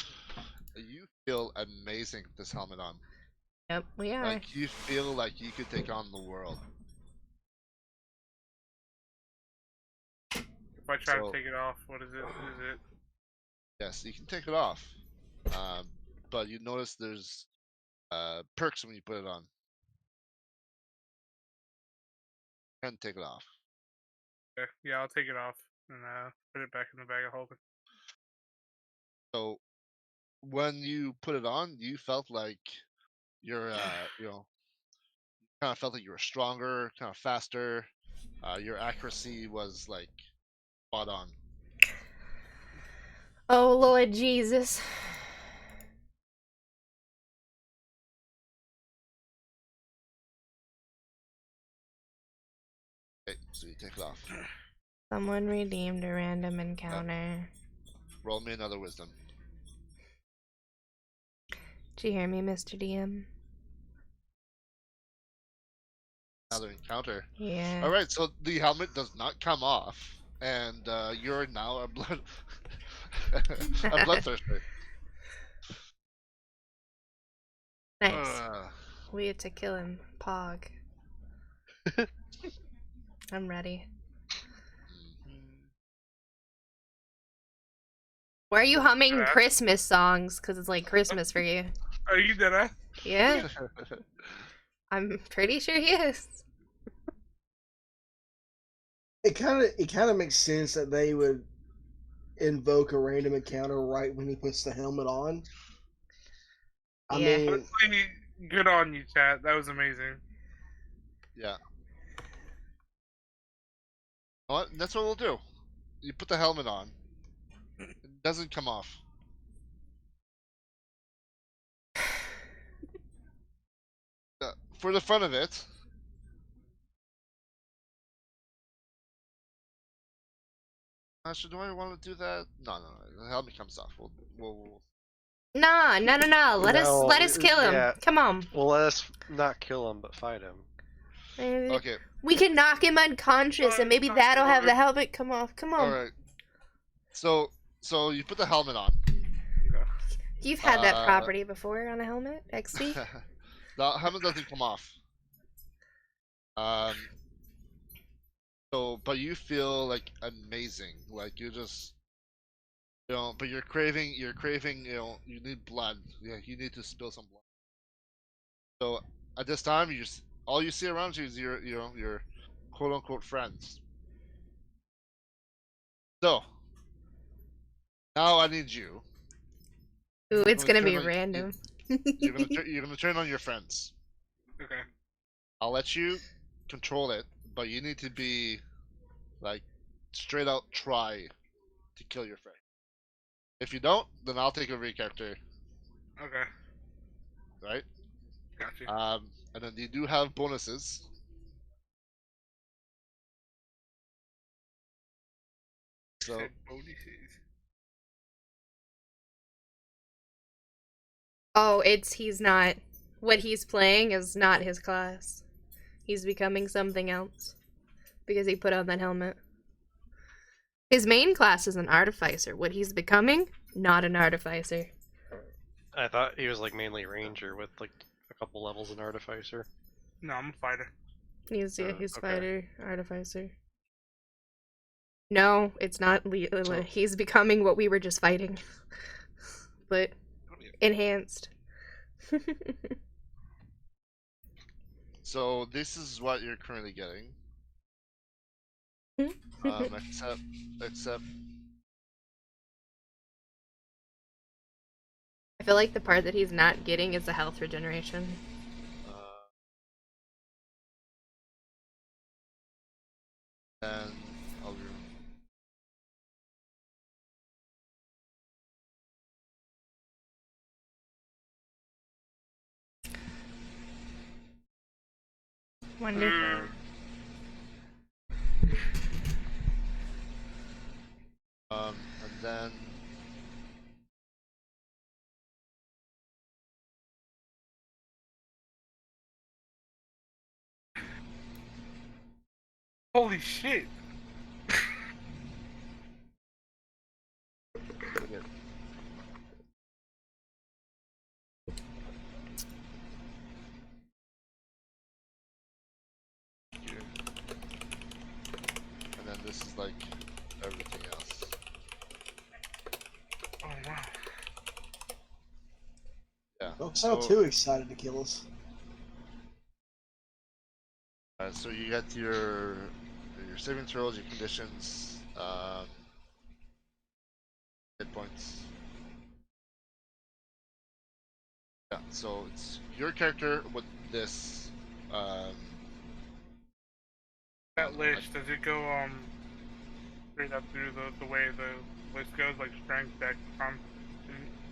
You feel amazing with this helmet on. Yep, we are. Like you feel like you could take on the world. If I try So- to take it off, what is it? Is it? Yes, you can take it off. But you notice there's perks when you put it on. You can take it off. Okay. Yeah, I'll take it off and put it back in the bag of holding. So when you put it on, you felt like you're you know, kind of felt like you were stronger, kind of faster. Your accuracy was like spot on. Oh Lord Jesus. Okay, so you take it off. Someone redeemed a random encounter. Roll me another wisdom. Did you hear me, Mr. DM? Another encounter. Yeah. All right, so the helmet does not come off, and you're now a blood a bloodthirster. Nice. We had to kill him. Pog. I'm ready. Why are you humming Christmas songs? Because it's like Christmas for you. Are you dead? Yeah. I'm pretty sure he is. It kind of makes sense that they would invoke a random encounter right when he puts the helmet on. I Yeah. mean, Honestly, good on you, chat. That was amazing. Yeah. Well, that's what we'll do. You put the helmet on. It doesn't come off. For the fun of it, actually, do I want to do that? No. The helmet comes off. We'll Nah, no. Let us kill him. yeah. Come on. Well, let us not kill him, but fight him. Okay. We can knock him unconscious, and maybe that'll have the helmet come off. Come on. All right. So you put the helmet on. You've had that property before on a helmet, XD. The helmet doesn't come off. So, but you feel like amazing. Like you just, but you're craving. You need blood. Yeah, you need to spill some blood. So at this time, all you see around you is your quote unquote friends. So now I need you. Ooh, it's gonna be turn on- random. You're gonna turn on your friends. Okay. I'll let you control it, but you need to be like straight out try to kill your friend. If you don't, then I'll take over your character. Okay. Right? Gotcha. And then you do have bonuses. So Oh, he's not. What he's playing is not his class. He's becoming something else. Because he put on that helmet. His main class is an artificer. What he's becoming, not an artificer. I thought he was like mainly ranger with like a couple levels in artificer. No, I'm a fighter. He's okay. fighter, artificer. No, it's not. He's becoming what we were just fighting. But enhanced. So this is what you're currently getting. Except I feel like the part that he's not getting is the health regeneration. And I'll do. Wonderful. And then Holy shit! okay. Here. And then this is like everything else. Oh wow. Yeah. Don't sound too excited to kill us. So you got your saving throws, your conditions, hit points. Yeah, so it's your character with this. That list, does it go straight up through the way the list goes, like strength, dex,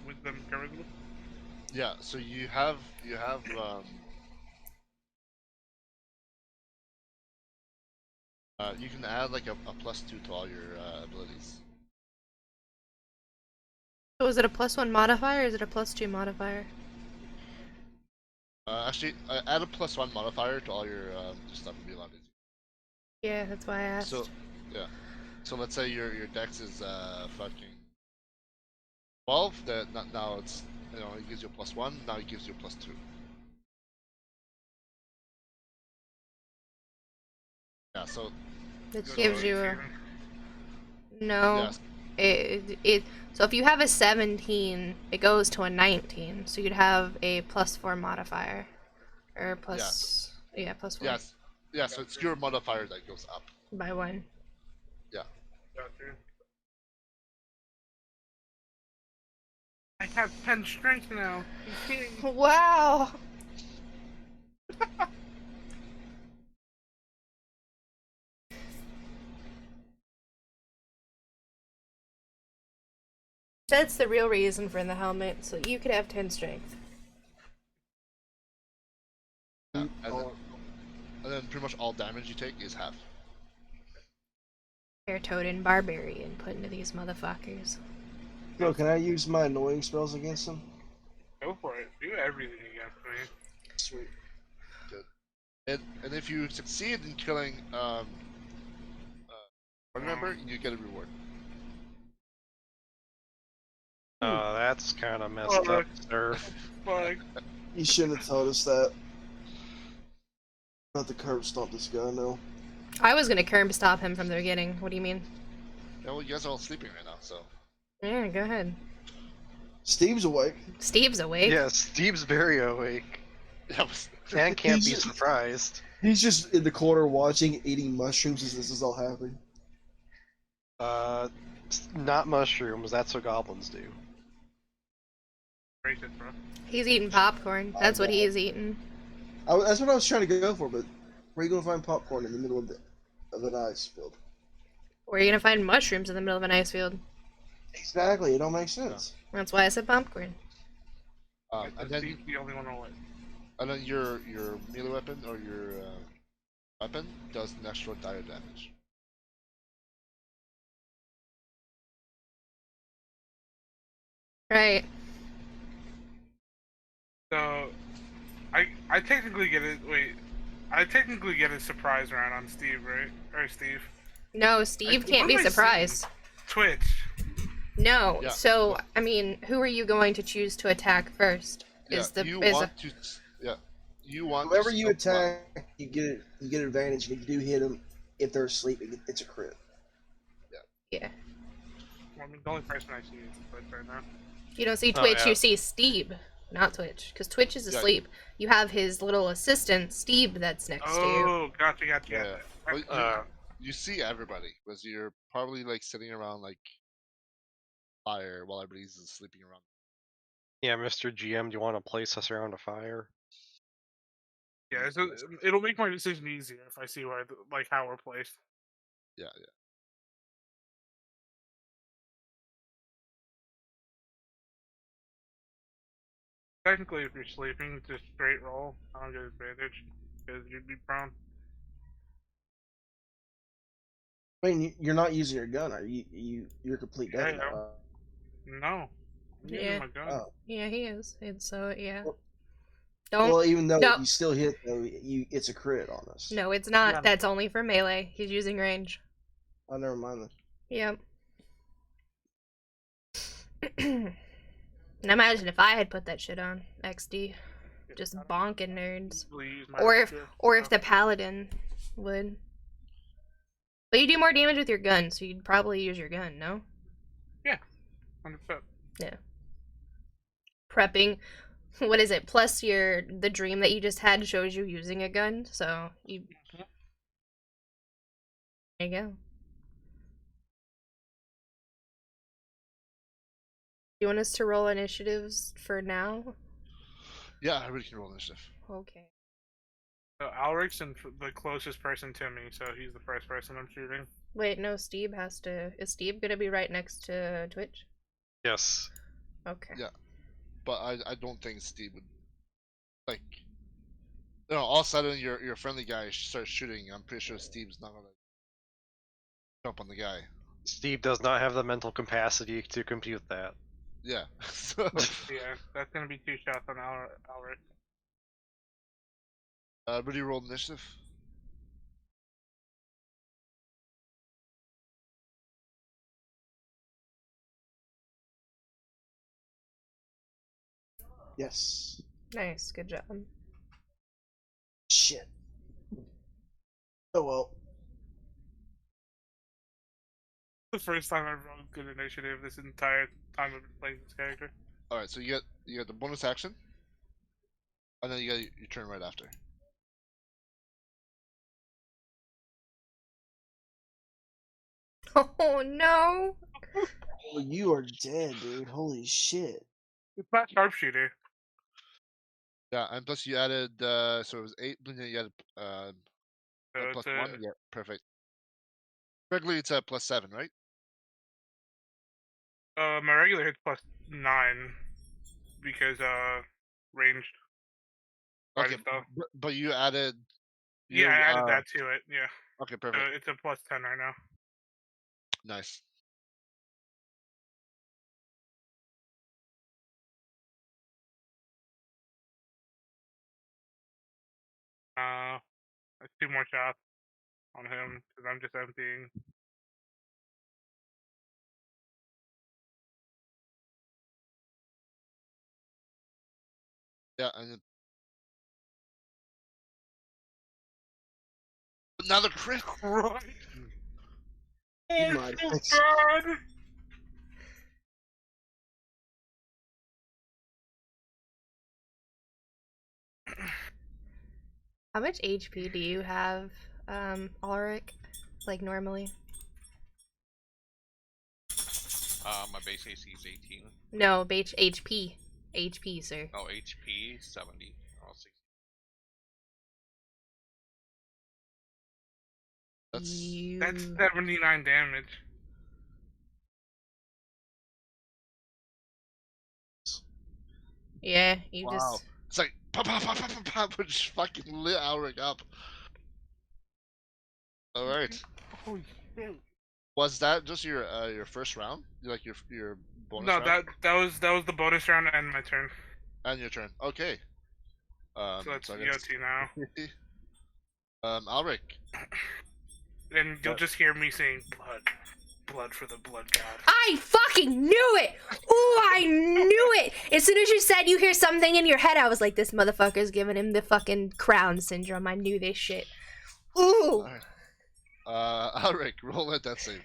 wisdom, charisma? Yeah, so you have you can add like a +2 to all your abilities. So is it a +1 modifier or is it a +2 modifier? Actually, add a +1 modifier to all your stuff and be a lot easier. Yeah, that's why I asked. So, yeah. So let's say your dex is fucking 12. Now it's it gives you a +1. Now it gives you a +2. Yeah. So It Goes gives to you a 18. no. yes. So if you have a 17, it goes to a 19. So you'd have a +4 modifier, or plus yeah +4 Yes. Yeah. So it's your modifier that goes up. by 1. Yeah. Gotcha. I have 10 strength now. You kidding? Wow. That's the real reason for the helmet, so you could have 10 strength. Yeah. And then pretty much all damage you take is half. Air Toad Barbarian put into these motherfuckers. Bro, can I use my annoying spells against him? Go for it. Do everything against me. Sweet. Good. And if you succeed in killing one member, you get a reward. Oh, that's kind of messed up, sir. Fuck. You shouldn't have told us that. About to curb stomp this guy, no. I was gonna curb stop him from the beginning. What do you mean? Yeah, well, you guys are all sleeping right now, so. Yeah, go ahead. Steve's awake. Steve's awake. Yeah, Steve's very awake. Yeah, And can't be He's- surprised. He's just in the corner watching, eating mushrooms as this is all happening. Not mushrooms. That's what goblins do. Racist, bro. He's eating popcorn. That's what he is eating. That's what I was trying to go for, but where are you gonna find popcorn in the middle of an ice field? Or you're gonna find mushrooms in the middle of an ice field. Exactly, it don't make sense. That's why I said popcorn. And then Steve's the only one on it. And then your melee weapon or your weapon does an extra dire damage. Right. So, I technically get it. Wait, I technically get a surprise round on Steve, right? Or Steve. No, Steve What can't be am I surprised. Twitch. No. Yeah. So, I mean, who are you going to choose to attack first? You want Whoever to you stealth one. attack, you get advantage, and if you do hit them, if they're asleep, it's a crit. Yeah. Well, I mean, the only person I see is Twitch right now. You don't see Oh, Twitch, yeah. you see Steve, not Twitch, because Twitch is Yeah. asleep. You have his little assistant, Steve, that's next to you. Oh, gotcha. Yeah. Gotcha. Well, you see everybody because you're probably like sitting around like fire while everybody's sleeping around. Yeah, Mr. GM, do you want to place us around a fire? Yeah, so it'll make my decision easier if I see where, like, how we're placed. Yeah. Technically, if you're sleeping, just straight roll. I don't get advantage because you'd be prone. I mean, you're not using your gun, are you? You're complete Yeah, dead now. No. I'm using Yeah. my gun. Oh. Yeah, he is. And so yeah. Well- Don't. Well, even though No. you still hit, though, it's a crit on us. No, it's not. Yeah. That's only for melee. He's using range. Oh, never mind. Yep. And imagine if I had put that shit on XD, just bonking nerds. Or if the paladin would. But you do more damage with your gun, so you'd probably use your gun, no? Yeah, 100%. Yeah. Prepping, what is it? Plus the dream that you just had shows you using a gun, so you. There you go. You want us to roll initiatives for now? Yeah, everybody can roll initiative. Okay. So Alric's the closest person to me, so he's the first person I'm shooting. Wait, no, Steve has to. Is Steve gonna be right next to Twitch? Yes. Okay. Yeah. But I don't think Steve would, like, you know, all of a sudden your friendly guy starts shooting. I'm pretty sure Steve's not gonna jump on the guy. Steve does not have the mental capacity to compute that. Yeah. So, Yeah, that's gonna be 2 shots on Alric. everybody roll initiative. Yes. Nice, good job. Shit. Oh well. The first time I've rolled good initiative this entire time I've been playing this character. All right, so you get the bonus action, and then you get your turn right after. Oh no! Oh, you are dead, dude. Holy shit. It's not sharpshooter. Yeah, and plus you added so it was 8, then you added So plus it's 1. Yeah, perfect. Regularly it's at plus 7, right? my regular hit's plus 9 because ranged. Okay, Stuff. but you added. Yeah, I added that to it. Yeah. Okay, perfect. So it's a plus 10 right now. Nice. That's 2 more shots on him because I'm just emptying. Yeah, and another crit. Right. Oh Oh my God. How much HP do you have, Ulrich? Like normally? My base AC is 18. No, HP. HP, sir. Oh, HP 70. Oh, 60. That's 79 damage. Yeah, you Wow. just. It's like pop, pop, pop, pop, pop, pop, which fucking lit Alric up. All right. Holy shit. Was that just your first round? Like your bonus No, round? that was the bonus round and my turn. And your turn. Okay. So it's EOT now. Alric. And you'll just hear me saying blood. Blood for the blood god. I fucking knew it! Ooh, I knew it! As soon as you said you hear something in your head, I was like, this motherfucker's giving him the fucking crown syndrome. I knew this shit. Ooh! Alric, roll a death save.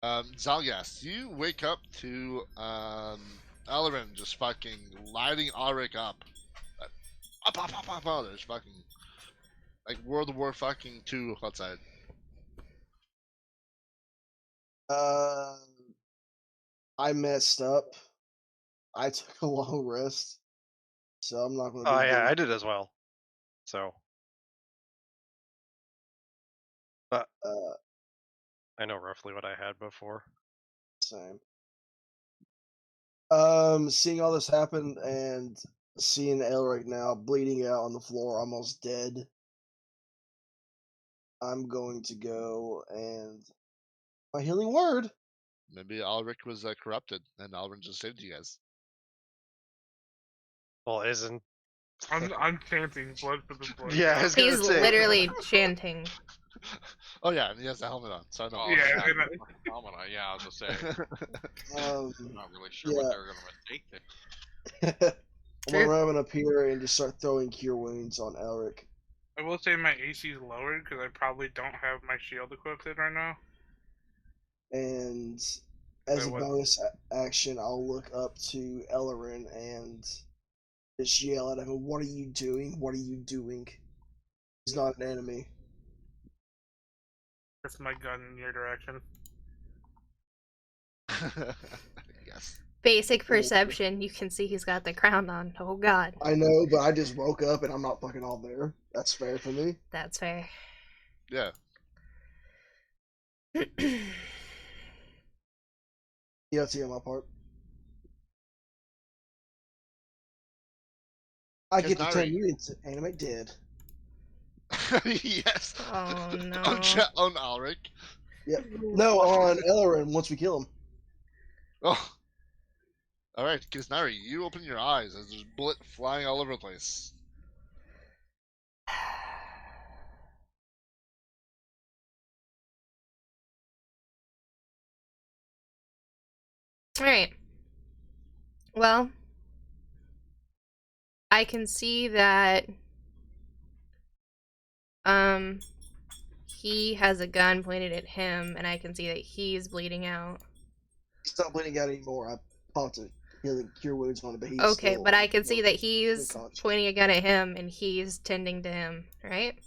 Zalgas, you wake up to Alarin just fucking lighting Alric up. There's fucking like World War fucking 2 outside. I messed up. I took a long rest, so I'm not going to Oh be. yeah, I did as well. So, but I know roughly what I had before. Same. Seeing all this happen and seeing Elric now bleeding out on the floor, almost dead, I'm going to go and my healing word. Maybe Alric was corrupted, and Alrin just saved you guys. Well, isn't. I'm chanting blood for the blood. Yeah, I was gonna He's say. literally chanting. Oh yeah, and he has a helmet on, so I know. Oh, Yeah, yeah, and yeah, I was gonna say. I'm not really sure Yeah. what they're gonna mistake there. I'm gonna run up here and just start throwing cure wounds on Elric. I will say my AC is lowered because I probably don't have my shield equipped right now. And as a bonus action, I'll look up to Ellerin and just yell at him, "What are you doing? What are you doing?" He's not an enemy. Press my gun in your direction. Yes. Basic perception. You can see he's got the crown on. Oh god. I know, but I just woke up and I'm not fucking all there. That's fair for me. That's fair. Yeah. EOT on my part. I get to tell you it's anime dead. Yes. Oh no. On Alric. Yep. No, on Ellerin once we kill him. Oh. Alright, Kisnari, you open your eyes as there's bullet flying all over the place. Alright. Well, I can see that he has a gun pointed at him, and I can see that he's bleeding out. He's not bleeding out anymore. I popped a healing cure wounds on him, but he's okay, still, but I can see that he's unconscious. pointing a gun at him, and he's tending to him, right?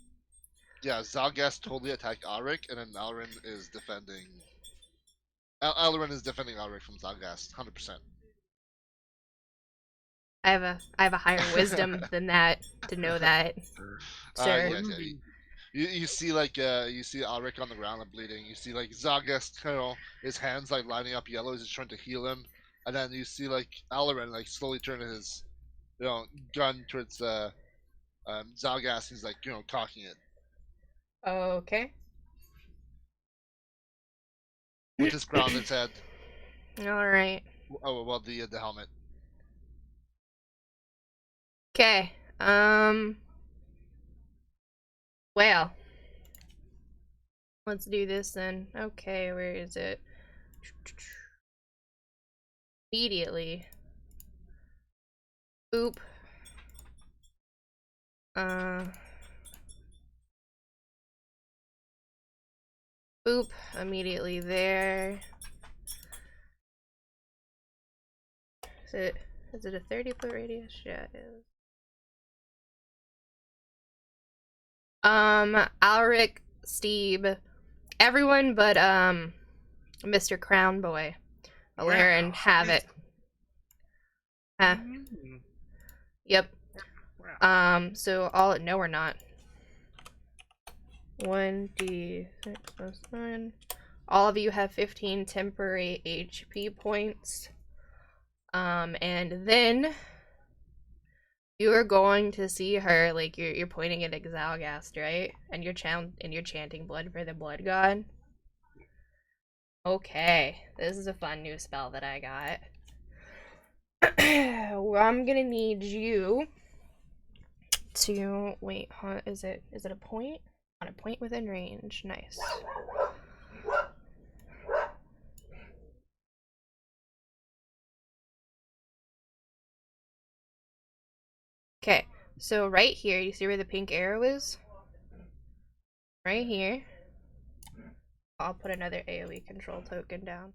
Yeah, Zalgas totally attacked Alric, and then Alrin is defending. Alrin is defending Alric from Zalgas, 100%. I have a higher wisdom than that to know that, sir. Yeah. You see you see Alric on the ground and bleeding. You see like Zalgas, his hands like lining up yellow as he's trying to heal him, and then you see like Alrin like slowly turning his, gun towards Zalgas. He's like cocking it. Okay. With his crown on its head. Alright. Oh well, the helmet. Okay. Well. Let's do this then. Okay, where is it? Immediately. Oop. Boop. Immediately there. Is it a 30-foot radius? Yeah, it is. Alric, Steve, everyone but Mr. Crown Boy, Alarin, have it. Yep. So all no, we're not. 1d6 plus 9. All of you have 15 temporary HP points. And then you are going to see her, like you're pointing at Exalgast, right? And you're chanting blood for the blood god. Okay, this is a fun new spell that I got. Well, I'm gonna need you to wait. Huh? Is it a point? On a point within range. Nice. Okay, so right here, you see where the pink arrow is? Right here. I'll put another AoE control token down.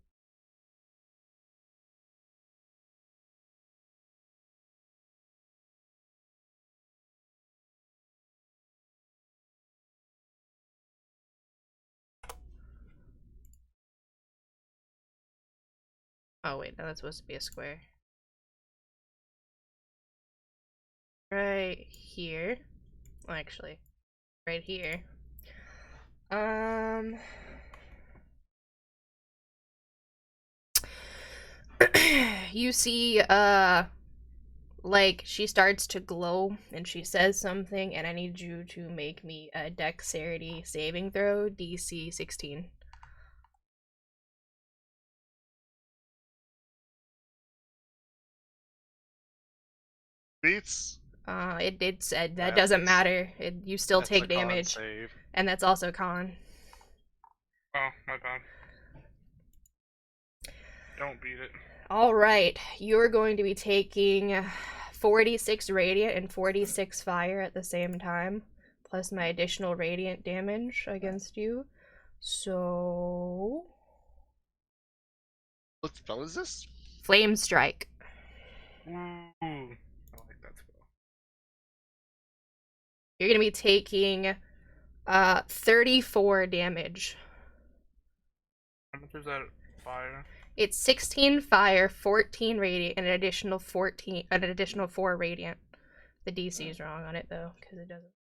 Oh wait, no, that's supposed to be a square. Right here. Well, actually, right here. You see, like, she starts to glow and she says something, and I need you to make me a dexterity saving throw, DC 16. Beats. It did said that doesn't matter. You still take damage, save. and that's also con. Oh, my bad. Don't beat it. All right, you're going to be taking 46 radiant and 46 fire at the same time, plus my additional radiant damage against you. So, What spell is this? Flame Strike. Ooh, I like that spell. You're gonna be taking 34 damage. How much is that fire? It's 16 fire, 14 radiant, and an additional 4 radiant. The DC is wrong on it though, because it doesn't.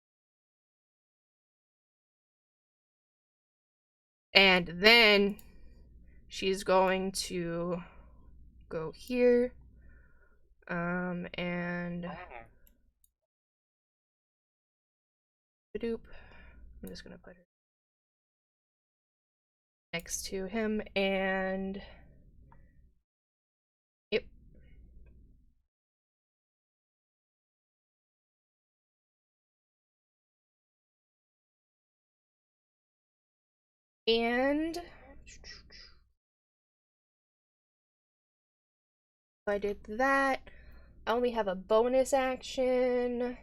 And then she's going to go here. And Hadoop. I'm just gonna put her next to him, and yep. And I did that. I only have a bonus action.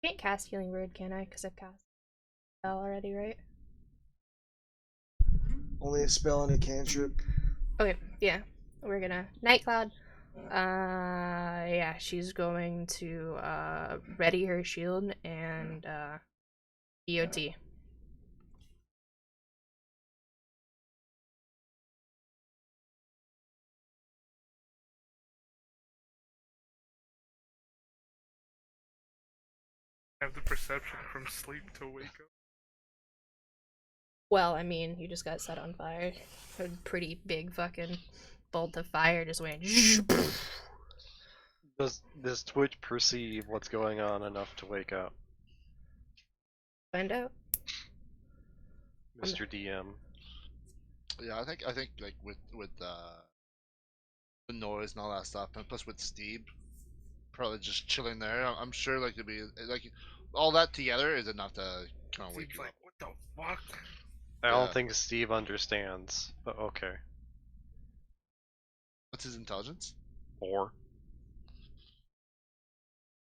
Can't cast Healing Word, can I? Because I've cast spell already, right? Only a spell and a cantrip. Okay, yeah. We're gonna Nightcloud. Yeah, she's going to ready her shield and EOT. Have the perception from sleep to wake up. Well, I mean, you just got set on fire. A pretty big fucking bolt of fire just went. Does Twitch perceive what's going on enough to wake up, Find out. Mr. DM? Yeah, I think like with the noise and all that stuff, and plus with Steve, probably just chilling there. I'm sure like it'd be like all that together is enough to kind of wake Seems you like, up. what the fuck? I Yeah. don't think Steve understands, but okay. What's his intelligence? 4.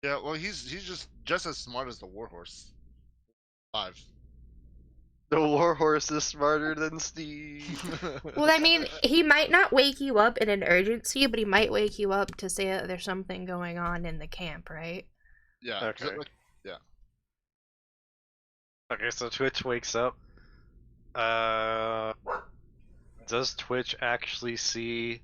Yeah, well he's just as smart as the warhorse. 5. The warhorse is smarter than Steve. Well, I mean, he might not wake you up in an urgency, but he might wake you up to say that there's something going on in the camp, right? Yeah. Okay. Yeah. Okay, so Twitch wakes up. Does Twitch actually see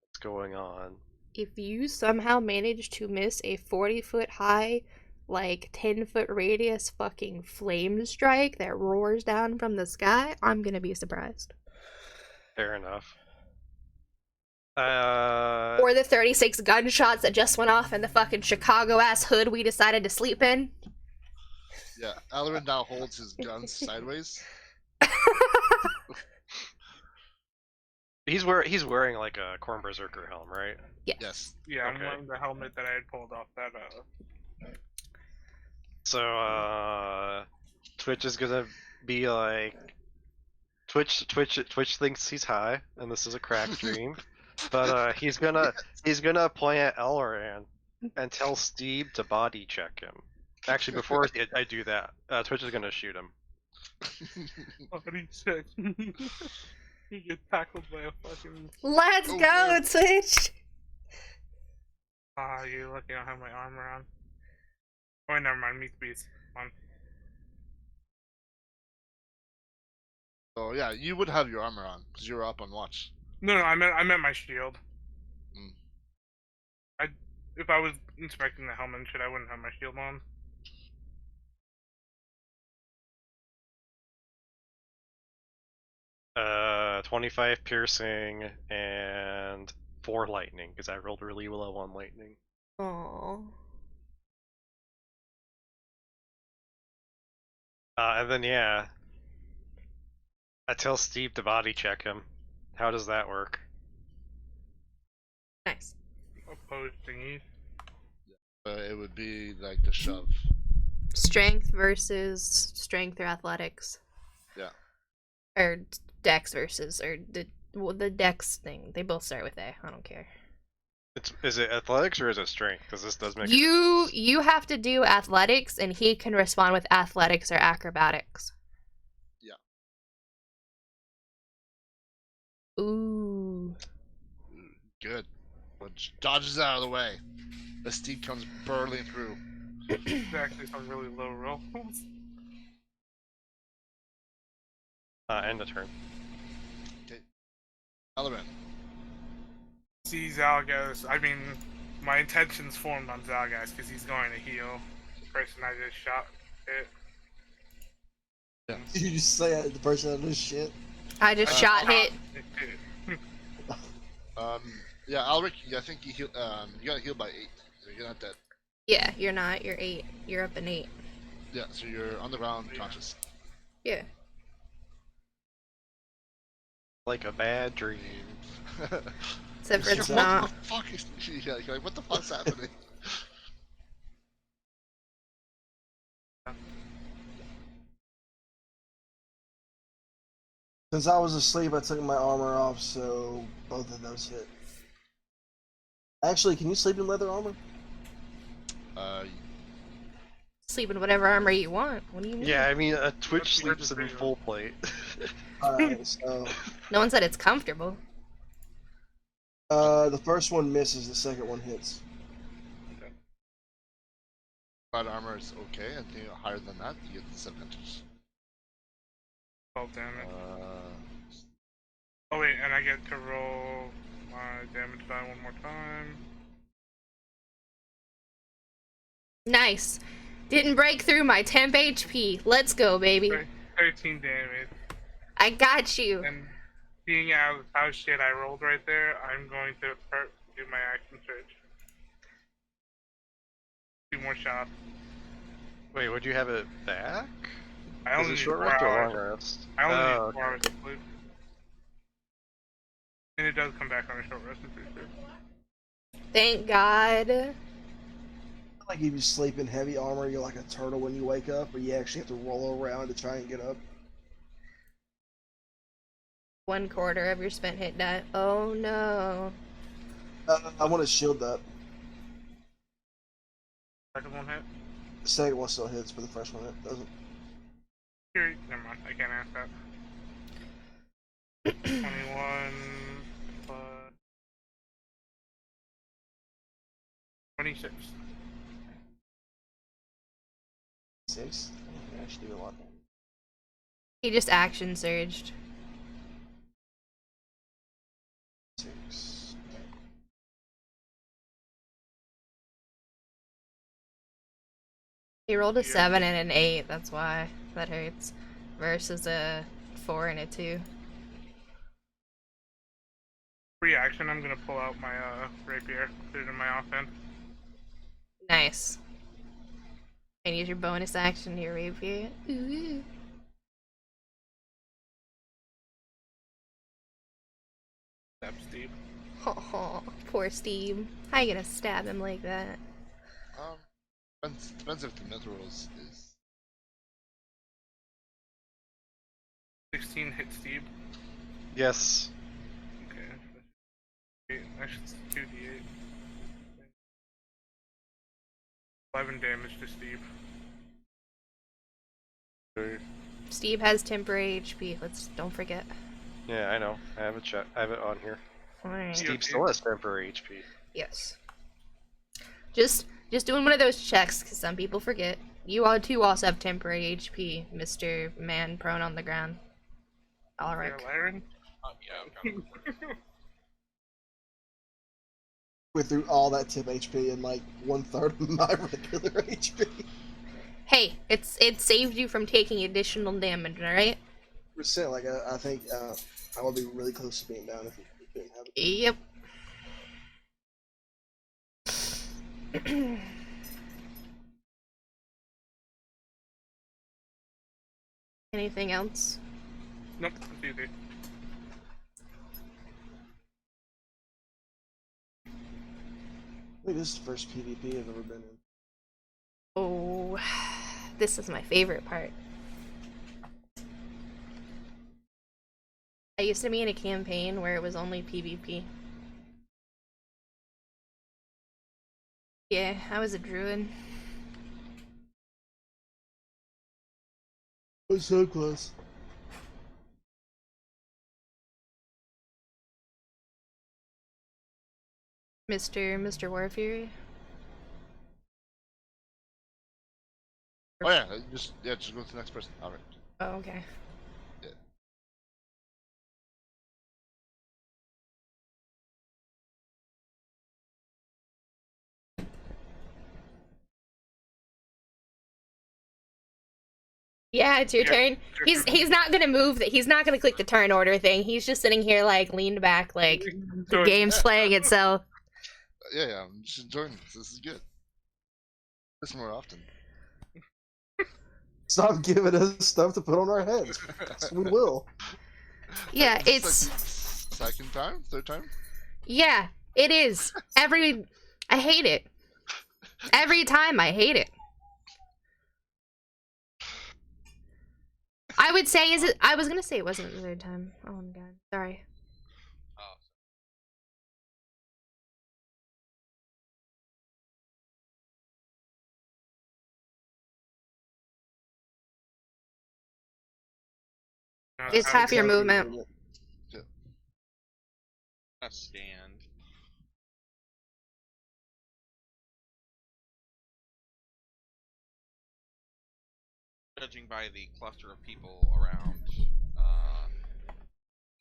what's going on? If you somehow manage to miss a 40-foot high, like 10-foot radius fucking flame strike that roars down from the sky, I'm gonna be surprised. Fair enough. Or the 36 gunshots that just went off in the fucking Chicago ass hood we decided to sleep in. Yeah. Alarin now holds his guns sideways. He's wearing like a Corn Berserker helm, right? Yes. Yeah, I'm Okay. wearing the helmet that I had pulled off that So Twitch is gonna be like Twitch thinks he's high and this is a crack dream. But he's gonna point at Elran and tell Steve to body check him. Actually, before I do that, Twitch is gonna shoot him. body check. You get tackled by a fucking. Let's Oh, go, man. Twitch! Ah, you're lucky I don't have my armor on. Oh, never mind. Meat beast. On. So yeah, you would have your armor on because you were up on watch. No, I meant my shield. Mm. If I was inspecting the helmet and shit, I wouldn't have my shield on. Uh, 25 piercing and 4 lightning because I rolled really low on lightning. Aww. And then yeah, I tell Steve to body check him. How does that work? Nice. Opposed thingies. It would be like the shove. Strength versus strength or athletics. Yeah. Or dex versus, or the dex thing. They both start with A. I don't care. Is it athletics or is it strength? Because this does make You have to do athletics, and he can respond with athletics or acrobatics. Yeah. Ooh. Good. But dodges out of the way. The steed comes burling through. It's actually some really low rolls. end of turn. Okay. Alarin. See Zalgas. I mean, my intentions formed on Zalgas because he's going to heal the person I just shot. Hit. Did you just say the person that does shit? I just shot hit. Yeah, Alric, I think you heal. You got healed by 8. So you're not dead. Yeah, you're not. You're 8. You're up in 8. Yeah, so you're on the ground, conscious. Yeah. Like a bad dream. Except for it's What not. the fuck is? Yeah, you're like, what the fuck's happening? Since I was asleep, I took my armor off, so both of those hit. Actually, can you sleep in leather armor? Sleep in whatever armor you want. What do you mean? Yeah, I mean, a Twitch sleeps in full plate. Alright, so No one said it's comfortable. the first one misses, the second one hits. Light armor is okay. I think higher than that, you get disadvantage. 12 damage. Oh wait, and I get to roll my damage die one more time. Nice. Didn't break through my temp HP. Let's go, baby. 13 damage. I got you. And seeing as how shit I rolled right there, I'm going to do my action surge. 2 more shots. Wait, would you have it back? I Is only it need short 4 rest or hours. long rest? I only Oh, need 4 hours of sleep. And it does come back on a short rest, I'm pretty sure. Thank God. Like if you sleep in heavy armor, you're like a turtle when you wake up, or you actually have to roll around to try and get up. 1/4 of your spent hit die. Oh no. I want to shield that. Second one hit? The second one still hits, but the first one it doesn't. Here, never mind, I can't ask that. 21 plus 26. 6? I can actually do a lot. He just action surged. 6. He rolled a 7 and an 8, that's why that hurts. Versus a 4 and a 2. Reaction, I'm gonna pull out my rapier, put it in my offhand. Nice. And use your bonus action to your rapier. Ooh. Stab Steve. Oh, poor Steve. How you gonna stab him like that? Depends if the mithril is 16 hit Steve. yes. Okay. Actually, it's 2d8. 11 damage to Steve. Steve has temporary HP. Don't forget. Yeah, I know. I have it on here. Alright. Steve still has temporary HP. Yes. Just Just doing one of those checks, because some people forget. You all too also have temporary HP, Mr. Man prone on the ground. Alright. Yeah, Laren? Yeah. Went through all that tip HP and like 1/3 of my regular HP. Hey, it saved you from taking additional damage, alright? Like I think I would be really close to being down if it didn't have it. Yep. Anything else? Nope, it's easy. I think this is the first PvP I've ever been in. Oh, this is my favorite part. I used to be in a campaign where it was only PvP. Yeah, I was a druid. I was so close. Mr. Warfury. Oh yeah, just go to the next person. All right. Oh, okay. Yeah, it's your turn. He's not gonna move. He's not gonna click the turn order thing. He's just sitting here like leaned back, like the game's playing itself. Yeah, I'm just enjoying this. This is good. This more often. Stop giving us stuff to put on our heads. We will. Yeah, Is it's this like second time, third time. yeah, it is. I hate it. Every time I hate it. I would say I was gonna say it wasn't the third time. Oh my god. Sorry. Oh, It's half your movement. a stand. Judging by the cluster of people around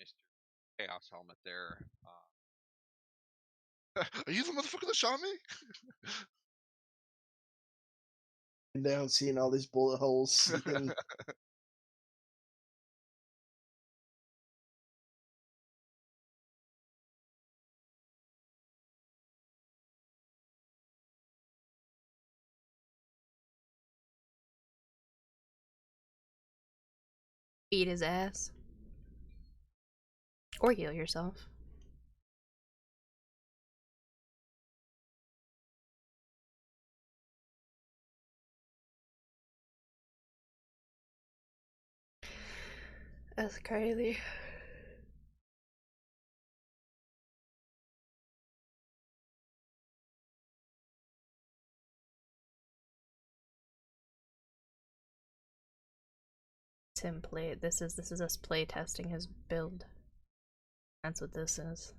Mr. Chaos Helmet there, Are you the motherfucker that shot me? Down, seeing all these bullet holes. And Beat his ass. Or heal yourself. That's crazy. It's him play. This is us play testing his build. That's what this is.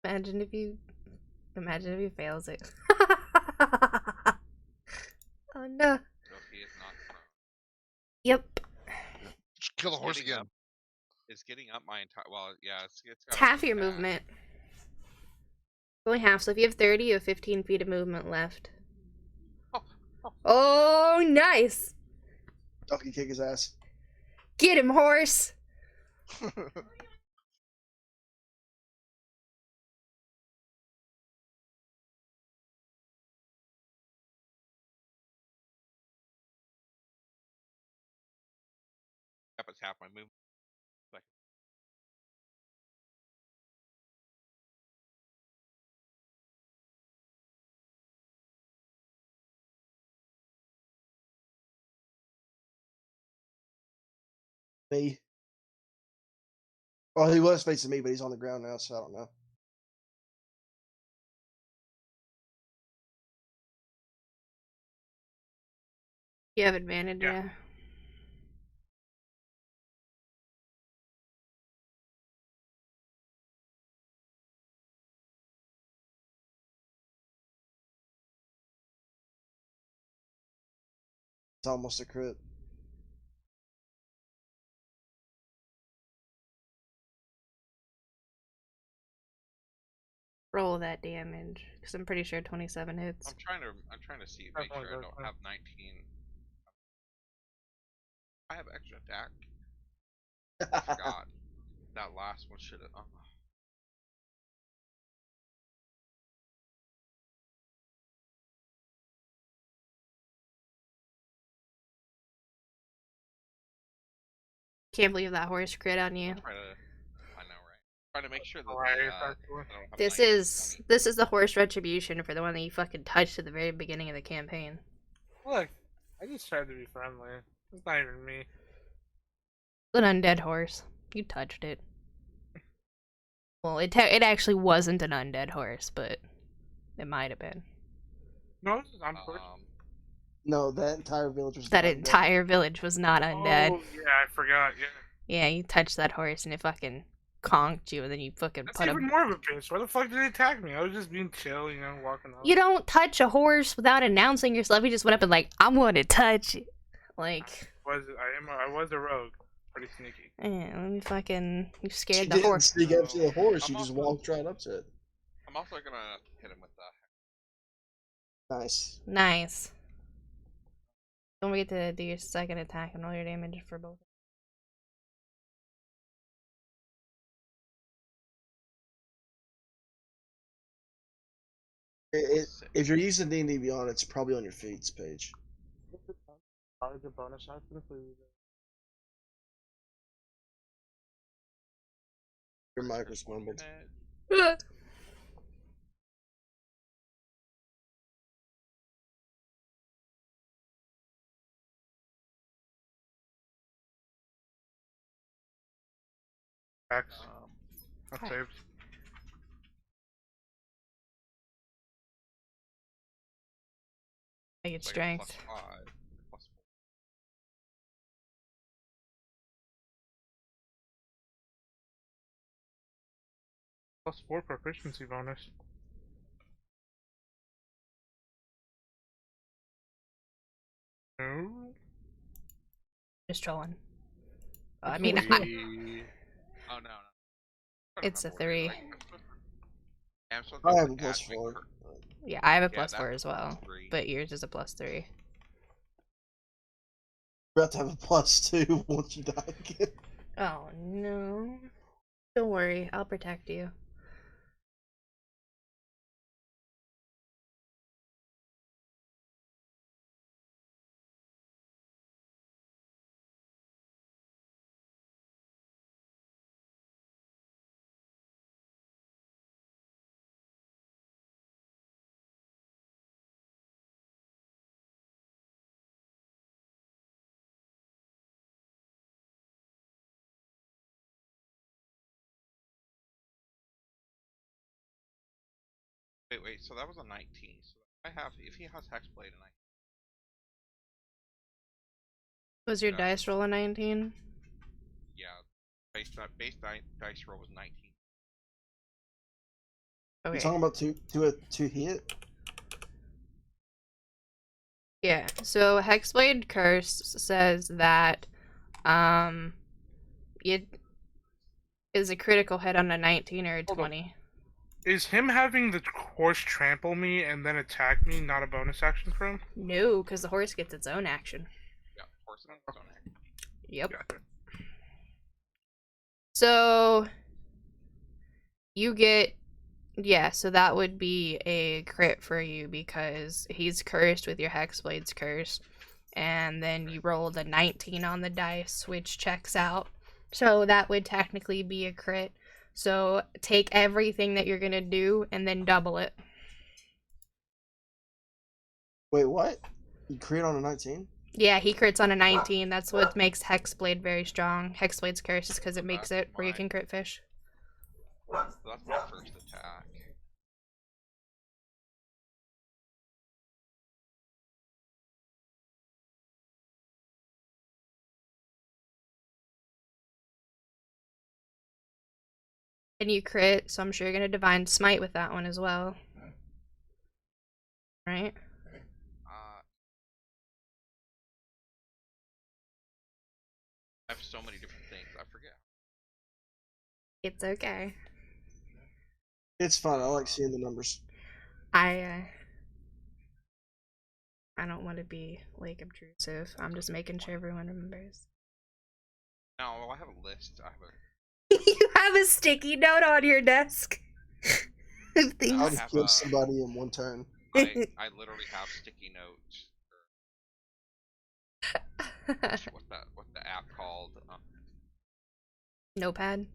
Imagine if you fails it. Oh no. so he is not prone. Yep. Just kill the horse Getting again. up- Is getting up my entire. Well, yeah, it's It's half your movement. Only half, so if you have 30, you have 15 feet of movement left. Oh, nice! donkey kick his ass. Get him, horse! Yep, it's half my movement. Me. Well, he was facing me, but he's on the ground now, so I don't know. You have advantage, Yeah. yeah. It's almost a crit. Roll that damage, because I'm pretty sure 27 hits. I'm trying to see, make sure I don't have 19. I have extra attack. I forgot. That last one should have. Can't believe that horse crit on you. I know, right? Trying to make sure that Right, they, exactly. I don't have This 19, is 20. this is the horse retribution for the one that you fucking touched at the very beginning of the campaign. Look, I just tried to be friendly. It's not even me. An undead horse. You touched it. Well, it actually wasn't an undead horse, but it might have been. No, this is on purpose. No, that entire village was That not entire village was not undead. Oh, yeah, I forgot, yeah. Yeah, you touched that horse and it fucking conked you, and then you fucking That's put even him. more of a bitch. Why the fuck did it attack me? I was just being chill, you know, walking up. You don't touch a horse without announcing yourself. You just went up and like, I want to touch it. Like, I was a rogue. Pretty sneaky. yeah, let me fucking. You She scared the didn't horse. sneak up to the horse. She I'm just also- walked right up to it. I'm also gonna hit him with that. Nice. Nice. Don't forget to do your second attack and roll your damage for both. If you're using D&D Beyond, it's probably on your feeds page. Probably the bonus action, please. Your mic was mumbled. X. That's Hi. saved. I get Like a strength. +5, +4. +4 proficiency bonus. No. Just trolling. That's I mean, what we- Oh no. It's a 3. I have a +4. Yeah, I have a Yeah, +4 as well, +3. but yours is a +3. You're about to have a +2 once you die again. Oh no! Don't worry, I'll protect you. Wait, so that was a 19. So if he has Hexblade and Was your Yeah. dice roll a 19? base dice roll was 19. You're Okay. talking about two hit? Yeah. So Hexblade Curse says that it is a critical hit on a 19 or a Hold on. 20. Is him having the horse trample me and then attack me not a bonus action for him? No, because the horse gets its own action. Yeah, horse and its own action. Yep. Gotcha. So you get, yeah, so that would be a crit for you because he's cursed with your Hexblade's curse. And then you rolled a 19 on the dice, which checks out. So that would technically be a crit. So take everything that you're going to do and then double it. Wait, what? You crit on a 19? Yeah, he crits on a 19. That's what makes Hexblade very strong. Hexblade's curse is because it makes it where you can crit fish. That's my first attack. And you crit, so I'm sure you're gonna Divine Smite with that one as well. Right? I have so many different things, I forget. It's okay. It's fun. I like seeing the numbers. I don't want to be like obtrusive. I'm just making sure everyone remembers. No, I have a list. I have a. You have a sticky note on your desk of things. I'll just kill somebody in one turn. I literally have sticky notes. What's the app called? Notepad.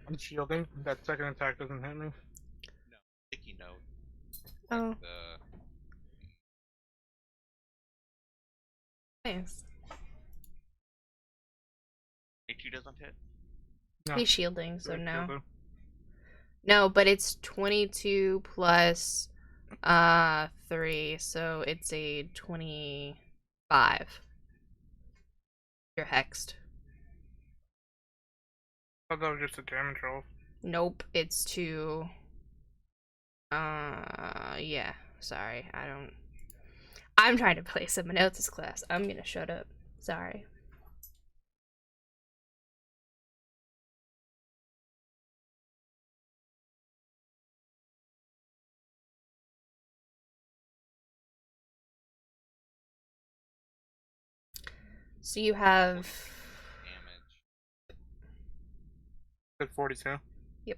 I'm shielding. That second attack doesn't hit me. No, sticky note. Oh. Nice. 22 doesn't hit? No. He's shielding, so no. Shielded. No, but it's 22 plus 3, so it's a 25. You're hexed. I thought that was just a damage roll. Nope, it's 2. Yeah. Sorry, I'm trying to play someone else's class. I'm gonna shut up. Sorry. So you have damage. At 42. Yep.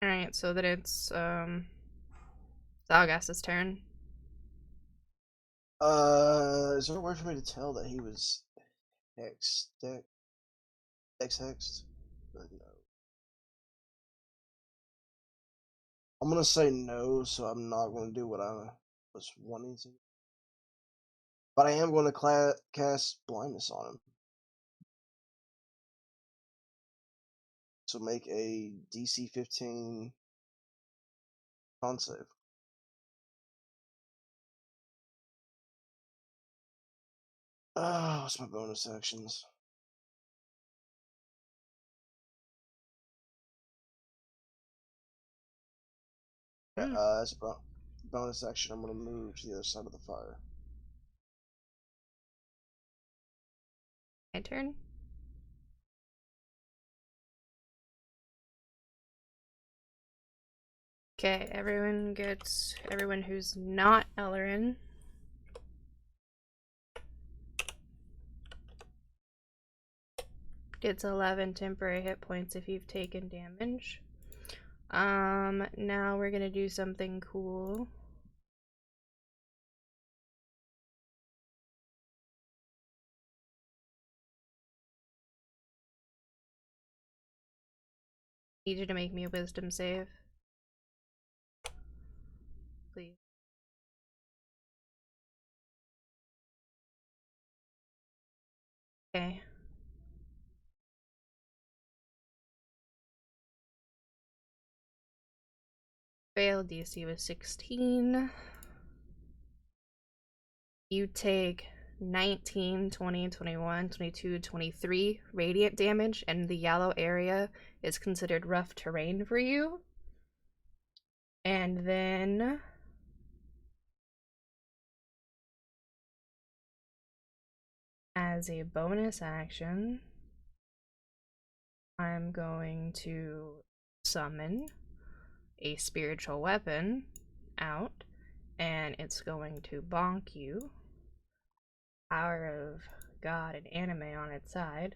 Alright, so then it's Zalgas's turn. Is there a way for me to tell that he was hexed? Hexed? No. I'm gonna say no, so I'm not gonna do what I was wanting to. But I am going to cast blindness on him. So make a DC 15 con save. What's my bonus actions? As a bonus action, I'm going to move to the other side of the fire. My turn? Okay, everyone who's not Ellerin gets 11 temporary hit points if you've taken damage. Now we're gonna do something cool. Need you to make me a wisdom save. Please. Okay. Failed. DC was 16. You take 19, 20, 21, 22, 23 radiant damage, and the yellow area is considered rough terrain for you. And then as a bonus action, I'm going to summon a spiritual weapon out, and it's going to bonk you. Power of God and anime on its side.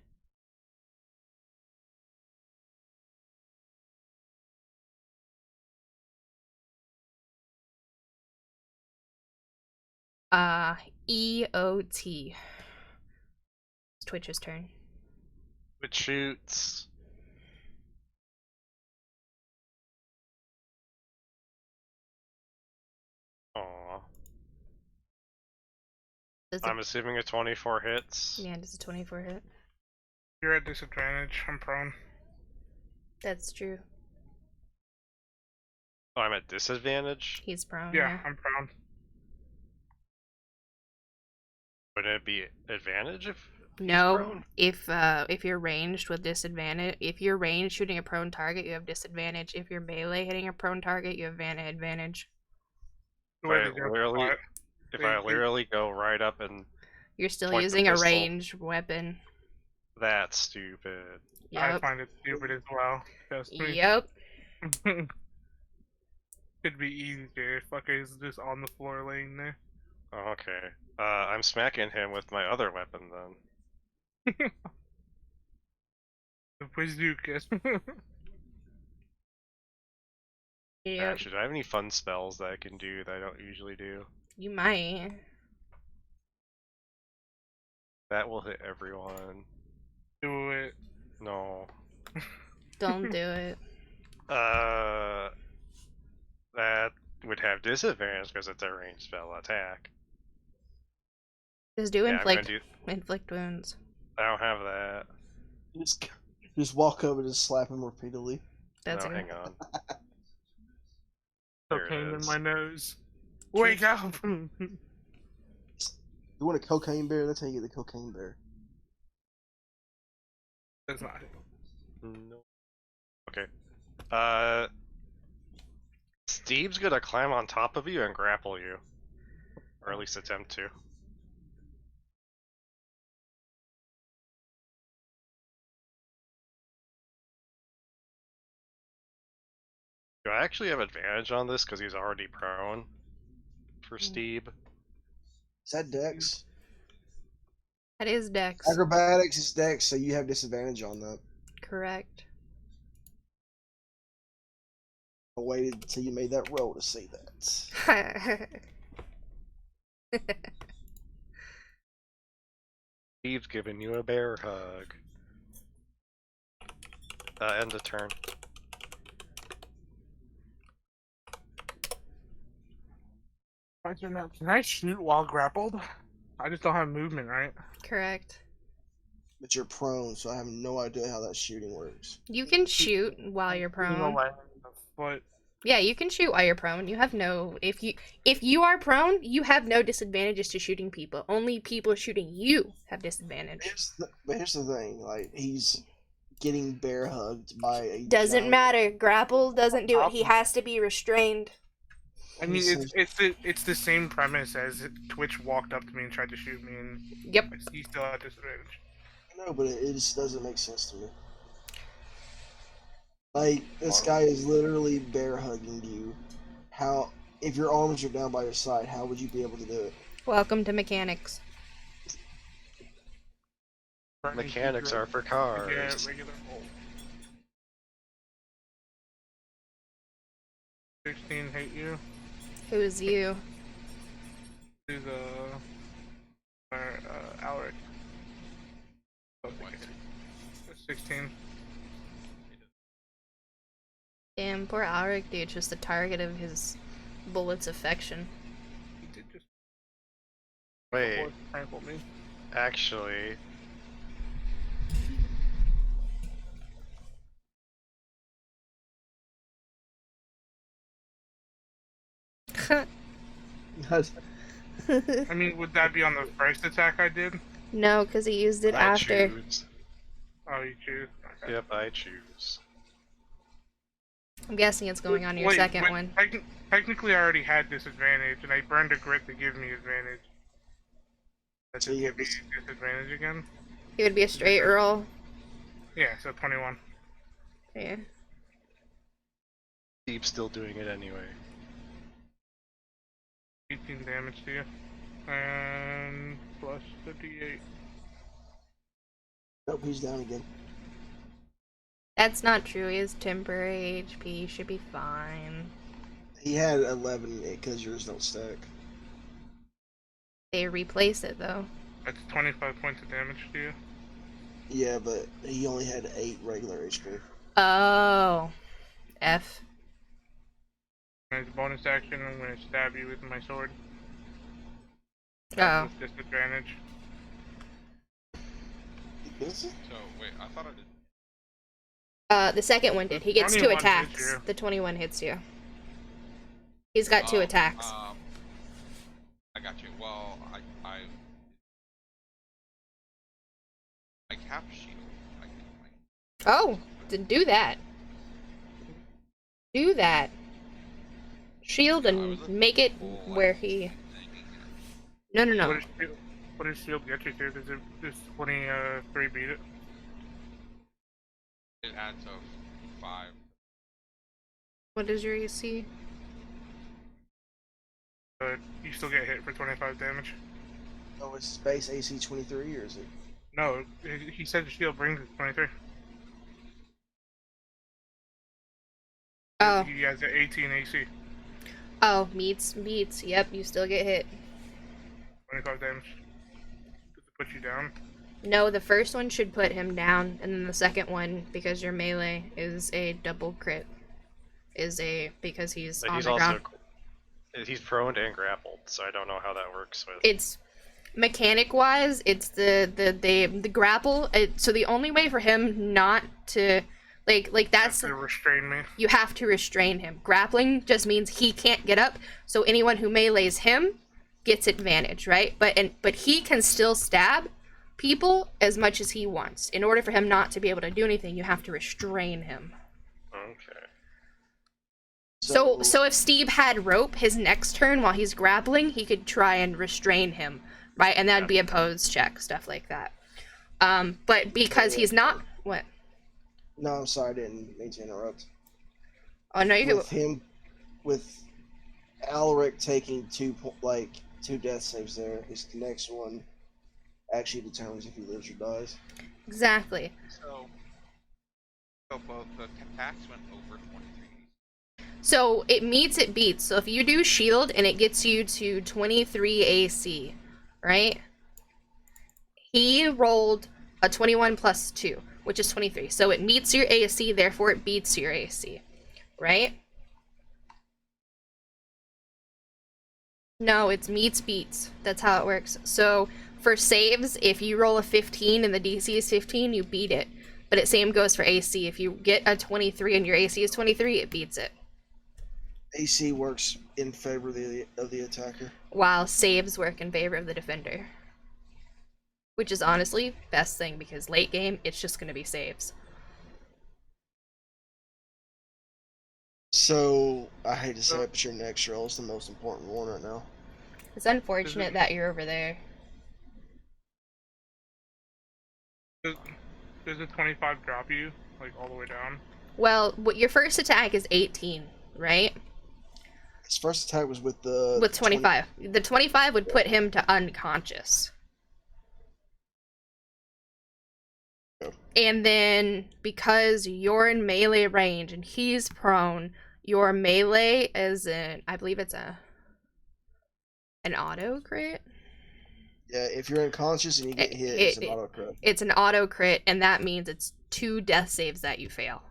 EOT. It's Twitch's turn. It shoots. Aw. I'm assuming a 24 hits. Yeah, does a 24 hit? You're at disadvantage. I'm prone. That's true. Oh, I'm at disadvantage? He's prone. Yeah, I'm prone. Would it be advantage if No, prone? if you're ranged with disadvantage, if you're ranged shooting a prone target, you have disadvantage. If you're melee hitting a prone target, you have advantage. If I literally go right up and you're still point the using a pistol, ranged weapon. That's stupid. Yep. I find it stupid as well. Trust me. Yep. Could be easier. Fucker's just on the floor laying there. Oh, okay. I'm smacking him with my other weapon then. The bazooka. Yep. Actually, do I have any fun spells that I can do that I don't usually do? You might. That will hit everyone. Do it. No. Don't do it. That would have disadvantage because it's a ranged spell attack. Just do Yeah, inflict wounds. I don't have that. Just walk over and just slap him repeatedly. That's no, it. hang on. Cocaine in my nose. Wake up! You want a cocaine bear? That's how you get the cocaine bear. That's not it. No. Okay. Steve's gonna climb on top of you and grapple you. Or at least attempt to. Do I actually have advantage on this because he's already prone for Steve? Is that Dex? That is Dex. Acrobatics is Dex, so you have disadvantage on that. Correct. I waited until you made that roll to say that. Steve's giving you a bear hug. End of turn. Can I shoot while grappled? I just don't have movement, right? Correct. But you're prone, so I have no idea how that shooting works. You can shoot while you're prone. But Yeah, you can shoot while you're prone. You have no if you are prone, you have no disadvantages to shooting people. Only people shooting you have disadvantage. But here's the thing, like he's getting bear hugged by a Doesn't giant... matter. Grapple doesn't do it. He has to be restrained. I mean, it's the same premise as Twitch walked up to me and tried to shoot me, and yep, he still had disadvantage. No, but it just doesn't make sense to me. Like, this guy is literally bear hugging you. How, if your arms are down by your side, how would you be able to do it? Welcome to mechanics. Mechanics are for cars. Yeah, regular. Oh. 16 hate you. Who is you? Who's Alric. Oh, 16. Damn, poor Alric, dude, just the target of his bullet's affection. He did just Wait, trample me. actually... I mean, would that be on the first attack I did? No, because he used it after. Choose. Oh, you choose? Okay. Yep, I choose. I'm guessing it's going on your second one. Technically, I already had disadvantage, and I burned a grit to give me advantage. That So just you give me disadvantage again? It would be a straight roll. Yeah, so 21. Yeah. Steve's still doing it anyway. 18 damage to you. And plus 58. Nope, he's down again. That's not true. He has temporary HP. He should be fine. He had 11 because yours don't stack. They replace it though. That's 25 points of damage to you. Yeah, but he only had 8 regular HP. Oh. F. As a bonus action, I'm going to stab you with my sword. Oh. With disadvantage. Is it? So wait, I thought I did. The second one did. He gets 2 21 hits attacks. you. The 21 hits you. He's got 2 attacks. I got you. Well, I cap shield. I can, Oh, then do that. Do that. Shield No, I and was looking make it full, like, where he. No, no, no. What does shield get you to? Does 23 beat it? It adds a 5. What is your AC? But you still get hit for 25 damage. Oh, it's base AC 23, or is it? No, he said the shield brings it 23. Oh. He has an 18 AC. Oh, meets. Yep, you still get hit. 25 damage. Does it put you down? No, the first one should put him down, and then the second one, because your melee is a double crit, because he's But on he's the also ground. he's prone and grappled, so I don't know how that works with. It's mechanic wise, it's the grapple. So the only way for him not to like that's To restrain me. you have to restrain him. Grappling just means he can't get up, so anyone who melees him gets advantage, right? But he can still stab people as much as he wants. In order for him not to be able to do anything, you have to restrain him. Okay. So if Steve had rope, his next turn while he's grappling, he could try and restrain him, right? And that'd be a pose check, stuff like that. But because he's not what? No, I'm sorry, I didn't mean to interrupt. Oh no, you With with Alaric taking 2 death saves there, his next one actually determines if he lives or dies. exactly. So both the attacks went over 23. So it meets, it beats. So if you do shield and it gets you to 23 AC, right? He rolled a 21 plus 2, which is 23. So it meets your AC, therefore it beats your AC, right? No, it's meets beats. That's how it works. So for saves, if you roll a 15 and the DC is 15, you beat it. But it same goes for AC. If you get a 23 and your AC is 23, it beats it. AC works in favor of the attacker. While saves work in favor of the defender. Which is honestly best thing, because late game, it's just going to be saves. So, I hate to say it, but your next roll is the most important one right now. It's unfortunate that you're over there. Does the 25 drop you, like, all the way down? Well, your first attack is 18, right? His first attack was with the... With 25. The 25 would put him to unconscious. And then, because you're in melee range and he's prone, your melee is I believe it's an auto crit? Yeah, if you're unconscious and you get hit, it's an auto crit. It's an auto crit, and that means it's 2 death saves that you fail.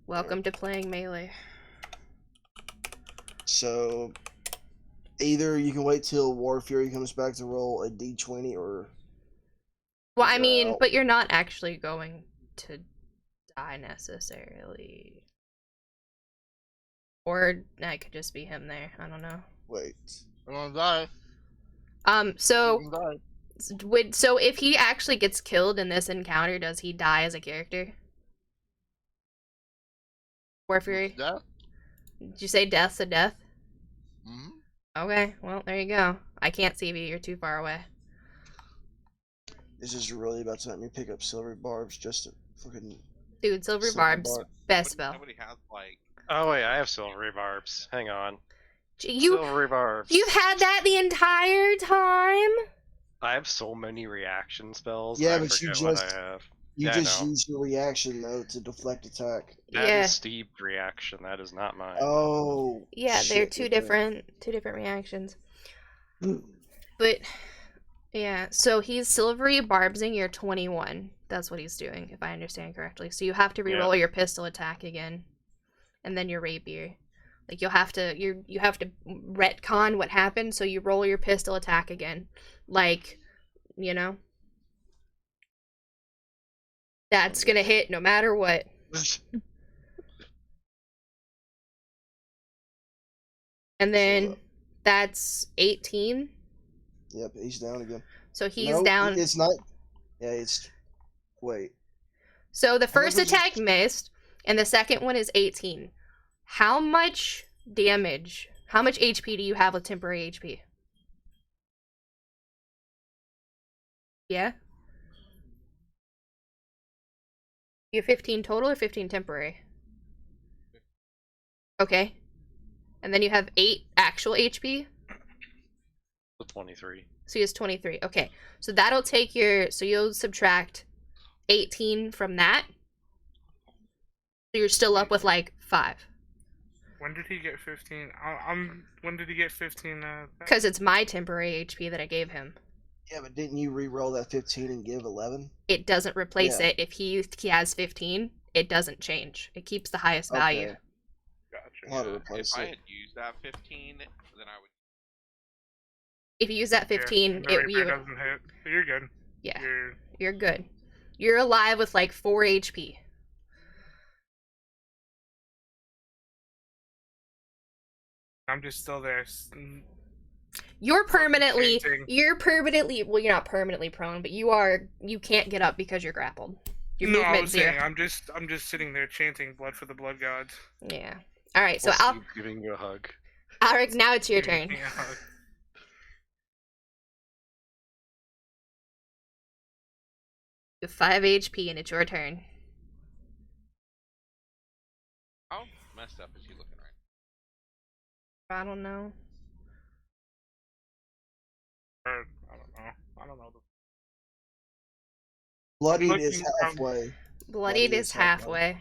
Welcome to playing melee. So, either you can wait till War Fury comes back to roll a d20, or... Well, I mean, but you're not actually going to die necessarily. Or that could just be him there. I don't know. Wait. I'm gonna die. So I'm gonna die. so if he actually gets killed in this encounter, does he die as a character? War Fury? Death? Did you say death's a death? Mm-hmm. Okay, well, there you go. I can't see you, you're too far away. This is really about to let me pick up Silver Barbs just to fucking... Dude, Silver Silver Barb's Barb. best spell. Nobody has, like... Oh wait, I have silvery barbs. Hang on. You've Silvery barbs. had that the entire time? I have so many reaction spells. Yeah, I but you forget what just- I have. You Yeah, I just know. use your reaction though to deflect attack. That Yeah. is Steve's reaction. That is not mine. Oh. Yeah, they're shit, two okay. different reactions. But yeah, so he's silvery barbsing your 21. That's what he's doing, if I understand correctly. So you have to reroll your pistol attack again, and then your rapier. Like you have to retcon what happened, so you roll your pistol attack again. Like, you know, that's gonna hit no matter what. And then that's 18. Yep, he's down again. So he's No, down. It's not. Yeah, it's. Wait. So the How much first was attack missed, and the second one is 18. How much damage, how much HP do you have with temporary HP? Yeah? You have 15 total or 15 temporary? Okay. And then you have 8 actual HP? 23. So he has 23. Okay. So that'll take your, so you'll subtract 18 from that. So you're still up with like 5. When did he get 15? When did he get 15? Because it's my temporary HP that I gave him. Yeah, but didn't you re-roll that 15 and give 11? It doesn't replace Yeah. it. If he has 15, it doesn't change. It keeps the highest value. Okay. Gotcha. I'll have to If replace I it. had used that 15, then I would. If you use that 15, yeah, you would, doesn't hit. So you're good. yeah, you're good. You're alive with like 4 HP. I'm just still there. You're permanently, chanting. well, you're not permanently prone, but you can't get up because you're grappled. Your No, I movement's was 0. saying, I'm just sitting there chanting blood for the blood gods. Yeah. All right, so Steve giving you a hug. Alric, now it's your turn. Yeah. You have 5 HP and it's your turn. How messed up is he looking right I don't know. I don't know. I don't know. Bloodied looking is from- halfway. Bloodied is halfway.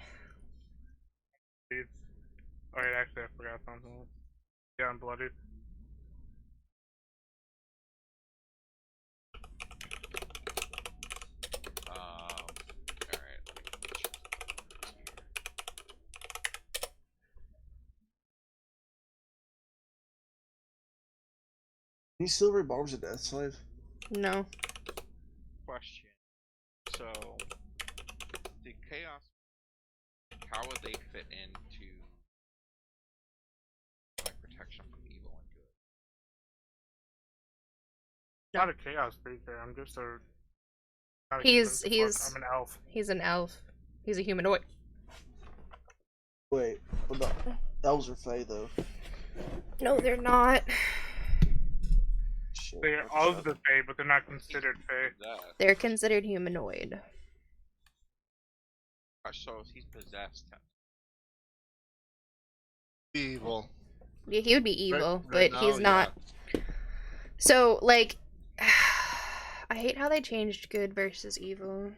Oh, wait, actually, I forgot something. Yeah, I'm bloodied. Alright, let me check. Can you silver barbs a death slave? No. Question. So, the chaos, how would they fit into my protection from evil and good? Not a chaos creature. I'm just a. not a He's human. I'm an elf. He's an elf. He's a humanoid. Wait, what about elves are fey though? No, they're not. Shit, They're what's of up? the Fae, but they're not considered Fae. That. They're considered humanoid. So if he's possessed, Evil. Yeah, he would be evil, Right but he's now, not. So, like, I hate how they changed good versus evil.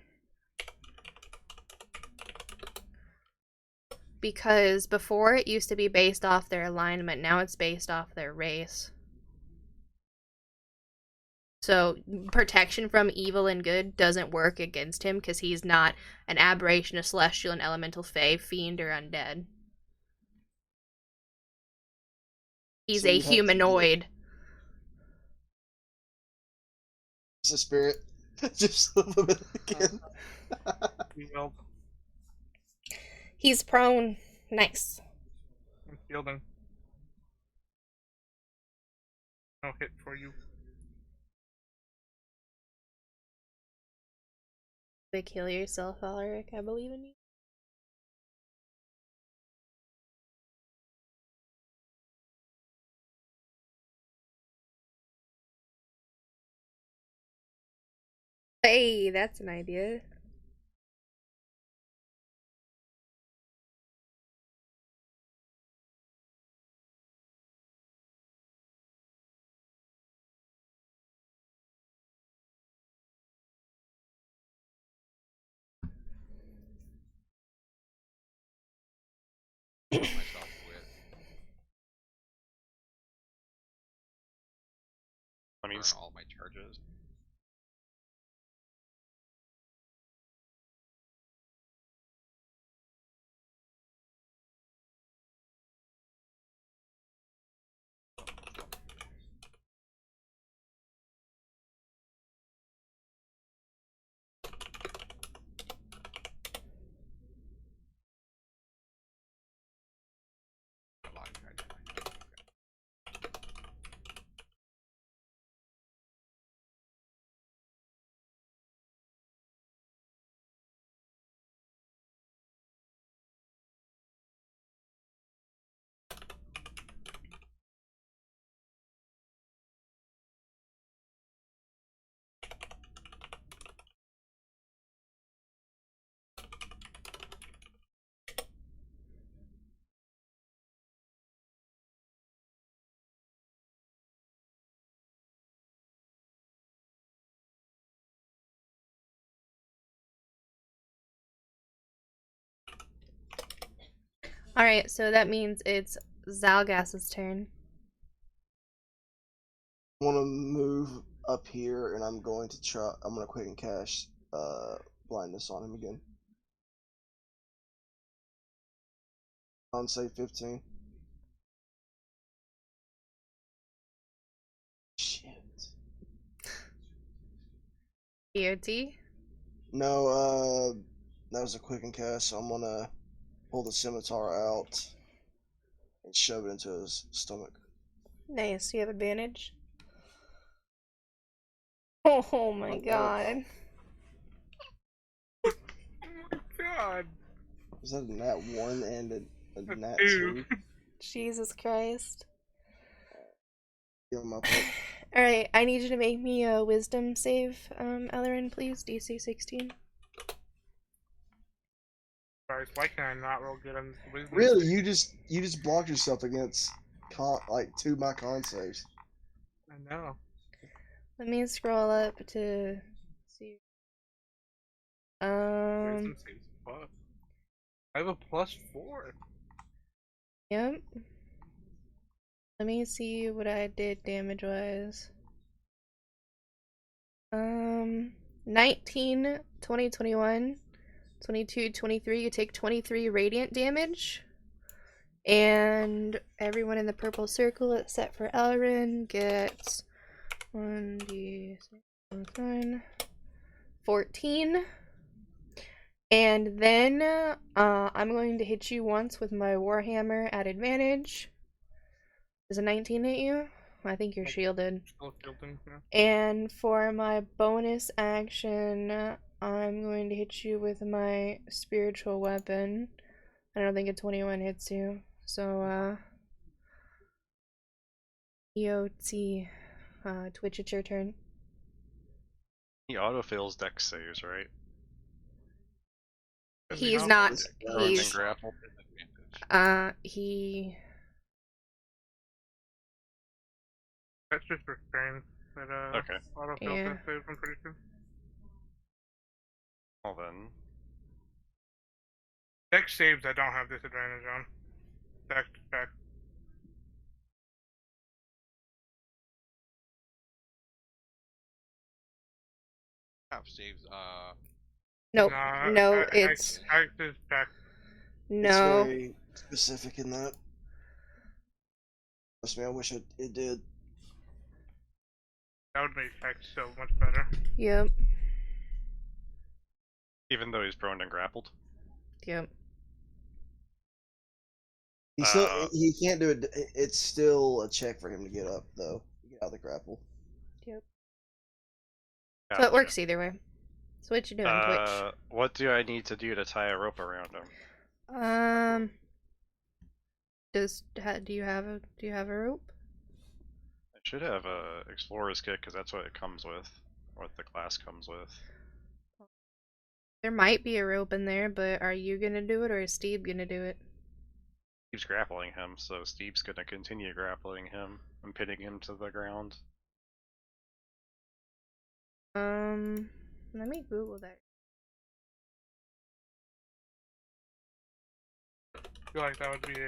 Because before it used to be based off their alignment, now it's based off their race. So, protection from evil and good doesn't work against him because he's not an aberration, a celestial, an elemental, fae, fiend, or undead. He's So a you'd have to do- humanoid. It's a spirit. Just flip him in again. Well, He's prone. Nice. I'm shielding. No hit for you. Big heal yourself, Alaric. I believe in you. Hey, that's an idea. Nice. all my charges. Alright, so that means it's Zalgas's turn. I want to move up here, and I'm going to try. I'm going to quick and cast blindness on him again. On say 15. Shit. EOT? No, that was a quick and cast, so I'm gonna pull the scimitar out and shove it into his stomach. Nice, you have advantage. Oh my god. Oh my god. Is that a nat 1 and a nat 2? 2? Jesus Christ. Give him my part. Alright, I need you to make me a wisdom save, Ellerin, please. DC 16. Guys, why can I not roll good on this wisdom? Really, you just blocked yourself against like 2 of my con saves. I know. Let me scroll up to see. Wisdom saves plus. I have a +4. Yep. Let me see what I did damage wise. 19, 20, 21, 22, 23. You take 23 radiant damage. And everyone in the purple circle except for Elrin gets 1d6 9, 14. And then I'm going to hit you once with my Warhammer at advantage. Does a 19 hit you? I think you're shielded. Still shielding, yeah. And for my bonus action, I'm going to hit you with my spiritual weapon. I don't think a 21 hits you. So, EOT, Twitch, it's your turn. He autofills dex saves, right? He's not. Prone and He's. grapple. He. That's just restrained. But, Okay. autofill Yeah. death save, I'm pretty sure. Well then. Dex saves I don't have disadvantage on. Dex check. Have saves, Nope. Nah, No, it's. I just check. It's No. very specific in that. Trust me, I wish it did. That would make check so much better. Yep. Even though he's prone and grappled. Yep. He can't do it. It's still a check for him to get up, though. Get out of the grapple. Yep. Gotcha. So it works either way. So what you doing, Twitch? What do I need to do to tie a rope around him? Do you have a rope? I should have a explorer's kit because that's what it comes with, what the class comes with. There might be a rope in there, but are you gonna do it or is Steve gonna do it? Steve's grappling him, so Steve's gonna continue grappling him and pinning him to the ground. Let me Google that. I feel like that would be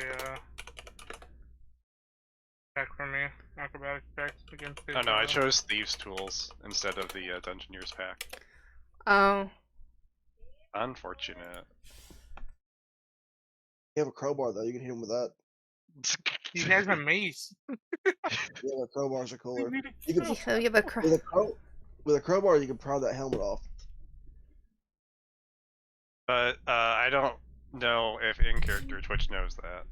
a check for me. Acrobatic check against his. Oh no, I chose Thieves' Tools instead of the Dungeoneer's Pack. Oh. Unfortunate. You have a crowbar though. You can hit him with that. He has a mace. Yeah, but crowbars are cooler. You can You have a with a crowbar. You can pry that helmet off. But I don't know if in-character Twitch knows that.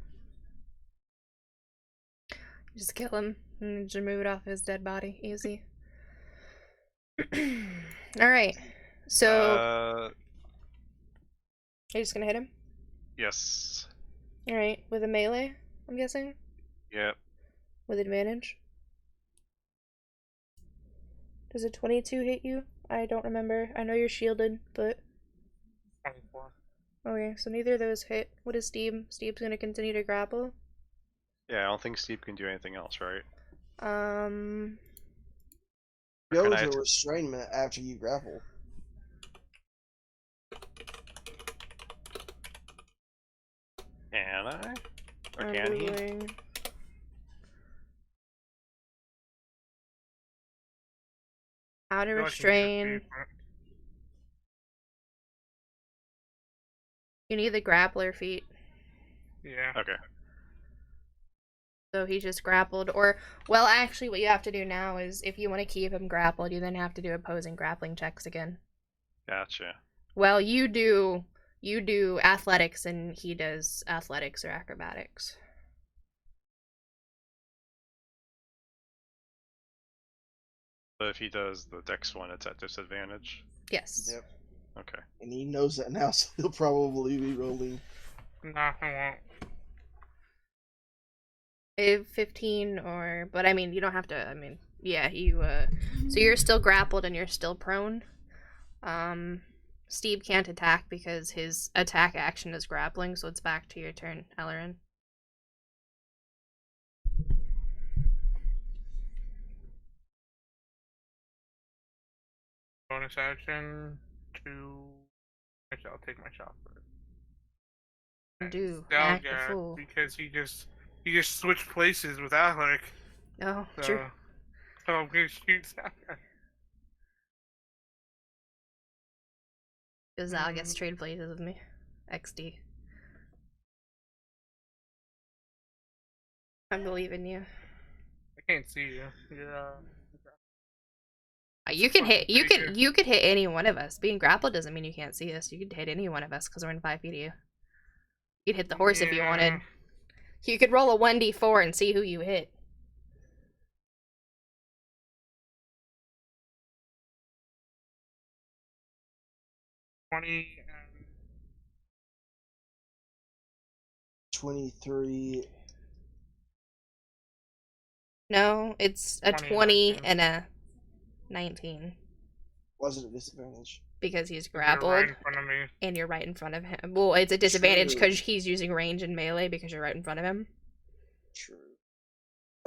Just kill him and just move it off his dead body. Easy. Alright. So. You're just gonna hit him? Yes. Alright. With a melee, I'm guessing? Yep. With advantage? Does a 22 hit you? I don't remember. I know you're shielded, but. 24. Okay, so neither of those hit. What is Steve? Steve's gonna continue to grapple? Yeah, I don't think Steve can do anything else, right? Go into restrainment after you grapple. Can I? Or can he? How to restrain. You need the grappler feat. Yeah. Okay. So he just grappled, or, well, actually what you have to do now is, if you want to keep him grappled, you then have to do opposing grappling checks again. Gotcha. Well, you do athletics and he does athletics or acrobatics. But if he does the dex one, it's at disadvantage? Yes. Yep. Okay. And he knows that now, so he'll probably be rolling. Nah, I won't. 15 or, but I mean, you don't have to, I mean, yeah, you, so you're still grappled and you're still prone. Steve can't attack because his attack action is grappling, so it's back to your turn, Ellerin. Bonus action to. Actually, I'll take my shot for it. Do act a fool. Because he just switched places with Alec. Oh, true. So I'm gonna shoot Alec. Because Al gets trade places with me. XD. I believe in you. I can't see you. You're You can hit. You could hit any one of us. Being grappled doesn't mean you can't see us. You could hit any one of us because we're in 5 feet of you. You could hit the horse if you wanted. You could roll a 1d4 and see who you hit. and 23. No, it's a 20 and a 19. Was it a disadvantage? Because he's grappled. You're right in front of me. And you're right in front of him. Well, it's a disadvantage because he's using range and melee because you're right in front of him. True.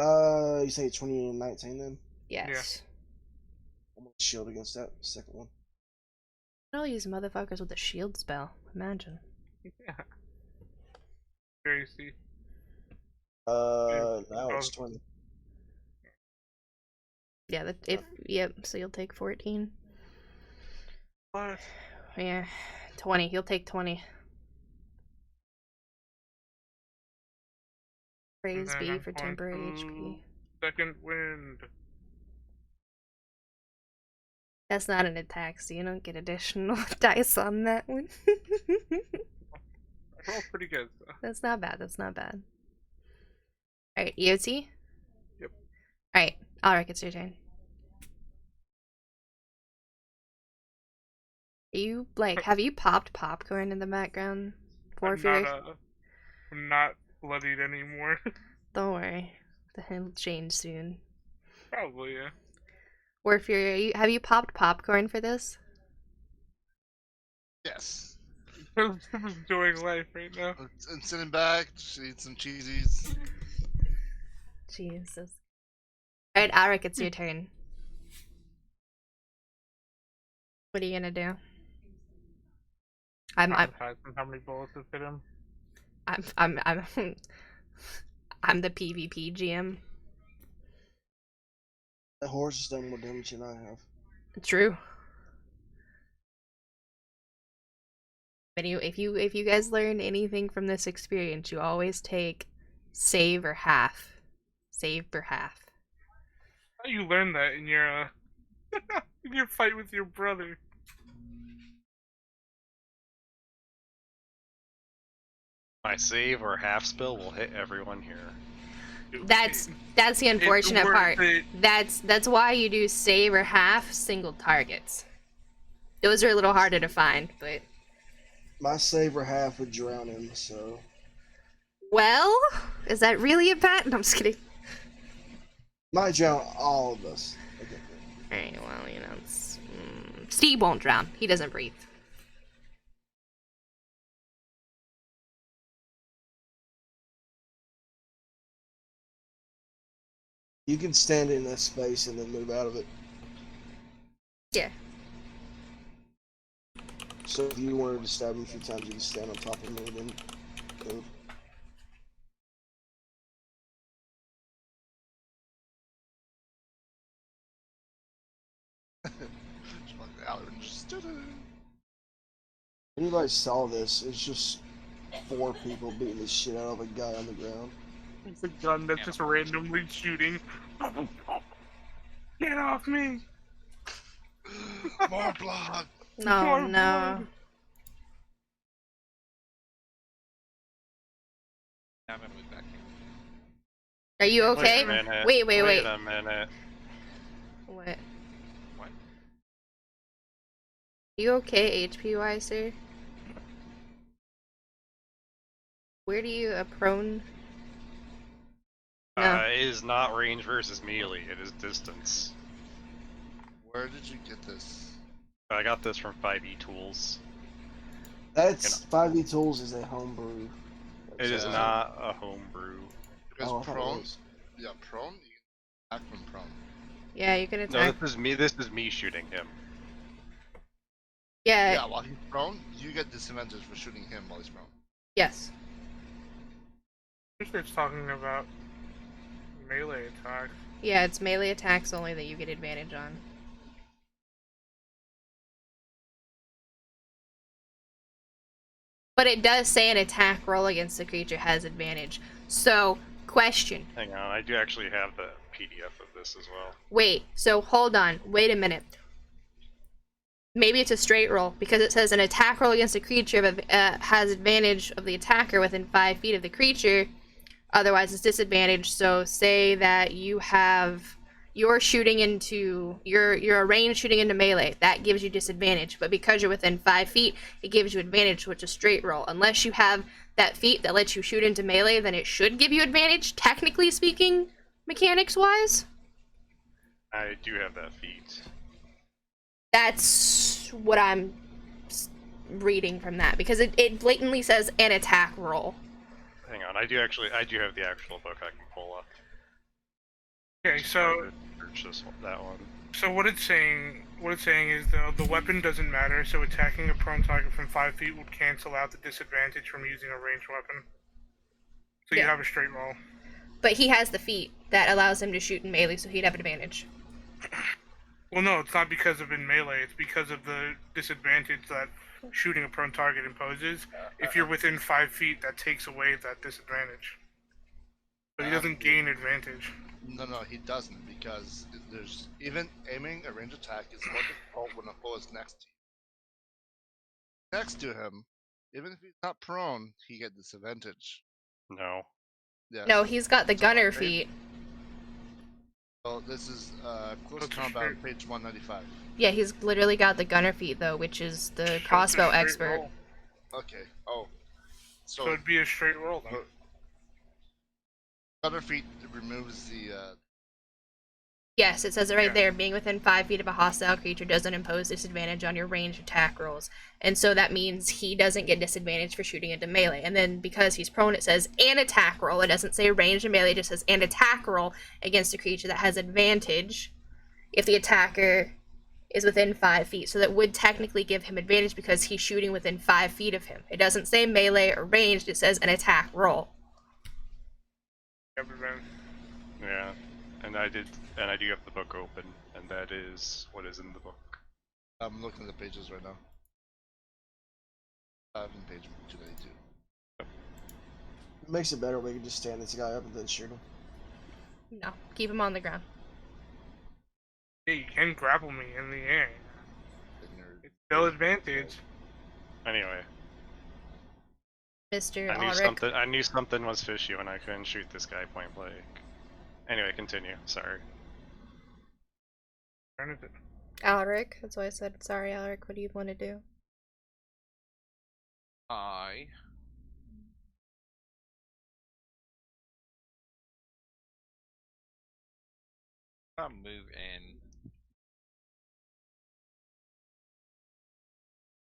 You say 20 and 19 then? Yes. Yeah. I'm gonna shield against that second one. I'll use motherfuckers with a shield spell. Imagine. Yeah. Very see. Now it's 20. Yeah, yep, so you'll take 14. What? Yeah, 20. You'll take 20. Praise be for temporary HP. Second wind. That's not an attack, so you don't get additional dice on that one. I roll pretty good, though. That's not bad, that's not bad. Alright, EOT? Yep. Alright, Alric, it's your turn. You, like, have you popped popcorn in the background? I'm not bloodied anymore. Don't worry. That'll change soon. Probably, yeah. Warfury, have you popped popcorn for this? Yes. I'm enjoying life right now. And sitting back, just eat some cheesies. Jesus. Alright, Alric, it's your turn. What are you gonna do? How many bullets have hit him? I'm the PvP GM. The horse has done more damage than I have. True. But if you guys learn anything from this experience, you always take save or half. Save for half. How you learn that in your in your fight with your brother? My save or half spell will hit everyone here. That's the unfortunate part. That's why you do save or half single targets. Those are a little harder to find, but My save or half would drown him, so. well, is that really a bet? No, I'm just kidding. Might drown all of us. Okay. Alright, well, you know, Steve won't drown. He doesn't breathe. You can stand in that space and then move out of it. Yeah. So if you wanted to stab him a few times, you can stand on top of him and then move. Anybody saw this? It's just 4 people beating the shit out of a guy on the ground. It's a gun that's just randomly shooting. Get off me! More blood! No, More no. blood. I'm gonna move back here. Are you okay? Wait a minute. Wait. Wait a minute. What? What? You okay, HP wise, sir? Where do you prone? No. It is not range versus melee. It is distance. Where did you get this? I got this from 5e tools. That's 5e Tools is a homebrew. It is not a homebrew. Because I thought it prone? was. Yeah, prone? You can attack from prone. Yeah, you can No, attack. this is me shooting him. Yeah. Yeah, while he's prone, you get disadvantage for shooting him while he's prone. Yes. I think it's talking about melee attacks. Yeah, it's melee attacks only that you get advantage on. But it does say an attack roll against the creature has advantage. So, question. Hang on, I do actually have the PDF of this as well. Wait, so hold on. Wait a minute. Maybe it's a straight roll, because it says an attack roll against a creature has advantage of the attacker within 5 feet of the creature. Otherwise, it's disadvantage. So, say that you're shooting into you're a range shooting into melee. That gives you disadvantage. But because you're within 5 feet, it gives you advantage, which is straight roll. Unless you have that feat that lets you shoot into melee, then it should give you advantage, technically speaking, mechanics wise. I do have that feat. That's what I'm reading from that, because it blatantly says an attack roll. Hang on, I do have the actual book I can pull up. Okay, so Search that one. so what it's saying is the weapon doesn't matter, so attacking a prone target from 5 feet would cancel out the disadvantage from using a ranged weapon. So you Yeah. have a straight roll. But he has the feat that allows him to shoot in melee, so he'd have advantage. Well, no, it's not because of in melee. It's because of the disadvantage that shooting a prone target imposes. If you're within 5 feet, that takes away that disadvantage. But he doesn't gain advantage. No, he doesn't, because there's even aiming a range attack is more difficult when a foe is next to you. Next to him, even if he's not prone, he gets disadvantage. No. Yeah. No, he's got the So, gunner right? feat. Well, this is close That's combat, straight. page 195. Yeah, he's literally got the gunner feat, though, which is the crossbow It's a straight expert. roll. Okay. Oh. So So it'd be a straight roll then. gunner feat removes the. Yes, it says it right Yeah. there. Being within 5 feet of a hostile creature doesn't impose disadvantage on your ranged attack rolls. And so that means he doesn't get disadvantage for shooting into melee. And then because he's prone, it says an attack roll. It doesn't say ranged and melee, it just says an attack roll against a creature that has advantage if the attacker is within 5 feet. So that would technically give him advantage because he's shooting within 5 feet of him. It doesn't say melee or ranged, it says an attack roll. Everyone. Yeah. And I do have the book open, and that is what is in the book. I'm looking at the pages right now. I'm in page 292. It makes it better. We can just stand this guy up and then shoot him. No, keep him on the ground. Yeah, you can grapple me in the air. And you're- It's no advantage. Anyway, Mr. I knew Ulrich. something was fishy when I couldn't shoot this guy point blank. Anyway, continue. Sorry. Turn it. Alric, that's why I said sorry, Alric. What do you want to do? I'll move in.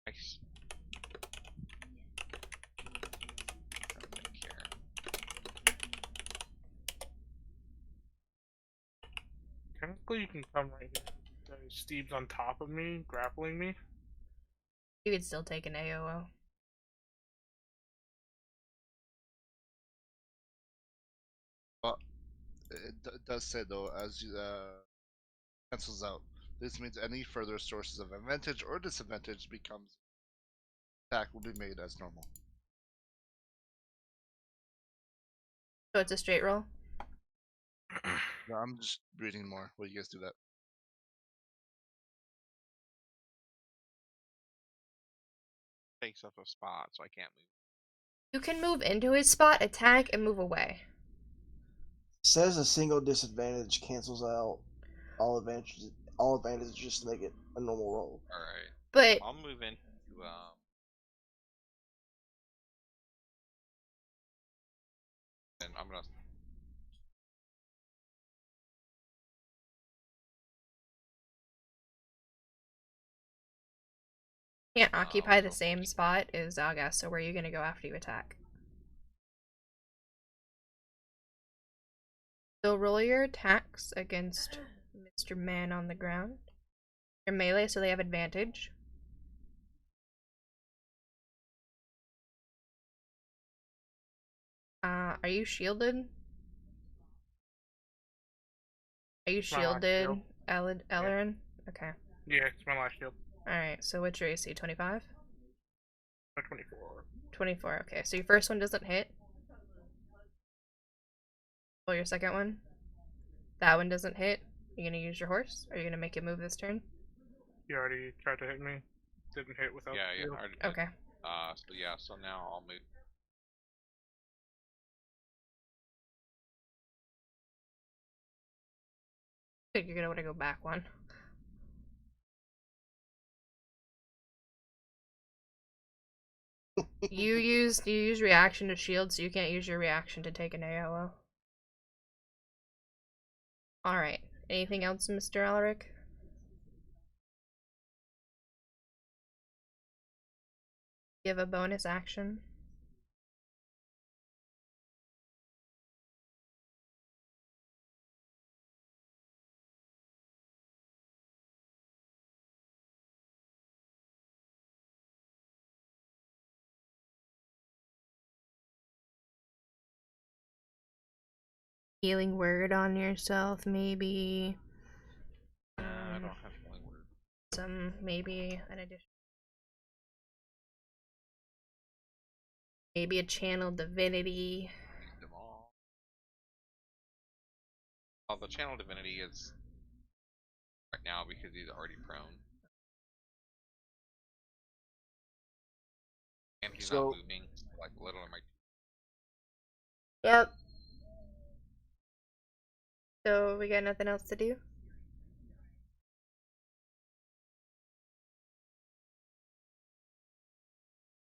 Nice. Take care. Technically, you can come right here. Steve's on top of me, grappling me. You could still take an AOO. But it does say though, as you cancels out. This means any further sources of advantage or disadvantage becomes attack will be made as normal. So it's a straight roll? No, I'm just reading more. Will you guys do that? Takes up a spot, so I can't move. You can move into his spot, attack, and move away. Says a single disadvantage cancels out all advantages. All advantages just to make it a normal roll. All right. But I'll move into. And I'm gonna. can't occupy the same spot as Zaga, so where are you gonna go after you attack? So roll your attacks against Mr. Man on the ground. They're melee, so they have advantage. Are you shielded? Are you shielded, Ellerin? Okay. Yeah, it's my last shield. Alright, so what's your AC? 25? 24. 24, okay. So your first one doesn't hit. Roll your second one. That one doesn't hit. You gonna use your horse? Or are you gonna make it move this turn? You already tried to hit me. Didn't hit without Yeah, the yeah. shield. Already did. Okay. So yeah. So now I'll move. I think you're gonna want to go back one. you use reaction to shield, so you can't use your reaction to take an AOO. Alright. Anything else, Mr. Alaric? Give a bonus action. Healing word on yourself, maybe. I don't have healing word. Maybe an addition. Maybe a channel divinity. Use them all. Oh, the channel divinity is right now because he's already prone. And he's So- not moving, like literally my. Yep. So we got nothing else to do?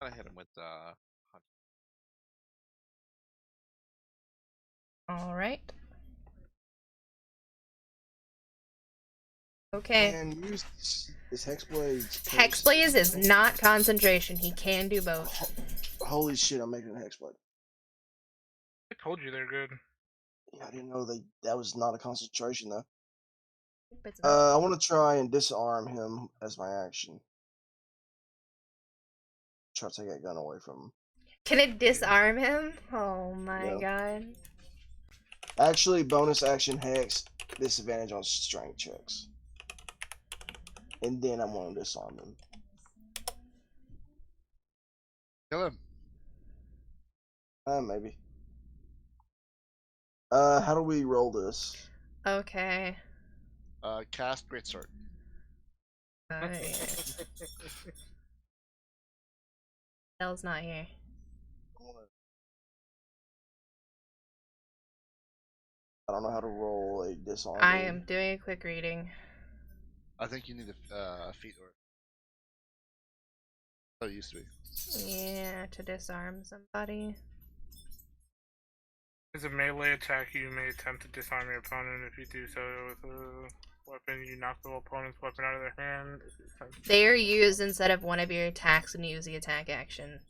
I hit him with Alright. Okay. And use this Hexblade. Hexblaze is not concentration. He can do both. Holy shit! I'm making a Hexblade. I told you they're good. Yeah, I didn't know that was not a concentration though. But it's not. I want to try and disarm him as my action. Try to take that gun away from him. Can it disarm him? Oh my Yeah. god. Actually, bonus action hex, disadvantage on strength checks. And then I'm going to disarm them. Kill him. Maybe. How do we roll this? Okay. Cast Great Sword. Bell's not here. I don't know how to roll a disarm. I am doing a quick reading. I think you need a feat or. Oh, it used to be. Yeah, to disarm somebody. As a melee attack, you may attempt to disarm your opponent. If you do so with a weapon, you knock the opponent's weapon out of their hand. They are used instead of one of your attacks when you use the attack action.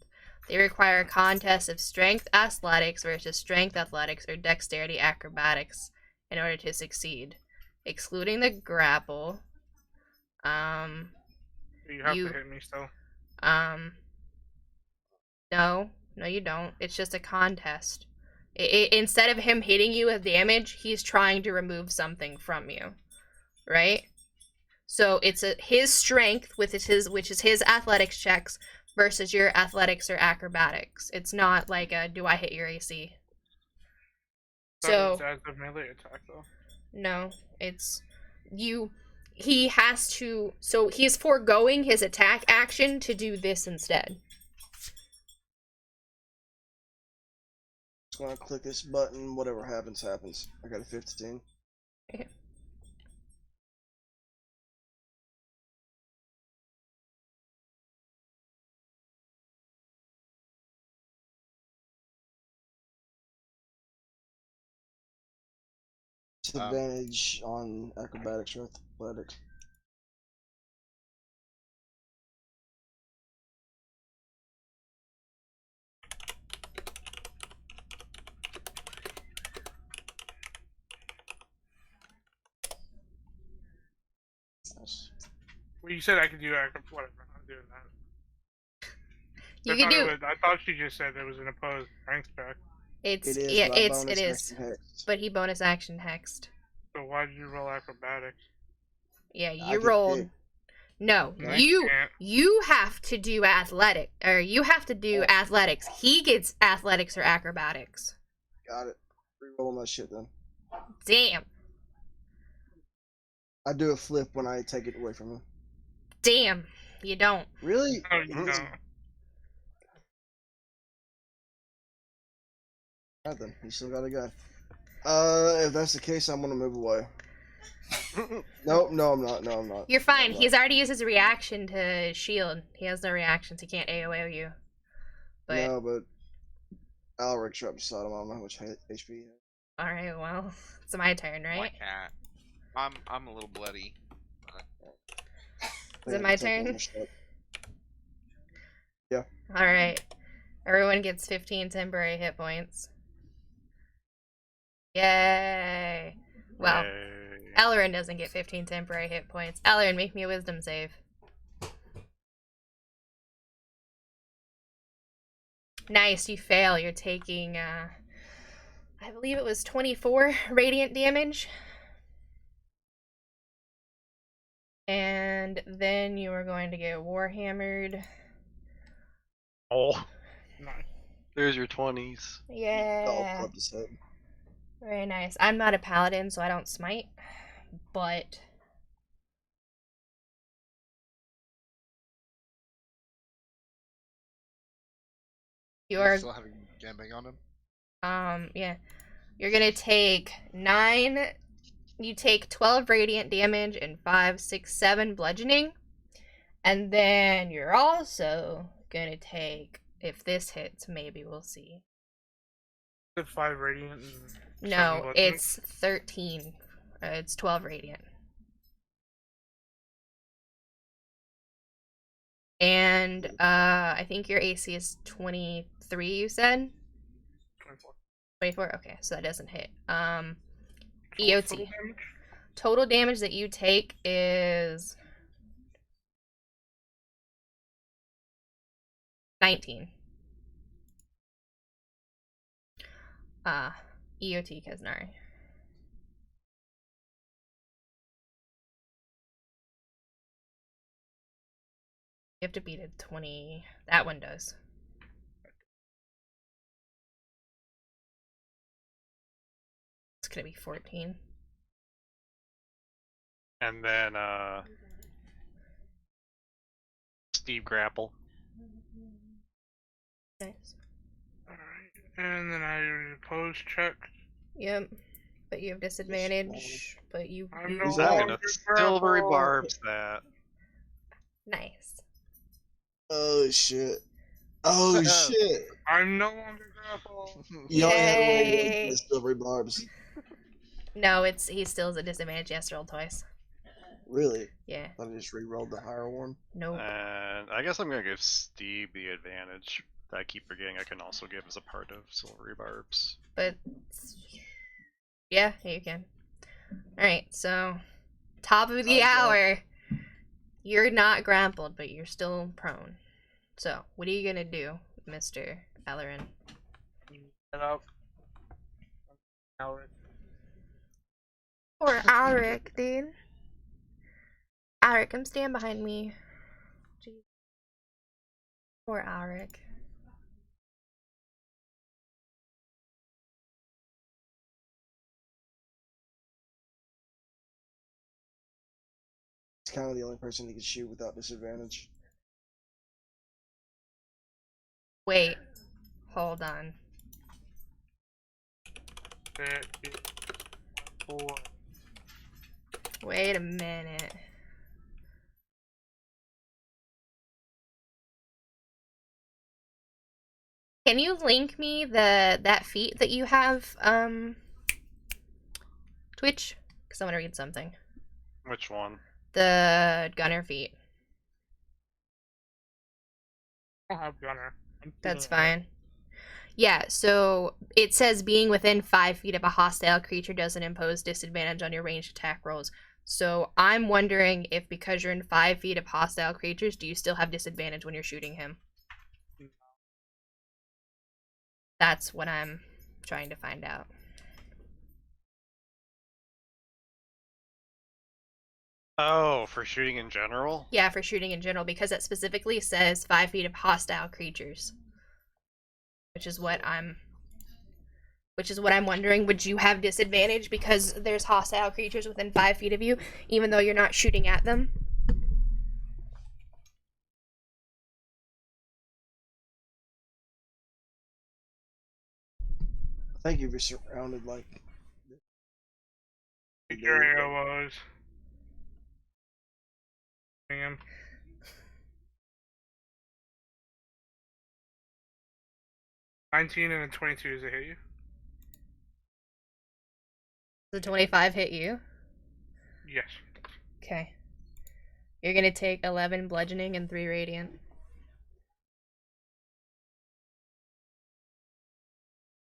They require a contest of strength athletics versus strength athletics or dexterity acrobatics in order to succeed. Excluding the grapple. You have to hit me still. No, you don't. It's just a contest. Instead of him hitting you with damage, he's trying to remove something from you, right? So it's his strength, which is his athletics checks, versus your athletics or acrobatics. It's not like a do I hit your AC. So as a melee attack though. No, it's you. He has to. So he's foregoing his attack action to do this instead. Just gonna click this button. Whatever happens, happens. I got a 15. Okay. Disadvantage on acrobatics or athletics. Nice. Well, you said I could do whatever. I'm doing that. You can do. I thought she just said it was an opposed strength check. It is. Hexed. But he bonus action hexed. So why did you roll acrobatics? Yeah, you rolled. No, you have to do athletic, or you have to do athletics. He gets athletics or acrobatics. Got it. Reroll my shit then. Damn. I do a flip when I take it away from him. Damn, you don't. Really? No, you don't. Alright then, you still got a guy. If that's the case, I'm gonna move away. No, I'm not. You're fine. He's already used his reaction to shield. He has no reactions. He can't AoE you. But... No, but Alric's right beside him. I don't know how much HP he has. Alright, well, it's my turn, right? My cat. I'm a little bloody. Is it my turn? Yeah. Alright. Everyone gets 15 temporary hit points. Yay! Well, Ellerin doesn't get 15 temporary hit points. Ellerin, make me a wisdom save. Nice, you fail. You're taking, I believe it was 24 radiant damage. And then you are going to get warhammered. Oh. Nice. There's your 20s. Yeah. Very nice. I'm not a paladin, so I don't smite, but... You're still having gambling on him? Yeah. You're gonna take 9... You take 12 radiant damage and 5, 6, 7 bludgeoning. And then you're also gonna take... If this hits, maybe we'll see. 5 radiant and no, it's 13. It's 12 radiant. And I think your AC is 23, you said? 24. 24? Okay, so that doesn't hit. EOT. Total damage that you take is 19. EOT Kaznari. You have to beat a 20. That one does. It's gonna be 14. And then Steve grapple. Nice. Alright, and then I oppose check. Yep. But you have disadvantage. But you. I'm no Who's I'm that? gonna longer silvery grappled. barbs that. Nice. Oh shit. Oh shit. I'm no longer grappled. You only had to roll one Yay. for the silvery barbs. No, he still has a disadvantage. He has to roll twice. Really? Yeah. I just re-rolled the higher one. Nope. And I guess I'm gonna give Steve the advantage that I keep forgetting I can also give as a part of silvery barbs. But yeah, you can. Alright, so top of the hour. You're not grappled, but you're still prone. So, what are you gonna do, Mr. Ellerin? Get up. Alright. Poor Alric, dude. Alric, come stand behind me. Jeez. Poor Alric. It's kind of the only person he could shoot without disadvantage. Wait. Hold on. 4. Wait a minute. Can you link me that feat that you have, Twitch? Because I want to read something. Which one? The gunner feat. I don't have gunner. That's fine. Yeah, so it says being within 5 feet of a hostile creature doesn't impose disadvantage on your ranged attack rolls. So I'm wondering if because you're in 5 feet of hostile creatures, do you still have disadvantage when you're shooting him? That's what I'm trying to find out. Oh, for shooting in general? Yeah, for shooting in general, because it specifically says 5 feet of hostile creatures. Which is what I'm wondering. Would you have disadvantage because there's hostile creatures within 5 feet of you, even though you're not shooting at them? I think if you're surrounded like Your AOs. Him. $19 and a 22, does it hit you? Does the 25 hit you? Yes. Okay. You're gonna take 11 bludgeoning and 3 radiant.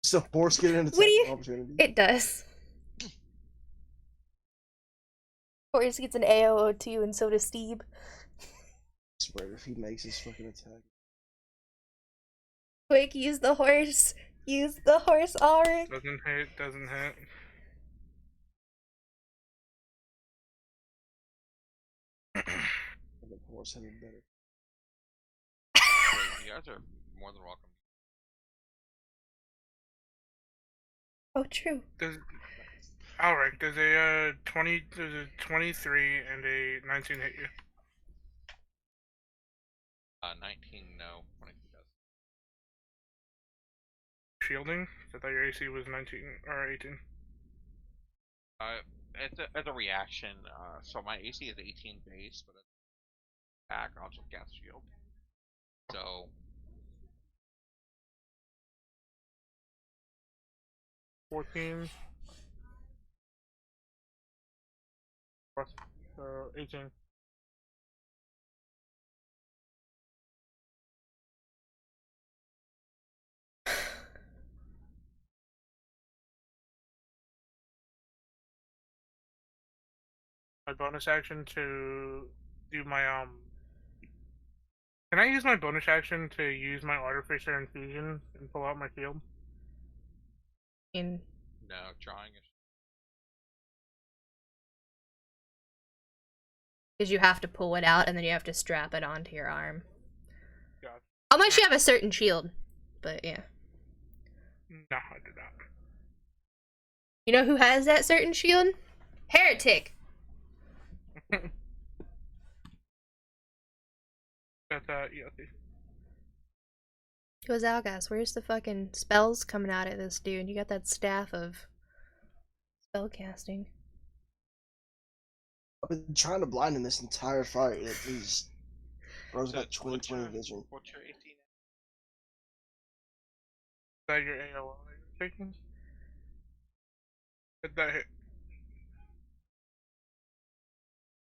So horse get an What do attack you- opportunity. It does. Horus gets an AOO too, and so does Steve. I swear if he makes his fucking attack. Quick, use the horse. Use the horse, Auric. Doesn't hit, doesn't hit. The horse had it better. You guys are more than welcome. Oh, true. Alright, does a 23 and a 19 hit you? 19, no. 22 does. Shielding? I thought your AC was 19 or 18. It's a reaction. So my AC is 18 base, but it's attack, I'll just cast shield. So 14. Plus 18. My bonus action to do my Can I use my bonus action to use my Artificer Infusion and pull out my shield? No, drawing is. Because you have to pull it out and then you have to strap it onto your arm. God. Unless you have a certain shield. But yeah. No, I did not. You know who has that certain shield? Heretic! That's ELT. Goes Algas, where's the fucking spells coming out of this dude? You got that staff of spellcasting. I've been trying to blind him this entire fight. He's Bro's got So, 20/20 vision. What's your 18? Is that your AOL that you're taking? Hit that hit.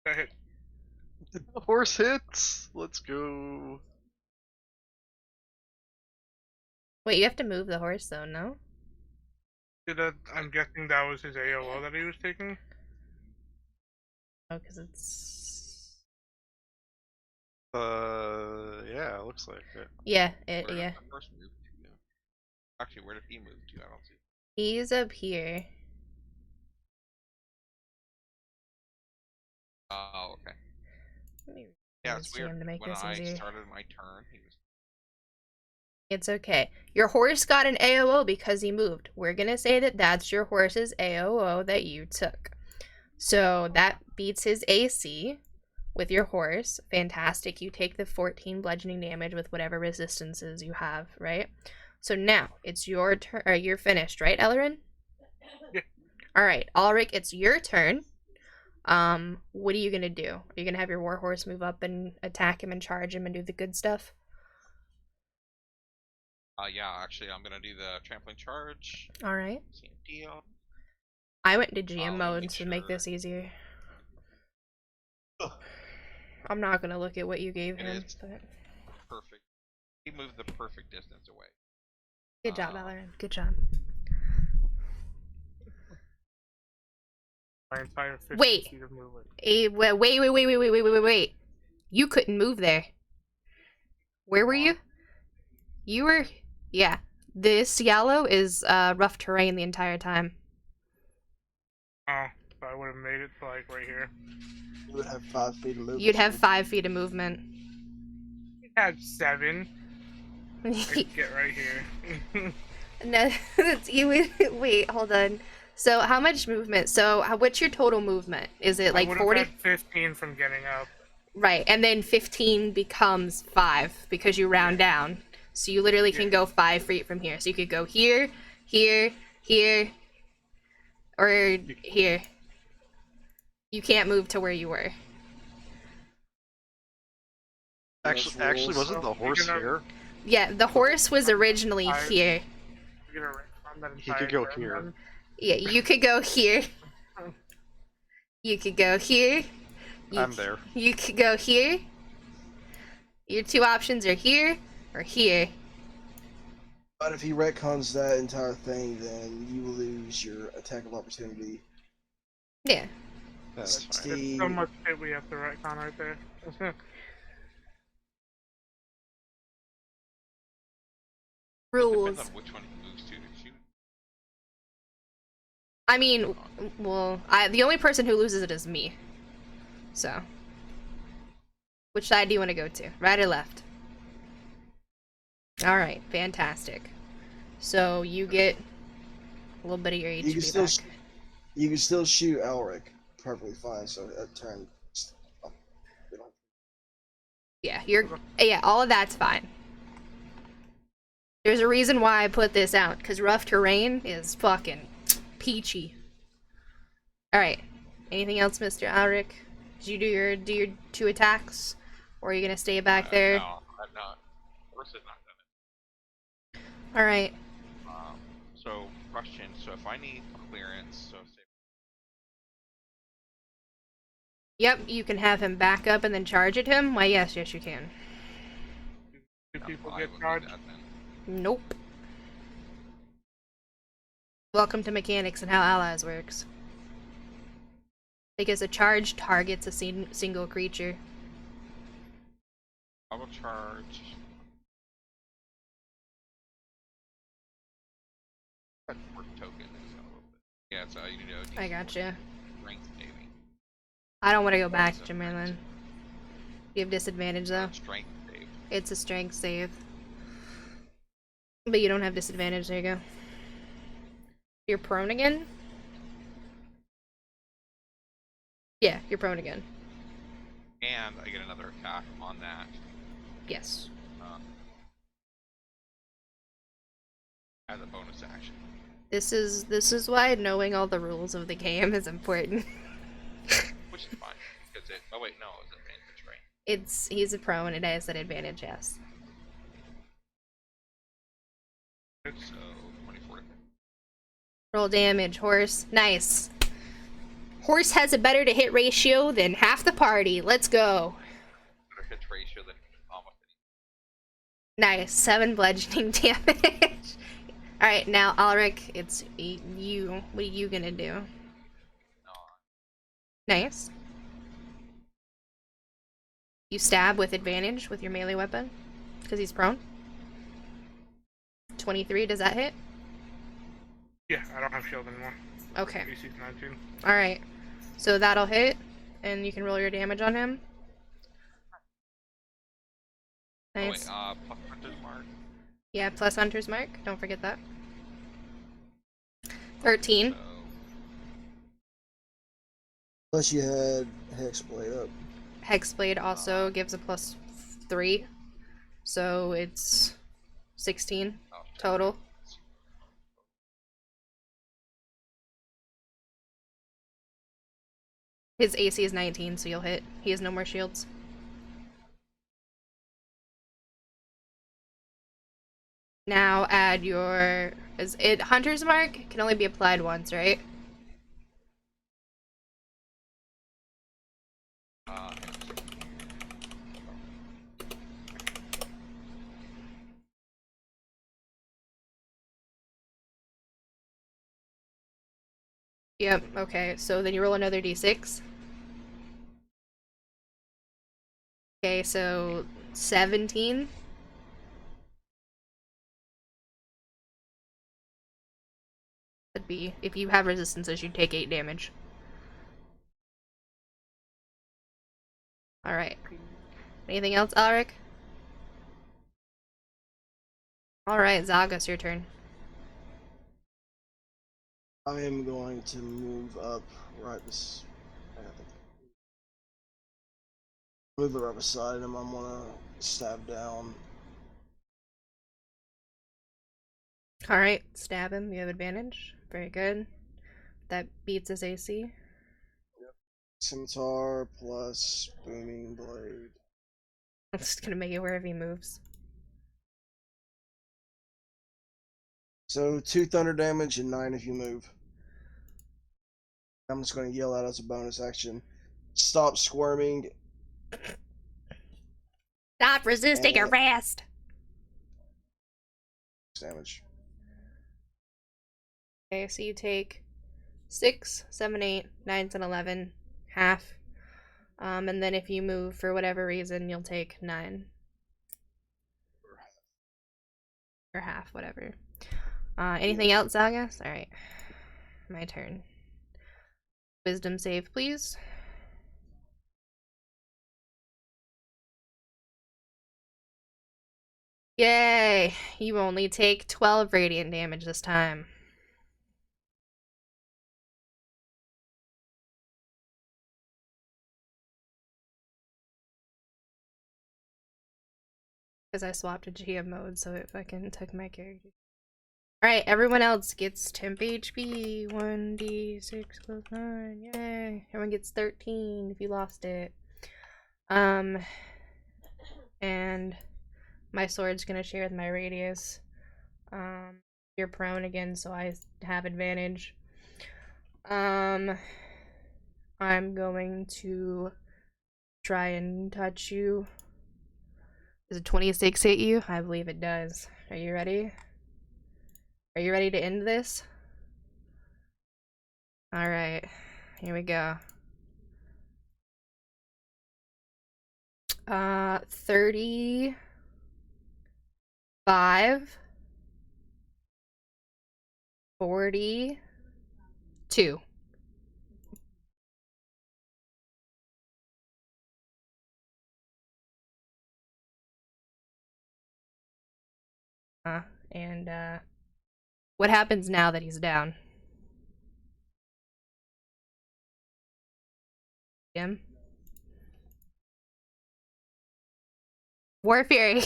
That hit. The horse hits. Let's go. Wait, you have to move the horse though, no? I'm guessing that was his AOL that he was taking. Oh, because it's... Yeah, it looks like it. Yeah, Where did yeah. the first move to? Actually, where did he move to? I don't see. He's up here. Oh, okay. Let me Yeah, use it's weird. GM to make When this I easier. started my turn, he was. It's okay. Your horse got an AOO because he moved. We're gonna say that that's your horse's AOO that you took. So that beats his AC with your horse. Fantastic. You take the 14 bludgeoning damage with whatever resistances you have, right? So now it's your turn. Or you're finished, right, Ellerin? Yeah. All right, Ulrich, it's your turn. What are you gonna do? Are you gonna have your war horse move up and attack him and charge him and do the good stuff? Yeah, actually, I'm gonna do the trampling charge. All right. Same deal. I went to GM Let me mode make to make sure. this easier. I'm not gonna look at what you gave It him. is. But... Perfect. He moved the perfect distance away. Good job, Ellerin. Good job. My entire 50 Wait. feet of movement. Wait. You couldn't move there. Where were you? You were... Yeah. This yellow is rough terrain the entire time. Oh, so I would have made it to like right here. You would have 5 feet of movement. You'd have 5 feet of movement. He had 7. I'd get right here. No, that's you would... Wait, hold on. So, how much movement? So, what's your total movement? Is it like I would 40? have had 15 from getting up. Right, and then 15 becomes 5 because you round down. So you literally can go 5 feet from here. So you could go here, here, here, or here. You can't move to where you were. Actually, wasn't the horse here? Yeah, the horse was originally here. You're gonna retcon that He entire could go turn here. then? Yeah, you could go here. You could go here. I'm there. You could go here. Your 2 options are here or here. But if he retcons that entire thing, then you lose your attack of opportunity. Yeah. That's fine. There's Steve, so much shit we have to retcon right there. Rules. Depends on which one he moves to shoot. I mean, well, the only person who loses it is me. So. Which side do you want to go to? Right or left? Alright, fantastic. So you get a little bit of your HP back. You can still shoot Elric perfectly fine, so that turn... Yeah, all of that's fine. There's a reason why I put this out, because rough terrain is fucking peachy. Alright. Anything else, Mr. Alric? Did you do your 2 attacks? Or are you gonna stay back there? No, I'm not. Horse has not done it. Alright. So, question. So, if I need clearance, so say. Yep, you can have him back up and then charge at him. Why, yes, you can. Do people I get will do charged? that then. Nope. Welcome to mechanics and how allies works. Because a charge targets a single creature. I will charge. Work token. So Yeah, so you need a I gotcha. strength saving. I don't want to go back So to Merlin. You have disadvantage though. Strength save. It's a strength save. But you don't have disadvantage, there you go. You're prone again? Yeah, you're prone again. And I get another attack on that. Yes. As a bonus action. This is why knowing all the rules of the game is important. Which is fine, because it... Oh wait, no, it's advantage, right? He's a prone, it has an advantage, yes. So, 24. Roll damage, horse. Nice. Horse has a better to hit ratio than half the party. Let's go. Better hit ratio than almost Nice. 7 bludgeoning damage. Alright, now, Ulrich, it's you. What are you gonna do? Nice. You stab with advantage with your melee weapon. Because he's prone. 23, does that hit? Yeah, I don't have shield anymore. Okay. AC's 19. Alright. So that'll hit, and you can roll your damage on him. Nice. Oh wait, plus Hunter's Mark. Yeah, plus Hunter's Mark. Don't forget that. 13. So, Plus you had Hexblade up. Hexblade also gives a plus 3. So it's 16 total. His AC is 19, so you'll hit. He has no more shields. Now add your... Is it Hunter's Mark? Can only be applied once, right? Yep, okay, so then you roll another d6. Okay, so 17. Would be, if you have resistances, you take 8 damage. Alright. Anything else, Alric? Alright, Zagas, your turn. I am going to move up right move it right beside him. I'm gonna stab down. Alright, stab him. You have advantage. Very good. That beats his AC. Yep. Scimitar plus booming blade. I'm just gonna make it wherever he moves. So 2 thunder damage and 9 if you move. I'm just going to yell out as a bonus action. Stop squirming. Stop resisting arrest! Damage. Okay, so you take 6, 7, 8, 9, 10, 11, half. And then if you move for whatever reason, you'll take 9. Or half, whatever. Anything else, Zagas? Alright. My turn. Wisdom save, please. Yay! You only take 12 radiant damage this time. Because I swapped to GM mode, so it fucking took my character. Alright, everyone else gets temp HP. 1d6 plus 9. Yay! Everyone gets 13 if you lost it. And my sword's gonna share with my radius. You're prone again, so I have advantage. I'm going to try and touch you. Does a 26 hit you? I believe it does. Are you ready? Are you ready to end this? Alright, here we go. 35, 42, 2. And what happens now that he's down? Him? War Fury.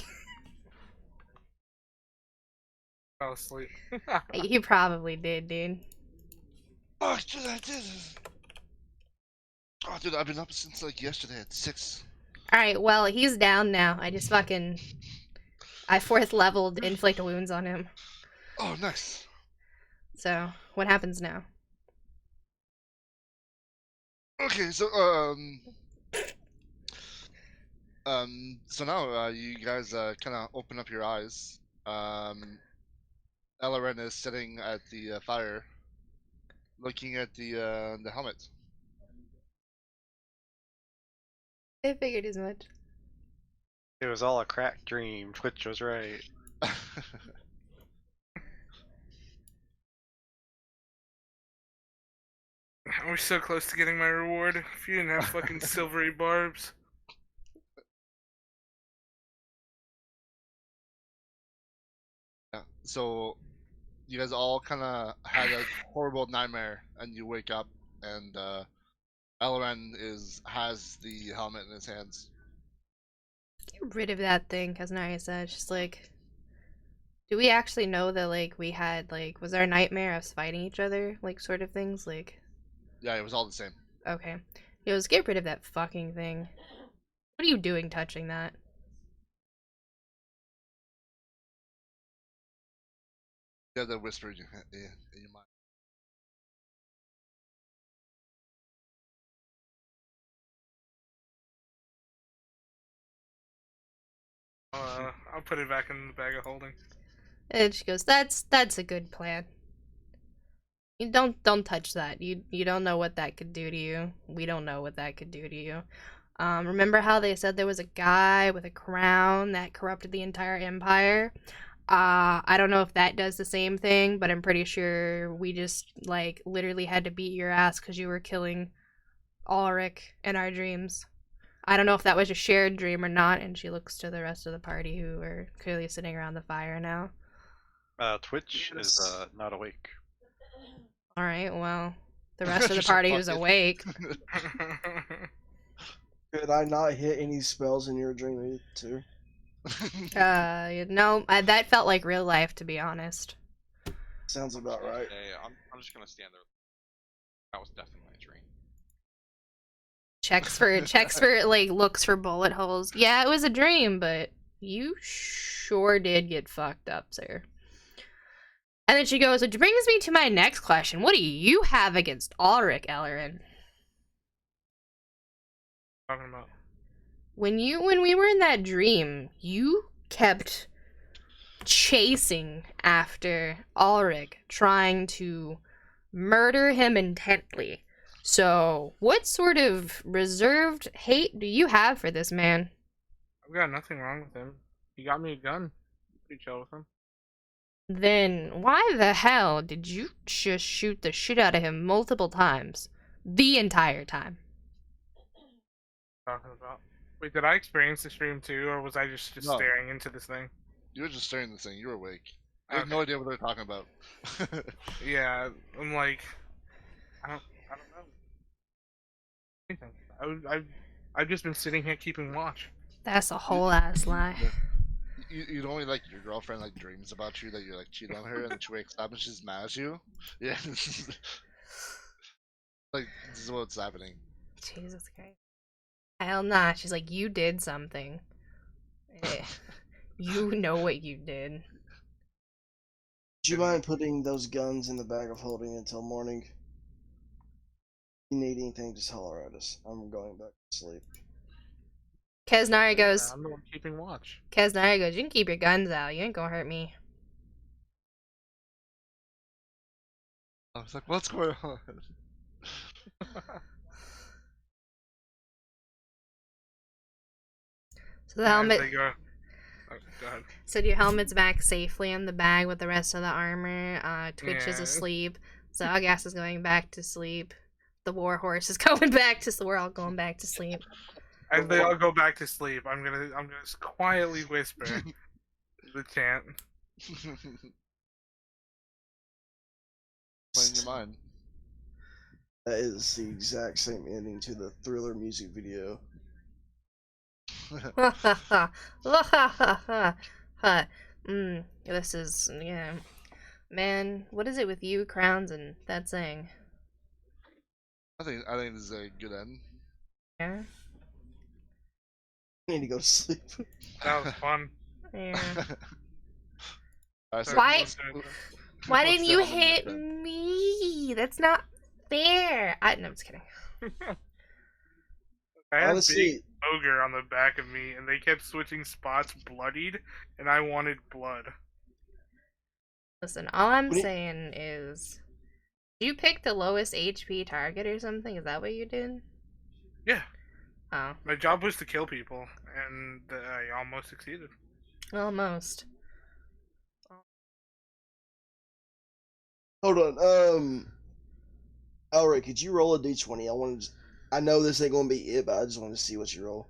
Fell asleep. You probably did, dude. Oh, dude, I did. Oh, dude, I've been up since like yesterday at 6. Alright, well, he's down now. I 4th leveled inflict wounds on him. Oh, nice. So, what happens now? Okay, so so now you guys kind of open up your eyes. Elaren is sitting at the fire, looking at the helmet. I figured as much. It was all a crack dream. Twitch was right. I was so close to getting my reward. If you didn't have fucking silvery barbs. Yeah. So you guys all kind of had a horrible nightmare, and you wake up, and Elren has the helmet in his hands. Get rid of that thing, Kaznari said. It's just like, do we actually know that, like, we had, like, was our nightmare us fighting each other, like, sort of things? Like, Yeah, it was all the same. okay. Yo, let's get rid of that fucking thing. What are you doing touching that? Yeah, the whisper in your mind. I'll put it back in the bag of holding. And she goes, that's a good plan. You don't touch that. You don't know what that could do to you. We don't know what that could do to you. Remember how they said there was a guy with a crown that corrupted the entire empire? I don't know if that does the same thing, but I'm pretty sure we just, like, literally had to beat your ass because you were killing Ulrich in our dreams. I don't know if that was a shared dream or not, and she looks to the rest of the party who are clearly sitting around the fire now. Twitch is not awake. Alright, well, the rest of the party who's awake. Could I not hit any spells in your dream too? No, that felt like real life, to be honest. Sounds about right. Yeah, I'm just gonna stand there. That was definitely a dream. Checks for like looks for bullet holes. Yeah, it was a dream, but you sure did get fucked up, sir. And then she goes, which brings me to my next question. What do you have against Ulrich, Ellerin? Talking about. When we were in that dream, you kept chasing after Ulrich, trying to murder him intently. So, what sort of reserved hate do you have for this man? I've got nothing wrong with him. He got me a gun. Pretty chill with him. Then why the hell did you just shoot the shit out of him multiple times? The entire time. Talking about. Wait, did I experience this dream too, or was I just No. staring into this thing? You were just staring at the thing. You were awake. I have no idea what they're talking about. Yeah, I'm like, I don't know. Anything. I've just been sitting here keeping watch. That's a whole ass lie. You'd only like your girlfriend like dreams about you that you're like cheating on her, and then she wakes up and she's mad at you. Yeah, like this is what's happening. Jesus Christ. Hell nah. She's like, you did something. You know what you did. Would you mind putting those guns in the bag of holding until morning? If you need anything, just holler at us. I'm going back to sleep. Keznari goes, I'm the one keeping watch. Keznari goes, you can keep your guns out. You ain't gonna hurt me. I was like, what's going on? So the helmet. They go. Oh, go ahead. So your helmet's back safely in the bag with the rest of the armor. Twitch is Yeah. asleep. Zalgas is going back to sleep. The warhorse is going back to sleep. We're all going back to sleep. As they all go back to sleep, I'm gonna quietly whisper the chant. Playing your mind. That is the exact same ending to the Thriller music video. Ha ha ha. Ha ha ha ha. This is, yeah. Man, what is it with you, crowns, and that saying? I think this is a good end. Yeah? I need to go to sleep. That was fun. Yeah. Alright, so Why- let's- Why let's didn't stay you on the hit mission. me? That's not fair. No, I'm just kidding. I had Honestly, big ogre on the back of me, and they kept switching spots, bloodied, and I wanted blood. Listen, all I'm What do you- saying is, you picked the lowest HP target or something? Is that what you did? Yeah, Oh, my job was to kill people, and I almost succeeded. almost. hold on. Elric, could you roll a d20? I know this ain't gonna be it, but I just want to see what you roll.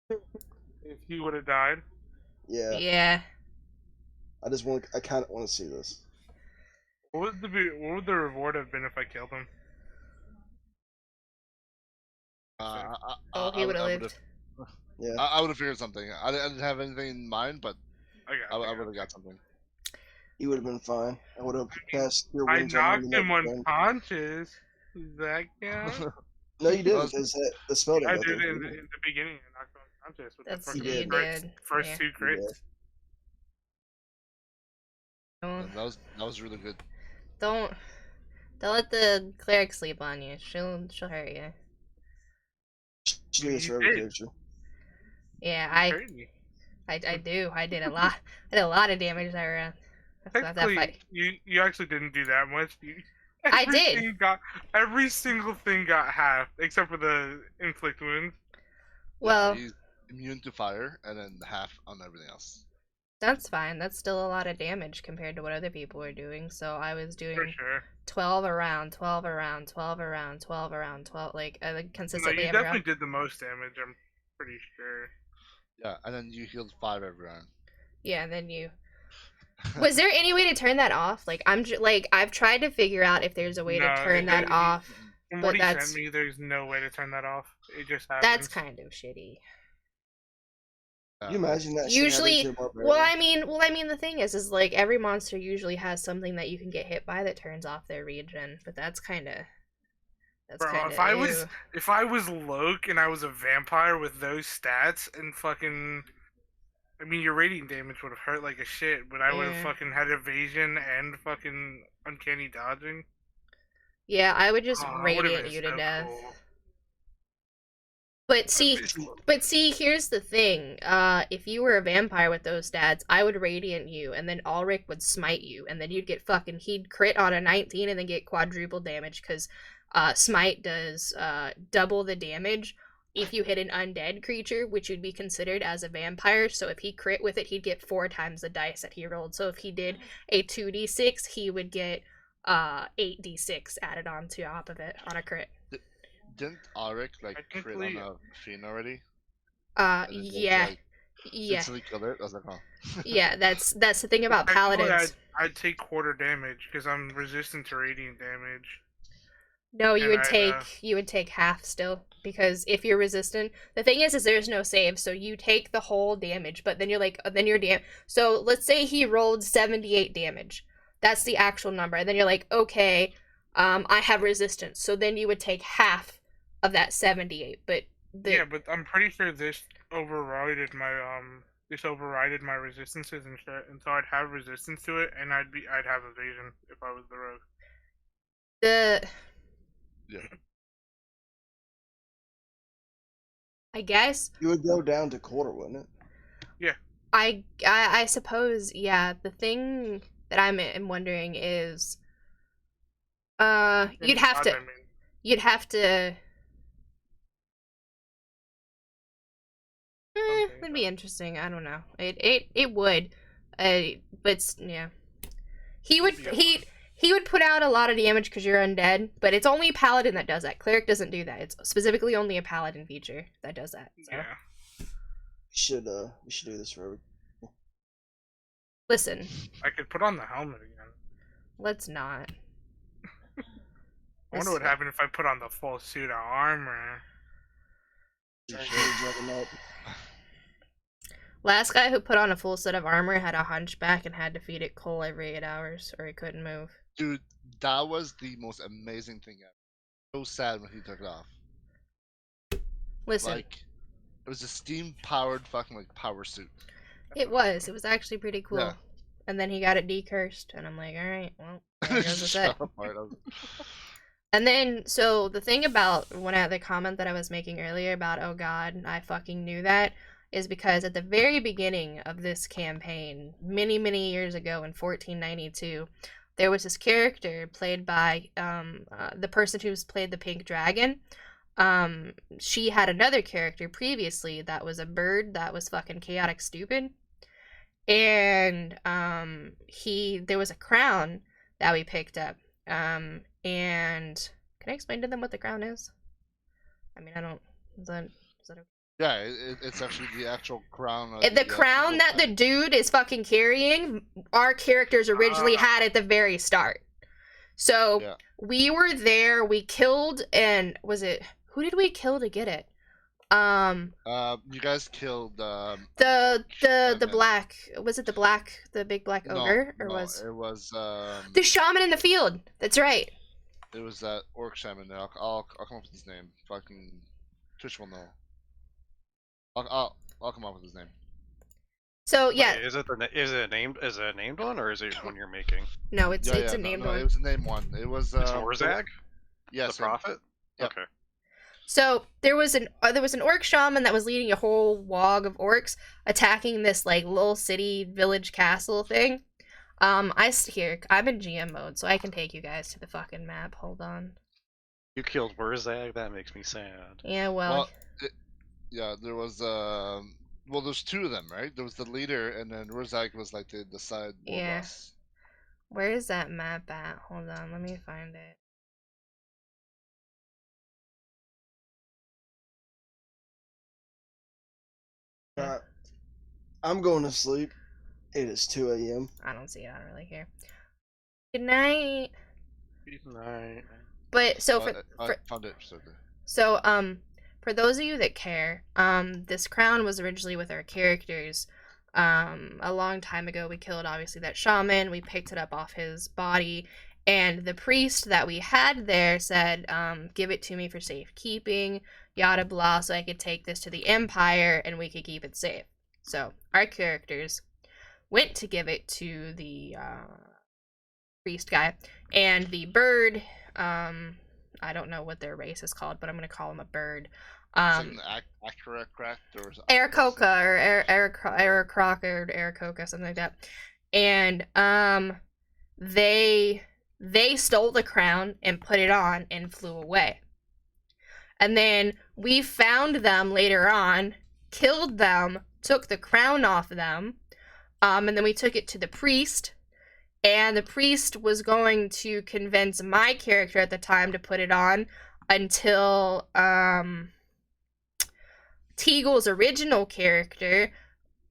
If he would have died, Yeah, Yeah. I kind of want to see this. what would the reward have been if I killed him? Oh, he would have lived. Yeah, I would have figured something. I didn't have anything in mind, but I would have got something. he would have been fine. I would have cast your I wings on him. knocked and him everything. unconscious. Does that count? No, you didn't, Well, because the spell didn't I go did through. it in the beginning. I knocked him unconscious with That's the You fucking did. first Yeah. two crits. No, That was really good. don't let the cleric sleep on you. She'll hurt you. She did this for You every did. character. Yeah, Hurt me. I do. I did a lot. I did a lot of damage that round. After that Technically, fight. you actually didn't do that much. I did. Every single thing got half, except for the inflict wounds. Well, He's immune to fire, and then half on everything else. that's fine. That's still a lot of damage compared to what other people were doing. So I was For doing sure. 12 around, 12 around, 12 around, 12 around, 12, like No, consistently you every definitely round. did the most damage. I'm pretty sure. Yeah, and then you healed 5 every round. Yeah, and then you. Was there any way to turn that off? Like I've tried to figure out if there's a way to No, turn that it- off. From But what he that's- sent me, there's no way to turn that off. It just happens. That's kind of shitty. Can you imagine that? shit Usually, happening to a well, barbarian? I mean, the thing is like every monster usually has something that you can get hit by that turns off their regen, but that's kind of. Bro, if I was Loke and I was a vampire with those stats and fucking, I mean, your radiant damage would have hurt like a shit, but I would have Yeah. fucking had evasion and fucking uncanny dodging. Yeah, I would just Oh, that would've radiant been you to so death. cool. But see, here's the thing. If you were a vampire with those stats, I would radiant you, and then Ulrich would smite you, and then you'd get he'd crit on a 19 and then get quadruple damage, because smite does double the damage if you hit an undead creature, which would be considered as a vampire. So if he crit with it, he'd get 4 times the dice that he rolled. So if he did a 2d6, he would get 8d6 added on top of it on a crit. Didn't Auric crit on Technically- a Fiend already? And it just, Yeah. like, Yeah. instantly killed it? I was like, oh. Yeah, that's the thing about Technically, paladins. I'd take quarter damage because I'm resistant to radiant damage. No, you and would I'd, take half still, because if you're resistant, the thing is there's no save, so you take the whole damage, but then you're so let's say he rolled 78 damage. That's the actual number. And then you're like, okay, I have resistance. So then you would take half of that 78, but Yeah, but I'm pretty sure this overrided my resistances and shit, and so I'd have resistance to it, and I'd have evasion if I was the rogue. Yeah. I guess You would go down to quarter, wouldn't it? I suppose, yeah. The thing that I'm wondering is, you'd have to. It'd be interesting. I don't know. It would, but yeah. He he would put out a lot of damage because you're undead, but it's only a paladin that does that. Cleric doesn't do that. It's specifically only a paladin feature that does that. So. Yeah. We should do this for Listen, I could put on the helmet again. let's not. I wonder what happened if I put on the full suit of armor. Last guy who put on a full set of armor had a hunchback and had to feed it coal every 8 hours, or he couldn't move. Dude, that was the most amazing thing ever. So sad when he took it off. Listen, Like, it was a steam-powered fucking like power suit. it was actually pretty cool. Yeah. And then he got it decursed, and I'm like, all right, well, there goes the set. And then, so the thing about the comment that I was making earlier about, oh god, I fucking knew that, is because at the very beginning of this campaign, many, many years ago in 1492, there was this character played by the person who's played the Pink Dragon. She had another character previously that was a bird that was fucking chaotic stupid. And there was a crown that we picked up. And can I explain to them what the crown is? I mean, I don't. Is that okay? Yeah, it's actually the actual crown. The crown that the dude is fucking carrying, our characters originally had at the very start. So we were there. We killed, and who did we kill to get it? You guys killed the black, was it the big black ogre, or was it was the shaman in the field? That's right. It was that orc shaman. I'll come up with his name. Fucking Twitch will know. I'll come up with his name. So yeah. Wait, is it a named one, or is it one you're making? No, it's a named one. It was a named one. It was It's Warzag? Yes. The prophet? Yep. Okay. So there was an orc shaman that was leading a whole wog of orcs attacking this like little city village castle thing. I'm in GM mode, so I can take you guys to the fucking map. Hold on. You killed Warzag? That makes me sad. Yeah, well there was there's two of them, right? There was the leader, and then Warzag was like the side boss. Where is that map at? Hold on, let me find it. I'm going to sleep. It is 2 a.m. I don't see it. I don't really care. Good night. Good night. But so I found it. for those of you that care, this crown was originally with our characters. A long time ago, we killed obviously that shaman. We picked it up off his body, and the priest that we had there said, "Give it to me for safekeeping, yada blah, so I could take this to the Empire and we could keep it safe." So our characters went to give it to the priest guy, and the bird, I don't know what their race is called, but I'm gonna call him a bird. Aarakocra or Aarakroc or Aarakocra, something like that. And they stole the crown and put it on and flew away. And then we found them later on, killed them, took the crown off them, and then we took it to the priest, and the priest was going to convince my character at the time to put it on until Teagle's original character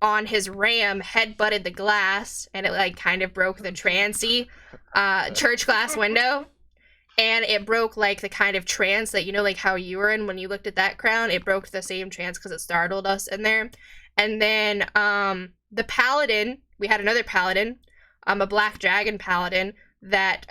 on his ram headbutted the glass, and it like kind of broke the trancy church glass window. And it broke like the kind of trance that, you know, like how you were in when you looked at that crown. It broke the same trance because it startled us in there. And then the paladin, we had another paladin, a black dragon paladin, that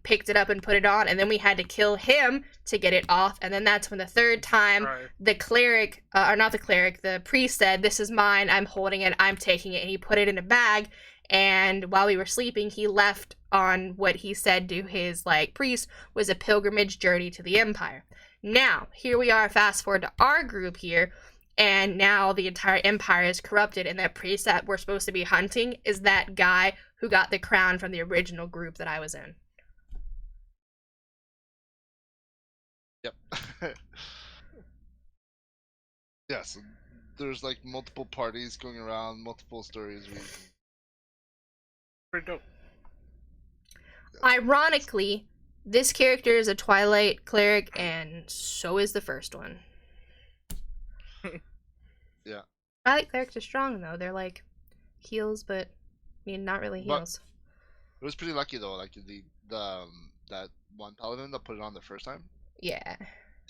picked it up and put it on. And then we had to kill him to get it off. And then that's when the third time the cleric, the priest said, "This is mine. I'm holding it. I'm taking it." And he put it in a bag. And while we were sleeping, he left on what he said to his priest was a pilgrimage journey to the Empire. Now, here we are, fast forward to our group here, and now the entire Empire is corrupted, and that priest that we're supposed to be hunting is that guy who got the crown from the original group that I was in. Yep. Yes, there's multiple parties going around, multiple stories. Pretty dope. Ironically, this character is a Twilight cleric, and so is the first one. Yeah. Twilight clerics are strong though. They're like heals, but I mean not really But- heals. It was pretty lucky though. Like that one paladin that put it on the first time, Yeah.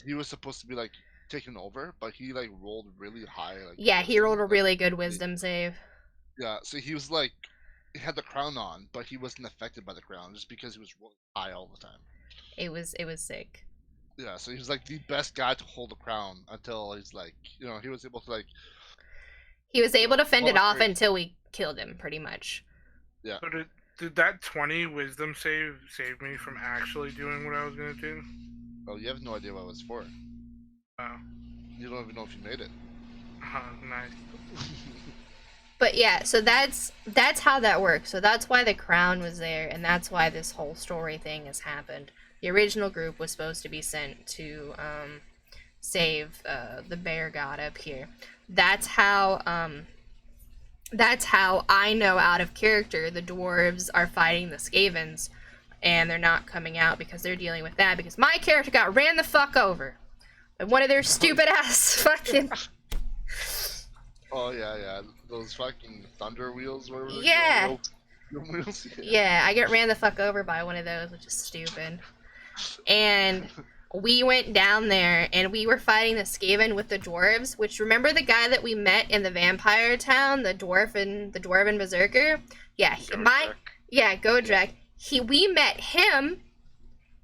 he was supposed to be like taken over, but he like rolled really high. Like Yeah, he wisdom, rolled a like, really good wisdom save. Yeah, so he was like, he had the crown on, but he wasn't affected by the crown just because he was rolling high all the time. It was sick. Yeah, so he was like the best guy to hold the crown until he's like, he was able to like. He was able to fend it off Volunteer. until we killed him, pretty much. Yeah. So did that 20 wisdom save me from actually doing what I was gonna do? Oh, you have no idea what it was for. Oh, You don't even know if you made it. nice. But yeah, so that's how that works. So that's why the crown was there, and that's why this whole story thing has happened. The original group was supposed to be sent to save the bear god up here. That's how I know out of character the dwarves are fighting the Skavens, and they're not coming out because they're dealing with that, because my character got ran the fuck over by one of their stupid ass fucking Oh yeah, those fucking thunder wheels, whatever. Yeah. Wheels. Yeah, I get ran the fuck over by one of those, which is stupid. And we went down there, and we were fighting the Skaven with the dwarves, which, remember the guy that we met in the vampire town, the dwarven berserker? Yeah, Godrek. We met him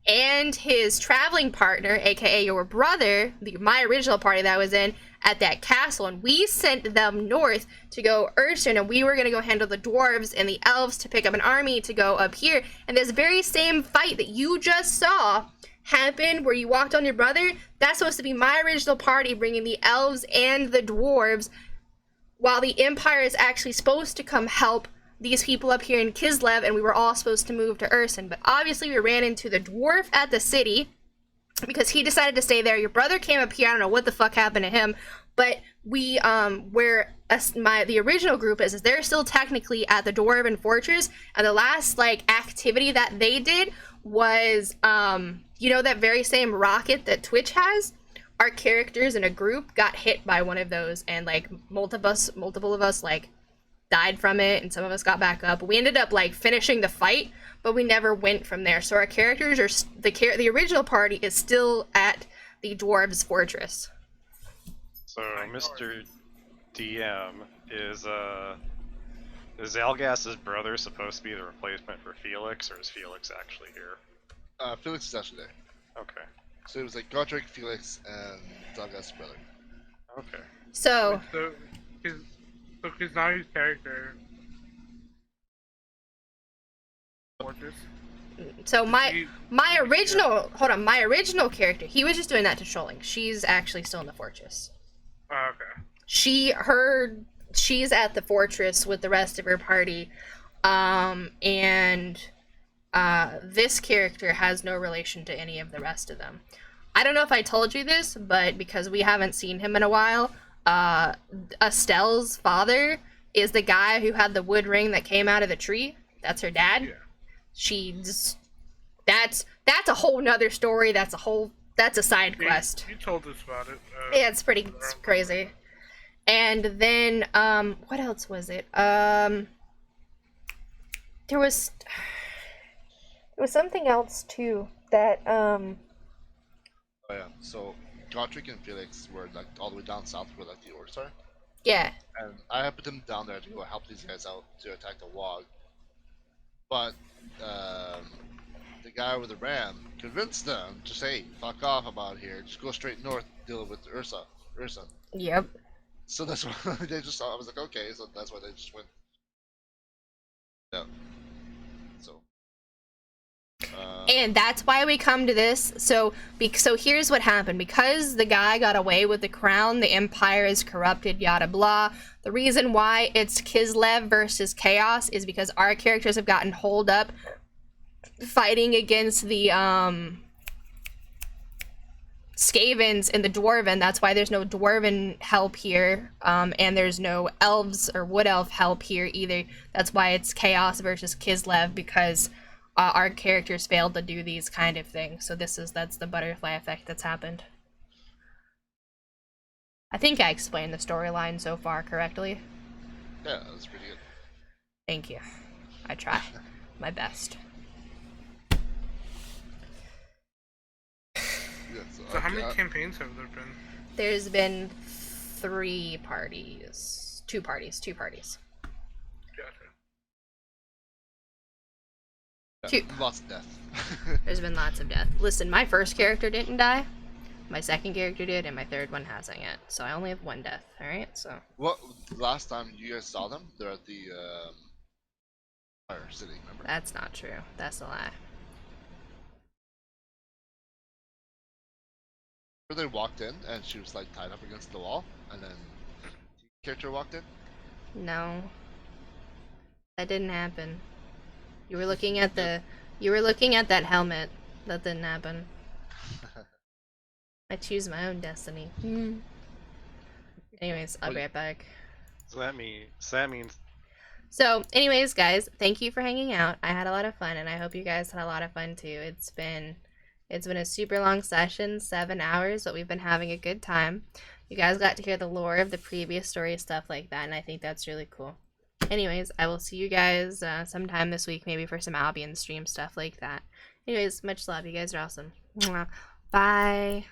and his traveling partner, aka your brother, my original party that I was in, at that castle, and we sent them north to go Urshan, and we were gonna go handle the dwarves and the elves to pick up an army to go up here. And this very same fight that you just saw happen, where you walked on your brother, that's supposed to be my original party bringing the elves and the dwarves, while the Empire is actually supposed to come help these people up here in Kislev, and we were all supposed to move to Urson. But obviously we ran into the dwarf at the city because he decided to stay there. Your brother came up here. I don't know what the fuck happened to him, but we the original group is they're still technically at the Dwarven Fortress, and the last activity that they did was that very same rocket that Twitch has. Our characters in a group got hit by one of those, and multiple of us died from it, and some of us got back up. We ended up finishing the fight, but we never went from there. So our characters are the original party is still at the dwarves' fortress. So, Mr. DM, is Zalgas's brother supposed to be the replacement for Felix, or is Felix actually here? Felix is actually there. Okay. So it was Godric, Felix, and Zalgas' brother. Okay. So Because now his character. Fortress. my original character, he was just doing that to trolling. She's actually still in the fortress. Oh, okay. She's at the fortress with the rest of her party, and this character has no relation to any of the rest of them. I don't know if I told you this, but because we haven't seen him in a while, Estelle's father is the guy who had the wood ring that came out of the tree. That's her dad. Yeah. That's a whole nother story. That's a side quest. You told us about it. Yeah, it's crazy. And then, what else was it? There was something else too that, Oh yeah, so Godric and Felix were all the way down south where the orcs are. yeah. And I put them down there to go help these guys out to attack the wog. But the guy with the ram convinced them to say, "Fuck off about here. Just go straight north, deal with Ursa." Yep. So that's why they just. I was like, okay. So that's why they just went. Yeah. So. And that's why we come to this. So here's what happened. Because the guy got away with the crown, the Empire is corrupted, yada blah. The reason why it's Kislev versus Chaos is because our characters have gotten holed up fighting against the Skavens and the Dwarven. That's why there's no Dwarven help here, and there's no elves or wood elf help here either. That's why it's Chaos versus Kislev, because our characters failed to do these kind of things. So that's the butterfly effect that's happened. I think I explained the storyline so far correctly. Yeah, that was pretty good. Thank you. I try my best. Yeah, So how many campaigns have there been? There's been 3 parties. 2 parties. Gotcha. Yeah, Two. lots of death. There's been lots of death. Listen, my first character didn't die. My second character did, and my third one hasn't yet. So I only have 1 death. Alright, so. What last time you guys saw them? They're at the Fire City, remember? That's not true. That's a lie. They walked in and she was like tied up against the wall, and then the character walked in. No. That didn't happen. You were looking at that helmet. That didn't happen. I choose my own destiny. Anyways, I'll be right back. So that means So, anyways, guys, thank you for hanging out. I had a lot of fun, and I hope you guys had a lot of fun too. It's been a super long session, 7 hours, but we've been having a good time. You guys got to hear the lore of the previous story, stuff like that, and I think that's really cool. Anyways, I will see you guys sometime this week, maybe for some Albion stream stuff like that. Anyways, much love. You guys are awesome. Mwah. Bye.